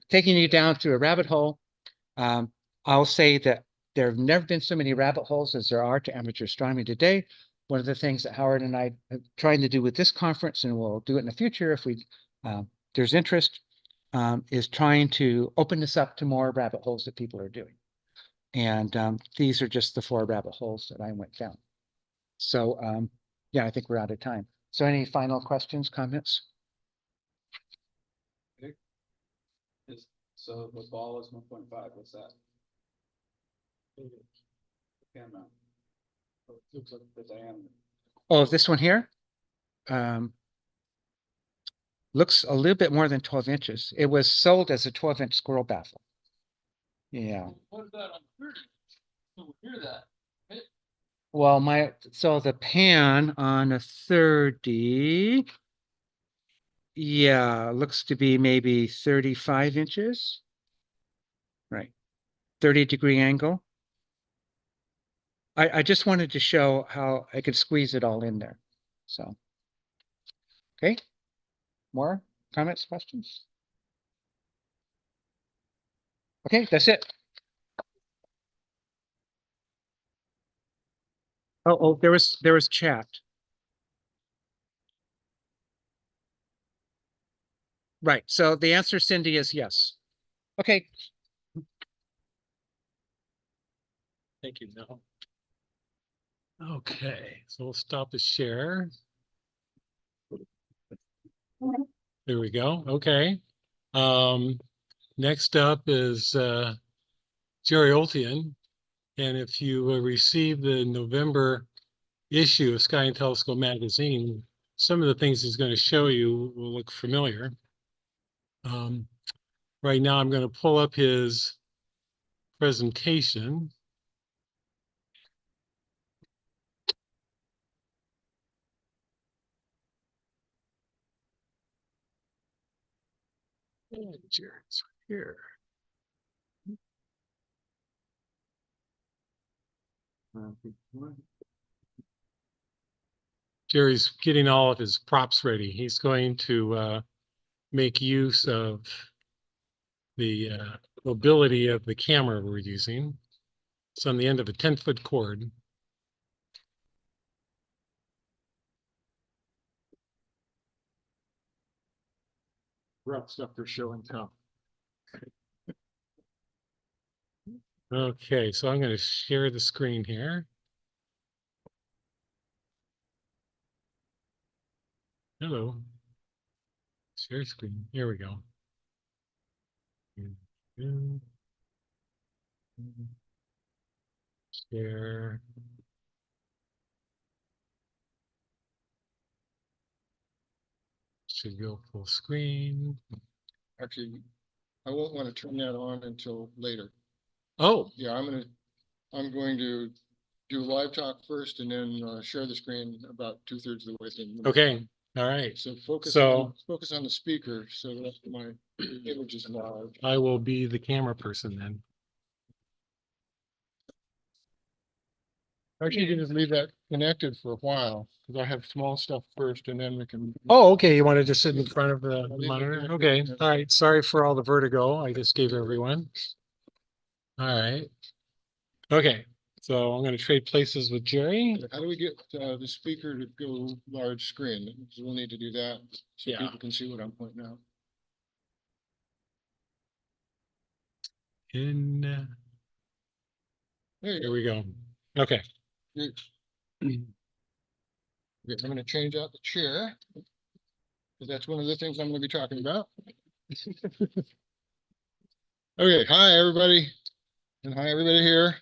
Taking you down through a rabbit hole. I'll say that there have never been so many rabbit holes as there are to amateur astronomy today. One of the things that Howard and I are trying to do with this conference, and we'll do it in the future if there's interest, is trying to open this up to more rabbit holes that people are doing. And these are just the 4 rabbit holes that I went down. So yeah, I think we're out of time. So any final questions, comments? So the ball is 1.5. What's that? Camera. Looks like the diameter. Oh, this one here? Looks a little bit more than 12 inches. It was sold as a 12-inch squirrel baffle. Yeah. What about on 30? So we hear that. Right? Well, so the pan on a 30, yeah, looks to be maybe 35 inches. Right. 30-degree angle. I just wanted to show how I could squeeze it all in there. So, okay. More comments, questions? Okay, that's it. Oh, there was chat. Right. So the answer, Cindy, is yes. Okay. Thank you, Mel. Okay, so we'll stop the share. There we go. Okay. Next up is Jerry Oltion. And if you received the November issue of Sky and Telescope magazine, some of the things he's going to show you will look familiar. Right now, I'm going to pull up his presentation. Oh, Jared's here. Jerry's getting all of his props ready. He's going to make use of the mobility of the camera we're using. It's on the end of a 10-foot cord. Rough stuff for show and tell. Okay, so I'm going to share the screen here. Hello. Share screen. Here we go. Share. Should go full screen. Actually, I won't want to turn that on until later. Oh, Yeah, I'm going to do live talk first and then share the screen about 2/3 of the way through. okay. All right. So focus on the speaker so that my image is large. I will be the camera person then. Actually, you can just leave that connected for a while because I have small stuff first and then we can. Oh, okay. You wanted to sit in front of the leave it monitor? connected, Okay. yeah. All right. Sorry for all the vertigo I just gave everyone. All right. Okay. So I'm going to trade places with Jerry. How do we get the speaker to go large screen? Because we'll need to do that so Yeah. people can see what I'm pointing out. Here we go. Okay. Okay, I'm going to change out the chair because that's one of the things I'm going to be talking about. Okay, hi everybody, and hi everybody here.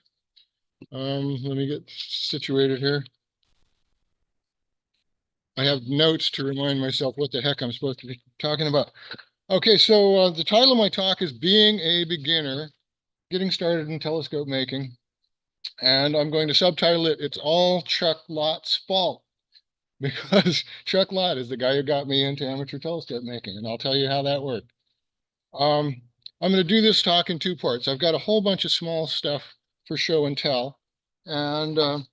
Let me get situated here. I have notes to remind myself what the heck I'm supposed to be talking about. Okay, so the title of my talk is Being a Beginner, Getting Started in Telescope Making. And I'm going to subtitle it, It's All Chuck Lott's Fault. Because Chuck Lott is the guy who got me into amateur telescope making, and I'll tell you how that worked. I'm going to do this talk in two parts. I've got a whole bunch of small stuff for show and tell. And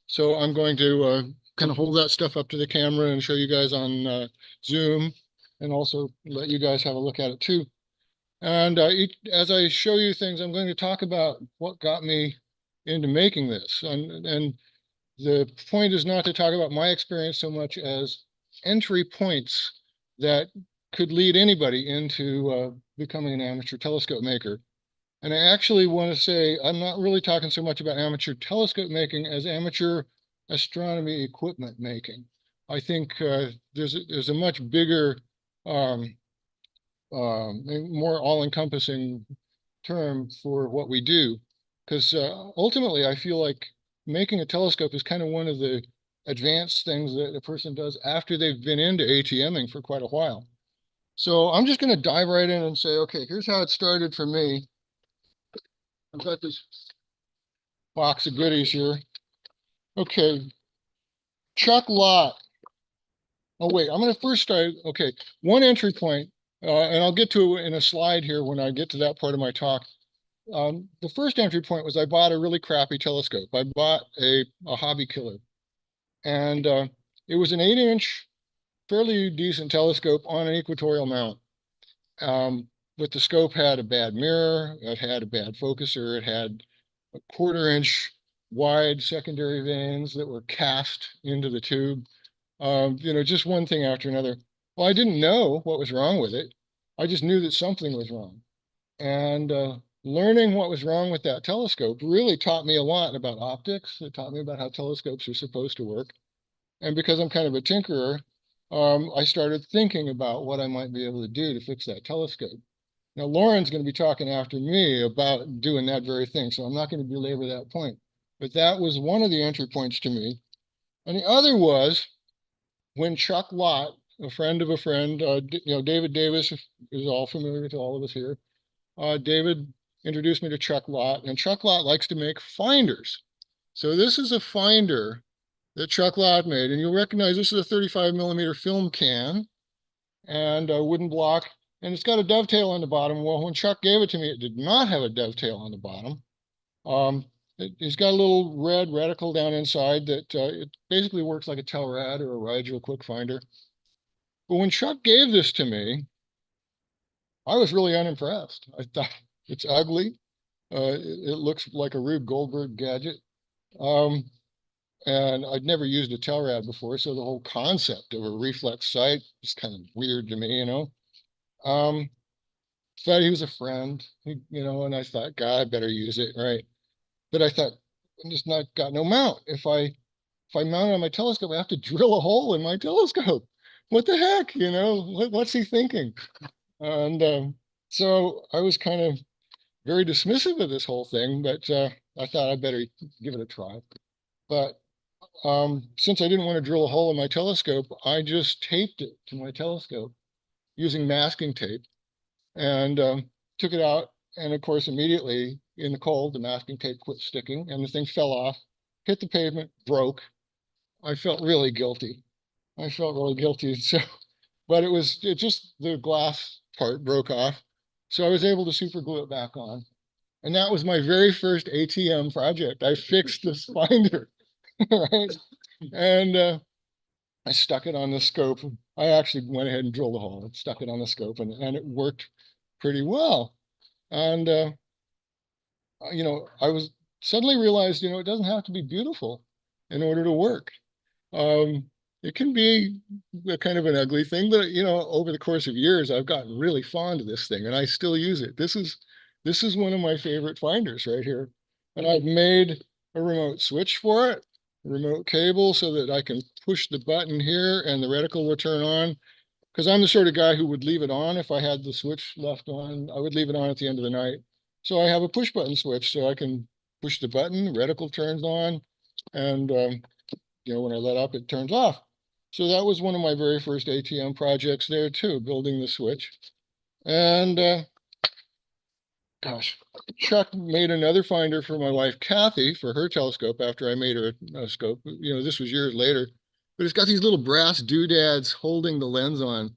so I'm going to kind of hold that stuff up to the camera and show you guys on Zoom and also let you guys have a look at it too. And as I show you things, I'm going to talk about what got me into making this. And the point is not to talk about my experience so much as entry points that could lead anybody into becoming an amateur telescope maker. And I actually want to say, I'm not really talking so much about amateur telescope making as amateur astronomy equipment making. I think there's a much bigger, more all-encompassing term for what we do. Because ultimately, I feel like making a telescope is kind of one of the advanced things that a person does after they've been into ATMing for quite a while. So I'm just going to dive right in and say, okay, here's how it started for me. I've got this box of goodies here. Okay, Chuck Lott. Oh, wait, I'm going to first start. Okay, one entry point, and I'll get to it in a slide here when I get to that part of my talk. The first entry point was I bought a really crappy telescope. I bought a hobby killer. And it was an 8-inch, fairly decent telescope on an equatorial mount. But the scope had a bad mirror, it had a bad focuser, it had a 1/4-inch wide secondary vanes that were cast into the tube. Just one thing after another. Well, I didn't know what was wrong with it. I just knew that something was wrong. And learning what was wrong with that telescope really taught me a lot about optics. It taught me about how telescopes are supposed to work. And because I'm kind of a tinkerer, I started thinking about what I might be able to do to fix that telescope. Now, Lauren's going to be talking after me about doing that very thing, so I'm not going to belabor that point. But that was one of the entry points to me. And the other was when Chuck Lott, a friend of a friend, David Davis is all familiar to all of us here. David introduced me to Chuck Lott, and Chuck Lott likes to make finders. So this is a finder that Chuck Lott made, and you'll recognize this is a 35mm film can and a wooden block, and it's got a dovetail on the bottom. Well, when Chuck gave it to me, it did not have a dovetail on the bottom. It's got a little red reticle down inside that it basically works like a Telrad or a Rigel quick finder. But when Chuck gave this to me, I was really unimpressed. I thought it's ugly. It looks like a Rube Goldberg gadget. And I'd never used a Telrad before, so the whole concept of a reflex sight is kind of weird to me, But he was a friend, and I thought, God, I better use it, right? But I thought, I'm just got no mount. If I mount it on my telescope, I have to drill a hole in my telescope. what the heck, what's he thinking? And so I was kind of very dismissive of this whole thing, but I thought I'd better give it a try. But since I didn't want to drill a hole in my telescope, I just taped it to my telescope using masking tape and took it out. And of course, immediately in the cold, the masking tape quit sticking and the thing fell off, hit the pavement, broke. I felt really guilty. So, but it just, the glass part broke off. So I was able to super glue it back on. And that was my very first ATM project. I fixed this finder, right? And I stuck it on the scope. I actually went ahead and drilled a hole and stuck it on the scope, and it worked pretty well. And, I was suddenly realized, it doesn't have to be beautiful in order to work. It can be a kind of an ugly thing, but, over the course of years, I've gotten really fond of this thing and I still use it. This is one of my favorite finders right here. And I've made a remote switch for it, a remote cable, so that I can push the button here and the reticle will turn on. Because I'm the sort of guy who would leave it on if I had the switch left on. I would leave it on at the end of the night. So I have a push button switch so I can push the button, reticle turns on, and when I let up, it turns off. So that was one of my very first ATM projects there too, building the switch. And gosh, Chuck made another finder for my wife, Kathy, for her telescope after I made her a scope. This was years later, but it's got these little brass doodads holding the lens on.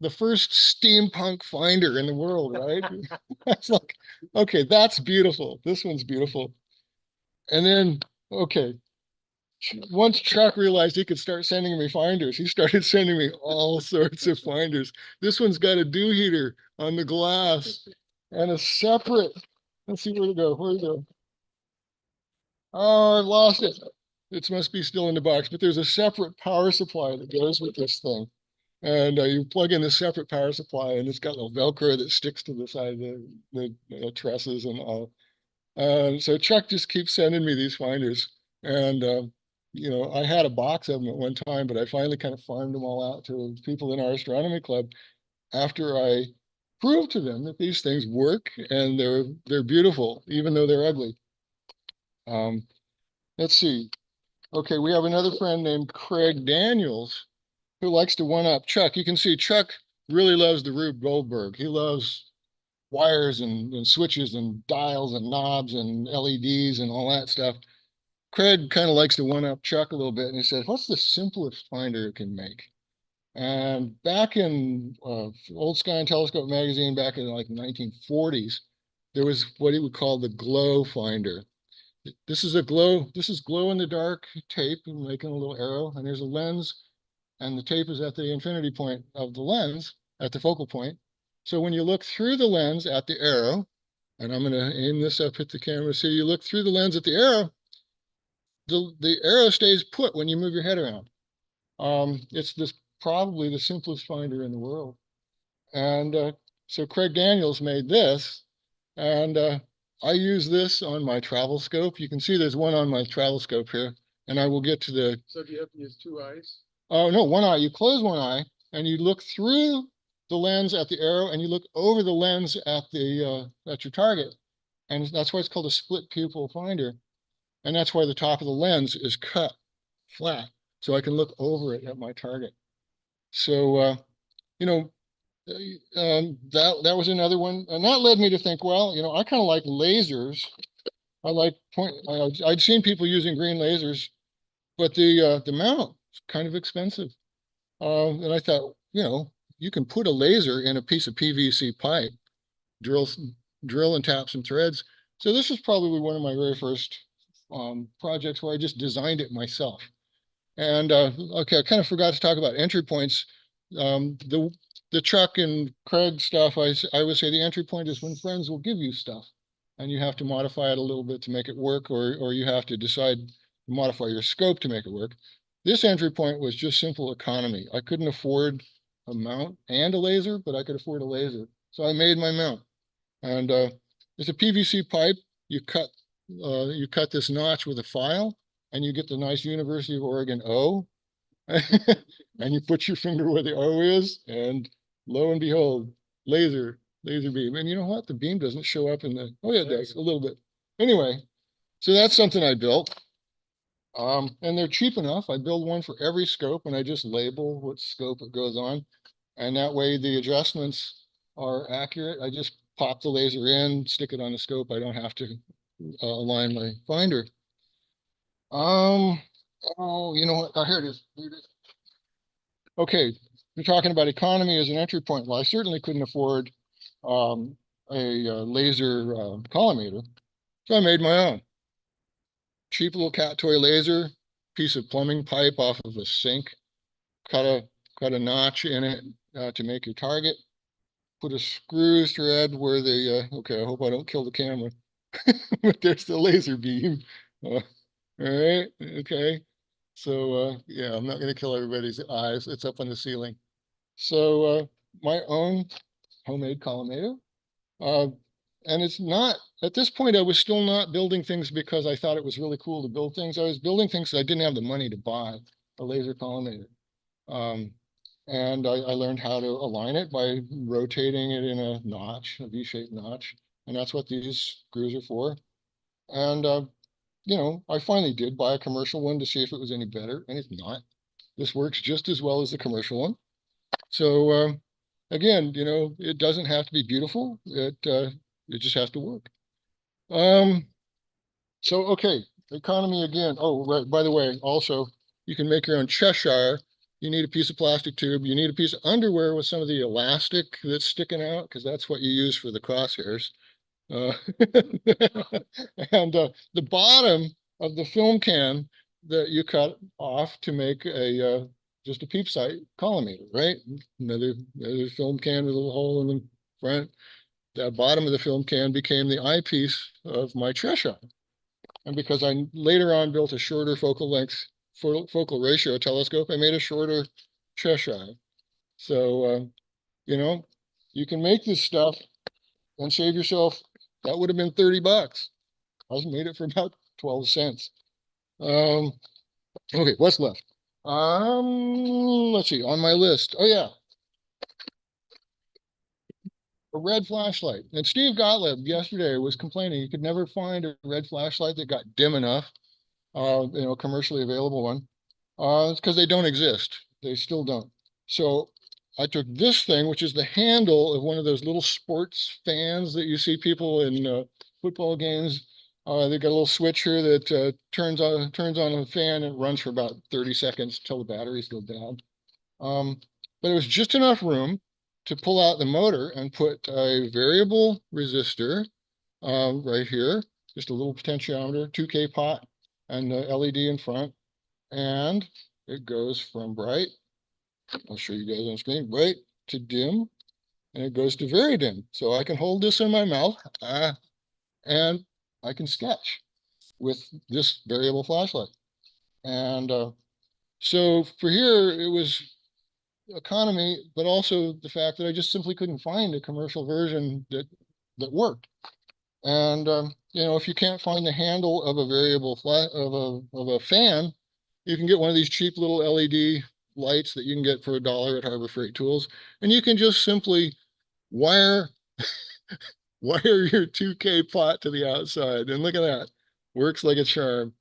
The first steampunk finder in the world, right? It's like, okay, that's beautiful. This one's beautiful. And then, okay, once Chuck realized he could start sending me finders, he started sending me all sorts of finders. This one's got a dew heater on the glass and a separate, let's see where to go, Oh, I lost it. It must be still in the box, but there's a separate power supply that goes with this thing. And you plug in a separate power supply and it's got a Velcro that sticks to the side of the trusses and all. So Chuck just keeps sending me these finders. And I had a box of them at one time, but I finally kind of farmed them all out to people in our astronomy club after I proved to them that these things work and they're beautiful, even though they're ugly. Let's see. Okay, we have another friend named Craig Daniels who likes to one-up Chuck. You can see Chuck really loves the Rube Goldberg. He loves wires and switches and dials and knobs and LEDs and all that stuff. Craig kind of likes to one-up Chuck a little bit, and he said, what's the simplest finder it can make? And back in Old Sky and Telescope magazine, back in like the 1940s, there was what he would call the glow finder. This is glow in the dark tape, making a little arrow, and there's a lens, and the tape is at the infinity point of the lens, at the focal point. So when you look through the lens at the arrow, and I'm going to aim this up at the camera, so you look through the lens at the arrow, the arrow stays put when you move your head around. It's probably the simplest finder in the world. And so Craig Daniels made this, and I use this on my travel scope. You can see there's one on my travel scope here, and I will get to the... So do you have to use two eyes? Oh, no, one eye. You close one eye, and you look through the lens at the arrow, and you look over the lens at your target. And that's why it's called a split pupil finder. And that's why the top of the lens is cut flat, so I can look over it at my target. So, that was another one. And that led me to think, well, I kind of like lasers. I like I'd seen people using green lasers, but the mount is kind of expensive. And I thought, you can put a laser in a piece of PVC pipe, drill and tap some threads. So this is probably one of my very first projects where I just designed it myself. And okay, I kind of forgot to talk about entry points. The Chuck and Craig stuff, I would say the entry point is when friends will give you stuff and you have to modify it a little bit to make it work, or you have to decide to modify your scope to make it work. This entry point was just simple economy. I couldn't afford a mount and a laser, but I could afford a laser. So I made my mount. And it's a PVC pipe. You cut this notch with a file, and you get the nice University of Oregon O. And you put your finger where the O is, and lo and behold, laser beam. And you know what? The beam doesn't show up in the, oh yeah, it does a little bit. Anyway, so that's something I built. And they're cheap enough. I build one for every scope and I just label what scope it goes on. And that way the adjustments are accurate. I just pop the laser in, stick it on the scope. I don't have to align my finder. Oh, you know what? Oh, here it is. Here it is. Okay, you're talking about economy as an entry point. Well, I certainly couldn't afford a laser collimator, so I made my own. Cheap little cat toy laser, piece of plumbing pipe off of a sink, cut a notch in it to make your target. Put a screw thread where the okay, I hope I don't kill the camera. But there's the laser beam. All right, okay. So yeah, I'm not going to kill everybody's eyes. It's up on the ceiling. So my own homemade collimator. And it's not, at this point, I was still not building things because I thought it was really cool to build things. I was building things because I didn't have the money to buy a laser collimator. And I learned how to align it by rotating it in a notch, a V-shaped notch. And that's what these screws are for. And, you know, I finally did buy a commercial one to see if it was any better, and it's not. This works just as well as the commercial one. So, again, you know, it doesn't have to be beautiful. It just has to work. So, okay, economy again. Oh, right, by the way, also, you can make your own Cheshire. You need a piece of plastic tube. You need a piece of underwear with some of the elastic that's sticking out, because that's what you use for the crosshairs. And the bottom of the film can that you cut off to make a just a peep sight collimator, right? Another film can with a little hole in the front. That bottom of the film can became the eyepiece of my Cheshire. And because I later on built a shorter focal length, focal ratio telescope, I made a shorter Cheshire. So, you know, you can make this stuff and save yourself. That would have been $30. I made it for about 12 cents. Okay, what's left? Let's see, on my list. Oh yeah. A red flashlight. And Steve Gottlieb yesterday was complaining he could never find a red flashlight that got dim enough, you know, commercially available one. It's because they don't exist. They still don't. So I took this thing, which is the handle of one of those little sports fans that you see people in football games. They got a little switch here that turns on a fan and it runs for about 30 seconds until the batteries go down. But it was just enough room to pull out the motor and put a variable resistor right here, just a little potentiometer, 2K pot, and the LED in front. And it goes from bright, I'll show you guys on screen, bright to dim, and it goes to very dim. So I can hold this in my mouth and I can sketch with this variable flashlight. And so for here, it was economy, but also the fact that I just simply couldn't find a commercial version that worked. And you know, if you can't find the handle of a variable of a fan, you can get one of these cheap little LED lights that you can get for $1 at Harbor Freight Tools, and you can just simply wire your 2K pot to the outside, and look at that, works like a charm.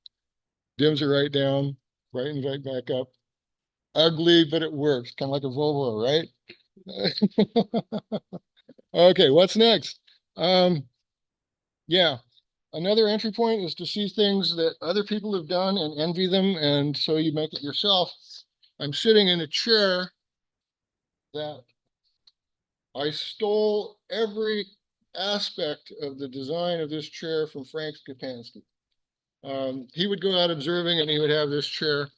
Dims it right down, brightens right back up. Ugly, but it works, kind of like a Volvo, right? Okay, what's next? Yeah, another entry point is to see things that other people have done and envy them, and so you make it yourself. I'm sitting in a chair that I stole every aspect of the design of this chair from Frank Skapansky. He would go out observing and he would have this chair,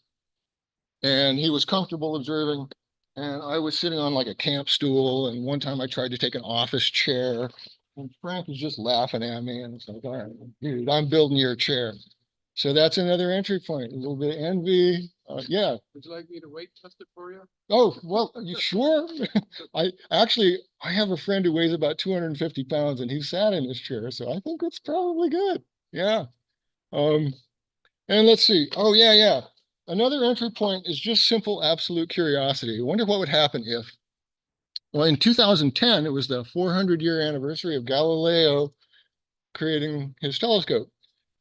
and he was comfortable observing, and I was sitting on like a camp stool, and one time I tried to take an office chair, and Frank was just laughing at me, and it's like, all right, dude, I'm building your chair. So that's another entry point, a little bit of envy. Yeah. Would you like me to weight test it for you? Oh, well, you sure? I have a friend who weighs about 250 pounds and he sat in this chair, so I think it's probably good. Yeah. And let's see. Oh, yeah. another entry point is just simple absolute curiosity. I wonder what would happen if, well, in 2010, it was the 400-year anniversary of Galileo creating his telescope.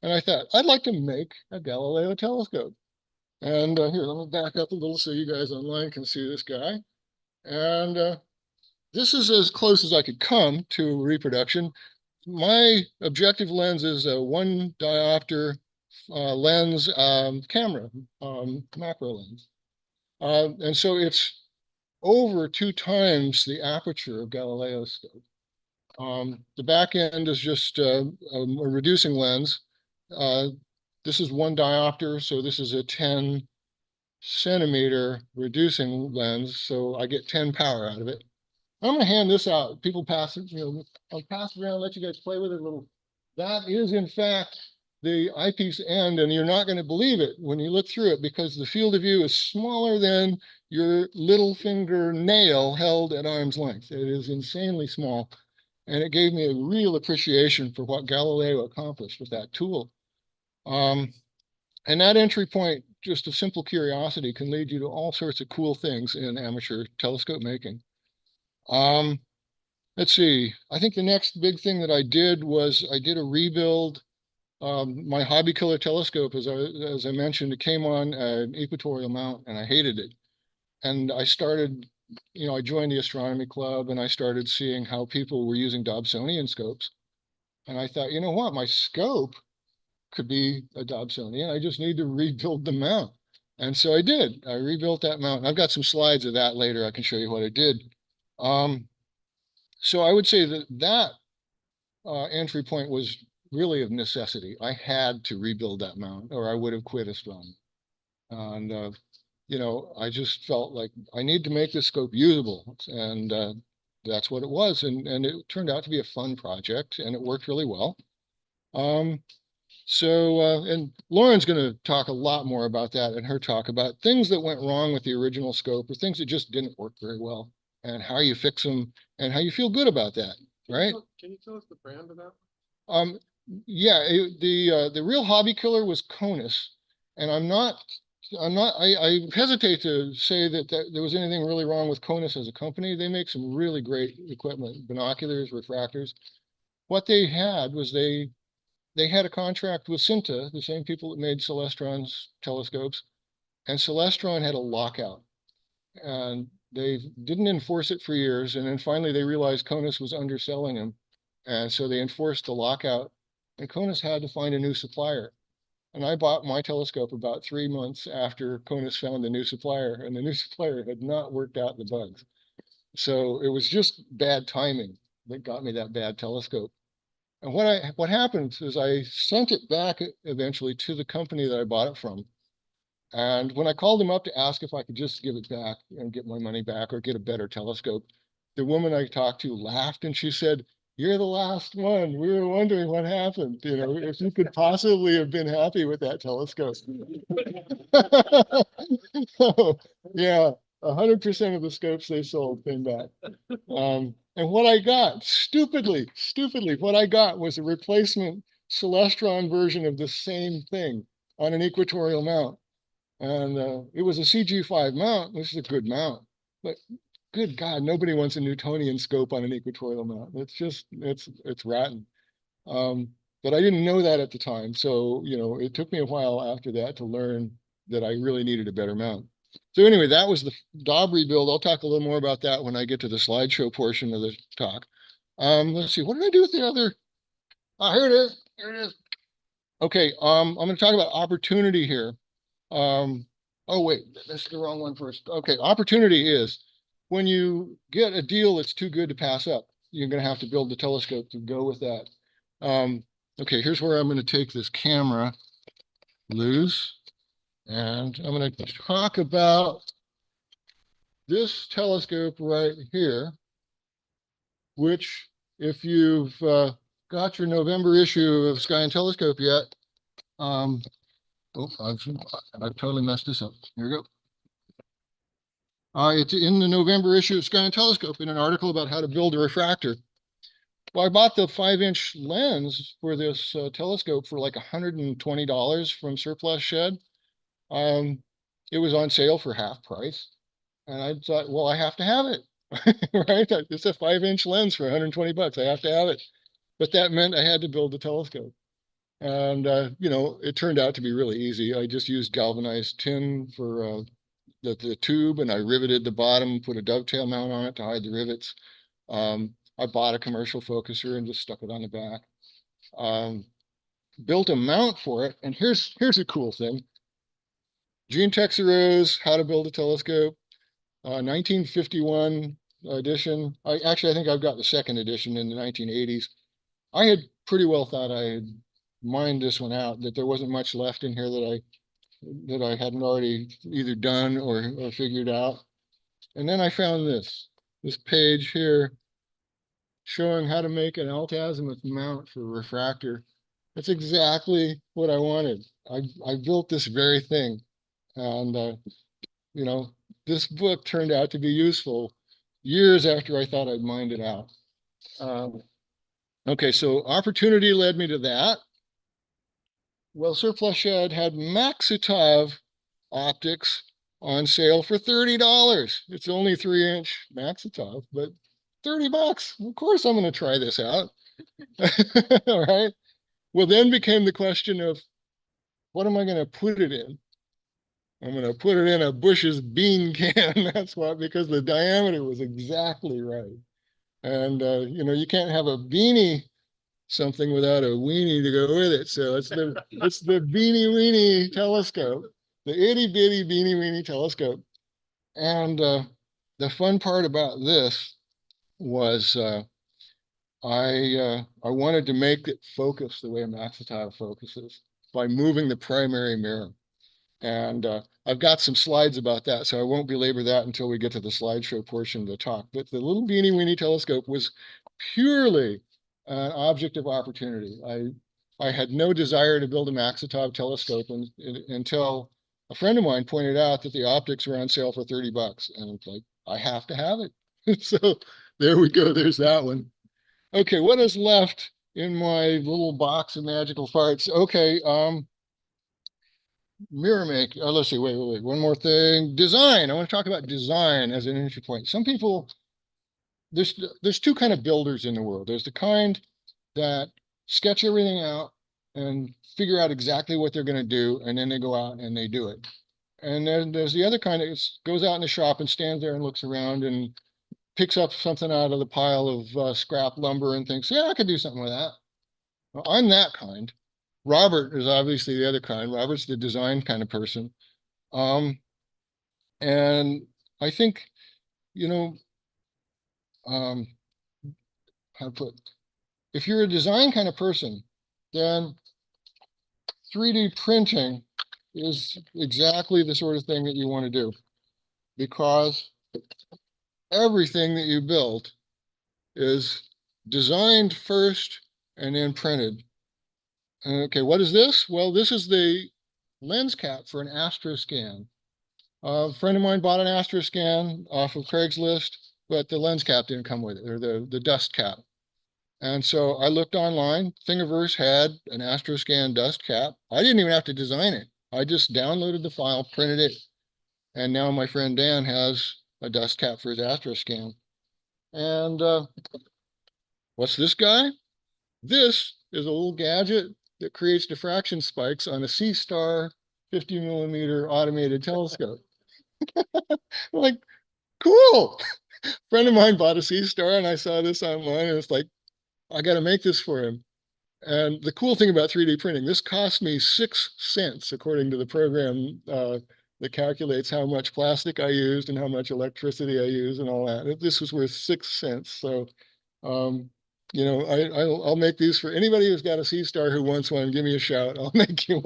And I thought, I'd like to make a Galileo telescope. And here, let me back up a little so you guys online can see this guy. And this is as close as I could come to reproduction. My objective lens is a 1 diopter lens camera, macro lens. And so it's over 2 times the aperture of Galileo's scope. The back end is just a reducing lens. This is 1 diopter, so this is a 10 centimeter reducing lens, so I get 10 power out of it. I'm going to hand this out. People pass it, I'll pass it around, let you guys play with it a little. That is, in fact, the eyepiece end, and you're not going to believe it when you look through it because the field of view is smaller than your little finger nail held at arm's length. It is insanely small, and it gave me a real appreciation for what Galileo accomplished with that tool. And that entry point, just a simple curiosity, can lead you to all sorts of cool things in amateur telescope making. Let's see. I think the next big thing that I did was I did a rebuild. My hobby killer telescope, as I mentioned, it came on an equatorial mount, and I hated it. And I started, I joined the astronomy club, and I started seeing how people were using Dobsonian scopes. And I thought, you know what, my scope could be a Dobsonian. I just need to rebuild the mount. And so I did. I rebuilt that mount. I've got some slides of that later. I can show you what I did. So I would say that entry point was really of necessity. I had to rebuild that mount or I would have quit astronomy. And, I just felt like I need to make this scope usable. And that's what it was. And it turned out to be a fun project and it worked really well. And Lauren's going to talk a lot more about that in her talk about things that went wrong with the original scope or things that just didn't work very well and how you fix them and how you feel good about that, right? Can you tell us the brand of that? Yeah, the real hobby killer was Conus, and I hesitate to say that there was anything really wrong with Conus as a company. They make some really great equipment, binoculars, refractors. What they had was they had a contract with Cinta, the same people that made Celestron's telescopes, and Celestron had a lockout. And they didn't enforce it for years, and then finally they realized Conus was underselling them. And so they enforced the lockout, and Conus had to find a new supplier. And I bought my telescope about 3 months after Conus found the new supplier, and the new supplier had not worked out the bugs. So it was just bad timing that got me that bad telescope. And what happened is I sent it back eventually to the company that I bought it from. And when I called them up to ask if I could just give it back and get my money back or get a better telescope, the woman I talked to laughed and she said, "You're the last one. We were wondering what happened. If you could possibly have been happy with that telescope." So, yeah, 100% of the scopes they sold came back. And what I got, stupidly, what I got was a replacement Celestron version of the same thing on an equatorial mount. And it was a CG5 mount, which is a good mount. But good God, nobody wants a Newtonian scope on an equatorial mount. It's rotten. But I didn't know that at the time. So, it took me a while after that to learn that I really needed a better mount. So anyway, that was the Dob rebuild. I'll talk a little more about that when I get to the slideshow portion of the talk. Let's see, what did I do with the other? Here it is. Here it is. Okay, I'm going to talk about opportunity here. Oh wait, that's the wrong one first. Okay, opportunity is when you get a deal that's too good to pass up, you're going to have to build the telescope to go with that. Okay, here's where I'm going to take this camera loose. And I'm going to talk about this telescope right here, which if you've got your November issue of Sky and Telescope yet, I've totally messed this up. Here we go. It's in the November issue of Sky and Telescope in an article about how to build a refractor. Well, I bought the 5-inch lens for this telescope for like $120 from Surplus Shed. it was on sale for half price. And I thought, well, I have to have it, right? It's a 5-inch lens for 120 bucks. I have to have it. But that meant I had to build a telescope. And, you know, it turned out to be really easy. I just used galvanized tin for the tube, and I riveted the bottom, put a dovetail mount on it to hide the rivets. I bought a commercial focuser and just stuck it on the back. Built a mount for it. And here's a cool thing. Gene Texero's How to Build a Telescope, 1951 edition. I think I've got the second edition in the 1980s. I had pretty well thought I had mined this one out, that there wasn't much left in here that I hadn't already either done or figured out. And then I found this page here showing how to make an alt-azimuth mount for a refractor. That's exactly what I wanted. I built this very thing. And, you know, this book turned out to be useful years after I thought I'd mined it out. Okay, so opportunity led me to that. Well, Surplus Shed had Maxitov optics on sale for $30. It's only 3-inch Maxitov, but 30 bucks. Of course, I'm going to try this out. All right. Well, then became the question of, what am I going to put it in? I'm going to put it in a Bush's bean can. That's what, because the diameter was exactly right. And, you know, you can't have a beanie something without a weenie to go with it. So it's the beanie weenie telescope, the itty bitty beanie weenie telescope. And the fun part about this was I wanted to make it focus the way a Maxitov focuses by moving the primary mirror. And I've got some slides about that, so I won't belabor that until we get to the slideshow portion of the talk. But the little beanie weenie telescope was purely an object of opportunity. I had no desire to build a Maxitov telescope until a friend of mine pointed out that the optics were on sale for 30 bucks. And it's like, I have to have it. So there we go. There's that one. Okay, what is left in my little box of magical farts? Okay, mirror make. Let's see. Wait. One more thing. Design. I want to talk about design as an entry point. Some people, there's two kind of builders in the world. There's the kind that sketch everything out and figure out exactly what they're going to do, and then they go out and they do it. And then there's the other kind that goes out in the shop and stands there and looks around and picks up something out of the pile of scrap lumber and thinks, yeah, I could do something with that. Well, I'm that kind. Robert is obviously the other kind. Robert's the design kind of person. And I think, you know, how to put, if you're a design kind of person, then 3D printing is exactly the sort of thing that you want to do, because everything that you build is designed first and then printed. Okay, what is this? Well, this is the lens cap for an Astroscan. A friend of mine bought an Astroscan off of Craigslist, but the lens cap didn't come with it, or the dust cap. And so I looked online. Thingiverse had an Astroscan dust cap. I didn't even have to design it. I just downloaded the file, printed it, and now my friend Dan has a dust cap for his Astroscan. And what's this guy? This is a little gadget that creates diffraction spikes on a C-Star 50mm automated telescope. Like, cool. Friend of mine bought a C-Star, and I saw this online, and it's like, I got to make this for him. And the cool thing about 3D printing, this cost me 6 cents, according to the program that calculates how much plastic I used and how much electricity I used and all that. This was worth 6 cents. So, you know, I'll make these for anybody who's got a C-Star who wants one. Give me a shout. I'll make you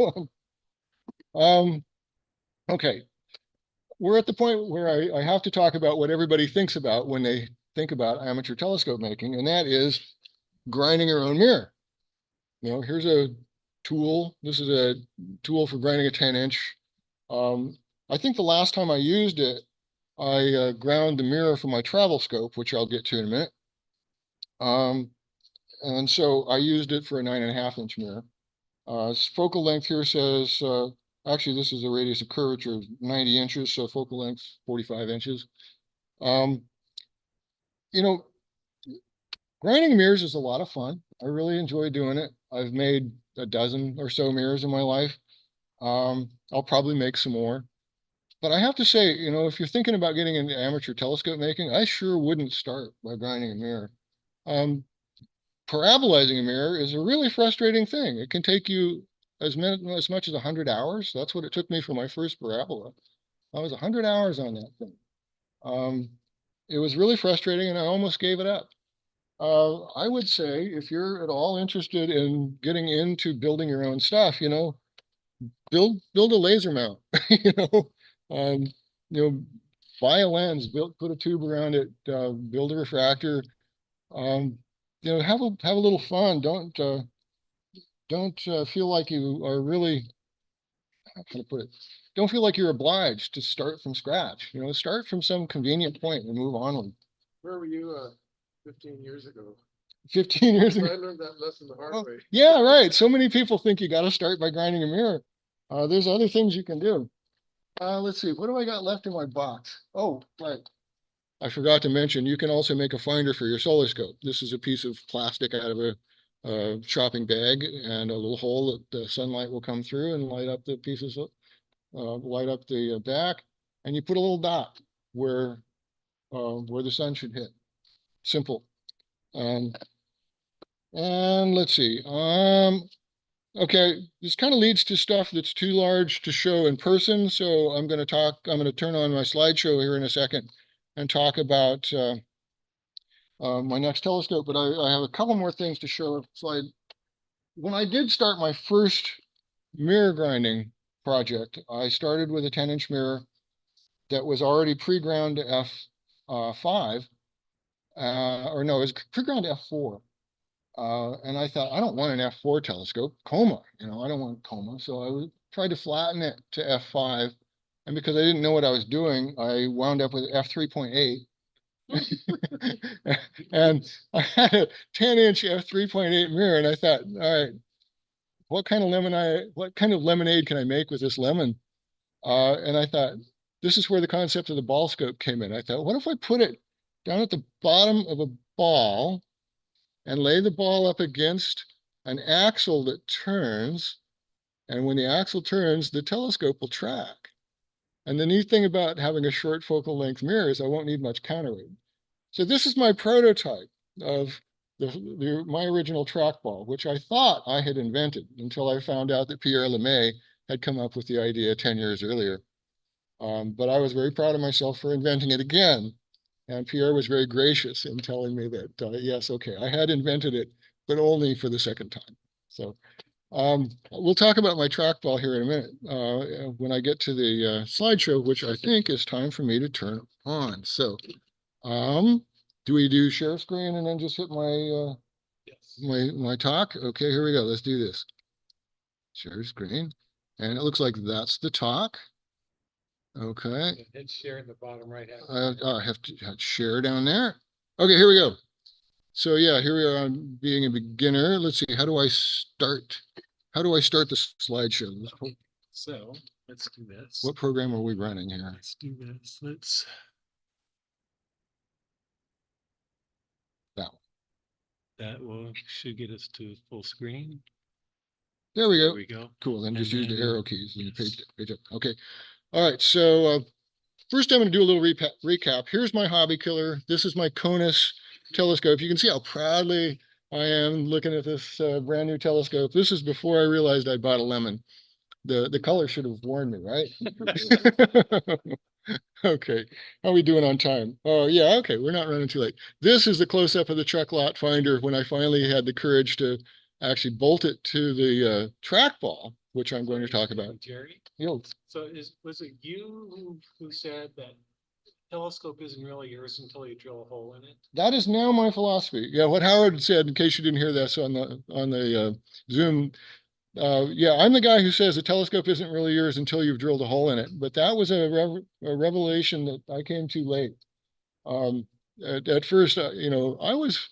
one. Okay. We're at the point where I have to talk about what everybody thinks about when they think about amateur telescope making, and that is grinding your own mirror. You know, here's a tool. This is a tool for grinding a 10-inch. I think the last time I used it, I ground the mirror for my travel scope, which I'll get to in a minute. And so I used it for a 9.5-inch mirror. Focal length here says Actually, this is a radius of curvature of 90 inches, so focal length 45 inches. Um, you know, grinding mirrors is a lot of fun. I really enjoy doing it. I've made a dozen or so mirrors in my life. I'll probably make some more. But I have to say, if you're thinking about getting into amateur telescope making, I sure wouldn't start by grinding a mirror. Parabolizing a mirror is a really frustrating thing. It can take you as much as 100 hours. That's what it took me for my first parabola. I was 100 hours on that thing. It was really frustrating, and I almost gave it up. I would say if you're at all interested in getting into building your own stuff, build a laser mount, um, buy a lens, put a tube around it, build a refractor, have a little fun. Don't feel like you are really, how to put it, don't feel like you're obliged to start from scratch. Start from some convenient point and move onward. Where were you 15 years ago? 15 years ago. I learned that lesson the hard way. Yeah, right. So many people think you got to start by grinding a mirror. There's other things you can do. Let's see, what do I got left in my box? Oh, right. I forgot to mention, you can also make a finder for your solar scope. This is a piece of plastic out of a shopping bag and a little hole that the sunlight will come through and light up the pieces, light up the back. And you put a little dot where the sun should hit. Simple. And let's see. Okay, this kind of leads to stuff that's too large to show in person. So I'm going to turn on my slideshow here in a second and talk about my next telescope. But I have a couple more things to show. When I did start my first mirror grinding project, I started with a 10-inch mirror that was already pre-ground to F5, or no, it was pre-ground to F4. And I thought, I don't want an F4 telescope, coma, I don't want coma. So I tried to flatten it to F5. And because I didn't know what I was doing, I wound up with F3.8. And I had a 10-inch F3.8 mirror, and I thought, all right, what kind of lemonade can I make with this lemon? And I thought, this is where the concept of the ball scope came in. I thought, what if I put it down at the bottom of a ball and lay the ball up against an axle that turns, and when the axle turns, the telescope will track. And the neat thing about having a short focal length mirror is I won't need much counterweight. So this is my prototype of my original trackball, which I thought I had invented until I found out that Pierre Lemay had come up with the idea 10 years earlier. But I was very proud of myself for inventing it again. And Pierre was very gracious in telling me that, yes, okay, I had invented it, but only for the second time. So we'll talk about my trackball here in a minute when I get to the slideshow, which I think is time for me to turn on. So do we do share screen and then just hit my my talk? Okay, here we go. Let's do this. Share screen. And it looks like that's the talk. Okay. Hit share in the bottom right hand. I have to share down there. Okay, here we go. So yeah, here we are on being a beginner. Let's see, how do I start? How do I start the slideshow? So let's do this. What program are we running here? Let's do this. That should get us to full screen. There we go. There we go. Cool. Then just use the arrow keys and page up. Okay. All right. So first, I'm going to do a little recap. Here's my hobby killer. This is my Conus telescope. You can see how proudly I am looking at this brand new telescope. This is before I realized I bought a lemon. The color should have warned me, right? Okay, how are we doing on time? Oh yeah, okay, we're not running too late. This is the close-up of the truck lot finder when I finally had the courage to actually bolt it to the trackball, which I'm going to talk about. Jerry? Yield. So was it you who said that telescope isn't really yours until you drill a hole in it? That is now my philosophy. Yeah, what Howard said, in case you didn't hear this on the Zoom, yeah, I'm the guy who says the telescope isn't really yours until you've drilled a hole in it. But that was a revelation that I came too late. At first, I was,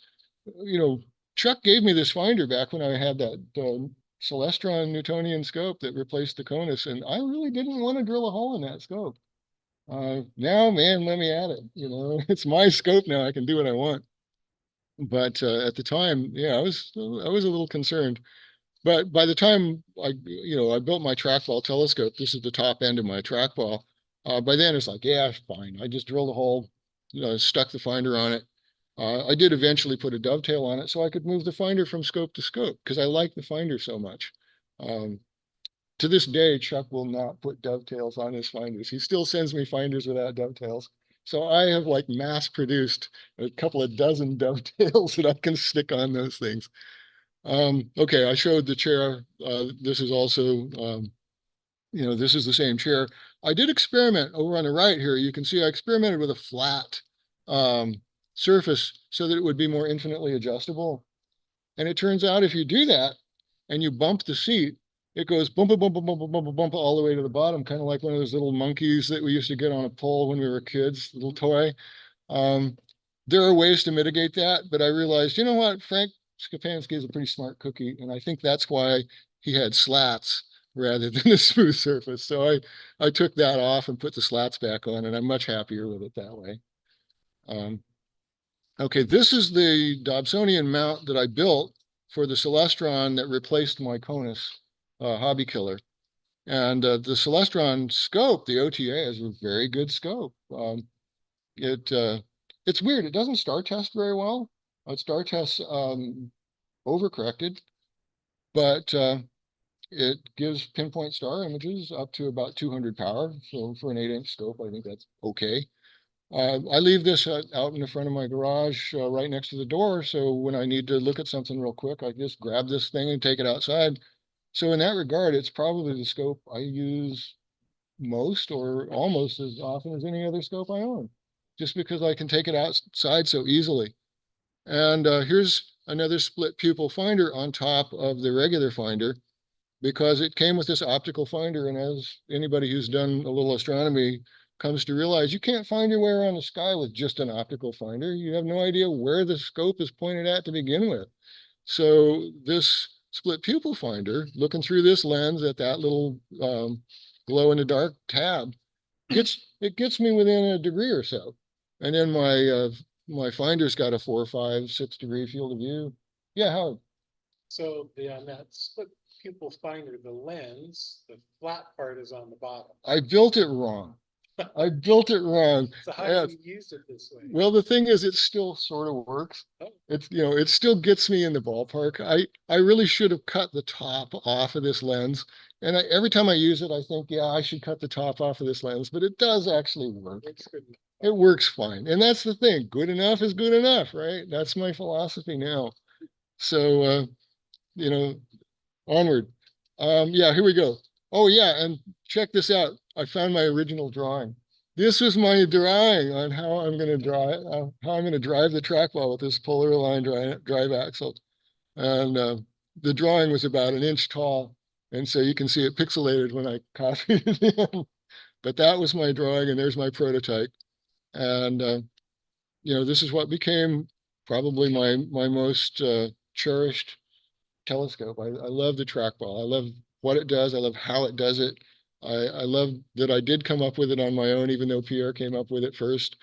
Chuck gave me this finder back when I had that Celestron Newtonian scope that replaced the Conus, and I really didn't want to drill a hole in that scope. Now, man, let me at it. You know, it's my scope now. I can do what I want. But at the time, yeah, I was a little concerned. But by the time I built my trackball telescope, this is the top end of my trackball. By then it's like, yeah, fine. I just drilled a hole, stuck the finder on it. I did eventually put a dovetail on it so I could move the finder from scope to scope because I like the finder so much. To this day, Chuck will not put dovetails on his finders. He still sends me finders without dovetails. So I have like mass produced a couple of dozen dovetails that I can stick on those things. Okay, I showed the chair. This is also, this is the same chair. I did experiment over on the right here. You can see I experimented with a flat surface so that it would be more infinitely adjustable. And it turns out if you do that and you bump the seat, it goes bump, bump, bump, bump, bump, bump all the way to the bottom, kind of like one of those little monkeys that we used to get on a pole when we were kids, little toy. There are ways to mitigate that, but I realized, you know what, Frank Skapansky is a pretty smart cookie, and I think that's why he had slats rather than a smooth surface. So I took that off and put the slats back on, and I'm much happier with it that way. Okay, this is the Dobsonian mount that I built for the Celestron that replaced my Conus hobby killer. And the Celestron scope, the OTA, is a very good scope. It's weird. It doesn't star test very well. It star tests overcorrected, but it gives pinpoint star images up to about 200 power. So for an 8-inch scope, I think that's okay. I leave this out in the front of my garage right next to the door. So when I need to look at something real quick, I just grab this thing and take it outside. So in that regard, it's probably the scope I use most or almost as often as any other scope I own, just because I can take it outside so easily. And here's another split pupil finder on top of the regular finder, because it came with this optical finder. And as anybody who's done a little astronomy comes to realize, you can't find your way around the sky with just an optical finder. You have no idea where the scope is pointed at to begin with. So this split pupil finder, looking through this lens at that little glow in the dark tab, it gets me within a degree or so. And then my finder's got a 4, 5, 6 degree field of view. Yeah, Howard. So on that split pupil finder, the lens, the flat part is on the bottom. I built it wrong. I built it wrong. So how do you use it this way? Well, the thing is, it still sort of works. It's, it still gets me in the ballpark. I really should have cut the top off of this lens. And every time I use it, I think, yeah, I should cut the top off of this lens, but it does actually work. It works fine. And that's the thing. Good enough is good enough, right? That's my philosophy now. So, onward. Yeah, here we go. Oh yeah, and check this out. I found my original drawing. This was my drawing on how I'm going to draw it, how I'm going to drive the trackball with this polar aligned drive axle. And the drawing was about 1 inch tall. And so you can see it pixelated when I copied it in. But that was my drawing, and there's my prototype. And, this is what became probably my most cherished telescope. I love the trackball. I love what it does. I love how it does it. I love that I did come up with it on my own, even though Pierre came up with it first.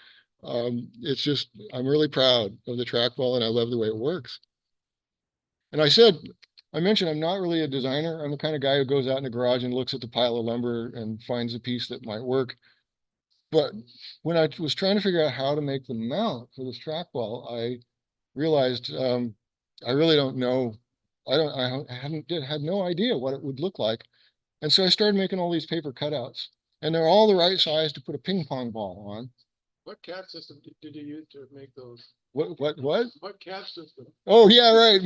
It's just, I'm really proud of the trackball, and I love the way it works. And I mentioned I'm not really a designer. I'm the kind of guy who goes out in the garage and looks at the pile of lumber and finds a piece that might work. But when I was trying to figure out how to make the mount for this trackball, I realized I really don't know. I had no idea what it would look like. And so I started making all these paper cutouts, and they're all the right size to put a ping pong ball on. What CAD system did you use to make those? What? What CAD system? Oh yeah, right.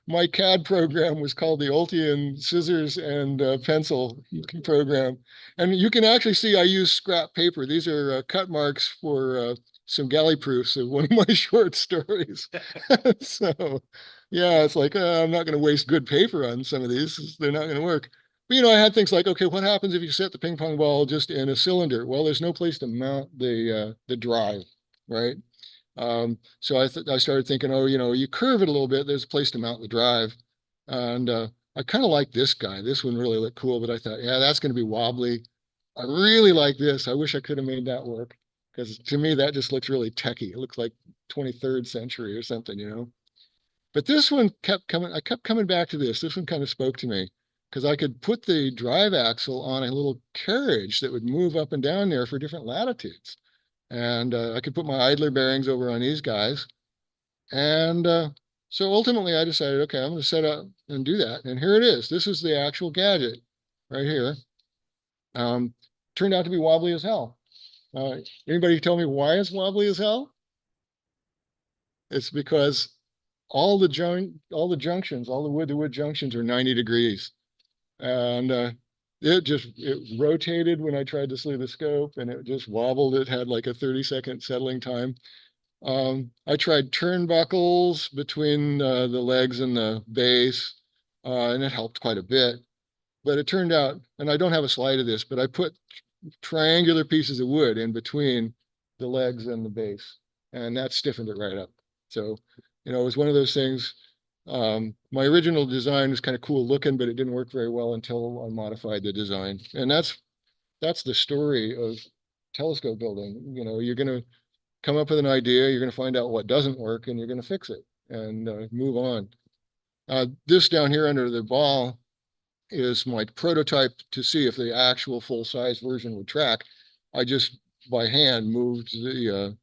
My CAD program was called the Oltion scissors and pencil program. And you can actually see I use scrap paper. These are cut marks for some galley proofs of one of my short stories. So yeah, it's like, I'm not going to waste good paper on some of these. They're not going to work. But, I had things like, okay, what happens if you set the ping pong ball just in a cylinder? Well, there's no place to mount the drive, right? So I started thinking, you curve it a little bit, there's a place to mount the drive. And I kind of like this guy. This one really looked cool, but I thought, yeah, that's going to be wobbly. I really like this. I wish I could have made that work because to me, that just looks really techy. It looks like 23rd century or something, you know? But this one kept coming. I kept coming back to this. This one kind of spoke to me because I could put the drive axle on a little carriage that would move up and down there for different latitudes. And I could put my idler bearings over on these guys. And so ultimately I decided, okay, I'm going to set up and do that. And here it is. This is the actual gadget right here. Turned out to be wobbly as hell. Anybody tell me why it's wobbly as hell? It's because all the junctions, all the wood-to-wood junctions are 90 degrees. And it rotated when I tried to sleeve the scope, and it just wobbled. It had like a 30-second settling time. I tried turnbuckles between the legs and the base, and it helped quite a bit. But it turned out, and I don't have a slide of this, but I put triangular pieces of wood in between the legs and the base, and that stiffened it right up. So, you know, it was one of those things. My original design was kind of cool looking, but it didn't work very well until I modified the design. And that's the story of telescope building. You know, you're going to come up with an idea, you're going to find out what doesn't work, and you're going to fix it and move on. This down here under the ball is my prototype to see if the actual full-size version would track. I just by hand moved that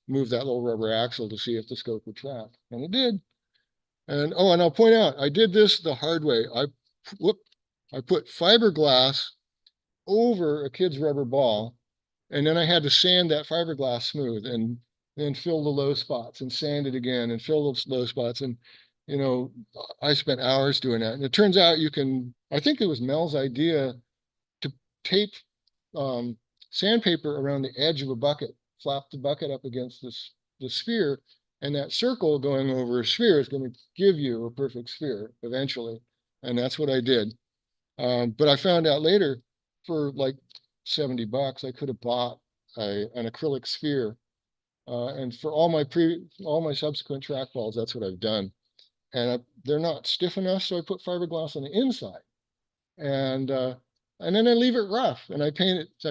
little rubber axle to see if the scope would track, and it did. And oh, and I'll point out, I did this the hard way. I put fiberglass over a kid's rubber ball, and then I had to sand that fiberglass smooth and then fill the low spots and sand it again and fill those low spots. And, you know, I spent hours doing that. And it turns out you can, I think it was Mel's idea to tape sandpaper around the edge of a bucket, flap the bucket up against the sphere, and that circle going over a sphere is going to give you a perfect sphere eventually. And that's what I did. But I found out later for like $70, I could have bought an acrylic sphere. And for all my subsequent trackballs, that's what I've done. And they're not stiff enough, so I put fiberglass on the inside. And then I leave it rough, and I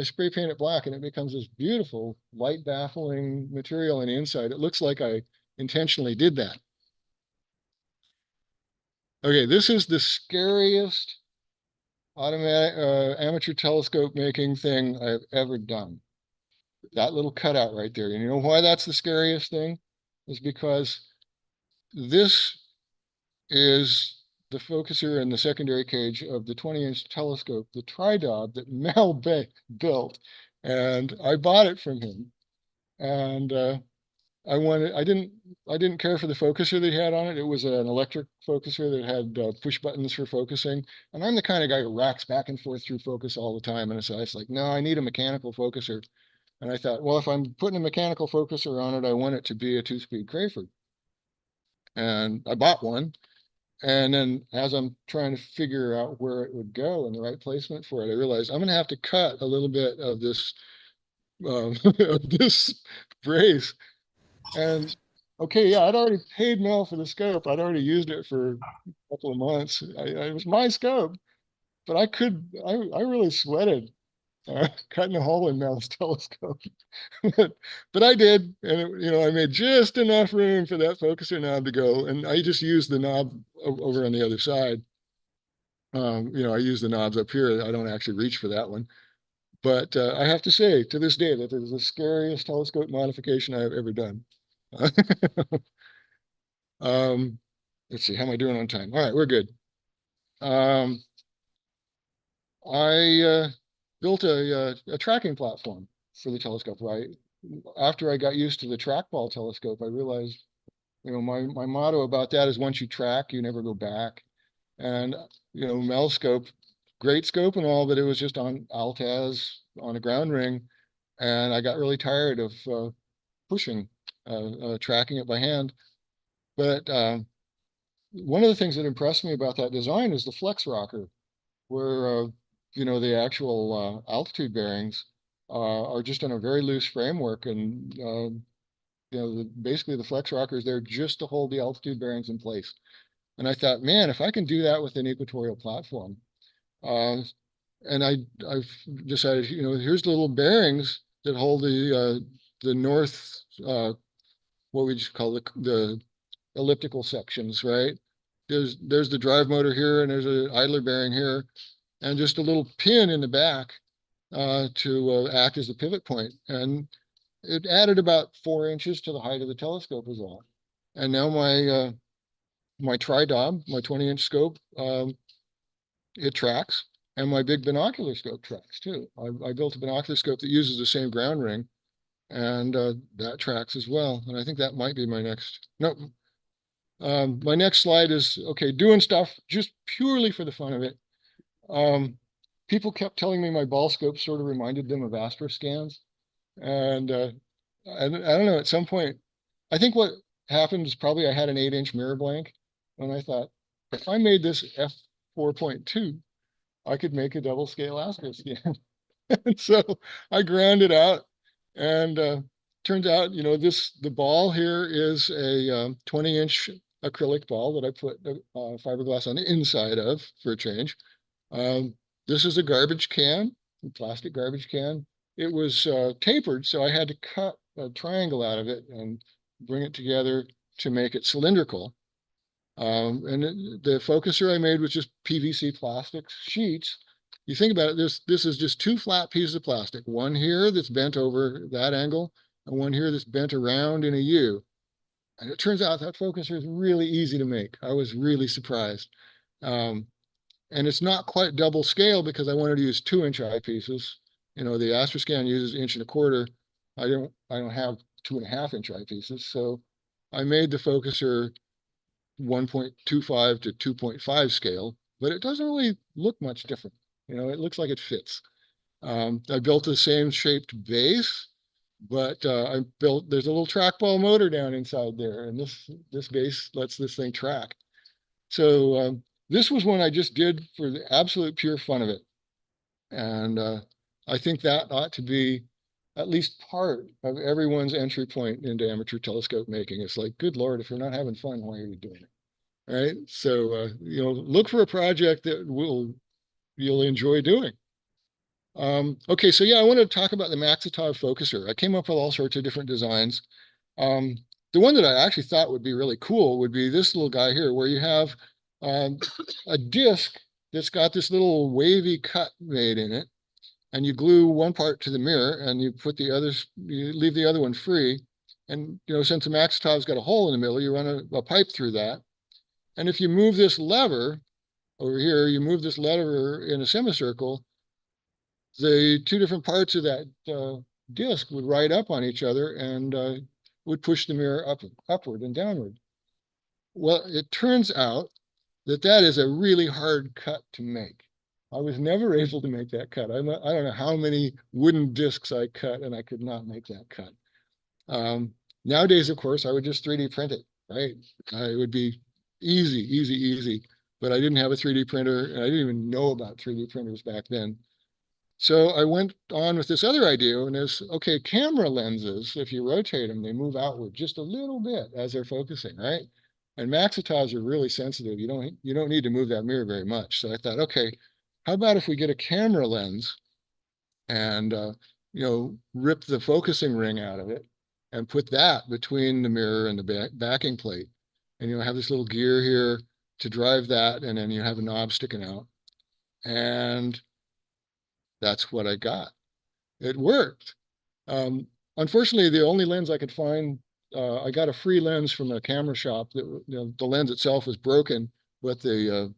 spray paint it black, and it becomes this beautiful, light baffling material on the inside. It looks like I intentionally did that. Okay, this is the scariest automatic amateur telescope making thing I've ever done. That little cutout right there. And you know why that's the scariest thing? Is because this is the focuser and the secondary cage of the 20-inch telescope, the Tridob that Mel built. And I bought it from him. And I didn't care for the focuser that he had on it. It was an electric focuser that had push buttons for focusing. And I'm the kind of guy who racks back and forth through focus all the time. And so I was like, no, I need a mechanical focuser. And I thought, well, if I'm putting a mechanical focuser on it, I want it to be a 2-speed Crayford. And I bought one. And then as I'm trying to figure out where it would go and the right placement for it, I realized I'm going to have to cut a little bit of this of this brace. And okay, yeah, I'd already paid Mel for the scope. I'd already used it for a couple of months. It was my scope, but I really sweated cutting a hole in Mel's telescope. But I did, and you know, I made just enough room for that focuser knob to go, and I just used the knob over on the other side. You know, I use the knobs up here. I don't actually reach for that one. But I have to say, to this day, that it is the scariest telescope modification I have ever done. Let's see, how am I doing on time? All right, we're good. I built a tracking platform for the telescope. After I got used to the trackball telescope, I realized, you know, my motto about that is once you track, you never go back. And, you know, Mel's scope, great scope and all, but it was just on Altaz on a ground ring. And I got really tired of pushing, tracking it by hand. But one of the things that impressed me about that design is the flex rocker, where, you know, the actual altitude bearings are just on a very loose framework. And, you know, basically the flex rocker is there just to hold the altitude bearings in place. And I thought, man, if I can do that with an equatorial platform, and I've decided, you know, here's the little bearings that hold the north, what we just call the elliptical sections, right? There's the drive motor here, and there's an idler bearing here, and just a little pin in the back to act as a pivot point. And it added about 4 inches to the height of the telescope as well. And now my tri-dob, my 20-inch scope, it tracks, and my big binocular scope tracks too. I built a binocular scope that uses the same ground ring, and that tracks as well. And I think that might be my next. Nope. My next slide is, okay, doing stuff just purely for the fun of it. People kept telling me my ball scope sort of reminded them of astro scans. And I don't know, at some point, I think what happened is probably I had an 8-inch mirror blank, and I thought, if I made this f4.2, I could make a double scale astro scan. And so I ground it out, and turns out, you know, the ball here is a 20-inch acrylic ball that I put fiberglass on the inside of for a change. This is a garbage can, a plastic garbage can. It was tapered, so I had to cut a triangle out of it and bring it together to make it cylindrical. The focuser I made was just PVC plastic sheets. You think about it, this is just 2 flat pieces of plastic, one here that's bent over that angle, and one here that's bent around in a U. And it turns out that focuser is really easy to make. I was really surprised. And it's not quite double scale because I wanted to use 2-inch eyepieces. You know, the Astroscan uses 1.25 inch. I don't have 2.5-inch eyepieces. So I made the focuser 1.25 to 2.5 scale, but it doesn't really look much different. You know, it looks like it fits. I built the same shaped base, but there's a little trackball motor down inside there, and this base lets this thing track. So this was one I just did for the absolute pure fun of it. And I think that ought to be at least part of everyone's entry point into amateur telescope making. It's like, good Lord, if you're not having fun, why are you doing it? Right? So, you know, look for a project that you'll enjoy doing. Okay, so yeah, I wanted to talk about the Maxitov focuser. I came up with all sorts of different designs. The one that I actually thought would be really cool would be this little guy here, where you have a disc that's got this little wavy cut made in it, and you glue one part to the mirror, and you put the others, you leave the other one free. And you know, since the Maxitov's got a hole in the middle, you run a pipe through that. And if you move this lever over here, you move this lever in a semicircle, the 2 different parts of that disc would ride up on each other and would push the mirror upward and downward. Well, it turns out that is a really hard cut to make. I was never able to make that cut. I don't know how many wooden discs I cut, and I could not make that cut. Nowadays, of course, I would just 3D print it, right? It would be easy, but I didn't have a 3D printer, and I didn't even know about 3D printers back then. So I went on with this other idea, and it's, okay, camera lenses, if you rotate them, they move outward just a little bit as they're focusing, right? And Maxitovs are really sensitive. You don't need to move that mirror very much. So I thought, okay, how about if we get a camera lens and you know, rip the focusing ring out of it and put that between the mirror and the backing plate, and you know, have this little gear here to drive that, and then you have a knob sticking out, and that's what I got. It worked. Unfortunately, the only lens I could find, I got a free lens from a camera shop that, you know, the lens itself was broken, but the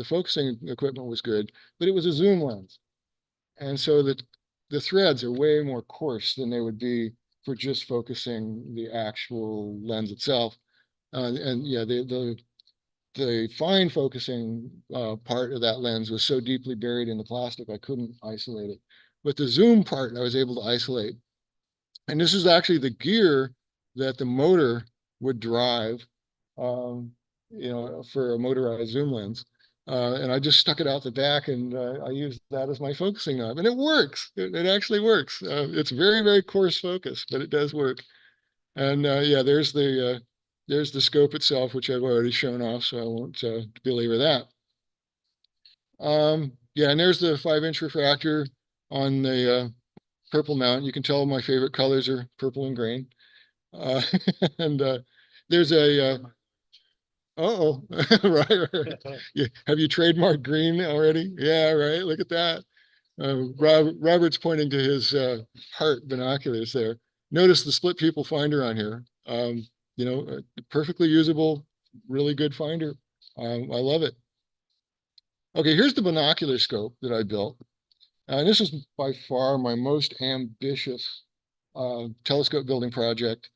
focusing equipment was good, but it was a zoom lens. And so the threads are way more coarse than they would be for just focusing the actual lens itself. And yeah, the fine focusing part of that lens was so deeply buried in the plastic, I couldn't isolate it. But the zoom part, I was able to isolate. And this is actually the gear that the motor would drive, you know, for a motorized zoom lens. And I just stuck it out the back, and I used that as my focusing knob, and it works. It actually works. It's very, very coarse focus, but it does work. And yeah, there's the there's the scope itself, which I've already shown off, so I won't belabor that. Yeah, and there's the 5-inch refractor on the purple mount. You can tell my favorite colors are purple and green. And there's a uh-oh, right. Yeah. Have you trademarked green already? Yeah, right. Look at that. Robert's pointing to his heart binoculars there. Notice the split pupil finder on here. You know, perfectly usable, really good finder. I love it. Okay, here's the binocular scope that I built. And this is by far my most ambitious telescope building project.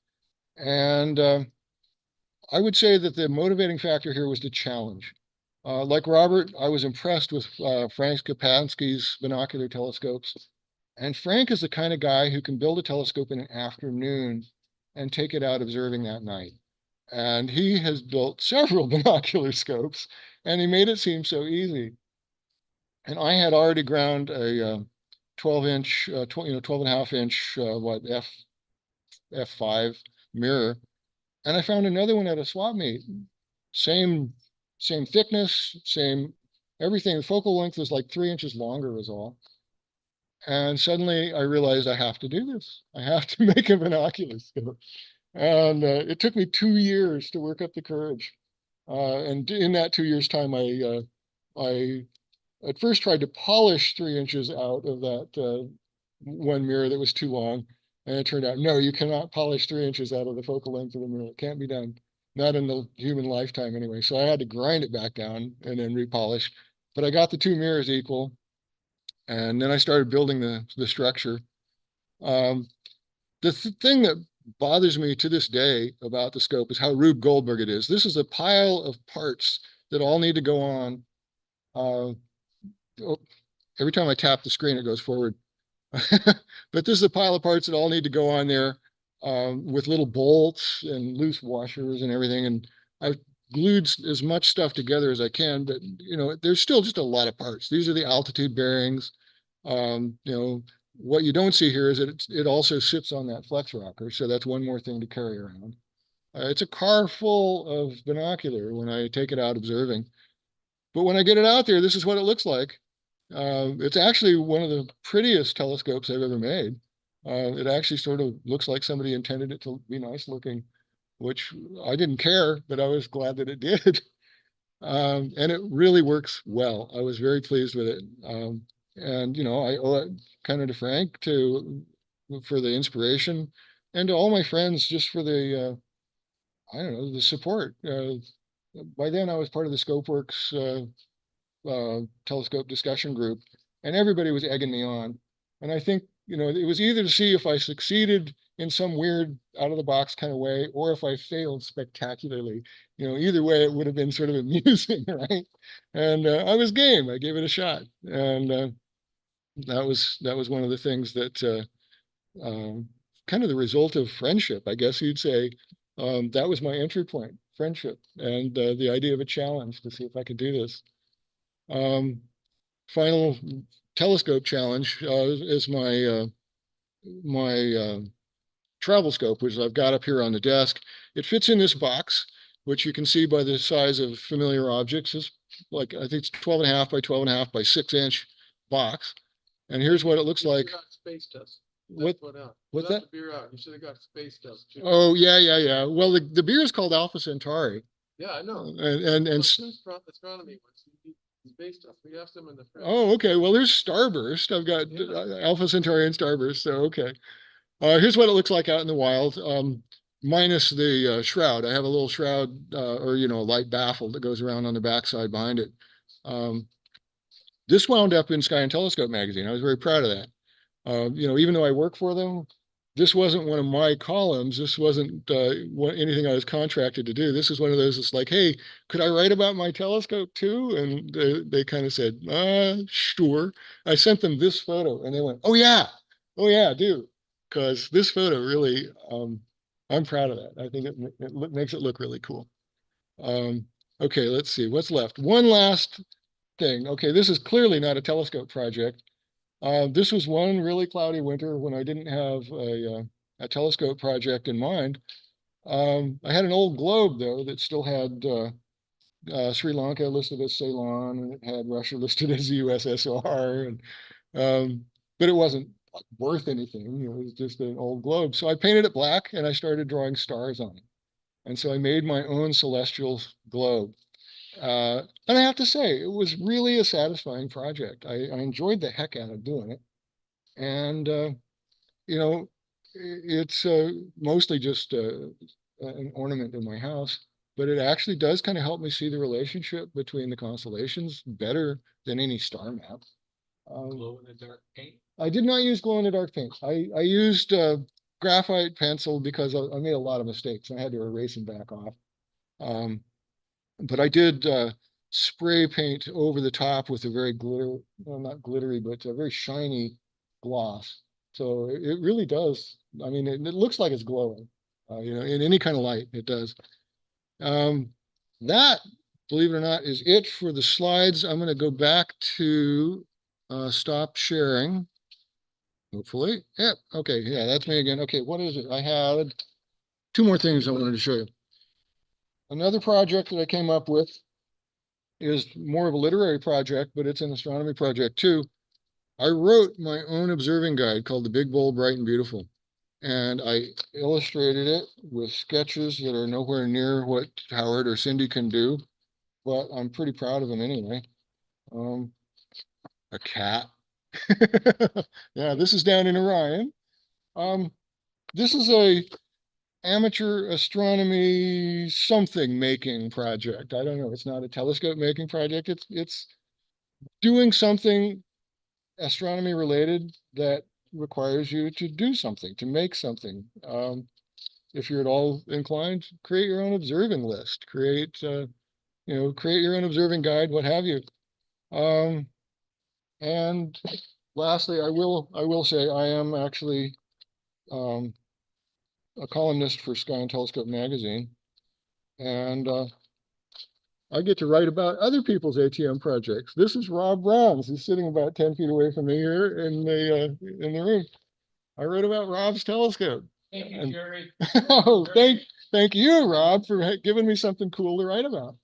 And I would say that the motivating factor here was the challenge. Like Robert, I was impressed with Frank Skapansky's binocular telescopes. And Frank is the kind of guy who can build a telescope in an afternoon and take it out observing that night. And he has built several binocular scopes, and he made it seem so easy. And I had already ground a 12-inch, 12.5-inch, f5 mirror, and I found another one at a swap meet. Same thickness, same everything. The focal length was like 3 inches longer was all. And suddenly I realized I have to do this. I have to make a binocular scope. And it took me 2 years to work up the courage. And in that 2 years' time, I at first tried to polish 3 inches out of that one mirror that was too long. And it turned out, no, you cannot polish 3 inches out of the focal length of the mirror. It can't be done. Not in the human lifetime anyway. So I had to grind it back down and then repolish. But I got the two mirrors equal. And then I started building the structure. The thing that bothers me to this day about the scope is how Rube Goldberg it is. This is a pile of parts that all need to go on. Every time I tap the screen, it goes forward. But this is a pile of parts that all need to go on there with little bolts and loose washers and everything. And I've glued as much stuff together as I can, but you know, there's still just a lot of parts. These are the altitude bearings. You know, what you don't see here is that it also sits on that flex rocker. So that's one more thing to carry around. It's a car full of binocular when I take it out observing. But when I get it out there, this is what it looks like. It's actually one of the prettiest telescopes I've ever made. It actually sort of looks like somebody intended it to be nice looking, which I didn't care, but I was glad that it did. And it really works well. I was very pleased with it. And, you know, I owe it kind of to Frank for the inspiration, and to all my friends just for the, I don't know, the support. By then I was part of the ScopeWorks telescope discussion group, and everybody was egging me on. And I think, you know, it was either to see if I succeeded in some weird out of the box kind of way, or if I failed spectacularly. You know, either way, it would have been sort of amusing, right? And I was game. I gave it a shot, and that was one of the things that kind of the result of friendship, I guess you'd say. That was my entry point, friendship, and the idea of a challenge to see if I could do this. Final telescope challenge is my travel scope, which I've got up here on the desk. It fits in this box, which you can see by the size of familiar objects. It's like, I think it's 12.5 by 12.5 by 6-inch box. And here's what it looks like. Space dust. What's that? The beer out. You should have got space dust. Oh, yeah. Well, the beer is called Alpha Centauri. Yeah, I know. And astronomy space dust. We have some in the fridge. Oh, okay. Well, there's Starburst. I've got Alpha Centauri and Starburst. So, okay. Here's what it looks like out in the wild, minus the shroud. I have a little shroud or, you know, a light baffle that goes around on the backside behind it. This wound up in Sky and Telescope magazine. I was very proud of that. You know, even though I work for them, this wasn't one of my columns. This wasn't anything I was contracted to do. This is one of those that's like, hey, could I write about my telescope too? And they kind of said, sure. I sent them this photo and they went, oh yeah, do. Because this photo really, I'm proud of that. I think it makes it look really cool. Okay, let's see what's left. One last thing. Okay, this is clearly not a telescope project. This was one really cloudy winter when I didn't have a telescope project in mind. I had an old globe though that still had Sri Lanka listed as Ceylon, and it had Russia listed as the USSR, and but it wasn't worth anything. It was just an old globe. So I painted it black and I started drawing stars on it. And so I made my own celestial globe. And I have to say, it was really a satisfying project. I enjoyed the heck out of doing it. And, you know, it's mostly just an ornament in my house, but it actually does kind of help me see the relationship between the constellations better than any star map. Glow in the dark paint. I did not use glow in the dark paint. I used graphite pencil because I made a lot of mistakes. I had to erase them back off. But I did spray paint over the top with a very well, not glittery, but a very shiny gloss. So it really does. I mean, it looks like it's glowing. You know, in any kind of light, it does. That, believe it or not, is it for the slides. I'm going to go back to stop sharing. Hopefully. Yeah. Okay. Yeah, that's me again. Okay. What is it? I had two more things I wanted to show you. Another project that I came up with is more of a literary project, but it's an astronomy project too. I wrote my own observing guide called The Big, Bold, Bright, and Beautiful. And I illustrated it with sketches that are nowhere near what Howard or Cindy can do, but I'm pretty proud of them anyway. A cat. Yeah, this is down in Orion. This is a amateur astronomy something making project. I don't know. It's not a telescope making project. It's doing something astronomy related that requires you to do something, to make something. If you're at all inclined, create your own observing list, create create your own observing guide, what have you. And lastly, I will say I am actually a columnist for Sky and Telescope magazine, and I get to write about other people's ATM projects. This is Rob Brown's. He's sitting about 10 feet away from me here in the room. I wrote about Rob's telescope. Thank you, Jerry. Oh, thank you, Rob, for giving me something cool to write about.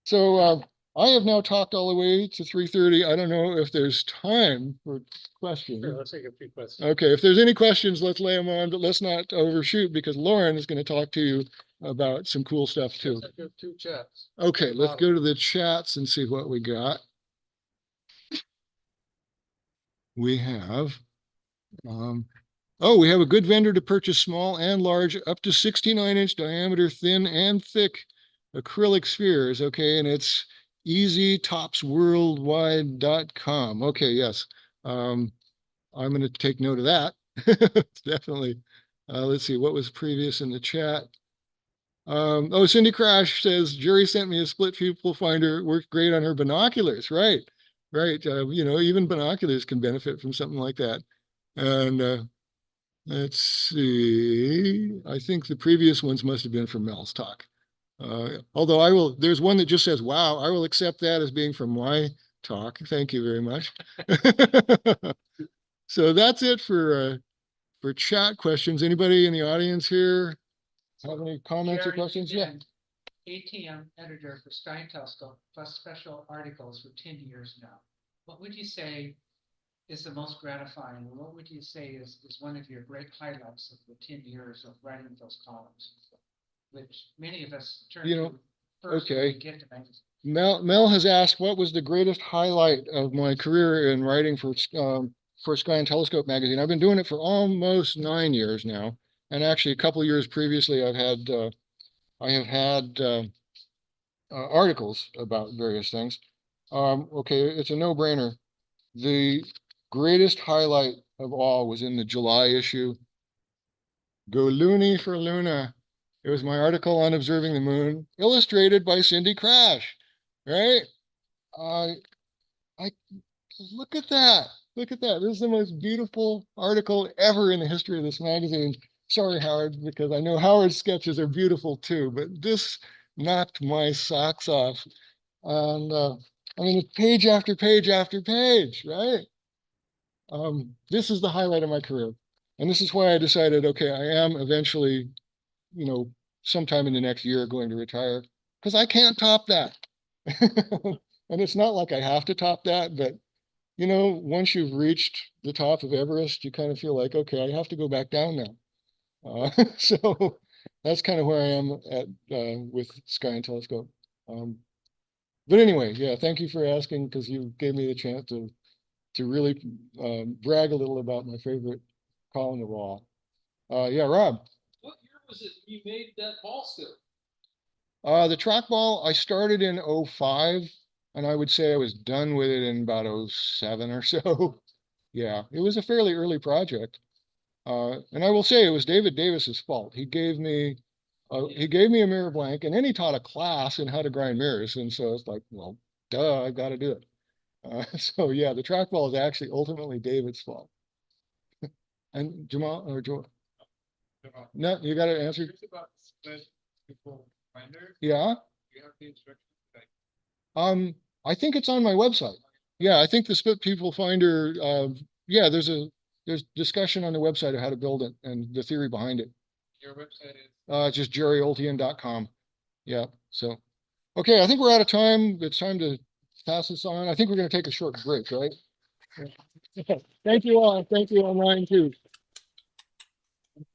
So I have now talked all the way to 3:30. I don't know if there's time for questions. Sure, let's take a few questions. Okay, if there's any questions, let's lay them on, but let's not overshoot because Lauren is going to talk to you about some cool stuff too. I have two chats. Okay, let's go to the chats and see what we got. We have, we have a good vendor to purchase small and large, up to 69-inch diameter, thin and thick acrylic spheres. Okay, and it's easytopsworldwide.com. Okay, yes. I'm going to take note of that. Definitely. Let's see, what was previous in the chat? Cindy Krach says, Jerry sent me a split pupil finder. Worked great on her binoculars. Right. Even binoculars can benefit from something like that. And let's see. I think the previous ones must have been from Mel's talk. Although there's one that just says, wow, I will accept that as being from my talk. Thank you very much. So that's it for chat questions. Anybody in the audience here have any comments or questions? Yeah. ATM editor for Sky and Telescope plus special articles for 10 years now. What would you say is the most gratifying? What would you say is one of your great highlights of the 10 years of writing those columns, which many of us turn to first when we get to magazines? Mel has asked, what was the greatest highlight of my career in writing for Sky and Telescope magazine? I've been doing it for almost 9 years now. And actually a couple of years previously, I have had articles about various things. Okay, it's a no-brainer. The greatest highlight of all was in the July issue. Go Looney for Luna. It was my article on observing the moon, illustrated by Cindy Krach, right? I look at that. Look at that. This is the most beautiful article ever in the history of this magazine. Sorry, Howard, because I know Howard's sketches are beautiful too, but this knocked my socks off. And I mean, it's page after page after page, right? This is the highlight of my career. And this is why I decided, okay, I am eventually, sometime in the next year going to retire, because I can't top that. And it's not like I have to top that, but you know, once you've reached the top of Everest, you kind of feel like, okay, I have to go back down now. So that's kind of where I am at with Sky and Telescope. But anyway, yeah, thank you for asking, because you gave me the chance to really brag a little about my favorite column of all. Yeah, Rob. What year was it you made that ball scope? The trackball, I started in 05, and I would say I was done with it in about 07 or so. Yeah, it was a fairly early project. And I will say it was David Davis's fault. He gave me a mirror blank, and then he taught a class in how to grind mirrors. And so it's like, well, duh, I got to do it. So yeah, the trackball is actually ultimately David's fault. And Jamal or Joel? No, you got to answer. Yeah. I think it's on my website. Yeah, I think the Split People Finder. Yeah, there's discussion on the website of how to build it and the theory behind it. Your website is? Just jerryoltion.com. Yeah. So, okay, I think we're out of time. It's time to pass this on. I think we're going to take a short break, right? Thank you all. Thank you online too.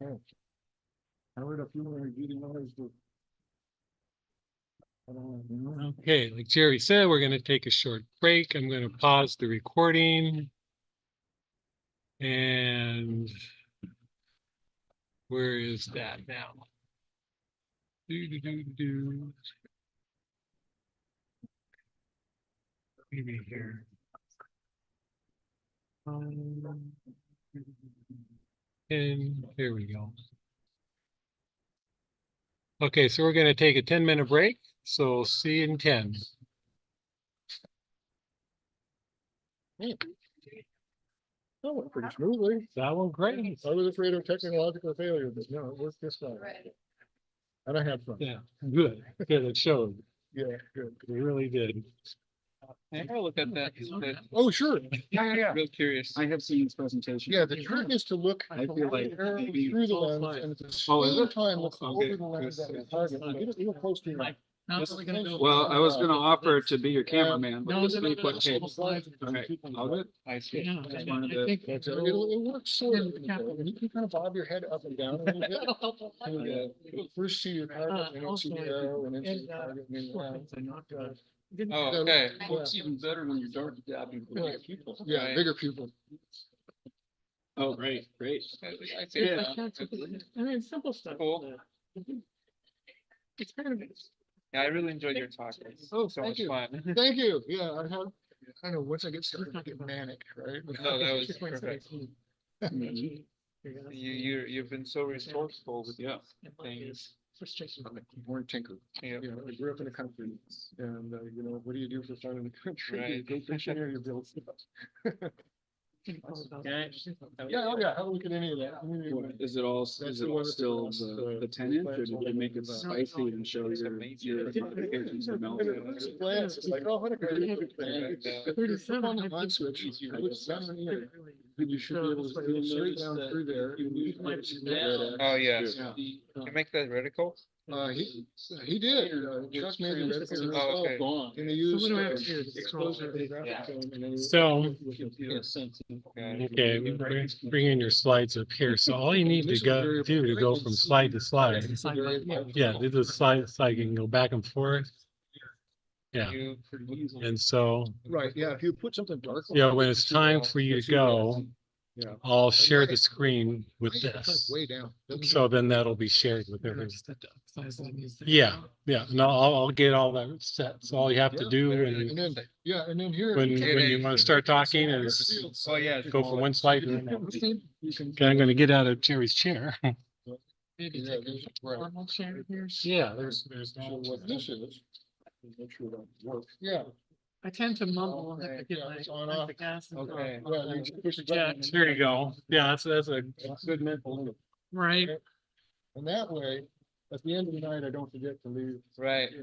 Okay. I heard a few more reading noise. Okay, like Jerry said, we're going to take a short break. I'm going to pause the recording. And where is that now? Maybe here. And here we go. Okay, so we're going to take a 10-minute break. So see you in 10. That went pretty smoothly. That went great. I was afraid of technological failure, but no, it worked this time. And I had fun. Yeah, good. Good, it showed. Yeah, good. We really did. I gotta look at that. Oh, sure. Yeah. Real curious. I have seen his presentation. Yeah, the trick is to look I feel like maybe through the lens and at the same time look over the lens at the target. Get it real close to your eye. Well, I was gonna offer to be your cameraman, but No, this no, no, week, what, hey, no, okay, I'll do it. I see. Yeah, Just I wanted think to. it works sort of. You can kind of bob your head up and down a little bit. And, first see your target, and then see the arrow, and then see the target, and then around. Oh, okay. Well, it's even better when you're dark dabbing for bigger people. Yeah, right? bigger people. Oh, great. I see Yeah. that. I mean, simple stuff. Cool. It's kind of. Yeah, I really enjoyed your talk. Oh, So thank much you. fun. Thank you. Yeah, I have kind of, once I get started, I get manic, right? No, that was perfect. You've been so resourceful with things. I'm a born tinker. Yeah. You know, I grew up in the country, and you know, what do you do for fun in the country? You Right. go fishing or you build stuff. Yeah, Yeah, oh yeah, have a look at any of that. Is it all, That's is the it one all that's still across the 10-inch, or did they make it spicy and show your modifications for melting? Glance, it's like, oh, what a great thing. Flip on the on switch, you put it down here, and you should be able to go straight down through there. And you can let it red Oh, X. yeah. Yeah. You make that reticle? He did. Chuck made the red thing Oh, okay. himself, and they used what do I have to do? exposure photographic film, and then So, Okay. okay, bring in your slides up here. So all you need to do to go from slide to slide. Yeah, do the slide you can go back and forth. Yeah. And so, right, yeah, if you put something dark. yeah, when it's time for you to go, Yeah. I'll share the screen with this. Way down. So then that'll be shared with everyone. Yeah, yeah. No, I'll get all that set. So all you have to do And then, yeah, and then here. when you want to start talking is Oh, yeah. go from one slide to another. You can. Okay, I'm going to get out of Jerry's chair. Maybe Yeah, take there's- a right. normal chair here. Yeah, there's So what this is, make sure that works. Yeah. I tend to mumble and have to get Yeah, my it's on off. the gas. and go. Okay. Yeah, you just push the Yeah. button. There you go. Yeah, that's a good mental. Right. And that way, at the end of the night, I don't forget to leave. Right. You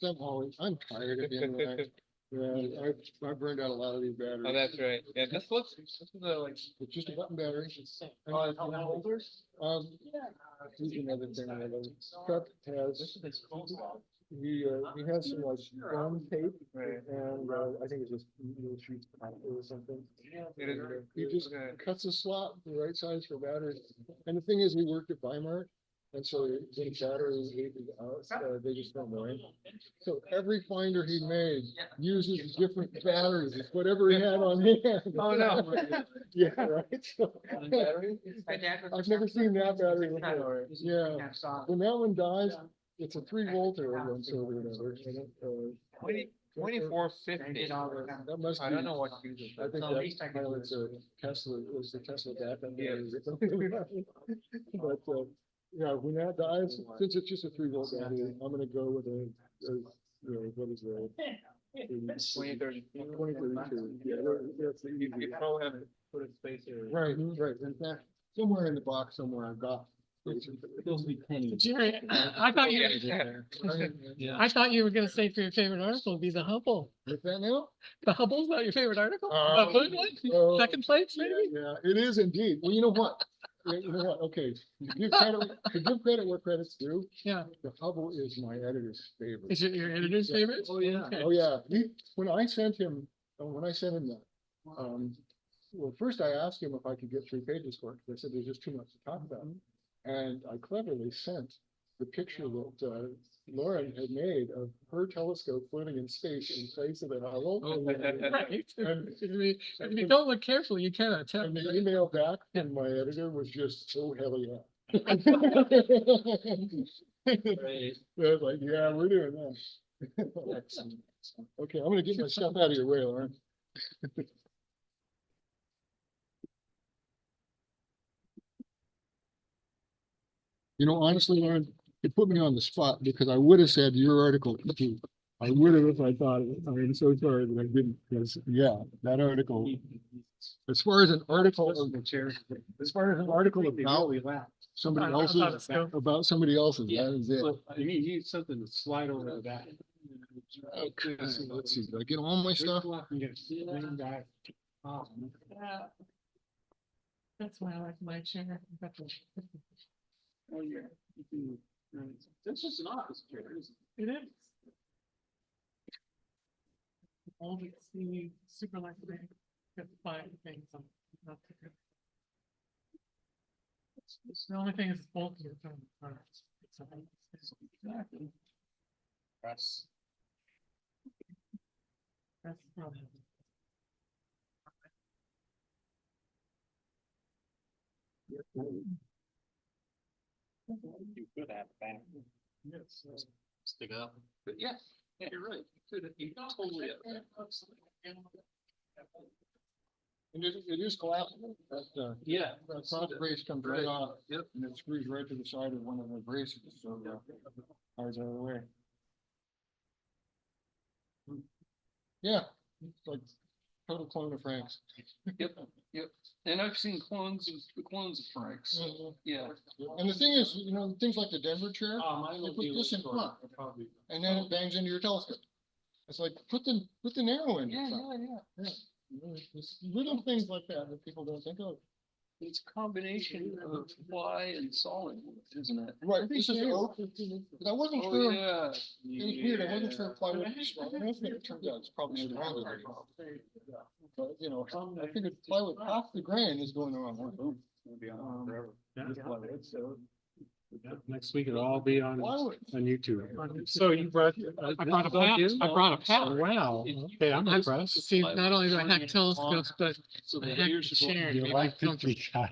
know, I'm tired at the end of the night. Yeah, I burned out a lot of these batteries. Oh, that's right. Yeah, this looks, like. It's just a button battery. Oh, it's on holders? Here's another thing that I love. Krach has, he has some like gum tape, and I think it's just little sheets of paper or something. And, he just cuts a slot the right size for batteries. And the thing is, we worked at Weimar, and so when batteries leave out, they just don't know. So every finder he made uses different batteries, whatever he had on hand. Oh, no. Yeah, right. So, I've never seen that battery before. Yeah. When that one dies, it's a 3-volt or one so or whatever. 2450. That must be. I don't know what. I think that pilot's a Tesla, was the Tesla backup. Yeah. But, yeah, when that dies, since it's just a 3-volt battery, I'm gonna go with a, what is that? 2032. Yeah, that's the easy. You probably have to put a space here. Right, right. In fact, somewhere in the box somewhere I've got. Those be pennies. Jerry, I thought you, I thought you were gonna say for your favorite article would be the Hubble. What's that now? The Hubble's not your favorite article? Third one? Second place, maybe? Yeah, it is indeed. Well, you know what? You know what? Okay, to give credit where credit's due. Yeah. The Hubble is my editor's favorite. Is it your editor's favorite? Oh yeah. Okay. Oh yeah. When I sent him that, well, first I asked him if I could get 3 pages for it. I said there's just too much to talk about, and I cleverly sent the picture that Lauren had made of her telescope floating in space in place of the Hubble. Right. And if you don't look carefully, you cannot tell. And the email back from my editor was just, oh, hell yeah. I was like, yeah, we're doing that. Okay, I'm gonna get my stuff out of your way, Lauren. You know, honestly, Lauren, it put me on the spot because I would have said your article too. I would have if I thought it. I'm so sorry that I didn't, because yeah, that article. As far as an article of the chair, as far as an article about somebody else's, about somebody else's, that is it. You need something to slide over the back. Okay, let's see, did I get all my stuff? That's why I like my chair. Oh, yeah. That's just an office chair, isn't it? It is. All the super lightweight, got 5 things on. Not too good. The only thing is it's bulkier than the parts. Exactly. That's the problem. You could have back. Yes. Stick up. But yeah, you're right. You totally. And it is collapsible. Yeah. That front brace comes right off. Yep. And it screws right to the side of one of the braces, so ours out of the way. Yeah, it's like total clone of Frank's. Yep, yep. And I've seen clones of Frank's. Yeah. And the thing is, you know, things like the Denver chair, you put this in front, and then it bangs into your telescope. It's like put the narrow in. Yeah. It's little things like that people don't think of. It's a combination of ply and solid, isn't it? Right. This is oak. But I wasn't Oh, sure. yeah. It was weird. I wasn't sure if plywood was strong enough, and it turned out it's probably stronger than it. But you know, I figured plywood, half the grain is going around one. Boom. It'll be on forever. With plywood, so. Next week it'll all be on YouTube. So you brought, I brought a hat. I brought a hat. Wow. Okay, I'm impressed. See, not only do I hack telescopes, but I hack the chair. You like to be yeah,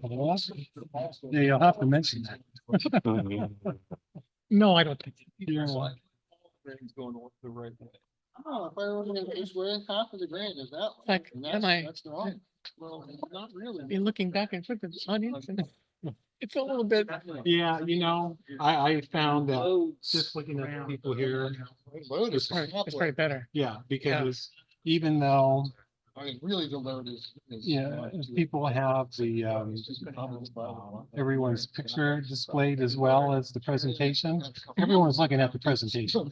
you'll have to mention that. No, I don't think. Grain's going the right way. Oh, if I were looking at this way, half of the grain is that way. Like, and that's the wrong. Well, not really. Be looking back and forth at the audience. And it's a little bit. Yeah, you know, I found that just looking at the people here. Load is It's probably better. Yeah, because even though I mean, really the load is. Yeah, if people have the, everyone's picture displayed as well as the presentation. Everyone's looking at the presentation.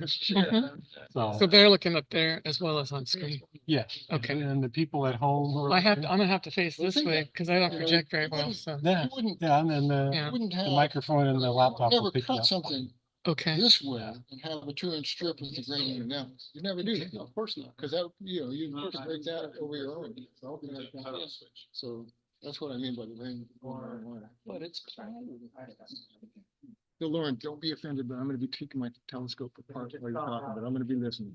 So they're looking up there as well as on screen. Yeah. Okay. And the people at home. who are I have, looking- I'm gonna have to face this way because I don't project very well, so. Yeah, yeah, and then Yeah. the microphone and the laptop will Never pick it cut up. something Okay. this way and have a 2-inch strip with the grain in it. You never do that. Of course not. Because that, you of course break that over your own. So that's what I mean by the grain. But it's. So Lauren, don't be offended, but I'm gonna be taking my telescope apart while you're talking, but I'm gonna be listening.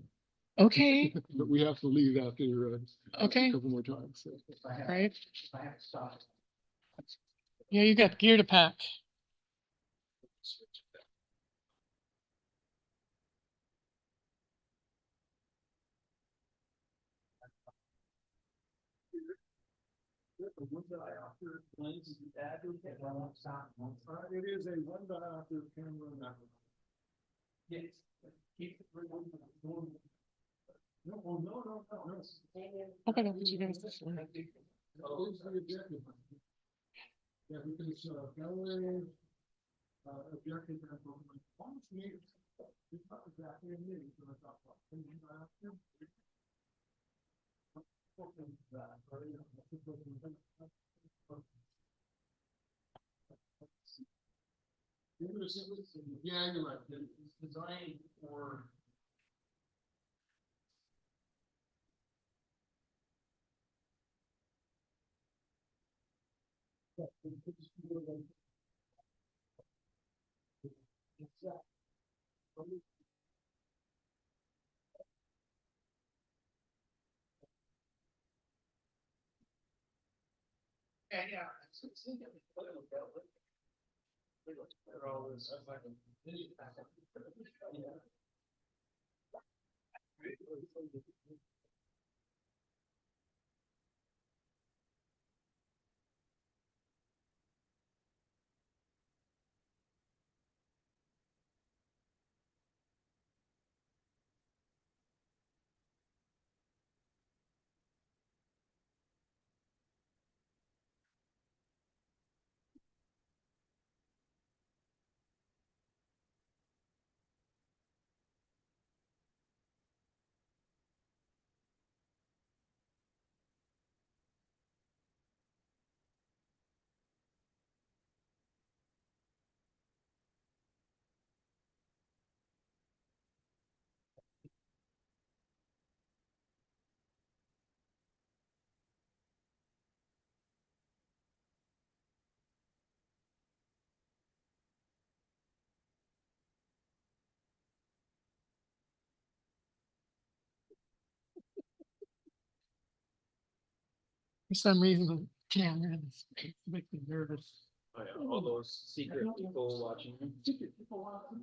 Okay. But we have to leave after Okay. a couple more times. So. Right. Yeah, you got gear to pack. It is a 1 diopter camera. Yes. No. Okay, that's what you guys this one. Yeah, because gallery objective it's not exactly a meeting, so I thought, yeah, you're right. It's designed for. Yeah. For some reason, the camera makes me nervous. Oh, yeah, all those secret people watching. Secret people watching.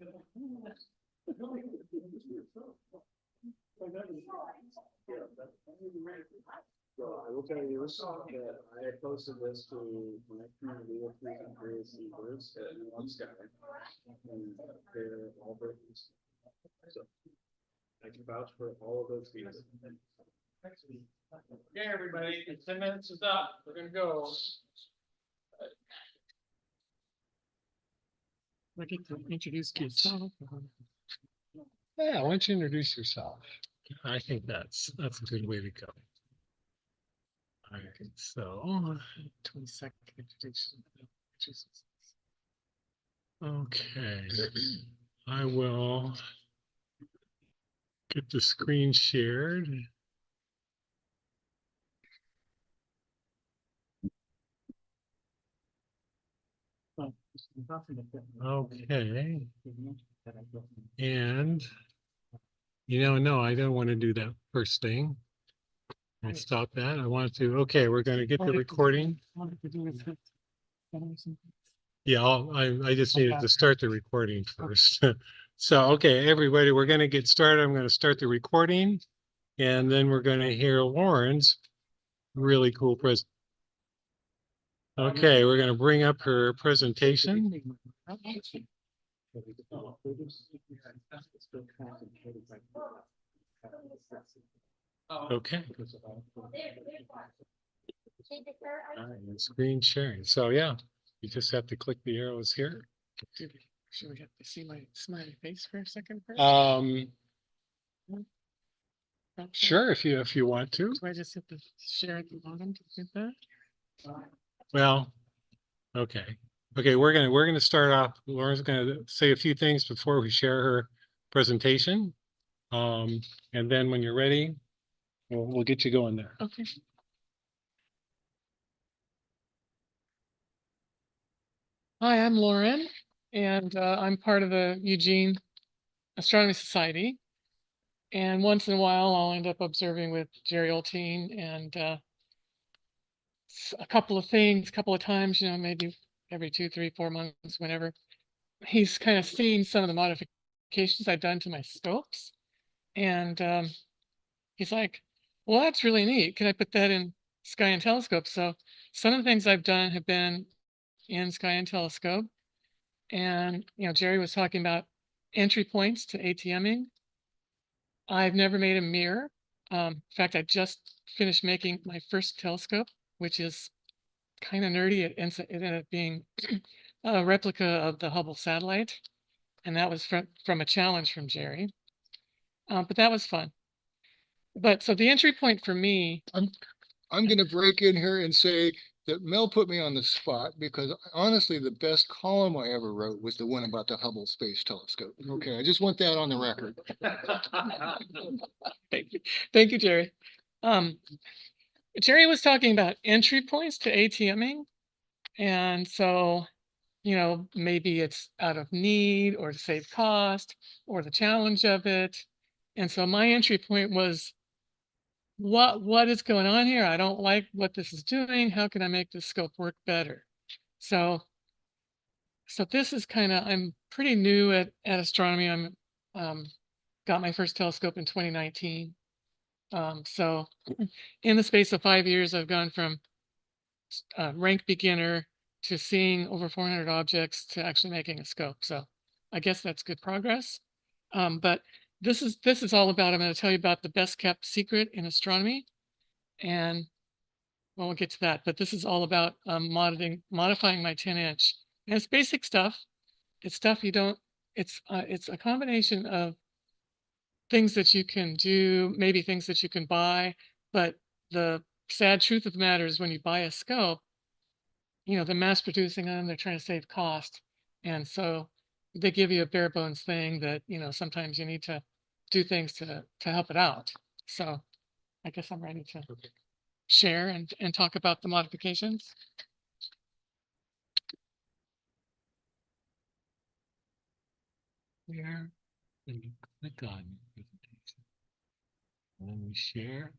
So I will tell you that I posted this to my community of Tracy birds at one sky. And they're all birds. So I can vouch for all of those people. Okay, everybody, 10 minutes is up. We're gonna go. I get to introduce yourself. Yeah, why don't you introduce yourself? I think that's a good way to go. All right, so 22nd introduction. okay, I will get the screen shared. Okay. And no, I don't want to do that first thing. I stop that. I want to, okay, we're going to get the recording. Yeah, I just needed to start the recording first. So, okay, everybody, we're going to get started. I'm going to start the recording and then we're going to hear Lauren's really cool presentation. Okay, we're going to bring up her presentation. Okay. All right, and screen sharing. So yeah, you just have to click the arrows here. Should we have to see my smiley face for a second first? Sure, if you want to. Do I just hit the share at the bottom to do that? Well, okay. Okay, we're gonna start off. Lauren's gonna say a few things before we share her presentation. And then when you're ready, we'll get you going there. Okay. Hi, I'm Lauren, and I'm part of the Eugene Astronomy Society. And once in a while, I'll end up observing with Jerry Oltion and a couple of things, a couple of times, maybe every 2, 3, 4 months, whenever. He's kind of seen some of the modifications I've done to my scopes. And he's like, well, that's really neat. Can I put that in Sky and Telescope? So some of the things I've done have been in Sky and Telescope. And, Jerry was talking about entry points to ATMing. I've never made a mirror. In fact, I just finished making my first telescope, which is kind of nerdy. It ended up being a replica of the Hubble satellite. And that was from a challenge from Jerry. But that was fun. But so the entry point for me. I'm going to break in here and say that Mel put me on the spot because honestly, the best column I ever wrote was the one about the Hubble Space Telescope. Okay, I just want that on the record. Thank you, Jerry. Jerry was talking about entry points to ATMing. And so, maybe it's out of need or to save cost or the challenge of it. And so my entry point was, what is going on here? I don't like what this is doing. How can I make this scope work better? So this is I'm pretty new at astronomy. I'm got my first telescope in 2019. So in the space of 5 years, I've gone from rank beginner to seeing over 400 objects to actually making a scope. So I guess that's good progress. But this is all about, I'm going to tell you about the best kept secret in astronomy. And well, we'll get to that, but this is all about modifying my 10-inch. And it's basic stuff. It's stuff you don't, it's a combination of things that you can do, maybe things that you can buy, but the sad truth of the matter is when you buy a scope, they're mass producing them, they're trying to save cost. And so they give you a bare bones thing that, sometimes you need to do things to help it out. So I guess I'm ready to share and talk about the modifications. Where then you click on presentation. And then we share.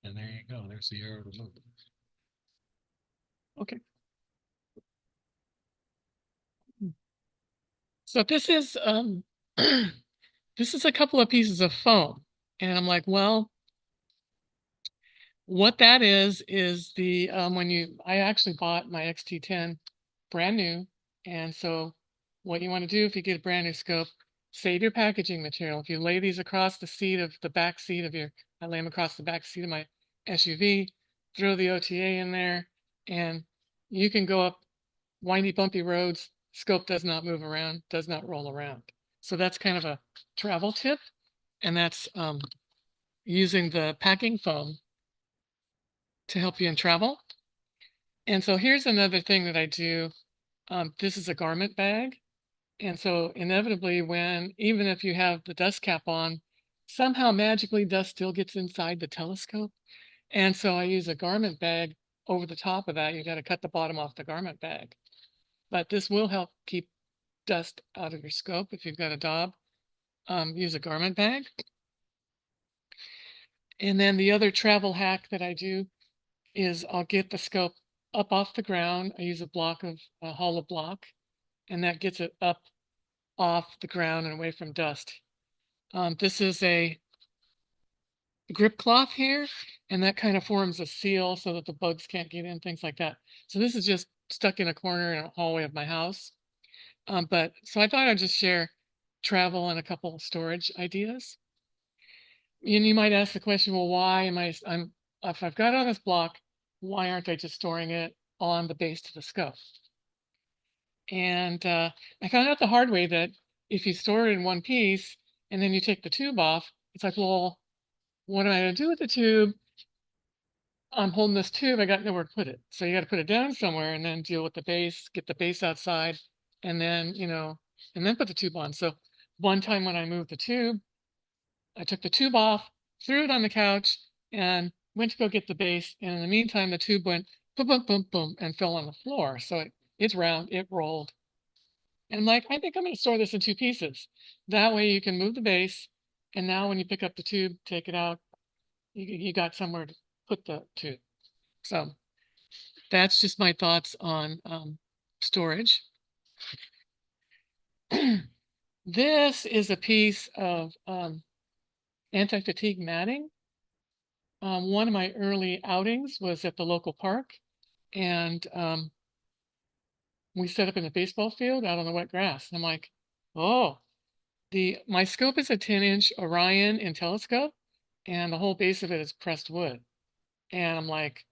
And there you go. There's the arrow to move. Okay. So this is this is a couple of pieces of foam. And I'm like, well, what that is the I actually bought my XT10 brand new. And so what you want to do if you get a brand new scope, save your packaging material. If you lay these across the back seat of I lay them across the back seat of my SUV, throw the OTA in there, and you can go up windy, bumpy roads. Scope does not move around, does not roll around. So that's kind of a travel tip. And that's using the packing foam to help you in travel. And so here's another thing that I do. This is a garment bag. And so inevitably even if you have the dust cap on, somehow magically dust still gets inside the telescope. And so I use a garment bag over the top of that. You got to cut the bottom off the garment bag. But this will help keep dust out of your scope if you've got a daub. Use a garment bag. And then the other travel hack that I do is I'll get the scope up off the ground. I use a hollow block, and that gets it up off the ground and away from dust. This is a grip cloth here, and that kind of forms a seal so that the bugs can't get in, things like that. So this is just stuck in a corner in a hallway of my house. So I thought I'd just share travel and a couple of storage ideas. you might ask the question, well, why am if I've got it on this block, why aren't I just storing it on the base to the scope? And I found out the hard way that if you store it in one piece and then you take the tube off, it's like, well, what am I going to do with the tube? I'm holding this tube, I got nowhere to put it. So you got to put it down somewhere and then deal with the base, get the base outside, and then, and then put the tube on. So one time when I moved the tube, I took the tube off, threw it on the couch, and went to go get the base. And in the meantime, the tube went boom, boom, boom, boom, and fell on the floor. So it's round, it rolled. And I'm like, I think I'm going to store this in two pieces. That way you can move the base. And now when you pick up the tube, take it out, you got somewhere to put the tube. So that's just my thoughts on storage. This is a piece of anti-fatigue matting. One of my early outings was at the local park, and we set up in the baseball field out on the wet grass. I'm like, oh, my scope is a 10-inch Orion in telescope, and the whole base of it is pressed wood. And I'm like,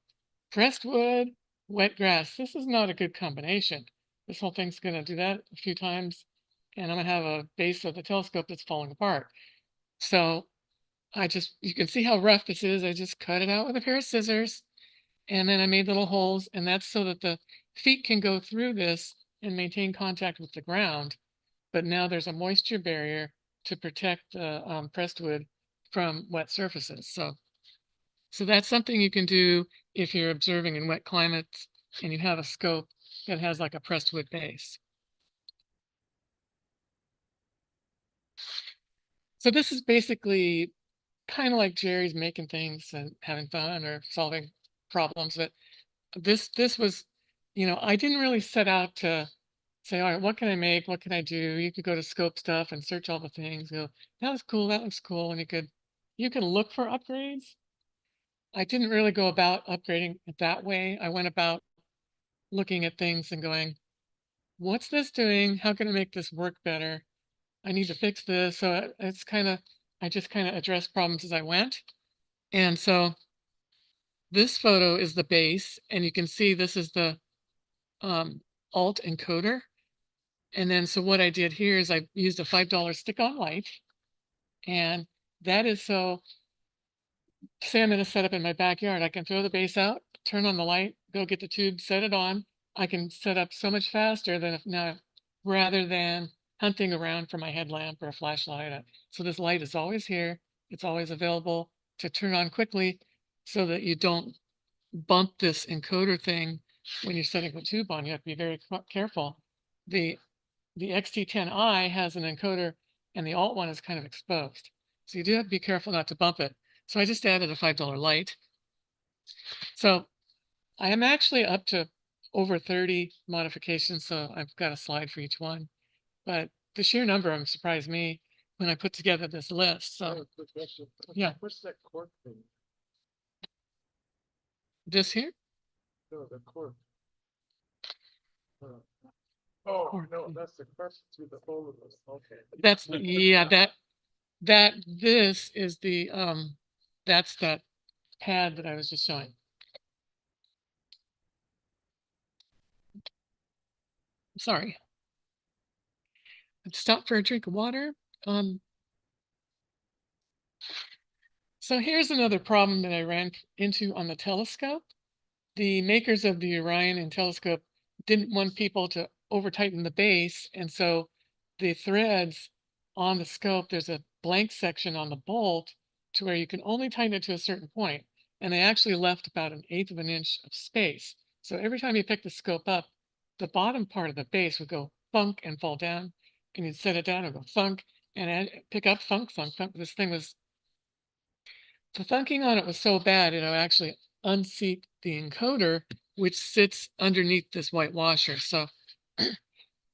pressed wood, wet grass. This is not a good combination. This whole thing's going to do that a few times, and I'm going to have a base of the telescope that's falling apart. So you can see how rough this is. I just cut it out with a pair of scissors, and then I made little holes, and that's so that the feet can go through this and maintain contact with the ground. But now there's a moisture barrier to protect the pressed wood from wet surfaces. So that's something you can do if you're observing in wet climates and you have a scope that has like a pressed wood base. So this is basically kind of like Jerry's making things and having fun or solving problems. But this was, I didn't really set out to say, all right, what can I make? What can I do? You could go to scope stuff and search all the things. Go, that looks cool. That looks cool. And you can look for upgrades. I didn't really go about upgrading it that way. I went about looking at things and going, what's this doing? How can I make this work better? I need to fix this. So I just kind of addressed problems as I went. And so this photo is the base, and you can see this is the alt encoder. And then so what I did here is I used a $5 stick-on light, and that is so, say I'm in a setup in my backyard, I can throw the base out, turn on the light, go get the tube, set it on. I can set up so much faster than rather than hunting around for my headlamp or a flashlight. So this light is always here. It's always available to turn on quickly so that you don't bump this encoder thing when you're setting the tube on. You have to be very careful. The XT10i has an encoder and the alt one is kind of exposed. So you do have to be careful not to bump it. So I just added a $5 light. So I am actually up to over 30 modifications. So I've got a slide for each one, but the sheer number of them surprised me when I put together this list. So yeah. What's that cork thing? This here? No, the cork. Oh, no, that's the crust through the hole of this. Okay. That's yeah, this is the that's that pad that I was just showing. Sorry. Let's stop for a drink of water. So here's another problem that I ran into on the telescope. The makers of the Orion and telescope didn't want people to over tighten the base, and so the threads on the scope, there's a blank section on the bolt to where you can only tighten it to a certain point, and they actually left about 1/8 of an inch of space. So every time you pick the scope up, the bottom part of the base would go thunk and fall down, and you'd set it down and go thunk, and pick up thunk, thunk, thunk. This thing was, the thunking on it was so bad, it'll actually unseat the encoder, which sits underneath this white washer. So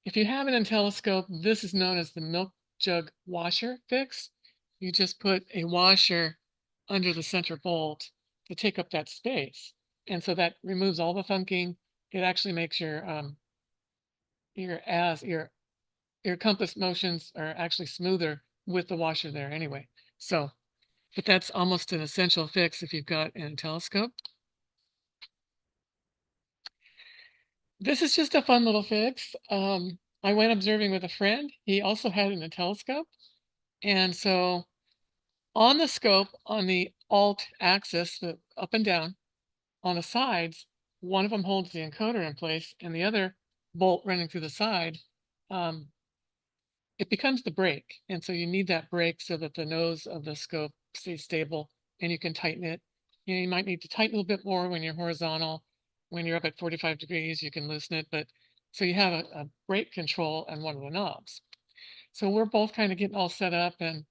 if you have it in telescope, this is known as the milk jug washer fix. You just put a washer under the center bolt to take up that space. And so that removes all the thunking. It actually makes your compass motions are actually smoother with the washer there anyway. So but that's almost an essential fix if you've got a telescope. This is just a fun little fix. I went observing with a friend. He also had a telescope. And so on the scope, on the alt axis, the up and down, on the sides, one of them holds the encoder in place and the other bolt running through the side, it becomes the brake. And so you need that brake so that the nose of the scope stays stable and you can tighten it. You know, you might need to tighten a little bit more when you're horizontal. When you're up at 45 degrees, you can loosen it. But so you have a brake control on one of the knobs. So we're both kind of getting all set up, and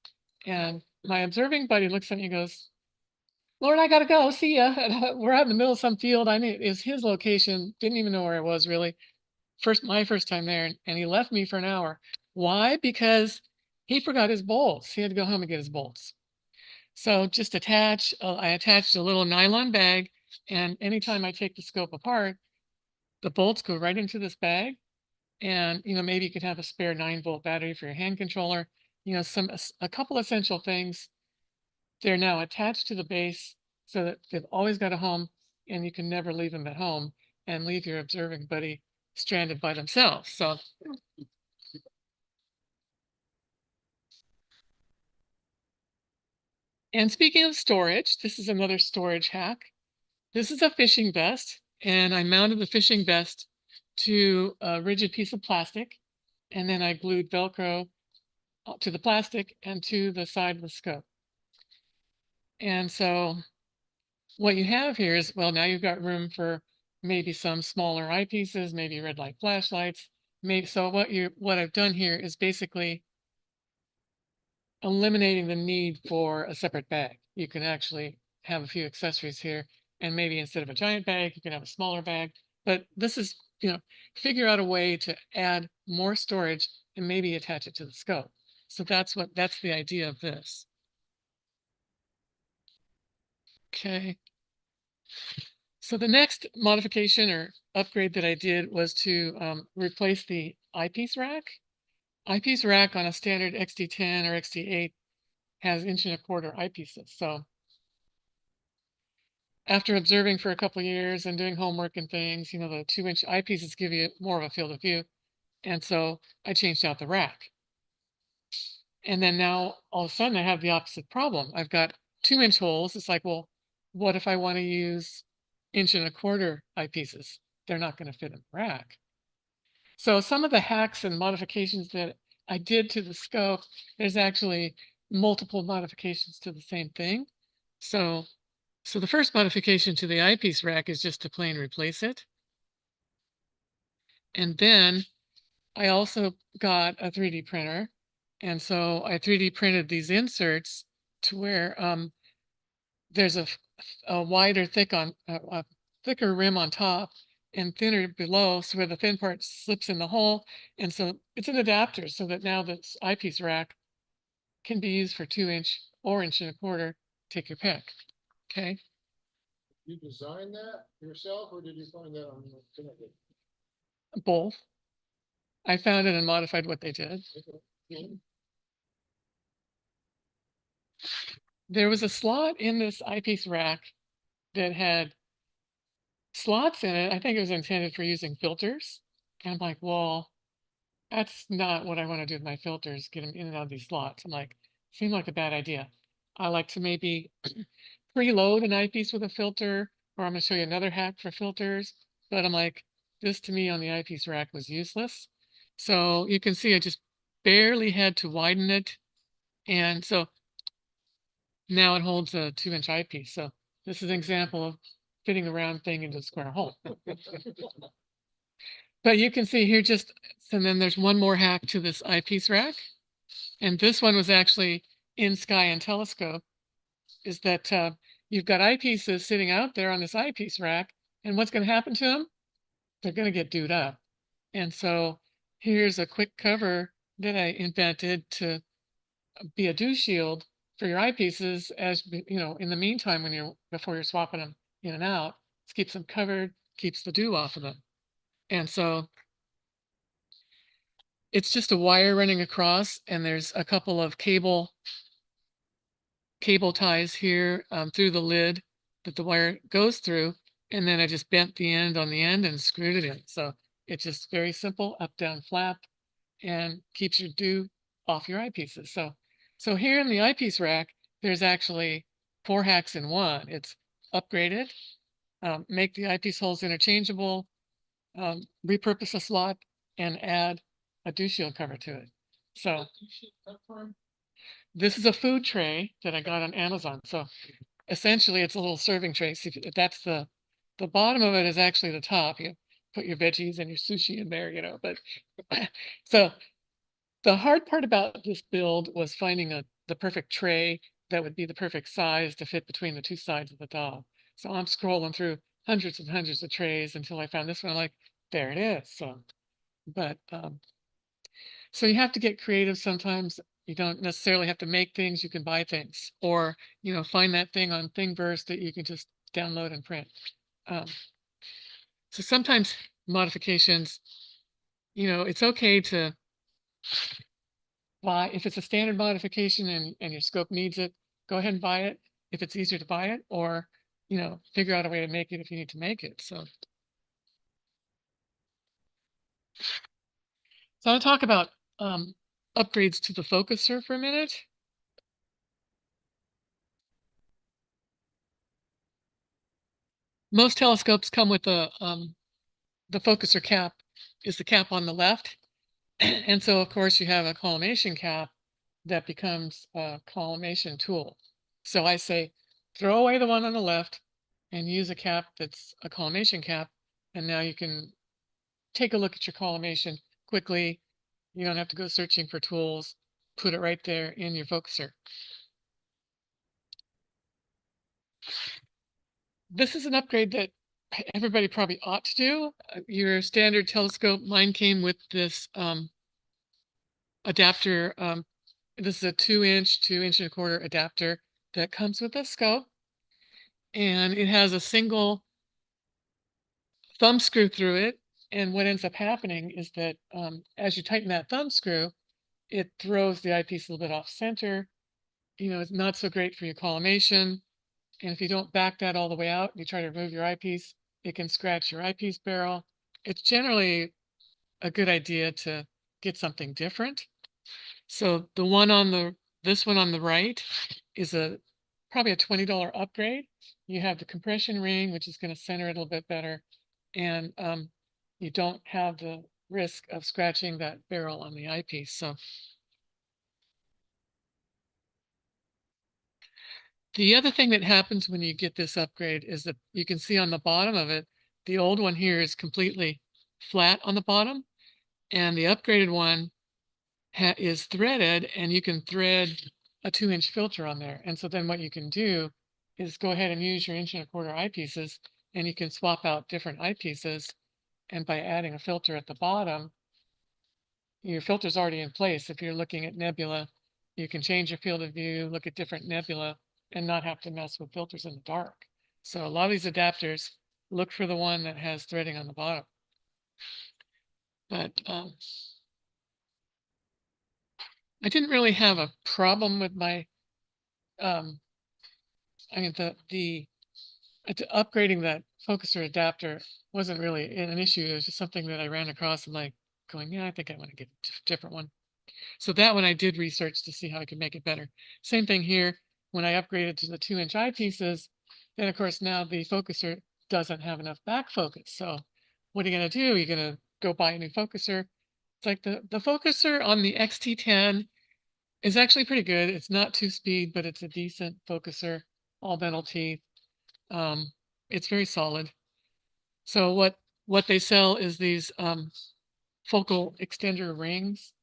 my observing buddy looks at me and goes, Lauren, I gotta go. See ya. We're out in the middle of some field. I knew it was his location. Didn't even know where I was really. My first time there, and he left me for an hour. Why? Because he forgot his bolts. He had to go home and get his bolts. So just I attached a little nylon bag, and anytime I take the scope apart, the bolts go right into this bag. And, you know, maybe you could have a spare 9-volt battery for your hand controller, you know, a couple essential things. They're now attached to the base so that they've always got a home and you can never leave them at home and leave your observing buddy stranded by themselves. So and speaking of storage, this is another storage hack. This is a fishing vest, and I mounted the fishing vest to a rigid piece of plastic, and then I glued Velcro to the plastic and to the side of the scope. And so what you have here is, well, now you've got room for maybe some smaller eyepieces, maybe red light flashlights. So what I've done here is basically eliminating the need for a separate bag. You can actually have a few accessories here, and maybe instead of a giant bag, you can have a smaller bag. But this is, you know, figure out a way to add more storage and maybe attach it to the scope. So that's the idea of this. Okay. So the next modification or upgrade that I did was to replace the eyepiece rack. Eyepiece rack on a standard XD10 or XD8 has 1.25-inch eyepieces. So after observing for a couple of years and doing homework and things, you know, the 2-inch eyepieces give you more of a field of view. And so I changed out the rack. And then now all of a sudden I have the opposite problem. I've got 2-inch holes. It's like, well, what if I want to use 1.25-inch eyepieces? They're not going to fit in the rack. So some of the hacks and modifications that I did to the scope, there's actually multiple modifications to the same thing. So the first modification to the eyepiece rack is just to plain replace it. And then I also got a 3D printer. And so I 3D printed these inserts to where there's a wider, thicker rim on top and thinner below, so where the thin part slips in the hole. And so it's an adapter so that now this eyepiece rack can be used for 2-inch or 1.25-inch. Take your pick. Okay. You designed that yourself, or did you find that on the internet? Both. I found it and modified what they did. There was a slot in this eyepiece rack that had slots in it. I think it was intended for using filters. And I'm like, well, that's not what I want to do with my filters, get them in and out of these slots. I'm like, seemed like a bad idea. I like to maybe preload an eyepiece with a filter, or I'm going to show you another hack for filters. But I'm like, this to me on the eyepiece rack was useless. So you can see I just barely had to widen it. And so now it holds a 2-inch eyepiece. So this is an example of fitting a round thing into a square hole. But you can see here and then there's one more hack to this eyepiece rack. And this one was actually in Sky and Telescope, is that you've got eyepieces sitting out there on this eyepiece rack. And what's going to happen to them? They're going to get dewed up. And so here's a quick cover that I invented to be a dew shield for your eyepieces, as you know, in the meantime, before you're swapping them in and out. It keeps them covered, keeps the dew off of them. And so it's just a wire running across, and there's a couple of cable cable ties here through the lid that the wire goes through. And then I just bent the end on the end and screwed it in. So it's just very simple, up, down, flap, and keeps your dew off your eyepieces. So here in the eyepiece rack, there's actually 4 hacks in one. It's upgraded, make the eyepiece holes interchangeable, repurpose a slot, and add a dew shield cover to it. So this is a food tray that I got on Amazon. So essentially it's a little serving tray. See, that's the bottom of it is actually the top. You put your veggies and your sushi in there, you know, but so the hard part about this build was finding the perfect tray that would be the perfect size to fit between the two sides of the doll. So I'm scrolling through hundreds and hundreds of trays until I found this one. I'm like, there it is. So, but so you have to get creative sometimes. You don't necessarily have to make things, you can buy things, or, you know, find that thing on Thingiverse that you can just download and print. So sometimes modifications, you know, it's okay to buy, if it's a standard modification and your scope needs it, go ahead and buy it if it's easier to buy it, or, you know, figure out a way to make it if you need to make it. So I'll talk about upgrades to the focuser for a minute. Most telescopes come with the focuser cap is the cap on the left. And so, of course, you have a collimation cap that becomes a collimation tool. So I say, throw away the one on the left and use a cap that's a collimation cap. And now you can take a look at your collimation quickly. You don't have to go searching for tools. Put it right there in your focuser. This is an upgrade that everybody probably ought to do. Your standard telescope, mine came with this adapter. This is a 2-inch, 2.25-inch adapter that comes with a scope. And it has a single thumb screw through it. And what ends up happening is that as you tighten that thumb screw, it throws the eyepiece a little bit off center. You know, it's not so great for your collimation. And if you don't back that all the way out, you try to remove your eyepiece, it can scratch your eyepiece barrel. It's generally a good idea to get something different. So the one on this one on the right is probably a $20 upgrade. You have the compression ring, which is going to center it a little bit better. And you don't have the risk of scratching that barrel on the eyepiece. So the other thing that happens when you get this upgrade is that you can see on the bottom of it, the old one here is completely flat on the bottom, and the upgraded one is threaded, and you can thread a 2-inch filter on there. And so then what you can do is go ahead and use your 1.25-inch eyepieces, and you can swap out different eyepieces. And by adding a filter at the bottom, your filter's already in place. If you're looking at nebula, you can change your field of view, look at different nebula, and not have to mess with filters in the dark. So a lot of these adapters, look for the one that has threading on the bottom. But I didn't really have a problem with my, I mean, the upgrading that focuser adapter wasn't really an issue. It was just something that I ran across and like going, yeah, I think I want to get a different one. So that one I did research to see how I could make it better. Same thing here. When I upgraded to the 2-inch eyepieces, then of course now the focuser doesn't have enough back focus. So what are you going to do? You're going to go buy a new focuser. It's like the focuser on the XT10 is actually pretty good. It's not 2-speed, but it's a decent focuser, all metal teeth. It's very solid. So what they sell is these focal extender rings.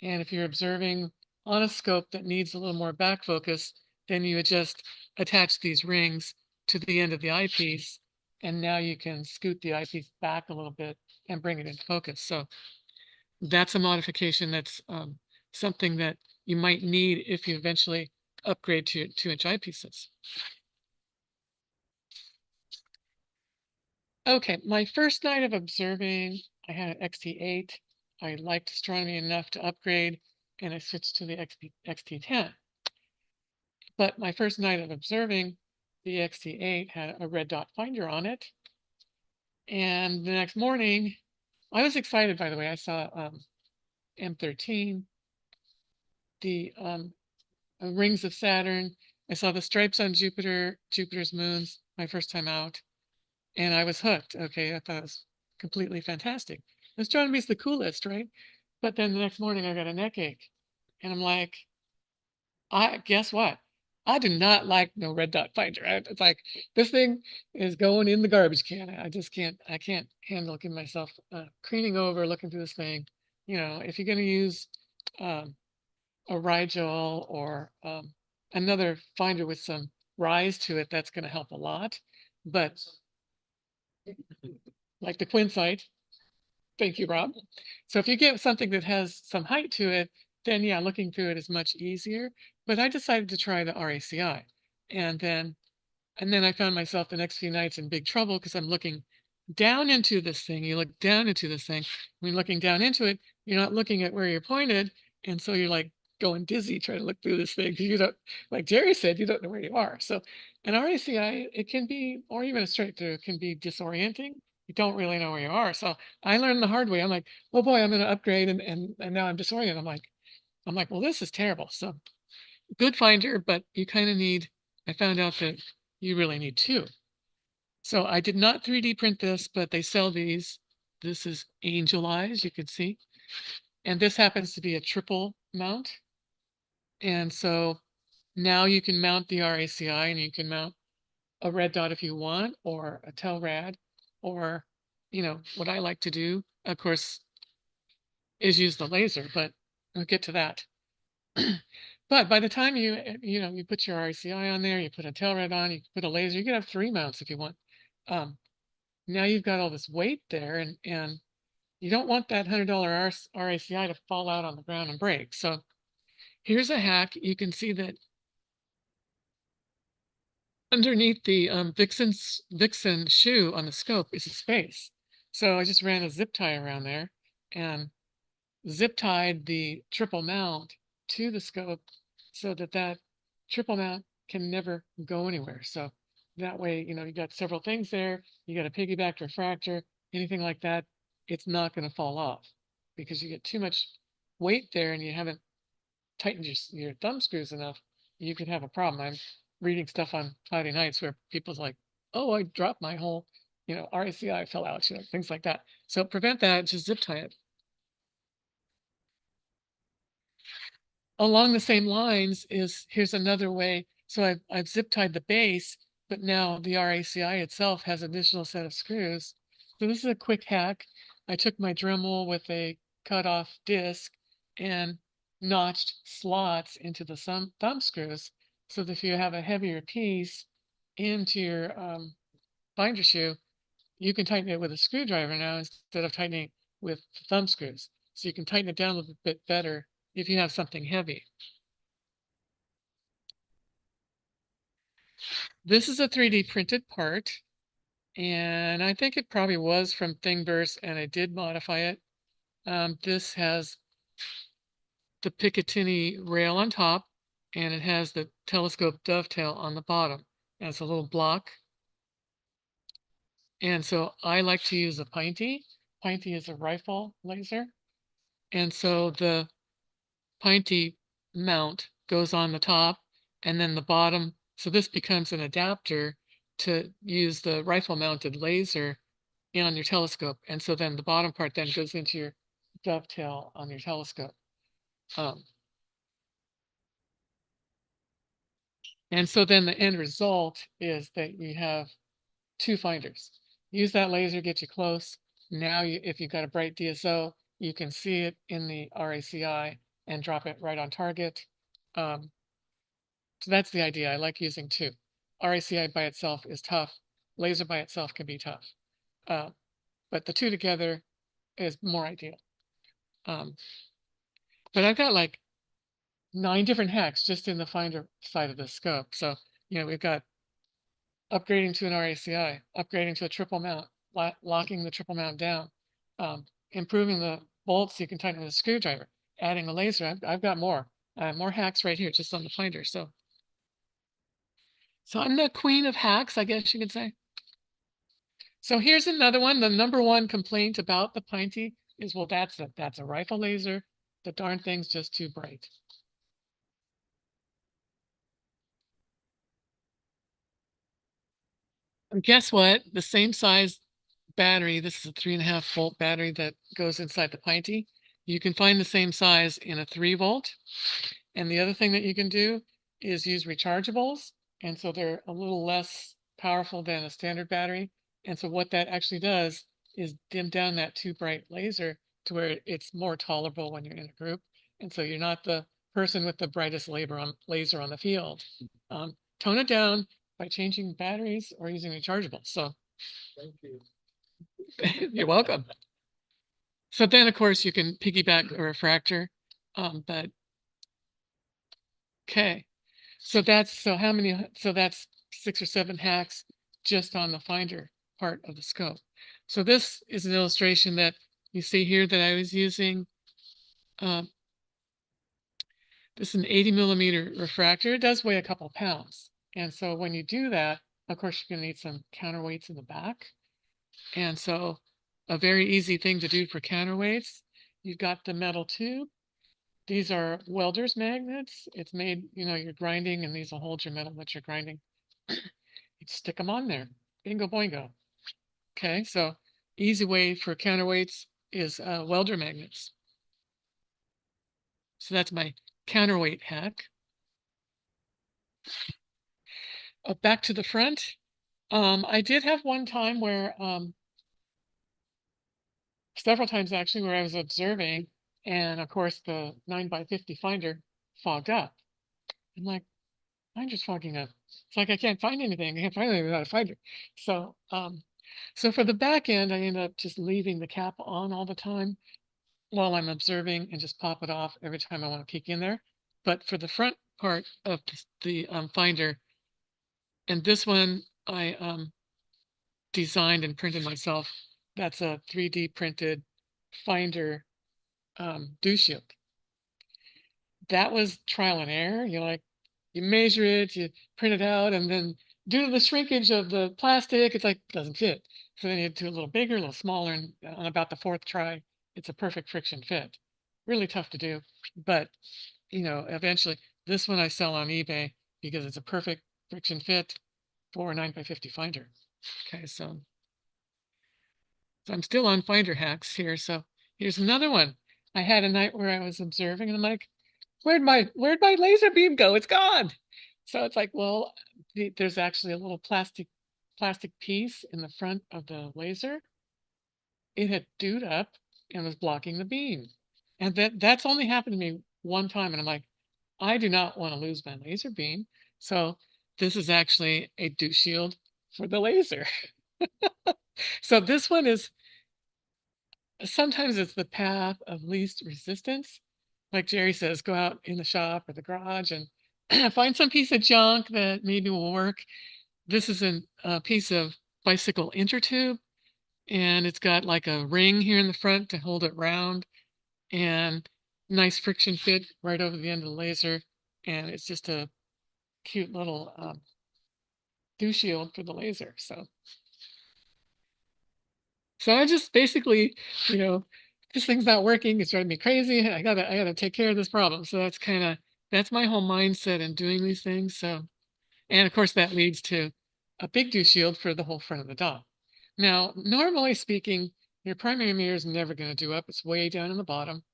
And if you're observing on a scope that needs a little more back focus, then you would just attach these rings to the end of the eyepiece. And now you can scoot the eyepiece back a little bit and bring it into focus. So that's a modification that's something that you might need if you eventually upgrade to 2-inch eyepieces. Okay, my first night of observing, I had an XT8. I liked astronomy enough to upgrade, and I switched to the XT10. But my first night of observing, the XT8 had a red dot finder on it. And the next morning, I was excited, by the way. I saw M13, the rings of Saturn. I saw the stripes on Jupiter, Jupiter's moons, my first time out. And I was hooked. Okay, I thought it was completely fantastic. Astronomy is the coolest, right? But then the next morning I got a neck ache. And I'm like, guess what? I do not like no red dot finder. It's like this thing is going in the garbage can. I can't handle looking myself craning over, looking through this thing. You know, if you're going to use a Rigel or another finder with some rise to it, that's going to help a lot. But like the Quinsight, thank you, Rob. So if you get something that has some height to it, then yeah, looking through it is much easier. But I decided to try the RACI. And then I found myself the next few nights in big trouble because I'm looking down into this thing. You look down into this thing. When you're looking down into it, you're not looking at where you're pointed. And so you're like going dizzy trying to look through this thing because you don't, like Jerry said, you don't know where you are. So an RACI, it can be, or even a straight through, can be disorienting. You don't really know where you are. So I learned the hard way. I'm like, oh boy, I'm going to upgrade, and now I'm disoriented. I'm like, well, this is terrible. So good finder, but you kind of need, I found out that you really need two. So I did not 3D print this, but they sell these. This is Angel Eyes, you can see. And this happens to be a triple mount. And so now you can mount the RACI, and you can mount a red dot if you want, or a Telrad, or, you know, what I like to do, of course, is use the laser, but I'll get to that. But by the time you put your RCI on there, you put a Telrad on, you put a laser, you can have 3 mounts if you want. Now you've got all this weight there, and you don't want that $100 RACI to fall out on the ground and break. So here's a hack. You can see that underneath the Vixen shoe on the scope is a space. So I just ran a zip tie around there and zip tied the triple mount to the scope so that triple mount can never go anywhere. So that way, you know, you got several things there. You got a piggyback refractor, anything like that. It's not going to fall off because you get too much weight there and you haven't tightened your thumb screws enough. You could have a problem. I'm reading stuff on cloudy nights where people's like, oh, I dropped my whole, RACI fell out, things like that. So prevent that, just zip tie it. Along the same lines here's another way. So I've zip tied the base, but now the RACI itself has an additional set of screws. So this is a quick hack. I took my Dremel with a cut off disc and notched slots into the thumb screws so that if you have a heavier piece into your binder shoe, you can tighten it with a screwdriver now instead of tightening with thumb screws. So you can tighten it down a little bit better if you have something heavy. This is a 3D printed part, and I think it probably was from Thingiverse, and I did modify it. This has the Picatinny rail on top, and it has the telescope dovetail on the bottom. And it's a little block. And so I like to use a Pinty. Pinty is a rifle laser. And so the Pinty mount goes on the top, and then the bottom. So this becomes an adapter to use the rifle mounted laser on your telescope. And so then the bottom part then goes into your dovetail on your telescope. And so then the end result is that you have 2 finders. Use that laser, get you close. Now, if you've got a bright DSO, you can see it in the RACI and drop it right on target. So that's the idea. I like using 2. RACI by itself is tough. Laser by itself can be tough. But the 2 together is more ideal. But I've got like 9 different hacks just in the finder side of the scope. So, we've got upgrading to an RACI, upgrading to a triple mount, locking the triple mount down, improving the bolts so you can tighten with a screwdriver, adding a laser. I've got more hacks right here just on the finder. So So I'm the queen of hacks, I guess you could say. So here's another one. The number one complaint about the Pinty is, well, that's a rifle laser. The darn thing's just too bright. And guess what? The same size battery, this is a 3.5 volt battery that goes inside the Pinty. You can find the same size in a 3 volt. And the other thing that you can do is use rechargeables. And so they're a little less powerful than a standard battery. And so what that actually does is dim down that too bright laser to where it's more tolerable when you're in a group. And so you're not the person with the brightest laser on the field. Tone it down by changing batteries or using rechargeables. So Thank you. you're welcome. So then, of course, you can piggyback a refractor, but okay. So that's how many? So that's 6 or 7 hacks just on the finder part of the scope. So this is an illustration that you see here that I was using. This is an 80 millimeter refractor. It does weigh a couple pounds. And so when you do that, of course, you're going to need some counterweights in the back. And so a very easy thing to do for counterweights, you've got the metal tube. These are welder's magnets. It's made, you're grinding, and these will hold your metal that you're grinding. You stick them on there. Bingo boingo. Okay, so easy way for counterweights is welder magnets. So that's my counterweight hack. Back to the front. I did have one time where, several times actually, where I was observing, and of course the 9x50 finder fogged up. I'm like, finder's fogging up. It's like I can't find anything. I can't find anything without a finder. So, so for the back end, I end up just leaving the cap on all the time while I'm observing and just pop it off every time I want to peek in there. But for the front part of the finder, and this one I designed and printed myself. That's a 3D printed finder dew shield. That was trial and error. You measure it, you print it out, and then due to the shrinkage of the plastic, it's like, doesn't fit. So then you do a little bigger, a little smaller, and on about the 4th try, it's a perfect friction fit. Really tough to do, but eventually, this one I sell on eBay because it's a perfect friction fit for a 9x50 finder. Okay, so I'm still on finder hacks here. So here's another one. I had a night where I was observing, and I'm like, where'd my laser beam go? It's gone. So it's like, well, there's actually a little plastic piece in the front of the laser. It had dewed up and was blocking the beam. And that's only happened to me one time. And I'm like, I do not want to lose my laser beam. So this is actually a dew shield for the laser. So this one is, sometimes it's the path of least resistance. Like Jerry says, go out in the shop or the garage and find some piece of junk that maybe will work. This is a piece of bicycle intertube, and it's got like a ring here in the front to hold it round, and nice friction fit right over the end of the laser. And it's just a cute little dew shield for the laser. So I just basically, this thing's not working. It's driving me crazy. I gotta take care of this problem. So that's my whole mindset in doing these things. So, and of course that leads to a big dew shield for the whole front of the dog. Now, normally speaking, your primary mirror is never going to dew up. It's way down in the bottom.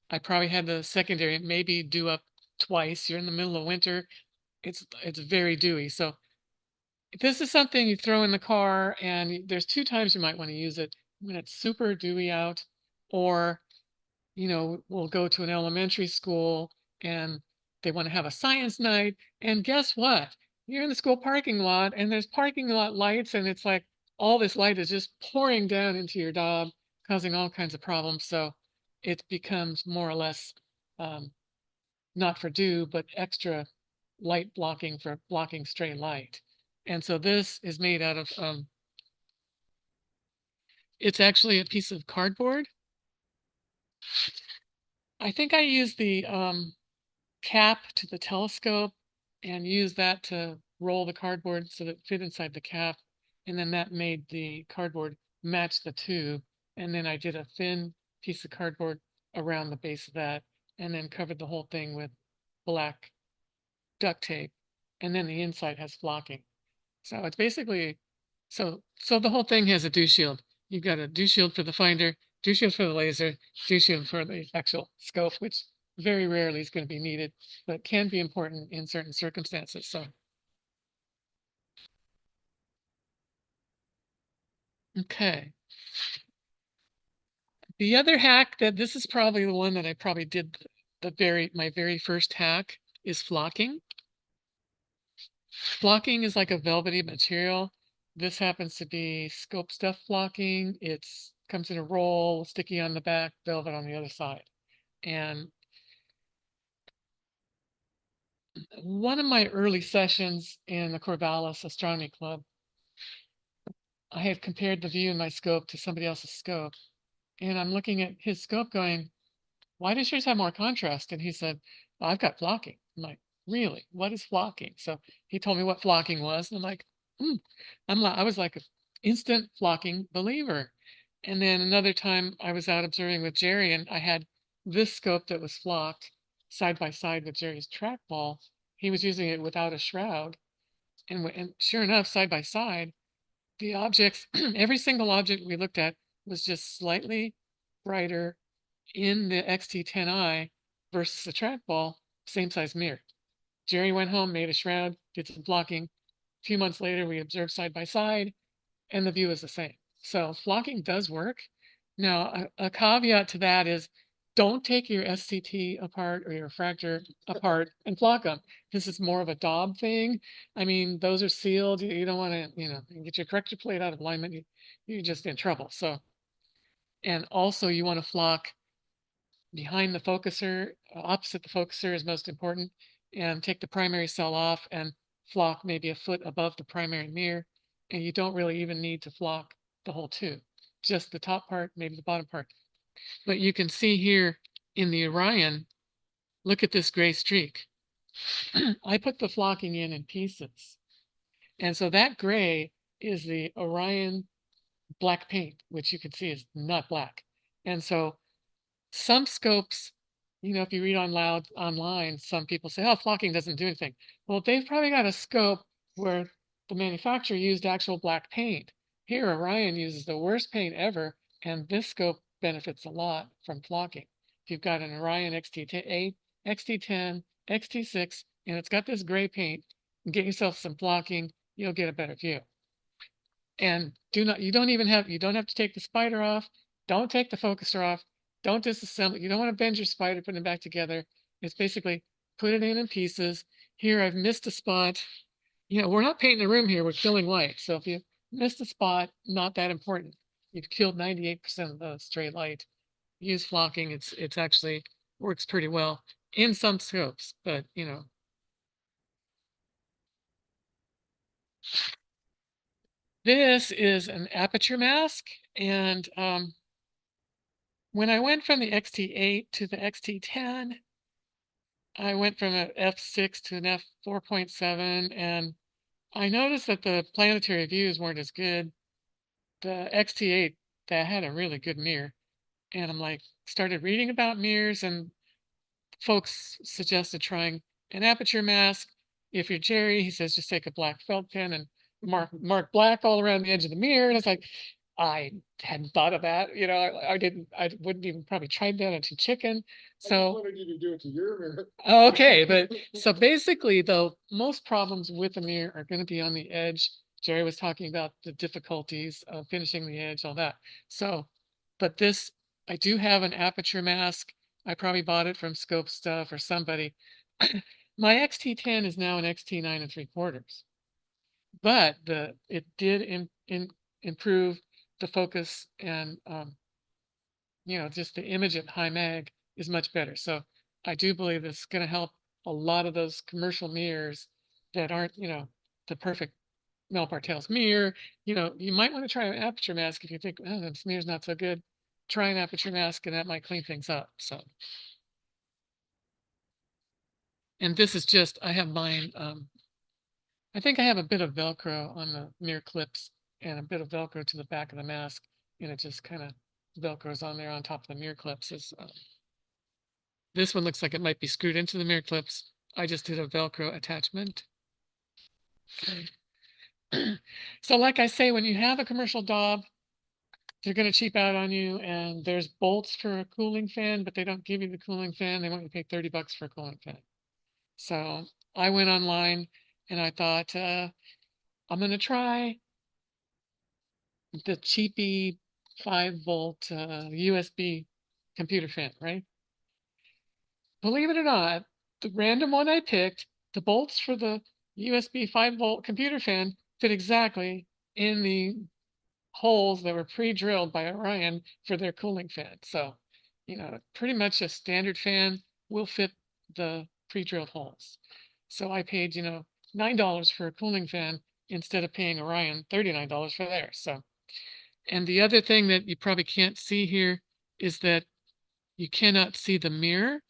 I probably had the secondary maybe dew up twice. You're in the middle of winter. It's very dewy. So this is something you throw in the car, and there's 2 times you might want to use it: when it's super dewy out, or we'll go to an elementary school and they want to have a science night, and guess what? You're in the school parking lot and there's parking lot lights, and it's like all this light is just pouring down into your dog, causing all kinds of problems. So it becomes more or less not for dew, but extra light blocking for blocking stray light. And so this is made out of, it's actually a piece of cardboard. I think I used the cap to the telescope and use that to roll the cardboard so that it fit inside the cap. And then that made the cardboard match the tube. And then I did a thin piece of cardboard around the base of that and then covered the whole thing with black duct tape. And then the inside has flocking. So it's basically, so the whole thing has a dew shield. You've got a dew shield for the finder, dew shield for the laser, dew shield for the actual scope, which very rarely is going to be needed, but can be important in certain circumstances. So. Okay. The other hack that this is probably the one that I probably did my very first hack is flocking. Flocking is like a velvety material. This happens to be scope stuff flocking. It's comes in a roll, sticky on the back, velvet on the other side. And one of my early sessions in the Corvallis Astronomy Club, I had compared the view in my scope to somebody else's scope. And I'm looking at his scope going, why does yours have more contrast? And he said, well, I've got flocking. I'm like, really? What is flocking? So he told me what flocking was. And I'm like, I was like an instant flocking believer. And then another time I was out observing with Jerry and I had this scope that was flocked side by side with Jerry's trackball. He was using it without a shroud. And sure enough, side by side, the objects, every single object we looked at was just slightly brighter in the XT10i versus the trackball, same size mirror. Jerry went home, made a shroud, did some blocking. A few months later, we observed side by side, and the view is the same. So flocking does work. Now, a caveat to that is don't take your SCT apart or your refractor apart and flock them. This is more of a Daub thing. I mean, those are sealed. You don't want to, get your corrector plate out of alignment. You're just in trouble. So, and also you want to flock behind the focuser, opposite the focuser is most important, and take the primary cell off and flock maybe a foot above the primary mirror. And you don't really even need to flock the whole tube, just the top part, maybe the bottom part. But you can see here in the Orion, look at this gray streak. I put the flocking in pieces. And so that gray is the Orion black paint, which you can see is not black. And so some scopes, if you read online, some people say, oh, flocking doesn't do anything. Well, they've probably got a scope where the manufacturer used actual black paint. Here, Orion uses the worst paint ever, and this scope benefits a lot from flocking. If you've got an Orion XT8, XT10, XT6, and it's got this gray paint, get yourself some flocking, you'll get a better view. And you don't have to take the spider off. Don't take the focuser off. Don't disassemble. You don't want to bend your spider, putting it back together. It's basically put it in pieces. Here, I've missed a spot. We're not painting a room here. We're killing light. So if you missed a spot, not that important. You've killed 98% of the stray light. Use flocking. It's actually works pretty well in some scopes, but This is an aperture mask, and when I went from the XT8 to the XT10, I went from an f6 to an f4.7, and I noticed that the planetary views weren't as good. The XT8, that had a really good mirror, and I'm like, started reading about mirrors, and folks suggested trying an aperture mask. If you're Jerry, he says just take a black felt pen and mark black all around the edge of the mirror. And it's like, I hadn't thought of that. I wouldn't even probably tried that on chicken. So I wanted you to do it to your mirror. okay, but so basically though, most problems with the mirror are going to be on the edge. Jerry was talking about the difficulties of finishing the edge, all that. So, but this, I do have an aperture mask. I probably bought it from Scope Stuff or somebody. My XT10 is now an XT9 3/4, but it did improve the focus and just the image at high mag is much better. So I do believe it's going to help a lot of those commercial mirrors that aren't the perfect Mel Bartels mirror. You might want to try an aperture mask if you think, oh, this mirror's not so good. Try an aperture mask and that might clean things up. So, and this is just, I have mine I think I have a bit of Velcro on the mirror clips and a bit of Velcro to the back of the mask, and it just kind of Velcros on there on top of the mirror clips. This one looks like it might be screwed into the mirror clips. I just did a Velcro attachment. Okay. So like I say, when you have a commercial job, they're going to cheap out on you, and there's bolts for a cooling fan, but they don't give you the cooling fan. They want you to pay $30 for a cooling fan. So I went online and I thought, I'm going to try the cheapy 5-volt USB computer fan, right? Believe it or not, the random one I picked, the bolts for the USB 5-volt computer fan fit exactly in the holes that were pre-drilled by Orion for their cooling fan. So, pretty much a standard fan will fit the pre-drilled holes. So I paid, $9 for a cooling fan instead of paying Orion $39 for theirs. So, and the other thing that you probably can't see here is that you cannot see the mirror.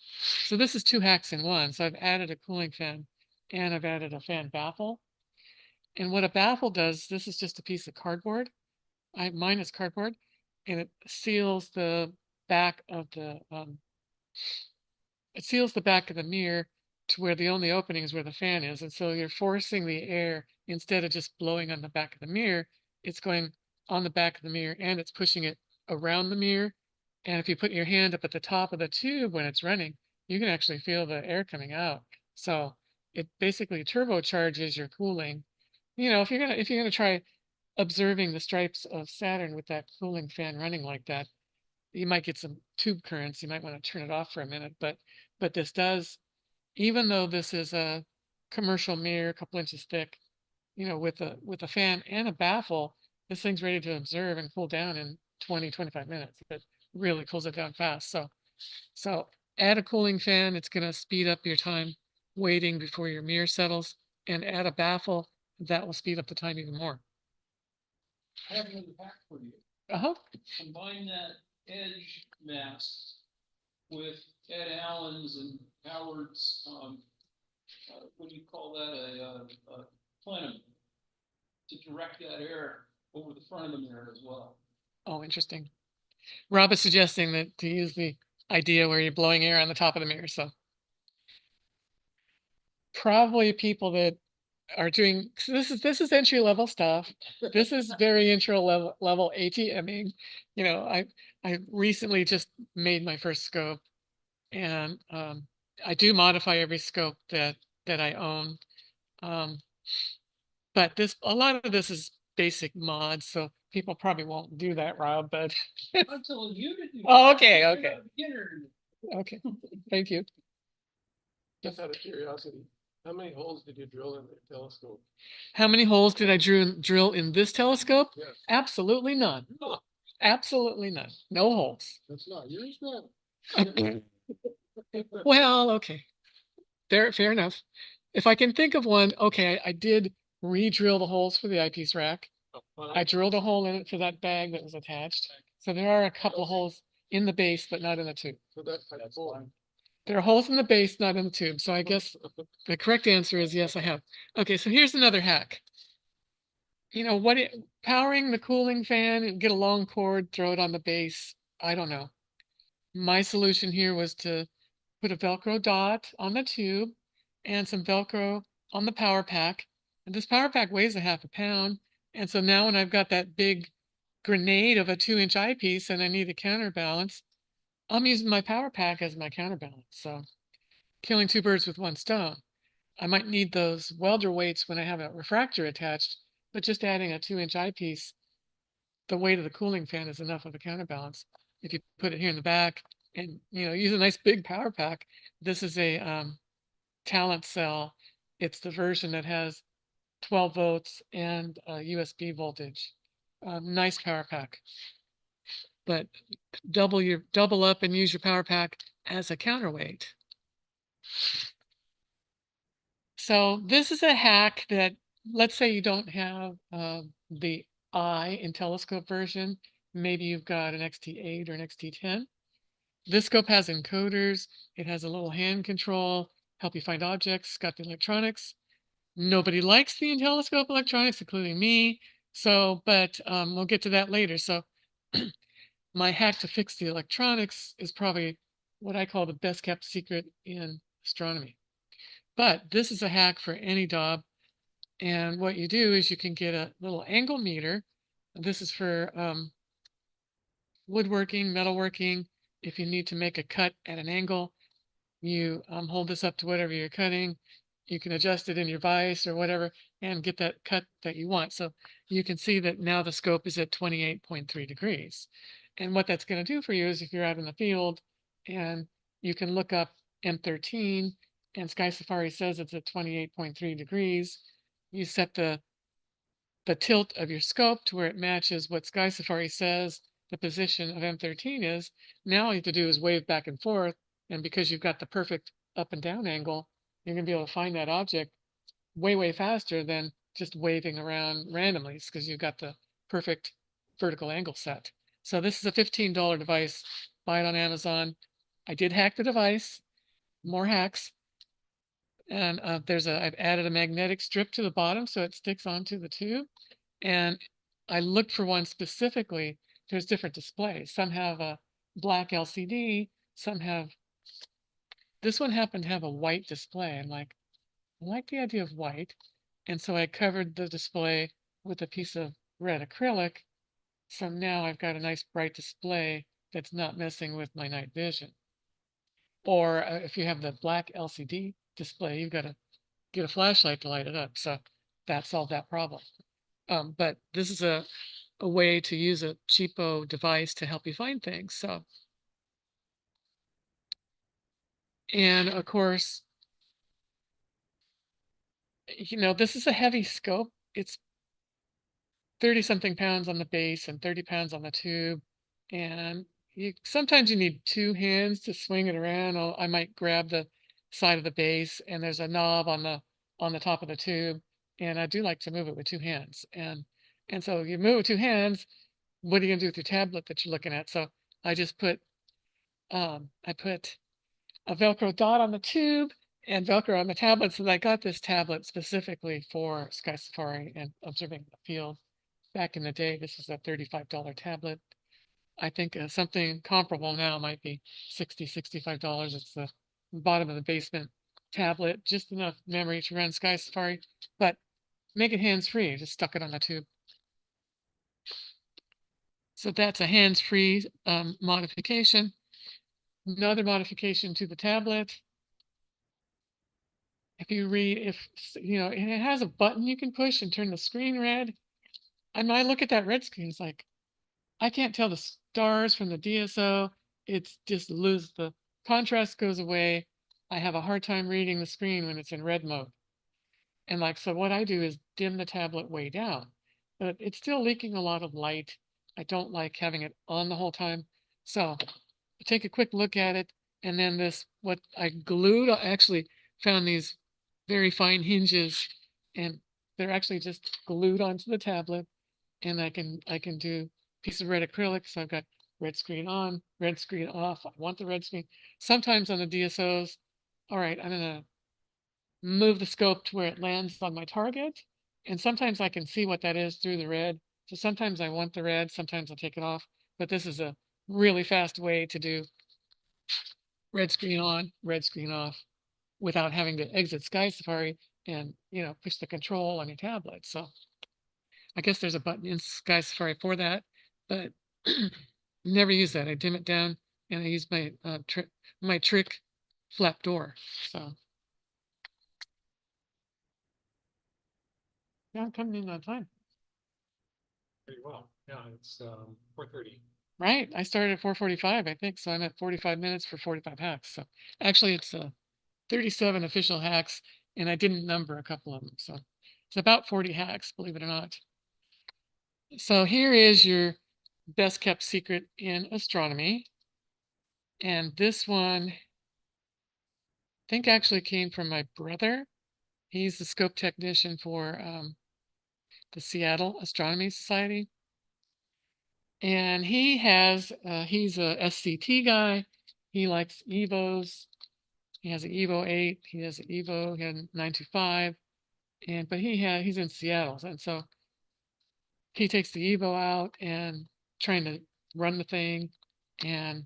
So this is 2 hacks in one. So I've added a cooling fan and I've added a fan baffle. And what a baffle does, this is just a piece of cardboard. Mine is cardboard, and it seals the back of the mirror to where the only opening is where the fan is. And so you're forcing the air instead of just blowing on the back of the mirror, it's going on the back of the mirror and it's pushing it around the mirror. And if you put your hand up at the top of the tube when it's running, you can actually feel the air coming out. So it basically turbocharges your cooling. If you're gonna try observing the stripes of Saturn with that cooling fan running like that, you might get some tube currents. You might want to turn it off for a minute, but this does, even though this is a commercial mirror, a couple inches thick, with a fan and a baffle, this thing's ready to observe and cool down in 20-25 minutes. It really cools it down fast. So add a cooling fan. It's going to speed up your time waiting before your mirror settles, and add a baffle. That will speed up the time even more. I have another hack for you. Uh-huh. Combine that edge mask with Ed Allen's and Howard's, what do you call that, a plenum, to direct that air over the front of the mirror as well. Oh, interesting. Rob is suggesting that to use the idea where you're blowing air on the top of the mirror. So probably people that are doing, so this is entry level stuff. This is very intro level ATMing. I recently just made my first scope, and I do modify every scope that I own. But a lot of this is basic mods, so people probably won't do that, Rob, but I'm telling you to do. Oh, okay. Okay. Thank you. Just out of curiosity, how many holes did you drill in the telescope? How many holes did I drill in this telescope? Yes. Absolutely none. Absolutely none. No holes. That's not yours then. Well, okay. Fair enough. If I can think of one, okay, I did re-drill the holes for the eyepiece rack. I drilled a hole in it for that bag that was attached. So there are a couple of holes in the base, but not in the tube. So that's fine. There are holes in the base, not in the tube. So I guess the correct answer is yes, I have. Okay, so here's another hack. Powering the cooling fan and get a long cord, throw it on the base. I don't know. My solution here was to put a Velcro dot on the tube and some Velcro on the power pack. And this power pack weighs a half a pound. And so now when I've got that big grenade of a 2-inch eyepiece and I need a counterbalance, I'm using my power pack as my counterbalance. So killing 2 birds with 1 stone. I might need those welder weights when I have a refractor attached, but just adding a 2-inch eyepiece, the weight of the cooling fan is enough of a counterbalance. If you put it here in the back and use a nice big power pack, this is a talent cell. It's the version that has 12 volts and USB voltage. Nice power pack. But double up and use your power pack as a counterweight. So this is a hack that, let's say you don't have the eye and telescope version. Maybe you've got an XT8 or an XT10. This scope has encoders. It has a little hand control, help you find objects, got the electronics. Nobody likes the telescope electronics, including me. So, but we'll get to that later. So my hack to fix the electronics is probably what I call the best kept secret in astronomy. But this is a hack for any job. And what you do is you can get a little angle meter. This is for woodworking, metalworking. If you need to make a cut at an angle, you hold this up to whatever you're cutting. You can adjust it in your vise or whatever and get that cut that you want. So you can see that now the scope is at 28.3 degrees. And what that's going to do for you is if you're out in the field and you can look up M13 and Sky Safari says it's at 28.3 degrees, you set the tilt of your scope to where it matches what Sky Safari says the position of M13 is. Now all you have to do is wave back and forth. And because you've got the perfect up and down angle, you're going to be able to find that object way, way faster than just waving around randomly because you've got the perfect vertical angle set. So this is a $15 device. Buy it on Amazon. I did hack the device. More hacks. And I've added a magnetic strip to the bottom so it sticks onto the tube. And I looked for one specifically. There's different displays. Some have a black LCD. Some have, this one happened to have a white display. I'm like, I like the idea of white. And so I covered the display with a piece of red acrylic. So now I've got a nice bright display that's not messing with my night vision. Or if you have the black LCD display, you've got to get a flashlight to light it up. So that solved that problem. But this is a way to use a cheapo device to help you find things. So, and of course, you know, this is a heavy scope. It's 30 something pounds on the base and 30 pounds on the tube. And sometimes you need two hands to swing it around. I might grab the side of the base and there's a knob on the top of the tube. And I do like to move it with two hands. And so you move it with two hands, what are you gonna do with your tablet that you're looking at? So I just put a Velcro dot on the tube and Velcro on the tablet. So I got this tablet specifically for Sky Safari and observing the field. Back in the day, this was a $35 tablet. I think something comparable now might be $65. It's the bottom of the basement tablet, just enough memory to run Sky Safari, but make it hands-free. Just stuck it on the tube. So that's a hands-free modification. Another modification to the tablet. If you know, and it has a button you can push and turn the screen red. And I look at that red screen, it's like, I can't tell the stars from the DSO. It's just the contrast goes away. I have a hard time reading the screen when it's in red mode. And like, so what I do is dim the tablet way down, but it's still leaking a lot of light. I don't like having it on the whole time. So take a quick look at it. And then what I glued, I actually found these very fine hinges and they're actually just glued onto the tablet. And I can do piece of red acrylic. So I've got red screen on, red screen off. I want the red screen. Sometimes on the DSOs, all right, I'm gonna move the scope to where it lands on my target. And sometimes I can see what that is through the red. So sometimes I want the red, sometimes I'll take it off. But this is a really fast way to do red screen on, red screen off without having to exit Sky Safari and, you know, push the control on your tablet. So I guess there's a button in Sky Safari for that, but never use that. I dim it down and I use my trick flap door. So yeah, I'm coming in on time. Pretty well. Yeah, it's 4:30. Right. I started at 4:45, I think. So I'm at 45 minutes for 45 hacks. So actually it's 37 official hacks and I didn't number a couple of them. So it's about 40 hacks, believe it or not. So here is your best kept secret in astronomy. And this one, I think actually came from my brother. He's the scope technician for the Seattle Astronomy Society. And he's a SCT guy. He likes EVOs. He has an EVO 8. He has an EVO. He had a 925. but he's in Seattle, and so he takes the Evo out and trying to run the thing, and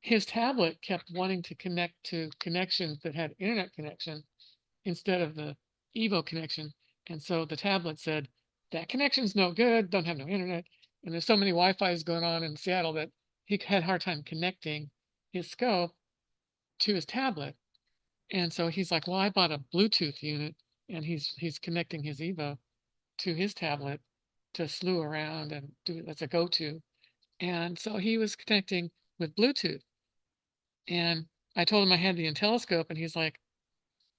his tablet kept wanting to connect to connections that had internet connection instead of the Evo connection. And so the tablet said, that connection's no good, don't have no internet. And there's so many Wi-Fi's going on in Seattle that he had a hard time connecting his scope to his tablet. And so he's like, well, I bought a Bluetooth unit, and he's connecting his Evo to his tablet to slew around and do that's a go-to. And so he was connecting with Bluetooth. And I told him I had the Intelliscope, and he's like,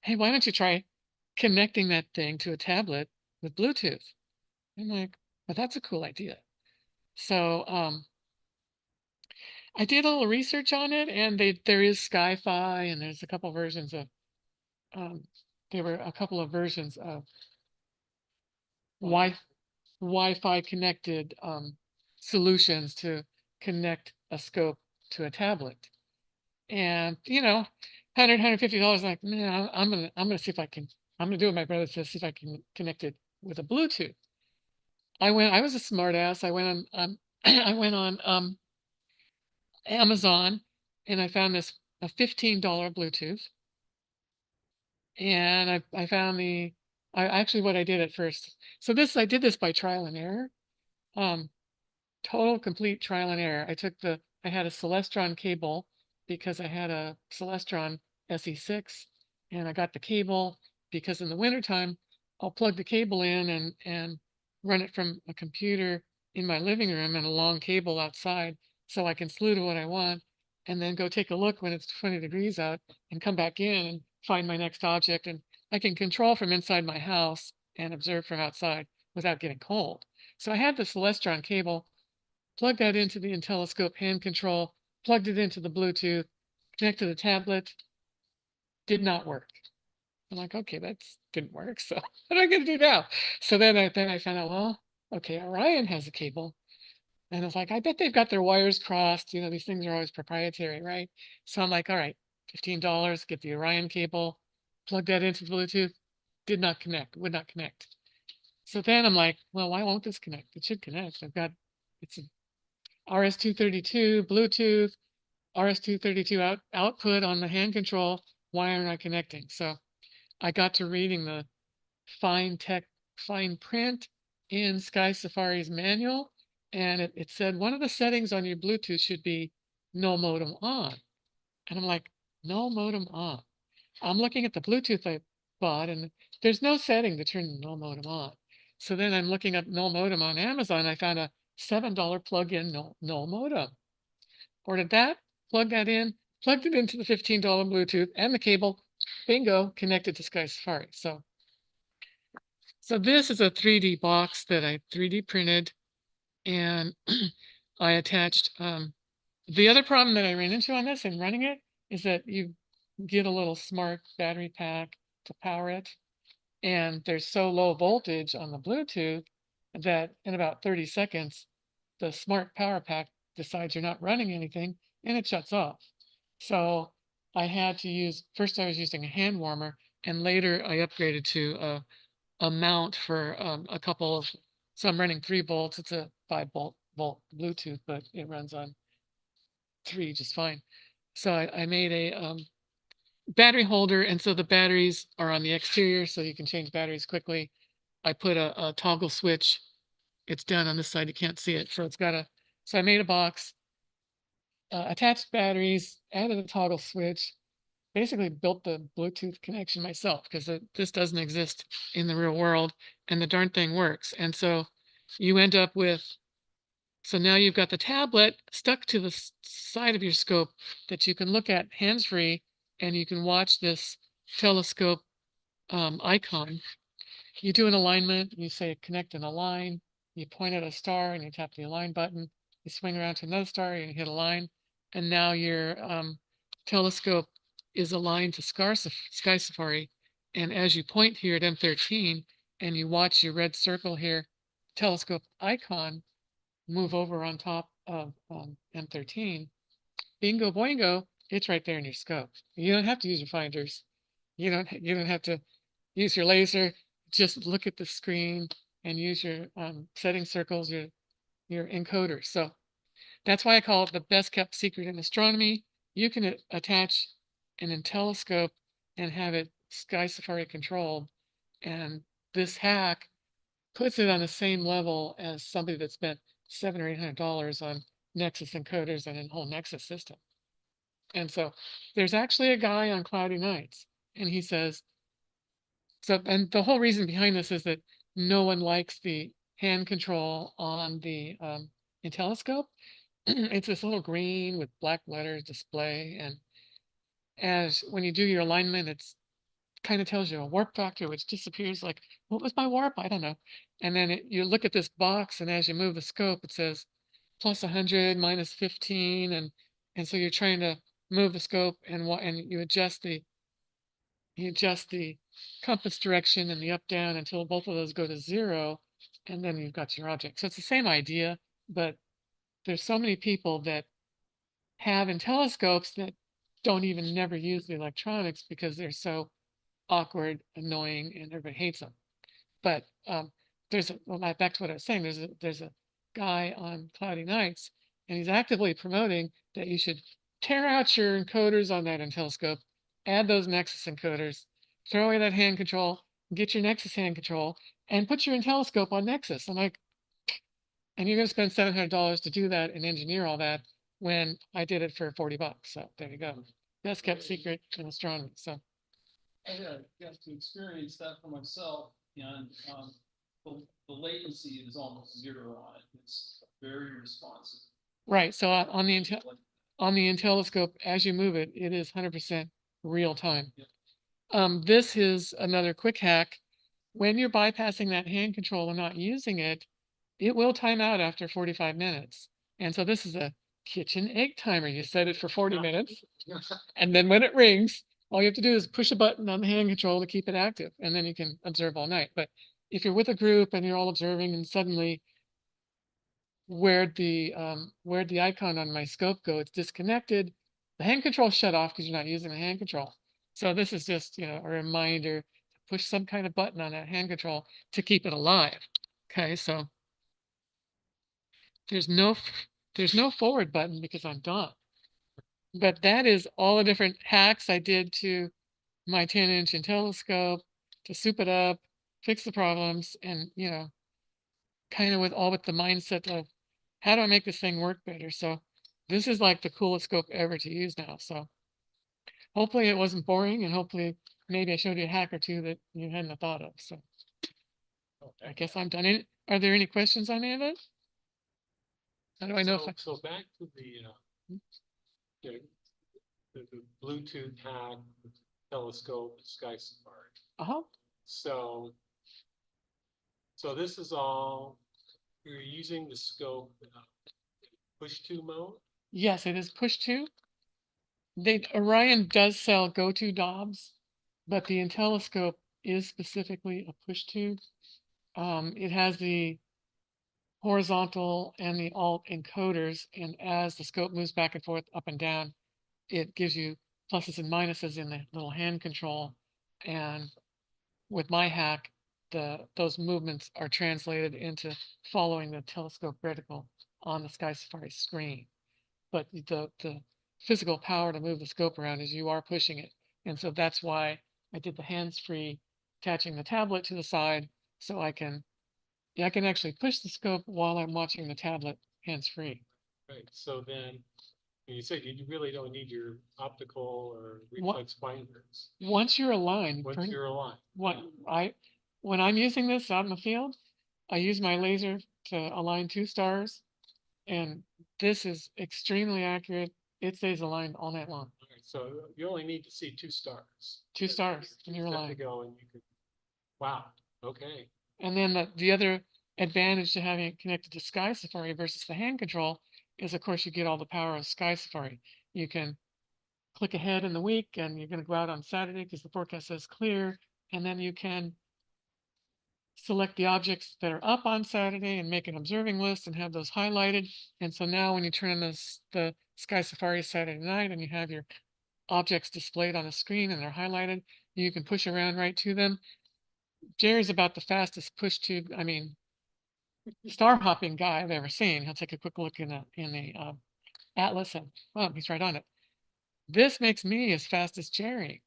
hey, why don't you try connecting that thing to a tablet with Bluetooth? I'm like, well, that's a cool idea. So I did a little research on it, and there is Sky-Fi, and there's a couple versions of there were a couple of versions of Wi-Fi connected solutions to connect a scope to a tablet. And $150, like, man, I'm gonna see if I can. I'm gonna do what my brother says, see if I can connect it with a Bluetooth. I was a smart ass. I went on I went on Amazon, and I found this a $15 Bluetooth. And I found actually what I did at first. So I did this by trial and error. Total complete trial and error. I had a Celestron cable because I had a Celestron SE6, and I got the cable because in the wintertime I'll plug the cable in and run it from a computer in my living room and a long cable outside so I can slew to what I want, and then go take a look when it's 20 degrees out and come back in and find my next object, and I can control from inside my house and observe from outside without getting cold. So I had the Celestron cable, plugged that into the Intelliscope hand control, plugged it into the Bluetooth, connected to the tablet, did not work. I'm like, okay, that didn't work. So what am I going to do now? So then I found out, well, okay, Orion has a cable. And I was like, I bet they've got their wires crossed. These things are always proprietary, right? So I'm like, all right, $15, get the Orion cable, plug that into the Bluetooth, did not connect, would not connect. So then I'm like, well, why won't this connect? It should connect. It's a RS-232 Bluetooth, RS-232 output on the hand control. Why aren't I connecting? So I got to reading the fine print in Sky Safari's manual, and it said one of the settings on your Bluetooth should be no modem on. And I'm like, no modem on. I'm looking at the Bluetooth I bought, and there's no setting to turn the no modem on. So then I'm looking up no modem on Amazon. I found a $7 plug-in no modem. Ordered that, plugged that in, plugged it into the $15 Bluetooth and the cable. Bingo, connected to Sky Safari. So this is a 3D box that I 3D printed, and I attached. The other problem that I ran into on this and running it is that you get a little smart battery pack to power it, and there's so low voltage on the Bluetooth that in about 30 seconds, the smart power pack decides you're not running anything and it shuts off. So I had to first I was using a hand warmer, and later I upgraded to a mount for a couple of, so I'm running 3 volts. It's a 5 volt Bluetooth, but it runs on 3 just fine. So I made a battery holder, and so the batteries are on the exterior, so you can change batteries quickly. I put a toggle switch. It's down on this side, you can't see it. So I made a box, attached batteries, added a toggle switch, basically built the Bluetooth connection myself because this doesn't exist in the real world, and the darn thing works. And so you end up with, so now you've got the tablet stuck to the side of your scope that you can look at hands-free, and you can watch this telescope icon. You do an alignment, you say connect and align, you point at a star and you tap the align button, you swing around to another star and you hit align, and now your telescope is aligned to Sky Safari. And as you point here at M13 and you watch your red circle here, telescope icon move over on top of M13, bingo boingo, it's right there in your scope. You don't have to use your finders. You don't have to use your laser, just look at the screen and use your setting circles, your encoder. So that's why I call it the best kept secret in astronomy. You can attach an telescope and have it Sky Safari controlled. And this hack puts it on the same level as somebody that spent $700 or $800 on Nexus encoders and a whole Nexus system. And so there's actually a guy on cloudy nights, and he says, so, and the whole reason behind this is that no one likes the hand control on the telescope. It's this little green with black letters display, and as when you do your alignment, it's kind of tells you a warp factor, which disappears. Like, what was my warp? I don't know. And then you look at this box, and as you move the scope, it says plus 100, minus 15, and so you're trying to move the scope, and you adjust the compass direction and the up down until both of those go to 0, and then you've got your object. So it's the same idea, but there's so many people that have in telescopes that don't even never use the electronics because they're so awkward, annoying, and everybody hates them. But back to what I was saying, there's a guy on cloudy nights, and he's actively promoting that you should tear out your encoders on that telescope, add those Nexus encoders, throw away that hand control, get your Nexus hand control, and put your telescope on Nexus. I'm like, and you're going to spend $700 to do that and engineer all that when I did it for $40. So there you go. Best kept secret in astronomy. So I got to experience that for myself, and the latency is almost 0 on it. It's very responsive. right. So on the telescope, as you move it, it is 100% real time. This is another quick hack. When you're bypassing that hand control and not using it, it will time out after 45 minutes. And so this is a kitchen egg timer. You set it for 40 minutes, and then when it rings, all you have to do is push a button on the hand control to keep it active, and then you can observe all night. But if you're with a group and you're all observing, and suddenly where'd the icon on my scope go? It's disconnected. The hand control shut off because you're not using the hand control. So this is just, a reminder to push some kind of button on that hand control to keep it alive. Okay, so there's no forward button because I'm done. But that is all the different hacks I did to my 10-inch telescope to soup it up, fix the problems, and kind of with the mindset of how do I make this thing work better? So this is like the coolest scope ever to use now. So hopefully it wasn't boring, and hopefully maybe I showed you a hack or two that you hadn't thought of. So I guess I'm done. Are there any questions on any of it? How do I know if So back to the Bluetooth hack, the telescope, Sky Safari. So this is all, you're using the scope push to mode? Yes, it is push to. Orion does sell go-to DOBs, but the telescope is specifically a push to. It has the horizontal and the alt encoders, and as the scope moves back and forth, up and down, it gives you pluses and minuses in the little hand control. And with my hack, those movements are translated into following the telescope reticle on the Sky Safari screen. But the physical power to move the scope around is you are pushing it. And so that's why I did the hands-free, attaching the tablet to the side, so I can actually push the scope while I'm watching the tablet hands-free. Right. So then you said you really don't need your optical or reflex binders. Once you're aligned. When I'm using this out in the field, I use my laser to align 2 stars, and this is extremely accurate. It stays aligned all night long. Right, so you only need to see 2 stars. 2 stars, and you're aligned. To go, and you could. Wow. Okay. And then the other advantage to having it connected to Sky Safari versus the hand control is, of course, you get all the power of Sky Safari. You can click ahead in the week, and you're going to go out on Saturday because the forecast says clear, and then you can select the objects that are up on Saturday and make an observing list and have those highlighted. And so now when you turn on the Sky Safari Saturday night and you have your objects displayed on the screen and they're highlighted, you can push around right to them. Jerry's about the fastest push tube, I mean, star hopping guy I've ever seen. He'll take a quick look in the atlas and, oh, he's right on it. This makes me as fast as Jerry.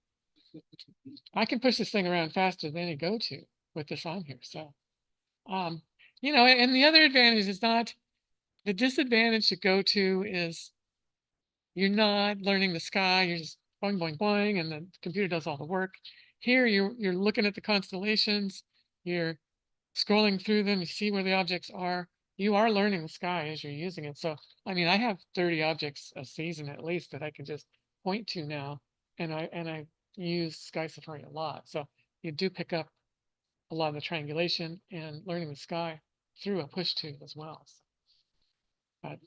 I can push this thing around faster than any go-to with this on here. So, you know, and the other advantage is not, the disadvantage to go-to is you're not learning the sky. You're just boing, boing, boing, and the computer does all the work. Here, you're looking at the constellations. You're scrolling through them. You see where the objects are. You are learning the sky as you're using it. So, I mean, I have 30 objects a season at least that I can just point to now, and I use Sky Safari a lot. So you do pick up a lot of the triangulation and learning the sky through a push tube as well. So, but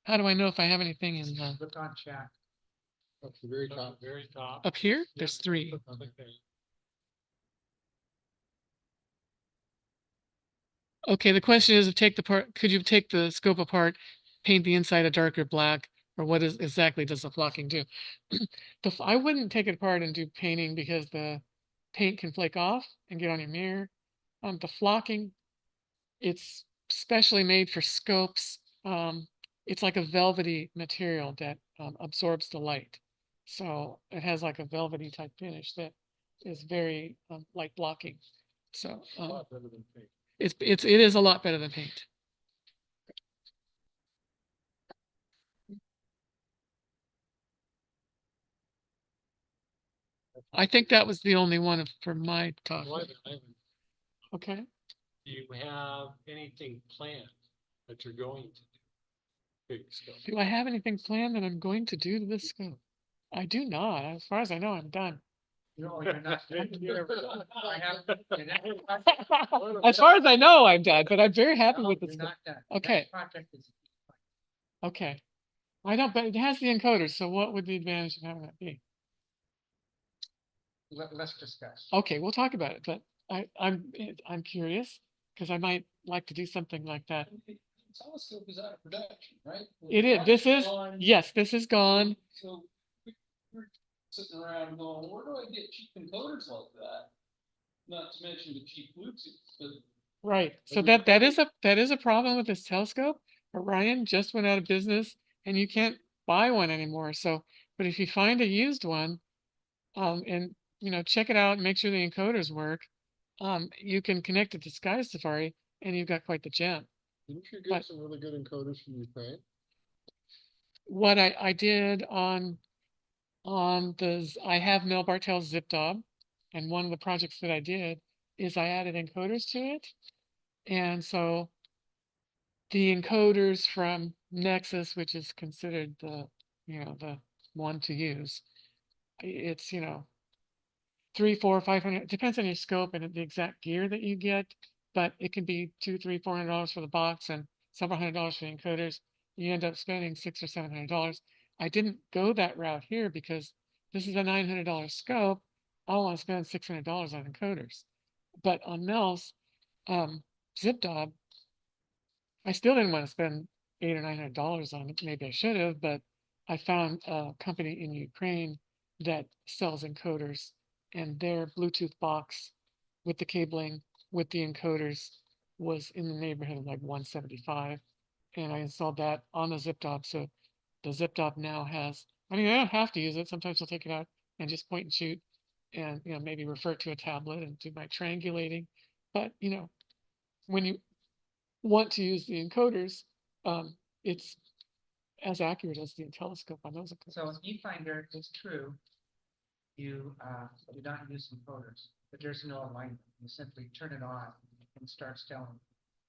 how do I know if I have anything in Look on chat. Up to the very top, very top. up here? There's 3. Okay, the question is, could you take the scope apart, paint the inside a darker black, or what is exactly does the flocking do? I wouldn't take it apart and do painting because the paint can flake off and get on your mirror. The flocking, it's specially made for scopes. It's like a velvety material that absorbs the light. So it has like a velvety type finish that is very light blocking. So it is a lot better than paint. I think that was the only one for my talk. Okay. Do you have anything planned that you're going to do? Big scope. Do I have anything planned that I'm going to do to this scope? I do not. As far as I know, I'm done. No, you're not. I have. As far as I know, I'm done, but I'm very happy with this. You're not done. Okay. That project is. Okay. I don't, but it has the encoders. So what would the advantage of having that be? Let's discuss. Okay, we'll talk about it, but I'm curious because I might like to do something like that. Telescope is out of production, right? It is. This is, yes, this is gone. So we're sitting around going, where do I get cheap encoders like that? Not to mention the cheap Bluetooth, but Right. So that is a problem with this telescope. Orion just went out of business and you can't buy one anymore. So, but if you find a used one, and you know, check it out and make sure the encoders work, you can connect it to Sky Safari and you've got quite the gem. Didn't you get some really good encoders from Ukraine? What I did on I have Mel Bartels zip dob, and one of the projects that I did is I added encoders to it. And so the encoders from Nexus, which is considered the, you know, the one to use, it's, you know, 300, 400, 500, it depends on your scope and the exact gear that you get, but it can be $200, $300, $400 for the box and several $100s for the encoders. You end up spending $600 or $700. I didn't go that route here because this is a $900 scope. I don't want to spend $600 on encoders. But on Mel's zip dob, I still didn't want to spend $800 or $900 on it. Maybe I should have, but I found a company in Ukraine that sells encoders, and their Bluetooth box with the cabling with the encoders was in the neighborhood of like 175. And I installed that on the zip dob. So the zip dob now has, I mean, I don't have to use it. Sometimes I'll take it out and just point and shoot and, you know, maybe refer to a tablet and do my triangulating. But, you know, when you want to use the encoders, it's as accurate as the telescope on those encoders. So if eFinder is true, you do not use encoders, but there's no alignment. You simply turn it on and it starts telling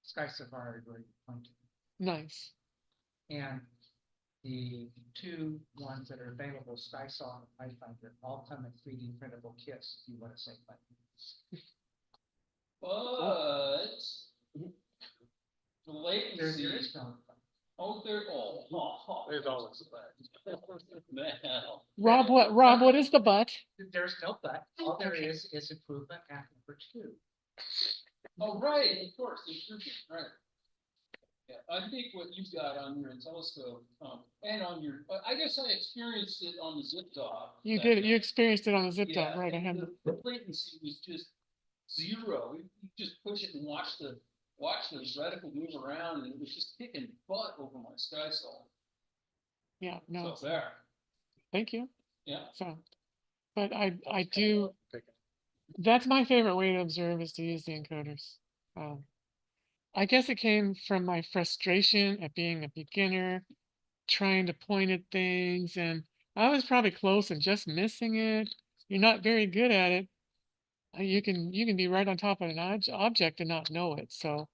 Sky Safari where you're pointing. Nice. And the two ones that are available, SkySaw and iFinder, all come in 3D printable kits if you want to save money. but the latency. There is no. There's always Rob, what is the but? There's no but. All there is improvement at number 2. Oh, right, of course, improvement, right. Yeah, I think what you've got on your telescope, and on your, I guess I experienced it on the zip dob. You did it. You experienced it on the zip dob, right? I had the latency was just zero. You just push it and watch the reticle move around, and it was just kicking butt over my sky saw. Yeah, no, So there. thank you. Yeah. So, but I do, that's my favorite way to observe is to use the encoders. I guess it came from my frustration at being a beginner, trying to point at things, and I was probably close and just missing it. You're not very good at it. You can be right on top of an object and not know it. So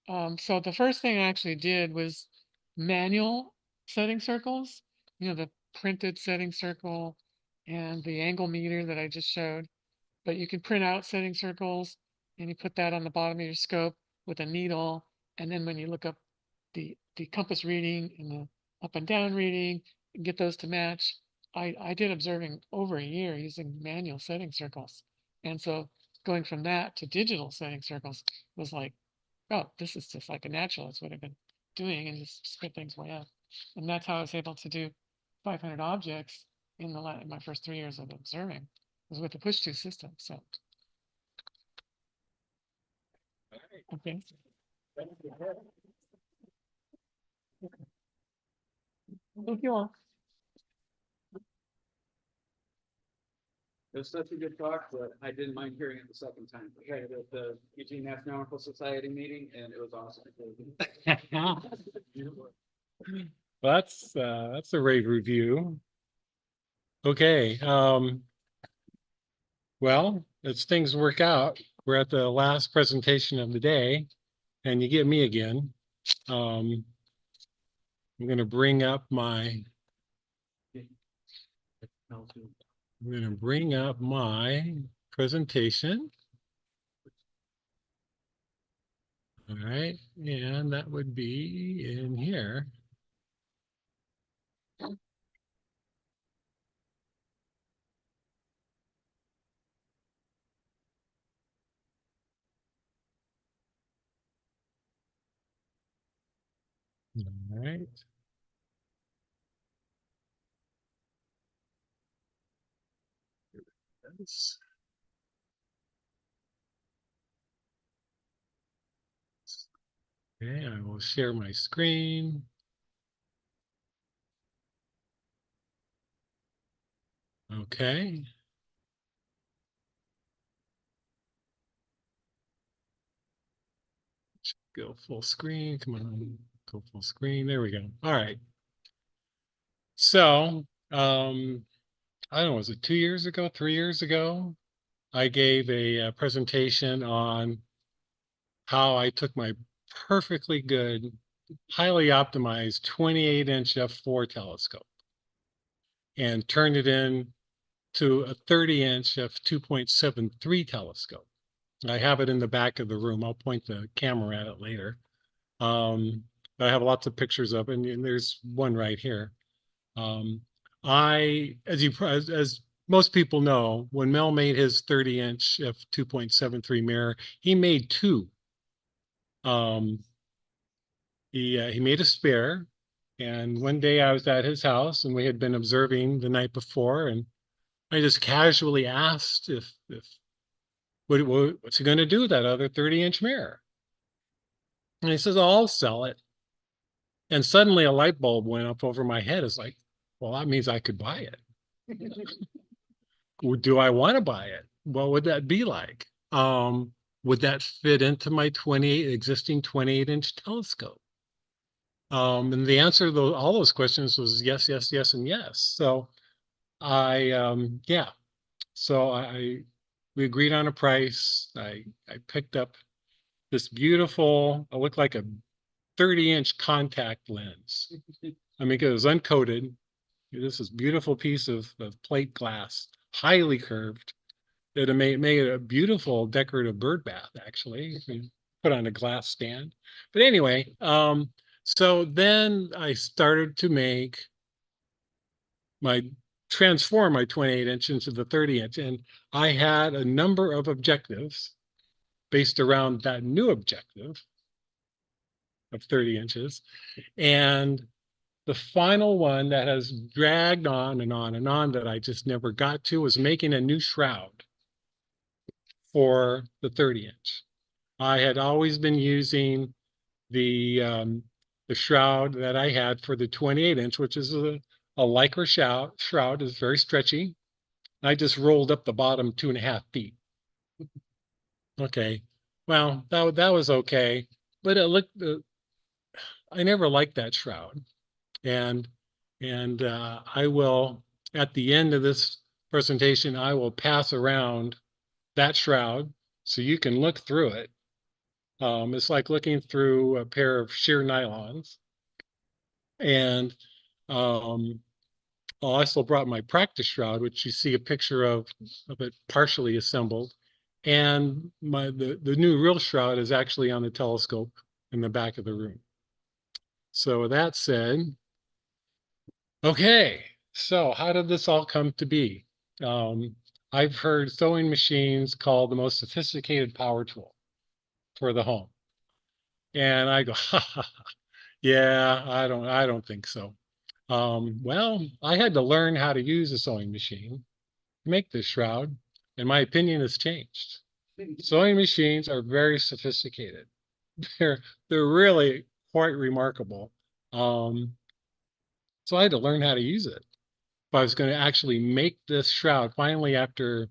so the first thing I actually did was manual setting circles, the printed setting circle and the angle meter that I just showed. But you can print out setting circles and you put that on the bottom of your scope with a needle. And then when you look up the compass reading and the up and down reading, and get those to match. I did observing over a year using manual setting circles. And so going from that to digital setting circles was like, oh, this is just like a natural. It's what I've been doing and just spit things way up. And that's how I was able to do 500 objects in my first 3 years of observing was with the push-to system. So, okay. Thank you all. It was such a good talk, but I didn't mind hearing it the second time. I had it at the Eugene Astronomical Society meeting, and it was awesome. Well, that's a rave review. Okay. Well, as things work out, we're at the last presentation of the day, and you get me again. I'm going to bring up my presentation. All right, and that would be in here. All right. Yes. Okay, I will share my screen. Okay. Go full screen. Come on, go full screen. There we go. All right. So, I don't know, was it 2 years ago, 3 years ago? I gave a presentation on how I took my perfectly good, highly optimized 28-inch f4 telescope and turned it into a 30-inch f2.73 telescope. I have it in the back of the room. I'll point the camera at it later. But I have lots of pictures of it, and there's one right here. As most people know, when Mel made his 30-inch f2.73 mirror, he made two. He made a spare, and one day I was at his house, and we had been observing the night before, and I just casually asked if what's he going to do with that other 30-inch mirror? And he says, oh, I'll sell it. And suddenly a light bulb went up over my head. It's like, well, that means I could buy it. Do I want to buy it? What would that be like? Would that fit into my existing 28-inch telescope? And the answer to all those questions was yes, yes, yes, and yes. So we agreed on a price. I picked up this beautiful, it looked like a 30-inch contact lens. I mean, it was uncoated. This is beautiful piece of plate glass, highly curved. It made it a beautiful decorative bird bath, actually, if you put on a glass stand. But anyway, so then I started to transform my 28-inch into the 30-inch, and I had a number of objectives based around that new objective of 30 inches. And the final one that has dragged on and on and on that I just never got to was making a new shroud for the 30-inch. I had always been using the shroud that I had for the 28-inch, which is a lycra shroud. Is very stretchy. I just rolled up the bottom 2.5 feet. Okay, well, that was okay, but it looked. I never liked that shroud, and I will, at the end of this presentation, I will pass around that shroud so you can look through it. It's like looking through a pair of sheer nylons. And I also brought my practice shroud, which you see a picture of it partially assembled. And the new real shroud is actually on the telescope in the back of the room. So with that said, okay, so how did this all come to be? I've heard sewing machines called the most sophisticated power tool for the home. And I go, ha, ha, ha. Yeah, I don't think so. Well, I had to learn how to use a sewing machine to make this shroud, and my opinion has changed. Sewing machines are very sophisticated. They're really quite remarkable. So I had to learn how to use it. If I was going to actually make this shroud, finally after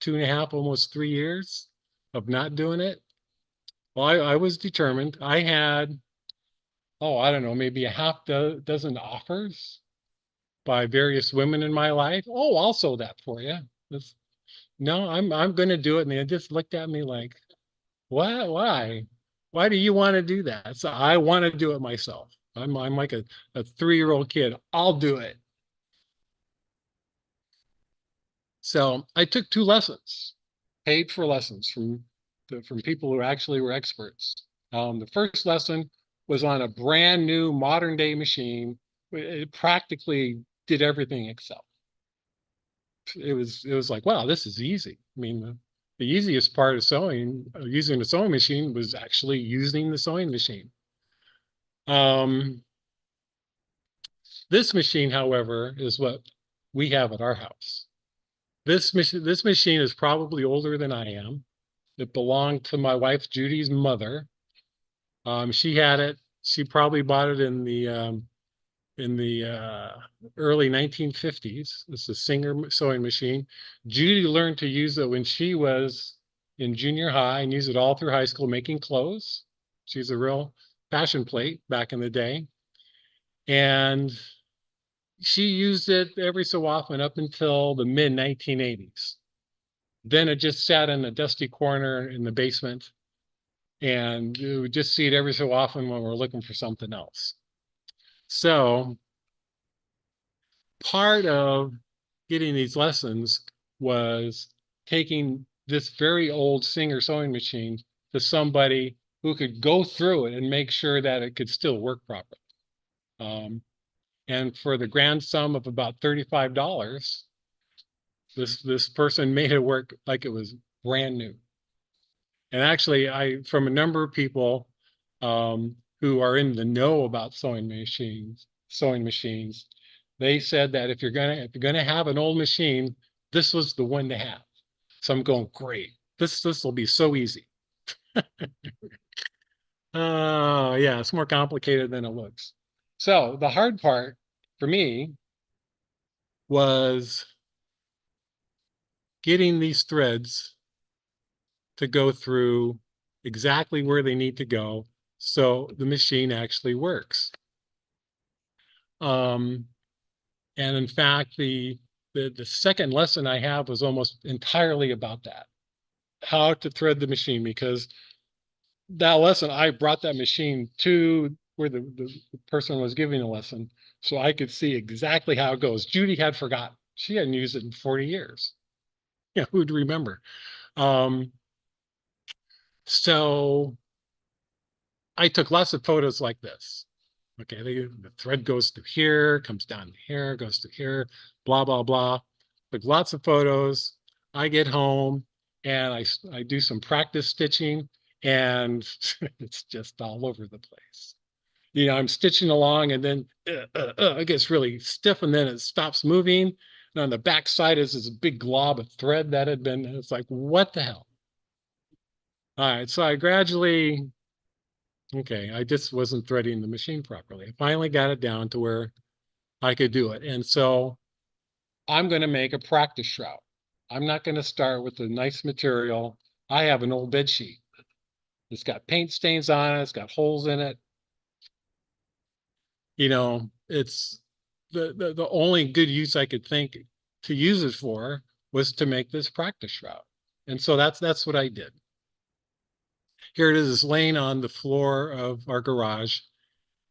2.5, almost 3 years of not doing it, well, I was determined. I had, I don't know, maybe a half dozen offers by various women in my life. Oh, I'll sew that for you. No, I'm going to do it. And they just looked at me like, what? Why? Why do you want to do that? So I want to do it myself. I'm like a 3-year-old kid. I'll do it. So I took 2 lessons, paid for lessons from people who actually were experts. The first lesson was on a brand new modern day machine. It practically did everything itself. It was like, wow, this is easy. I mean, the easiest part of sewing, using the sewing machine, was actually using the sewing machine. This machine, however, is what we have at our house. This machine is probably older than I am. It belonged to my wife Judy's mother. She had it. She probably bought it in the early 1950s. It's a Singer sewing machine. Judy learned to use it when she was in junior high and used it all through high school making clothes. She's a real fashion plate back in the day. And she used it every so often up until the mid 1980s. Then it just sat in a dusty corner in the basement, and we would just see it every so often when we're looking for something else. So part of getting these lessons was taking this very old Singer sewing machine to somebody who could go through it and make sure that it could still work properly. And for the grand sum of about $35, this person made it work like it was brand new. And actually, from a number of people who are in the know about sewing machines, they said that if you're gonna have an old machine, this was the one to have. So I'm going, great. This will be so easy. Yeah, it's more complicated than it looks. So the hard part for me was getting these threads to go through exactly where they need to go so the machine actually works. And in fact, the second lesson I have was almost entirely about that, how to thread the machine, because that lesson, I brought that machine to where the person was giving the lesson so I could see exactly how it goes. Judy had forgotten. She hadn't used it in 40 years. Yeah, who'd remember? So I took lots of photos like this. Okay, the thread goes through here, comes down here, goes through here, blah, blah, blah. Took lots of photos. I get home and I do some practice stitching, and it's just all over the place. You know, I'm stitching along and then it gets really stiff and then it stops moving. And on the back side is this big glob of thread that had been, it's like, what the hell? All right, so I gradually, okay, I just wasn't threading the machine properly. I finally got it down to where I could do it. And so I'm going to make a practice shroud. I'm not going to start with a nice material. I have an old bed sheet. It's got paint stains on it. It's got holes in it. You know, it's the only good use I could think to use it for was to make this practice shroud. And so that's what I did. Here it is, it's laying on the floor of our garage,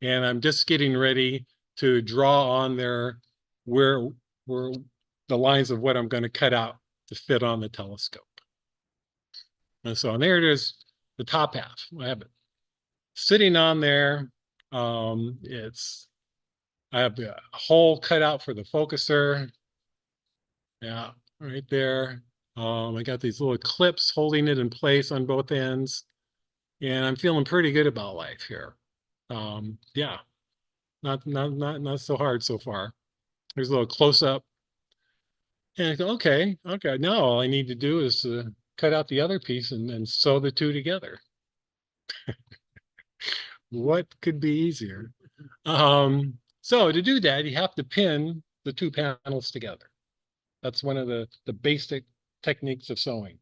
and I'm just getting ready to draw on there where the lines of what I'm going to cut out to fit on the telescope. And so there it is, the top half. I have it sitting on there. I have a hole cut out for the focuser. Yeah, right there. I got these little clips holding it in place on both ends. And I'm feeling pretty good about life here. Yeah, not so hard so far. There's a little close up. And I go, okay, now all I need to do is cut out the other piece and sew the two together. What could be easier? So to do that, you have to pin the two panels together. That's one of the basic techniques of sewing.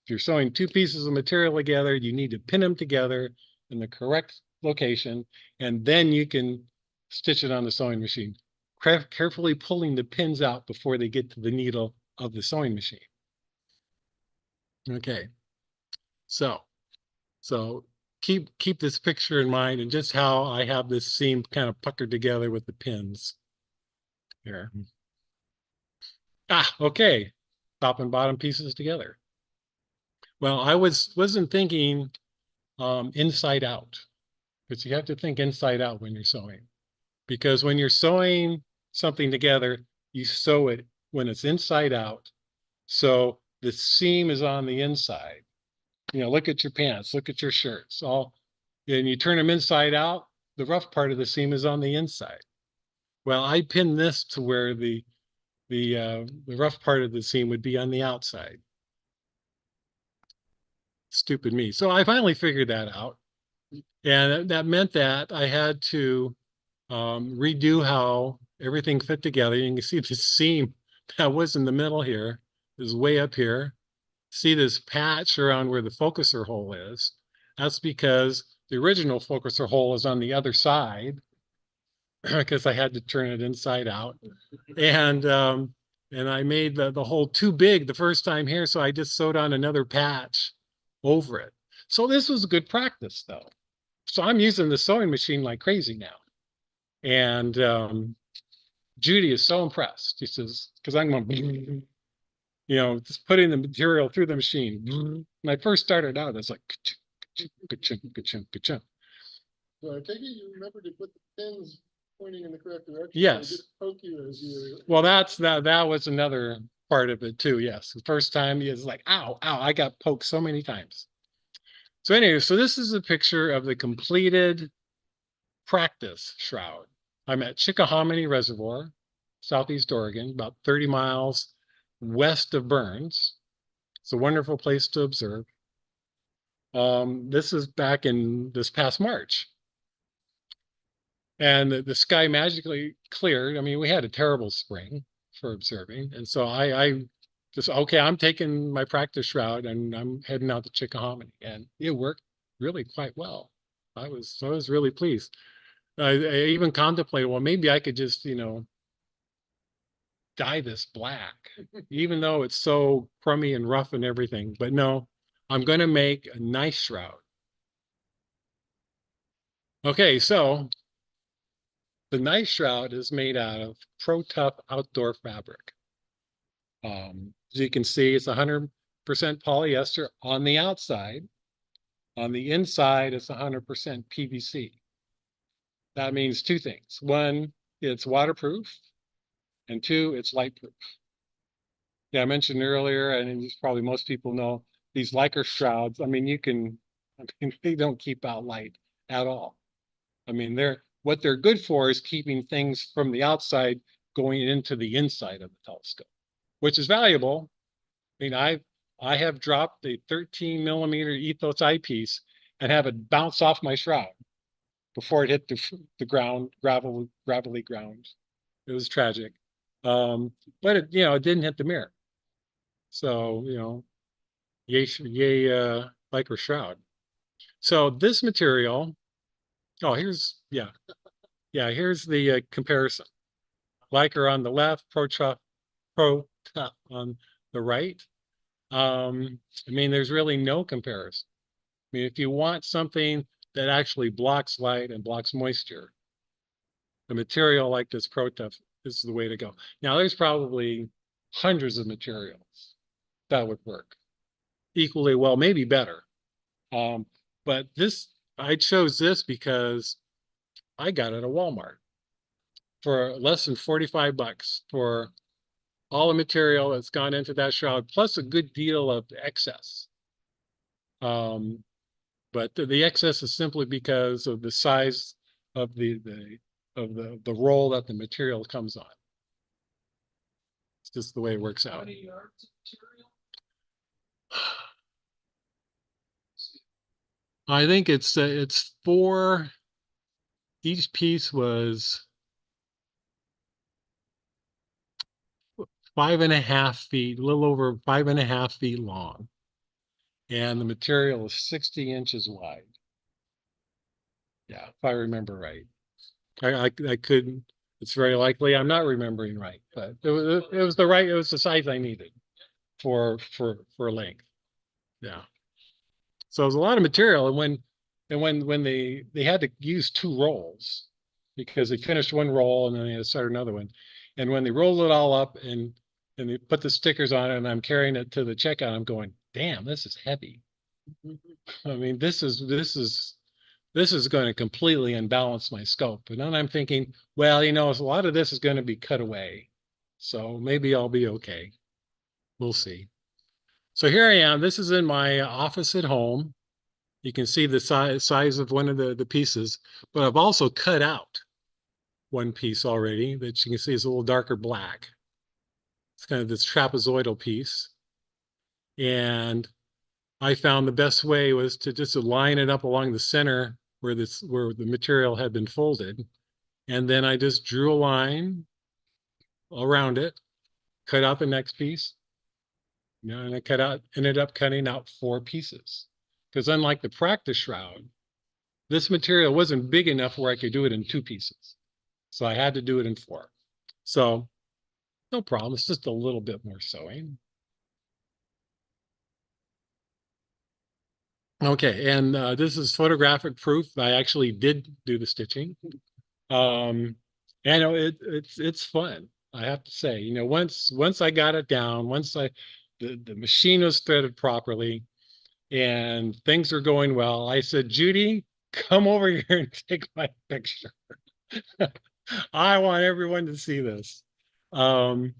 If you're sewing two pieces of material together, you need to pin them together in the correct location, and then you can stitch it on the sewing machine. Carefully pulling the pins out before they get to the needle of the sewing machine. Okay, so keep this picture in mind and just how I have this seam kind of puckered together with the pins here. Okay, top and bottom pieces together. Well, I wasn't thinking inside out, because you have to think inside out when you're sewing. Because when you're sewing something together, you sew it when it's inside out. So the seam is on the inside. You know, look at your pants, look at your shirts, and you turn them inside out, the rough part of the seam is on the inside. Well, I pinned this to where the rough part of the seam would be on the outside. Stupid me. So I finally figured that out. And that meant that I had to redo how everything fit together. You can see the seam that was in the middle here is way up here. See this patch around where the focuser hole is? That's because the original focuser hole is on the other side, because I had to turn it inside out. And I made the hole too big the first time here, so I just sewed on another patch over it. So this was good practice, though. So I'm using the sewing machine like crazy now. And Judy is so impressed. She says, because I'm going, you know, just putting the material through the machine. When I first started out, it's like, ka-chunk. So I take it you remember to put the pins pointing in the correct direction. Yes. Poke you as you Well, that was another part of it too. Yes. The first time he was like, ow, I got poked so many times. So anyway, so this is a picture of the completed practice shroud. I'm at Chickahominy Reservoir, Southeast Oregon, about 30 miles west of Burns. It's a wonderful place to observe. This is back in this past March. And the sky magically cleared. I mean, we had a terrible spring for observing. And so I just, okay, I'm taking my practice shroud and I'm heading out to Chickahominy. And it worked really quite well. I was really pleased. I even contemplated, well, maybe I could just, you know, dye this black, even though it's so crummy and rough and everything. But no, I'm going to make a nice shroud. Okay, so the nice shroud is made out of Pro Tough outdoor fabric. As you can see, it's 100% polyester on the outside. On the inside, it's 100% PVC. That means two things. One, it's waterproof, and two, it's lightproof. Yeah, I mentioned earlier, and probably most people know, these Lycra shrouds, I mean, they don't keep out light at all. I mean, what they're good for is keeping things from the outside going into the inside of the telescope, which is valuable. I mean, I have dropped a 13 millimeter ethos eyepiece and have it bounce off my shroud before it hit the ground, gravelly ground. It was tragic. But it, it didn't hit the mirror. So, yay, Lycra Shroud. So this material, here's here's the comparison. Lycra on the left, Pro on the right. There's really no comparison. If you want something that actually blocks light and blocks moisture, a material like this Pro Tough is the way to go. Now, there's probably hundreds of materials that would work equally well, maybe better. But I chose this because I got it at Walmart for less than 45 bucks for all the material that's gone into that shroud, plus a good deal of excess. But the excess is simply because of the size of the roll that the material comes on. It's just the way it works out. I think it's 4. Each piece was 5.5 feet, a little over 5.5 feet long. And the material is 60 inches wide. Yeah, if I remember right. I couldn't, it's very likely I'm not remembering right, but it was the size I needed for length. Yeah. So it was a lot of material, and when they had to use 2 rolls because they finished one roll and then they had to start another one. And when they rolled it all up and they put the stickers on it and I'm carrying it to the checkout, I'm going, damn, this is heavy. This is going to completely unbalance my scope. And then I'm thinking, well, a lot of this is going to be cut away. So maybe I'll be okay. We'll see. So here I am. This is in my office at home. You can see the size of one of the pieces, but I've also cut out one piece already that you can see is a little darker black. It's kind of this trapezoidal piece. And I found the best way was to just line it up along the center where the material had been folded. And then I just drew a line around it, cut out the next piece, and I ended up cutting out 4 pieces. Because unlike the practice shroud, this material wasn't big enough where I could do it in 2 pieces. So I had to do it in 4. So no problem. It's just a little bit more sewing. Okay, and this is photographic proof. I actually did do the stitching. And it's fun, I have to say. Once I got it down, once the machine was threaded properly and things are going well, I said, Judy, come over here and take my picture. I want everyone to see this. I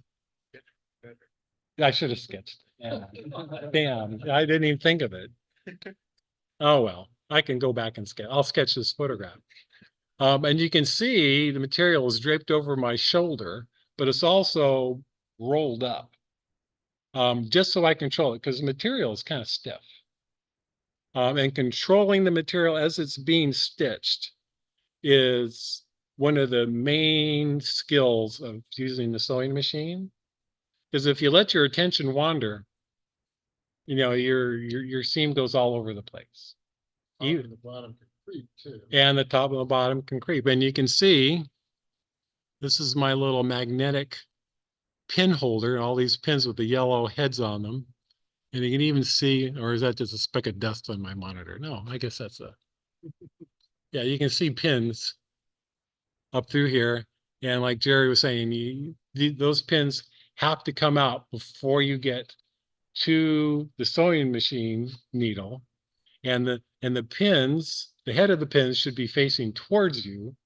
should have sketched it. Yeah. Damn, I didn't even think of it. Oh, well, I can go back and sketch. I'll sketch this photograph. And you can see the material is draped over my shoulder, but it's also rolled up, just so I control it because the material is kind of stiff. And controlling the material as it's being stitched is one of the main skills of using the sewing machine. Because if you let your attention wander, your seam goes all over the place. Even the bottom can creep too. And the top and the bottom can creep. And you can see, this is my little magnetic pin holder, all these pins with the yellow heads on them. And you can even see, or is that just a speck of dust on my monitor? No, I guess that's yeah, you can see pins up through here. And like Jerry was saying, those pins have to come out before you get to the sewing machine needle. And the pins, the head of the pins should be facing towards you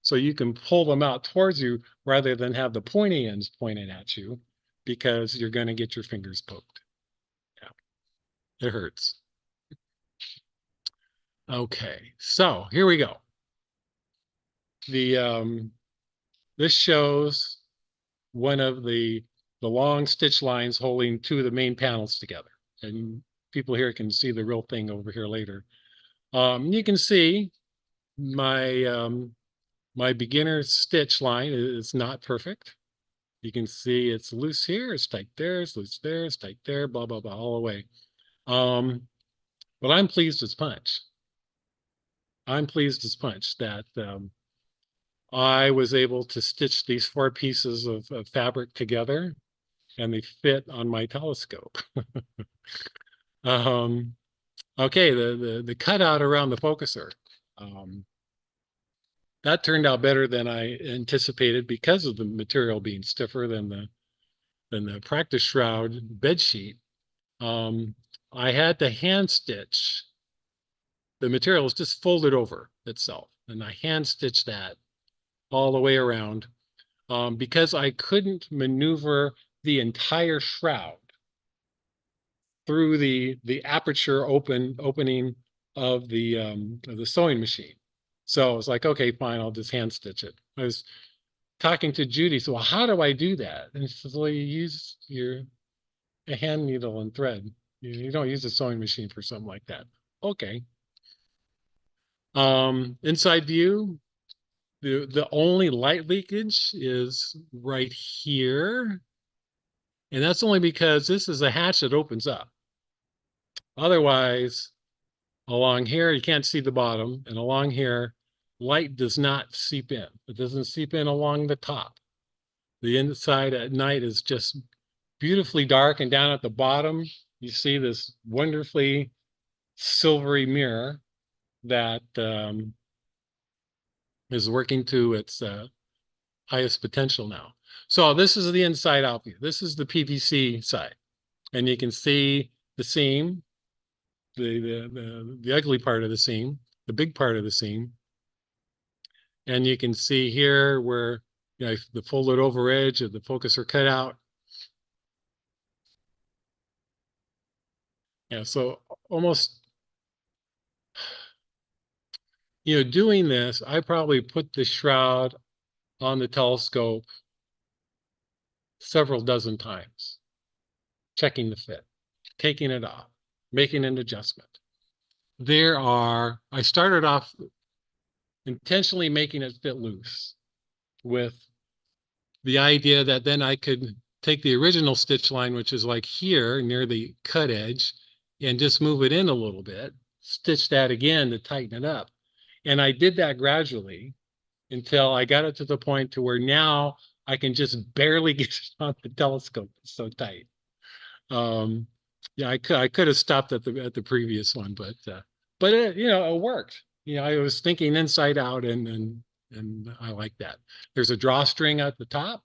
so you can pull them out towards you rather than have the pointy ends pointed at you because you're going to get your fingers poked. Yeah, it hurts. Okay, so here we go. This shows one of the long stitch lines holding 2 of the main panels together. and people here can see the real thing over here later. You can see my beginner stitch line is not perfect. You can see it's loose here, it's tight there, it's loose there, it's tight there, blah, blah, blah, all the way. But I'm pleased as punch. I'm pleased as punch that I was able to stitch these 4 pieces of fabric together, and they fit on my telescope. Okay, the cutout around the focuser. That turned out better than I anticipated because of the material being stiffer than the practice shroud bed sheet. I had to hand stitch. The material was just folded over itself, and I hand stitched that all the way around because I couldn't maneuver the entire shroud through the aperture opening of the sewing machine. So I was like, okay, fine, I'll just hand stitch it. I was talking to Judy, so well, how do I do that? And she says, well, you use a hand needle and thread. You don't use a sewing machine for something like that. Okay. Inside view, the only light leakage is right here. And that's only because this is a hatch that opens up. Otherwise, along here, you can't see the bottom, and along here, light does not seep in. It doesn't seep in along the top. The inside at night is just beautifully dark, and down at the bottom, you see this wonderfully silvery mirror that is working to its highest potential now. So this is the inside out view. This is the PVC side, and you can see the seam, the ugly part of the seam, the big part of the seam. And you can see here where the folded over edge of the focuser cut out. Yeah, so almost, doing this, I probably put the shroud on the telescope several dozen times, checking the fit, taking it off, making an adjustment. I started off intentionally making it fit loose with the idea that then I could take the original stitch line, which is like here near the cut edge, and just move it in a little bit, stitch that again to tighten it up. And I did that gradually until I got it to the point to where now I can just barely get it on the telescope. It's so tight. Yeah, I could have stopped at the previous one, but it worked. I was thinking inside out, and I like that. There's a drawstring at the top.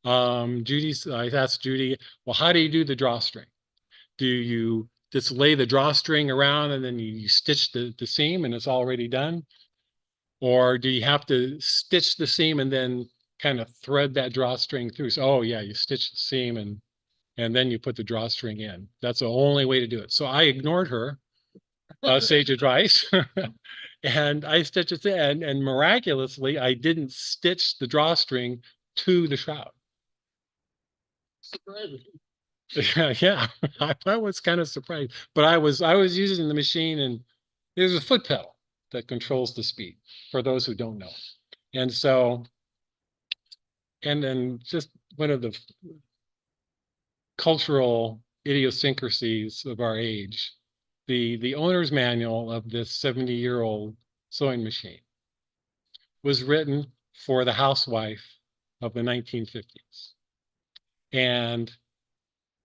I asked Judy, well, how do you do the drawstring? Do you just lay the drawstring around and then you stitch the seam and it's already done? Or do you have to stitch the seam and then kind of thread that drawstring through? So, oh yeah, you stitch the seam and then you put the drawstring in. That's the only way to do it. So I ignored her sage advice. And I stitched it in, and miraculously, I didn't stitch the drawstring to the shroud. Yeah, I was kind of surprised, but I was using the machine, and there's a foot pedal that controls the speed for those who don't know. And so, and then just one of the cultural idiosyncrasies of our age, the owner's manual of this 70-year-old sewing machine was written for the housewife of the 1950s. And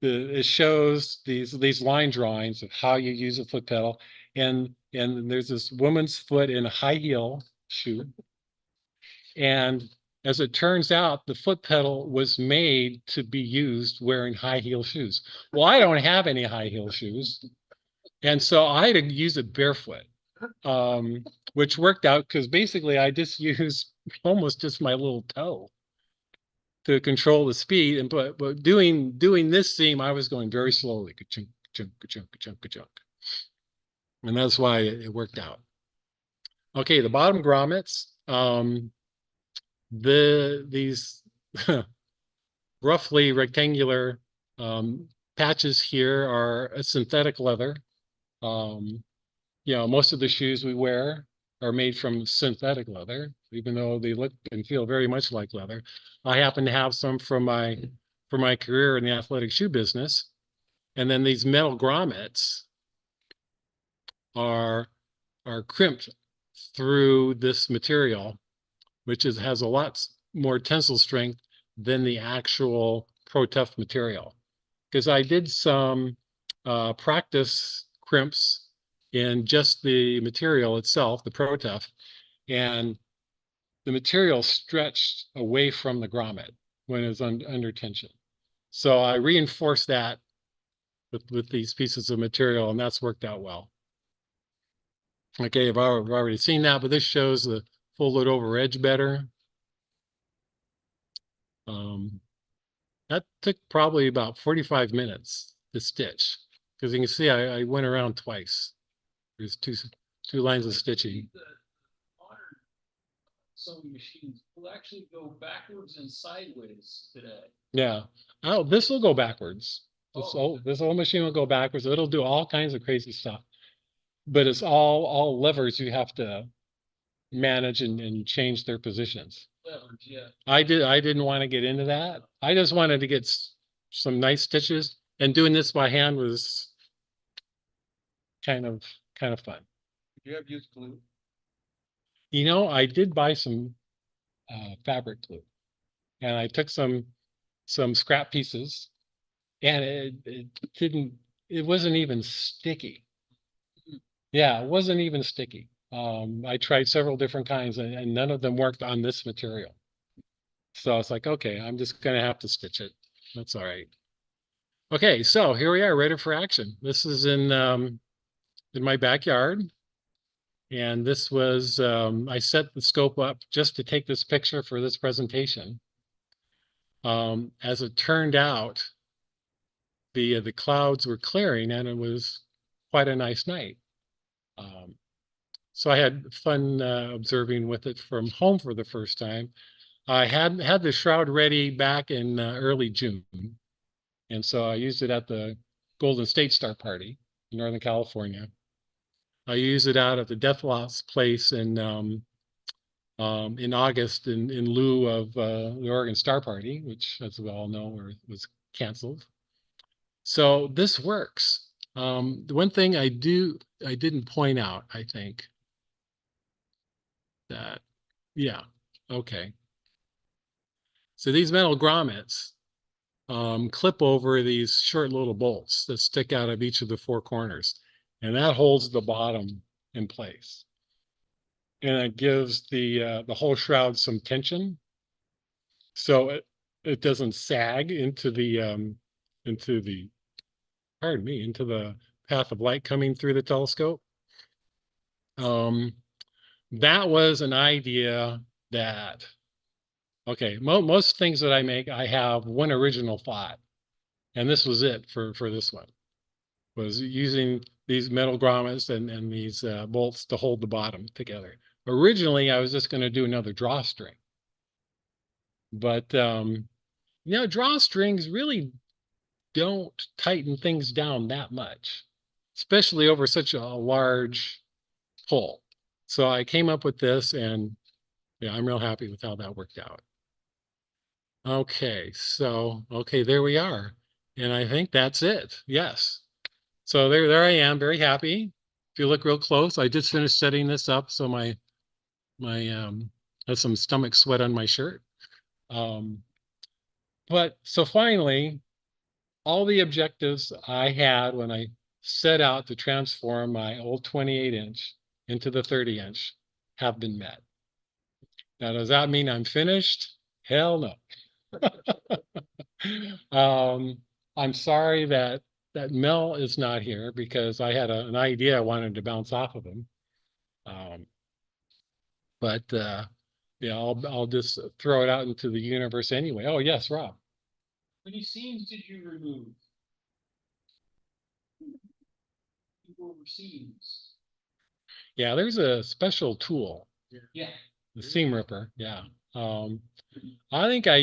it shows these line drawings of how you use a foot pedal. And there's this woman's foot in a high heel shoe. And as it turns out, the foot pedal was made to be used wearing high heel shoes. Well, I don't have any high heel shoes. And so I had to use it barefoot, which worked out because basically I just used almost just my little toe to control the speed. And but doing this seam, I was going very slowly, ka-chunk, ka-chunk, ka-chunk, ka-chunk, ka-chunk. And that's why it worked out. Okay, the bottom grommets, these roughly rectangular patches here are a synthetic leather. You know, most of the shoes we wear are made from synthetic leather, even though they look and feel very much like leather. I happen to have some from my career in the athletic shoe business. And then these metal grommets are crimped through this material, which has a lot more tensile strength than the actual Pro Tough material. Because I did some practice crimps in just the material itself, the Pro Tough, and the material stretched away from the grommet when it was under tension. So I reinforced that with these pieces of material, and that's worked out well. Okay, I've already seen that, but this shows the folded over edge better. That took probably about 45 minutes to stitch, because you can see I went around twice. There's two lines of stitching. The modern sewing machines will actually go backwards and sideways today. Yeah. Oh, this will go backwards. This old machine will go backwards. It'll do all kinds of crazy stuff. But it's all levers you have to manage and change their positions. Levers, yeah. I didn't want to get into that. I just wanted to get some nice stitches, and doing this by hand was kind of fun. Do you have used glue? You know, I did buy some fabric glue, and I took some scrap pieces, and it wasn't even sticky. Yeah, it wasn't even sticky. I tried several different kinds, and none of them worked on this material. So it's like, okay, I'm just gonna have to stitch it. That's all right. Okay, so here we are, ready for action. This is in my backyard. And this was, I set the scope up just to take this picture for this presentation. As it turned out, the clouds were clearing, and it was quite a nice night. So I had fun observing with it from home for the first time. I had the shroud ready back in early June. And so I used it at the Golden State Star Party in Northern California. I used it out at the Death Loss place in August in lieu of the Oregon Star Party, which, as we all know, was canceled. So this works. The one thing I didn't point out, I think, that, yeah, okay. So these metal grommets clip over these short little bolts that stick out of each of the four corners, and that holds the bottom in place. And it gives the whole shroud some tension, so it doesn't sag into the pardon me, into the path of light coming through the telescope. That was an idea that, okay, most things that I make, I have one original thought, and this was it for this one, was using these metal grommets and these bolts to hold the bottom together. Originally, I was just going to do another drawstring, but you know, drawstrings really don't tighten things down that much, especially over such a large pull. So I came up with this, and yeah, I'm real happy with how that worked out. Okay, so there we are, and I think that's it. Yes. So there I am, very happy. If you look real close, I just finished setting this up, so my has some stomach sweat on my shirt. But so finally, all the objectives I had when I set out to transform my old 28-inch into the 30-inch have been met. Now, does that mean I'm finished? Hell no. I'm sorry that Mel is not here, because I had an idea I wanted to bounce off of him. But yeah, I'll just throw it out into the universe anyway. Oh yes, Rob. How many seams did you remove? Over seams. Yeah, there's a special tool. Yeah. The seam ripper. Yeah. I think I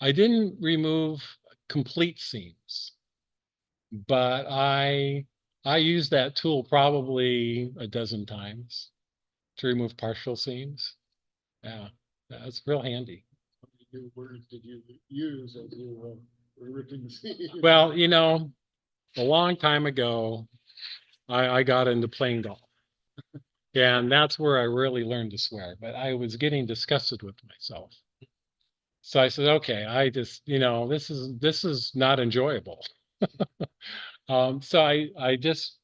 didn't remove complete seams. but I use that tool probably a dozen times to remove partial seams. Yeah, that's real handy. What words did you use as you were ripping the seam? Well, you know, a long time ago, I got into playing golf. And that's where I really learned to swear, but I was getting disgusted with myself. So I said, okay, I just, you know, this is not enjoyable. So I just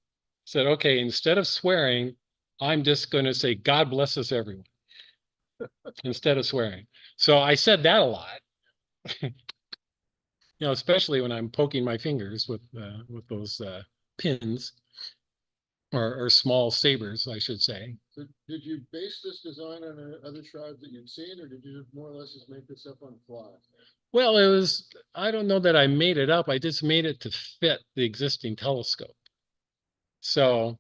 said, okay, instead of swearing, I'm just going to say, God bless us everyone, instead of swearing. So I said that a lot, you know, especially when I'm poking my fingers with those pins or small sabers, I should say. So did you base this design on other shrouds that you'd seen, or did you more or less just make this up on the fly? Well, it was, I don't know that I made it up. I just made it to fit the existing telescope. So,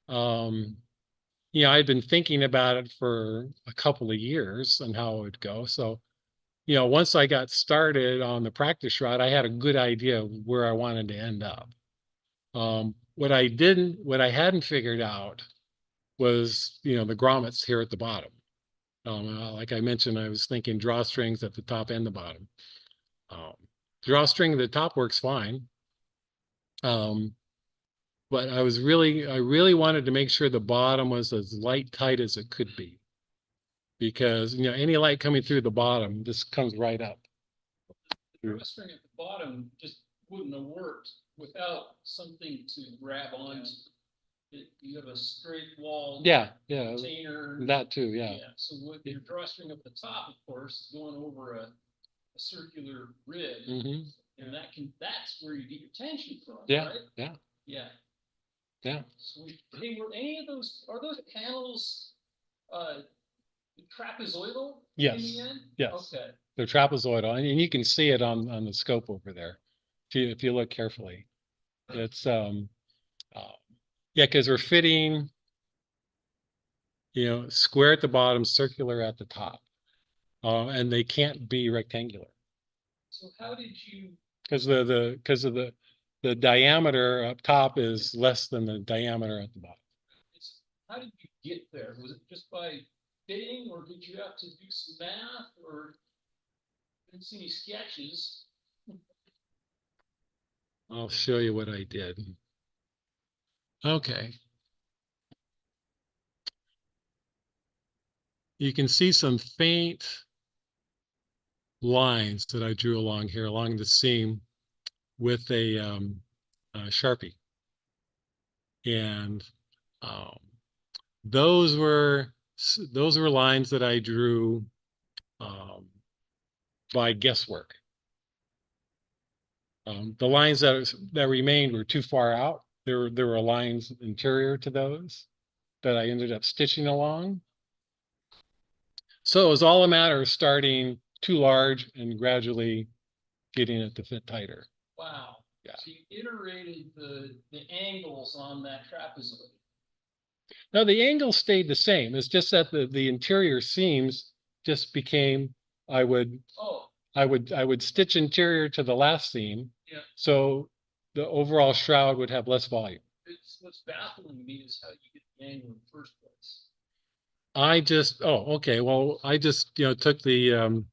you know, I'd been thinking about it for a couple of years and how it would go. So, you know, once I got started on the practice shroud, I had a good idea of where I wanted to end up. What I hadn't figured out was, you know, the grommets here at the bottom. Like I mentioned, I was thinking drawstrings at the top and the bottom. Drawstring at the top works fine. But I really wanted to make sure the bottom was as light tight as it could be. Because, you know, any light coming through the bottom just comes right up. The drawstring at the bottom just wouldn't have worked without something to grab onto. You have a straight wall. Yeah, container. that too, yeah. So with your drawstring up the top, of course, is going over a circular rib, Mm-hmm. and that's where you get your tension from, Yeah, right? yeah. Sweet. Hey, are those panels trapezoidal Yes. in the end? Yes. Okay. They're trapezoidal, and you can see it on the scope over there if you look carefully. It's yeah, because we're fitting, you know, square at the bottom, circular at the top, and they can't be rectangular So how did you? because the diameter up top is less than the diameter at the bottom. How did you get there? Was it just by fitting, or did you have to do some math, or I didn't see any sketches? I'll show you what I did. Okay. You can see some faint lines that I drew along here, along the seam with a Sharpie. And those were lines that I drew by guesswork. The lines that remained were too far out. There were lines interior to those that I ended up stitching along. So it was all a matter of starting too large and gradually getting it to fit tighter. Wow. Yeah. So you iterated the angles on that trapezoid. Now the angle stayed the same. It's just that the interior seams just became, I would stitch interior to the last seam. Yeah. So the overall shroud would have less volume. What's baffling me is how you get the angle in the first place. Okay. Well, I just, you know, took the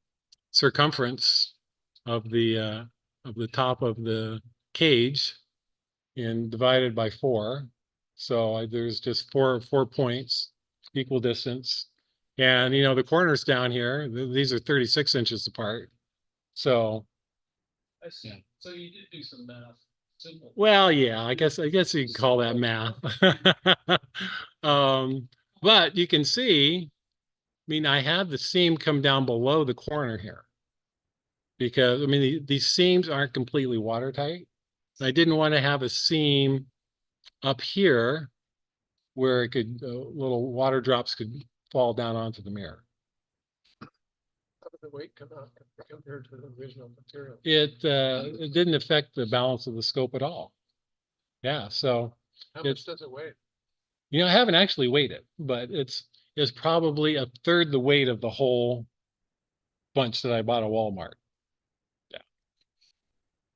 circumference of the top of the cage and divided by 4. So there's just four points, equal distance. And, you know, the corners down here, these are 36 inches apart. So. I see. Yeah. So you did do some math. Simple. Well, yeah, I guess you can call that math. But you can see, I mean, I had the seam come down below the corner here because, I mean, these seams aren't completely watertight. I didn't want to have a seam up here where it could, little water drops could fall down onto the mirror. How did the weight come out compared to the original material? It didn't affect the balance of the scope at all. Yeah, so. How much does it weigh? You know, I haven't actually weighed it, but it's probably a third the weight of the whole bunch that I bought at Walmart. Yeah.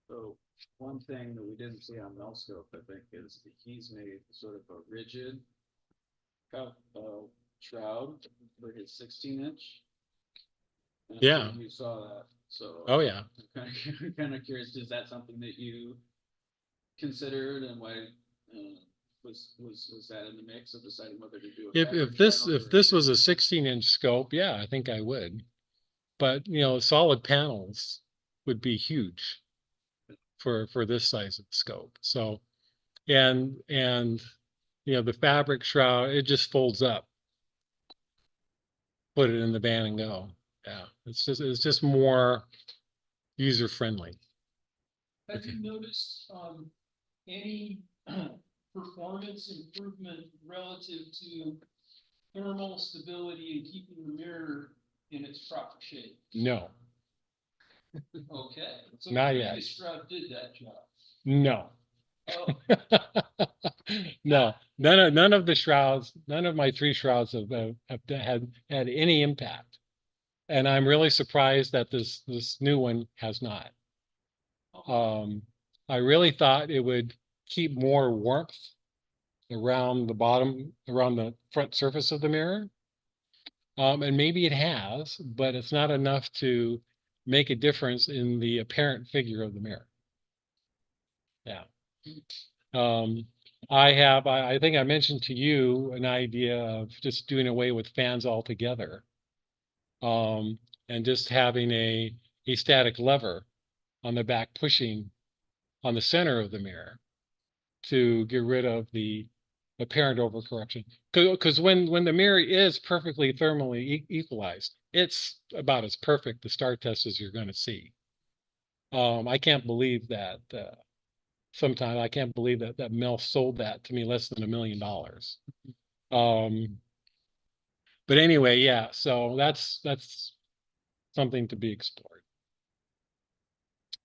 So one thing that we didn't see on Melscope, I think, is that he's made sort of a rigid shroud for his 16-inch. Yeah. You saw that, so. Oh, yeah. I'm kind of curious, is that something that you considered, and why was that in the mix of deciding whether to do a If fabric this shroud was a 16-inch scope, yeah, I think I would. But you know, solid panels would be huge for this size of scope. So, and you know, the fabric shroud, it just folds up. Put it in the van and go. Yeah, it's just more user friendly. Have you noticed any performance improvement relative to thermal stability and keeping the mirror in its proper shape? No, Okay. So Not the yet. previous Shroud did that job. no. Oh, No, none of the shrouds, none of my 3 shrouds have had any impact. And I'm really surprised that this new one has not. I really thought it would keep more warmth around the bottom, around the front surface of the mirror. And maybe it has, but it's not enough to make a difference in the apparent figure of the mirror. Yeah. I think I mentioned to you an idea of just doing away with fans altogether. And just having a static lever on the back pushing on the center of the mirror to get rid of the apparent overcorrection. Because when the mirror is perfectly thermally equalized, it's about as perfect the star test as you're going to see. I can't believe that. Sometimes I can't believe that Mel sold that to me less than $1 million. But anyway, yeah. So that's something to be explored.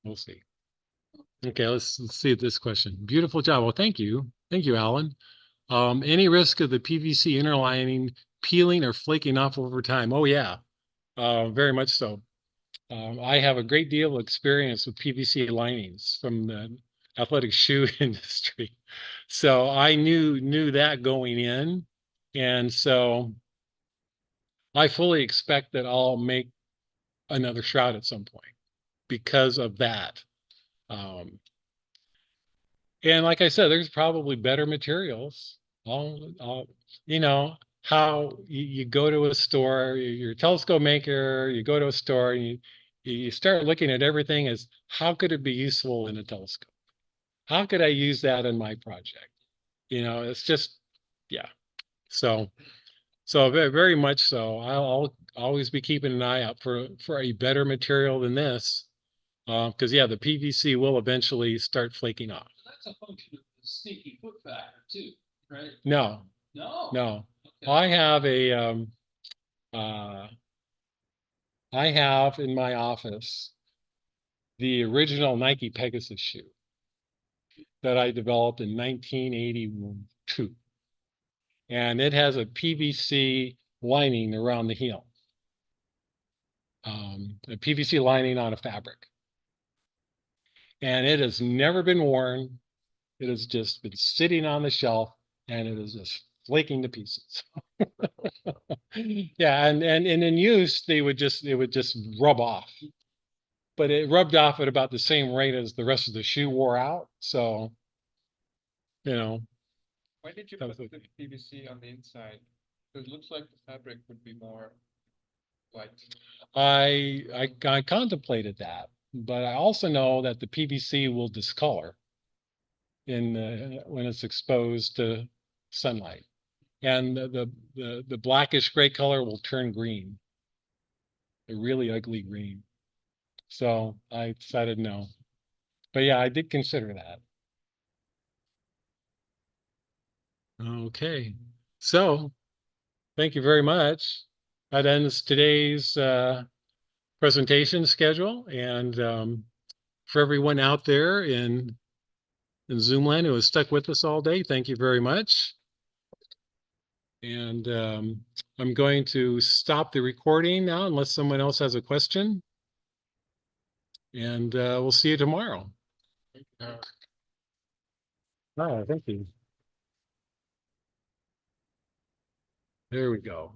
We'll see. Okay, let's see this question. Beautiful job. Well, thank you, Alan. Any risk of the PVC inner lining peeling or flaking off over time? Oh yeah, very much so. I have a great deal of experience with PVC linings from the athletic shoe industry. So I knew that going in. And so I fully expect that I'll make another shroud at some point because of that. And like I said, there's probably better materials. You know, how you go to a store, you're a telescope maker, you go to a store and you start looking at everything as how could it be useful in a telescope? How could I use that in my project? You know, it's just, yeah. So very, very much so. I'll always be keeping an eye out for a better material than this. Because yeah, the PVC will eventually start flaking off. that's a function of the sneaky foot factor too, right? No, No. no. Okay. I have in my office the original Nike Pegasus shoe that I developed in 1982. And it has a PVC lining around the heel. A PVC lining on a fabric. And it has never been worn. It has just been sitting on the shelf and it is just flaking to pieces. Yeah, and in use, it would just rub off. But it rubbed off at about the same rate as the rest of the shoe wore out. So, you know. Why did you put the PVC on the inside? Because it looks like the fabric would be more light. I contemplated that, but I also know that the PVC will discolor when it's exposed to sunlight, and the blackish gray color will turn green, a really ugly green. So I decided no. But yeah, I did consider that. Okay, so thank you very much. That ends today's presentation schedule, and for everyone out there in Zoomland who has stuck with us all day, thank you very much. And I'm going to stop the recording now unless someone else has a question. And we'll see you tomorrow. Oh, thank you. There we go.